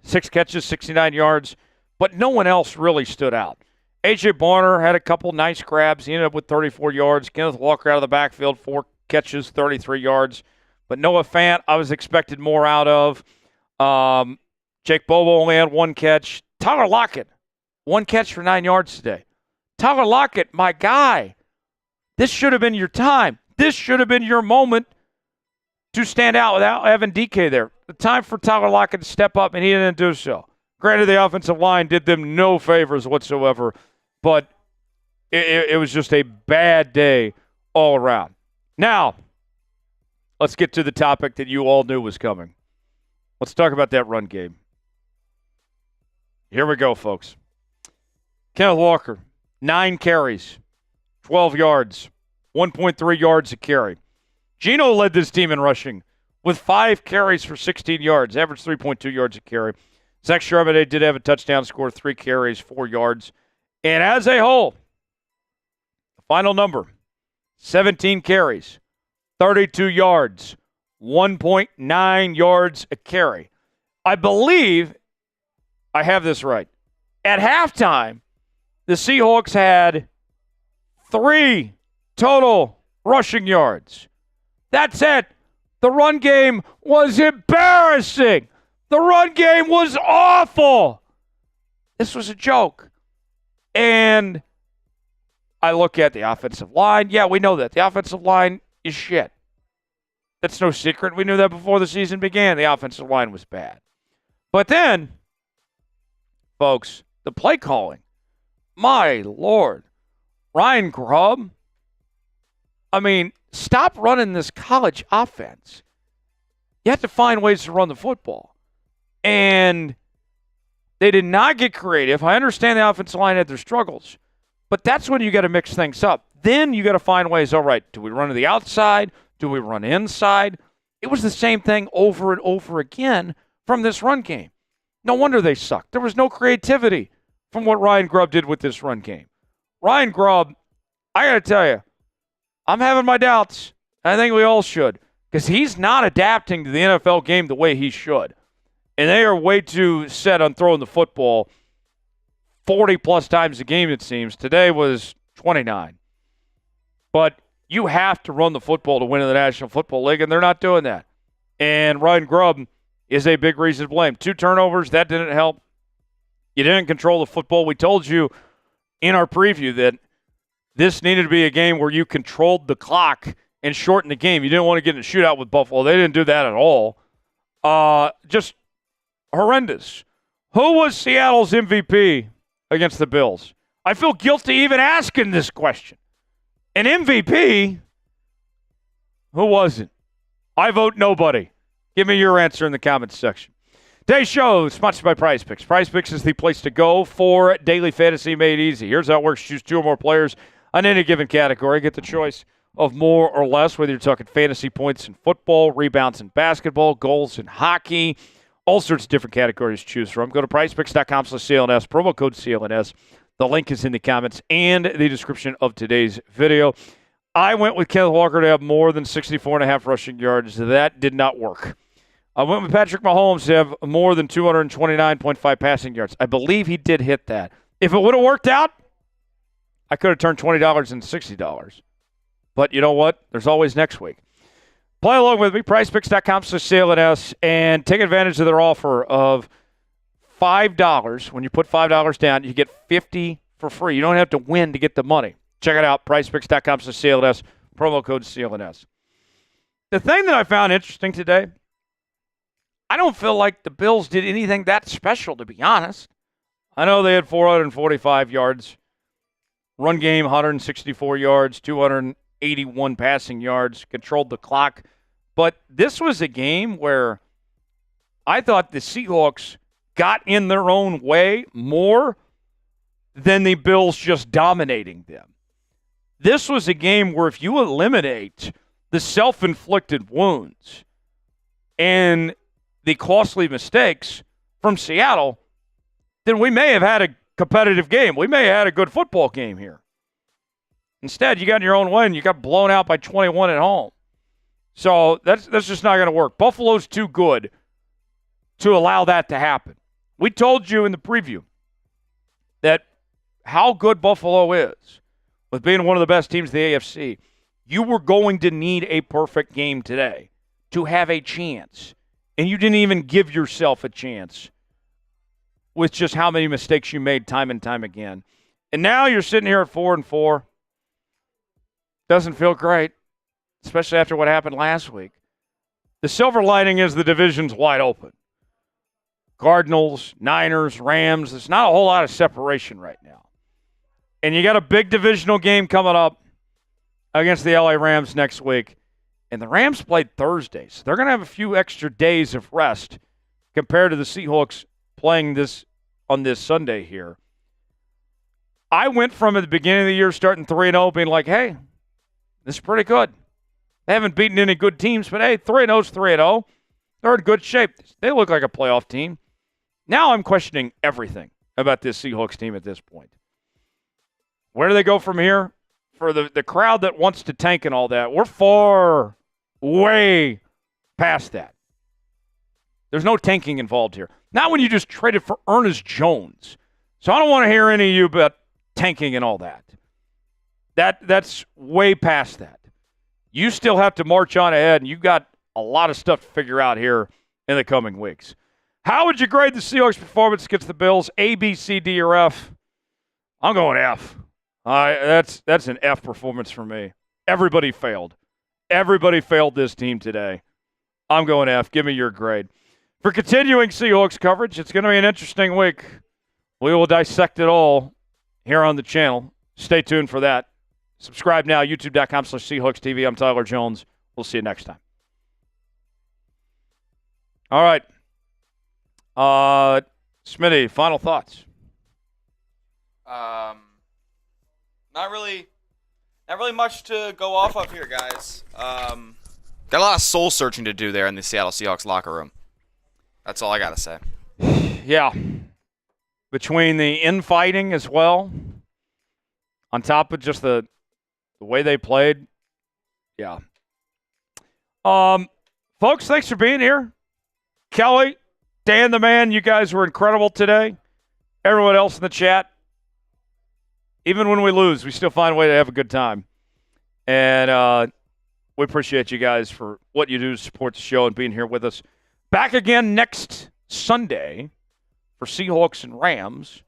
6 catches, 69 yards, but no one else really stood out. A.J. Barner had a couple nice grabs. He ended up with 34 yards. Kenneth Walker out of the backfield, 4 catches, 33 yards. But Noah Fant, I was expected more out of. Jake Bobo only had 1 catch. Tyler Lockett, 1 catch for 9 yards today. Tyler Lockett, my guy, this should have been your time. This should have been your moment to stand out without having DK there. The time for Tyler Lockett to step up, and he didn't do so. Granted, the offensive line did them no favors whatsoever, but it was just a bad day all around. Now, let's get to the topic that you all knew was coming. Let's talk about that run game. Here we go, folks. Kenneth Walker, 9 carries, 12 yards, 1.3 yards a carry. Geno led this team in rushing with 5 carries for 16 yards, average 3.2 yards a carry. Zach Charbonnet did have a touchdown score, 3 carries, 4 yards. And as a whole, the final number, 17 carries, 32 yards, 1.9 yards a carry. I believe I have this right. At halftime, the Seahawks had 3 total rushing yards. That's it. The run game was embarrassing. The run game was awful. This was a joke. And I look at the offensive line. Yeah, we know that. The offensive line is shit. That's no secret. We knew that before the season began. The offensive line was bad. But then, folks, the play calling. My Lord. Ryan Grubb. I mean, stop running this college offense. You have to find ways to run the football. And they did not get creative. I understand the offensive line had their struggles, but that's when you got to mix things up. Then you got to find ways, all right, do we run to the outside? Do we run inside? It was the same thing over and over again from this run game. No wonder they sucked. There was no creativity from what Ryan Grubb did with this run game. Ryan Grubb, I got to tell you, I'm having my doubts. I think we all should, because he's not adapting to the NFL game the way he should. And they are way too set on throwing the football 40-plus times a game, it seems. Today was 29. But you have to run the football to win in the National Football League, and they're not doing that. And Ryan Grubb is a big reason to blame. 2 turnovers, that didn't help. You didn't control the football. We told you in our preview that this needed to be a game where you controlled the clock and shortened the game. You didn't want to get in a shootout with Buffalo. They didn't do that at all. Just horrendous. Who was Seattle's MVP against the Bills? I feel guilty even asking this question. An MVP? Who was it? I vote nobody. Give me your answer in the comments section. Today's show is sponsored by Prize Picks. Prize Picks is the place to go for daily fantasy made easy. Here's how it works. Choose 2 or more players on any given category. Get the choice of more or less, whether you're talking fantasy points in football, rebounds in basketball, goals in hockey, all sorts of different categories to choose from. Go to prizepicks.com/CLNS, promo code CLNS. The link is in the comments and the description of today's video. I went with Kenneth Walker to have more than 64.5 rushing yards. That did not work. I went with Patrick Mahomes to have more than 229.5 passing yards. I believe he did hit that. If it would have worked out, I could have turned $20 into $60. But you know what? There's always next week. Play along with me, prizepicks.com/CLNS, and take advantage of their offer of $5. When you put $5 down, you get $50 for free. You don't have to win to get the money. Check it out, prizepicks.com/CLNS, promo code CLNS. The thing that I found interesting today, I don't feel like the Bills did anything that special, to be honest. I know they had 445 yards. Run game, 164 yards, 281 passing yards, controlled the clock. But this was a game where I thought the Seahawks got in their own way more than the Bills just dominating them. This was a game where if you eliminate the self-inflicted wounds and the costly mistakes from Seattle, then we may have had a competitive game. We may have had a good football game here. Instead, you got in your own way and you got blown out by 21 at home. So that's just not going to work. Buffalo's too good to allow that to happen. We told you in the preview that how good Buffalo is with being one of the best teams in the AFC. You were going to need a perfect game today to have a chance. And you didn't even give yourself a chance with just how many mistakes you made time and time again. And now you're sitting here at 4-4. Doesn't feel great, especially after what happened last week. The silver lining is the division's wide open. Cardinals, Niners, Rams, there's not a whole lot of separation right now. And you got a big divisional game coming up against the LA Rams next week. And the Rams played Thursday, so they're going to have a few extra days of rest compared to the Seahawks playing this on this Sunday here. I went from at the beginning of the year starting 3-0 being like, hey, this is pretty good. They haven't beaten any good teams, but hey, 3-0 is 3-0. They're in good shape. They look like a playoff team. Now I'm questioning everything about this Seahawks team at this point. Where do they go from here? For the crowd that wants to tank and all that, we're far, way past that. There's no tanking involved here. Not when you just traded for Ernest Jones. So I don't want to hear any of you about tanking and all that. That's way past that. You still have to march on ahead, and you've got a lot of stuff to figure out here in the coming weeks. How would you grade the Seahawks' performance against the Bills? A, B, C, D, or F? I'm going F. That's an F performance for me. Everybody failed. Everybody failed this team today. I'm going F. Give me your grade. For continuing Seahawks coverage, it's going to be an interesting week. We will dissect it all here on the channel. Stay tuned for that. Subscribe now, youtube.com/Seahawks TV. I'm Tyler Jones. We'll see you next time. All right. Smitty, final thoughts? Not really much to go off of here, guys. Got a lot of soul searching to do there in the Seattle Seahawks locker room. That's all I got to say. Yeah. Between the infighting as well, on top of just the way they played. Yeah. Folks, thanks for being here. Kelly, Dan the man, you guys were incredible today. Everyone else in the chat. Even when we lose, we still find a way to have a good time. And we appreciate you guys for what you do to support the show and being here with us. Back again next Sunday for Seahawks and Rams.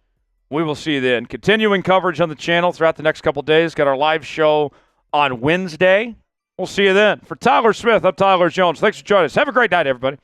We will see you then. Continuing coverage on the channel throughout the next couple of days. Got our live show on Wednesday. We'll see you then. For Tyler Smith, I'm Tyler Jones. Thanks for joining us. Have a great night, everybody.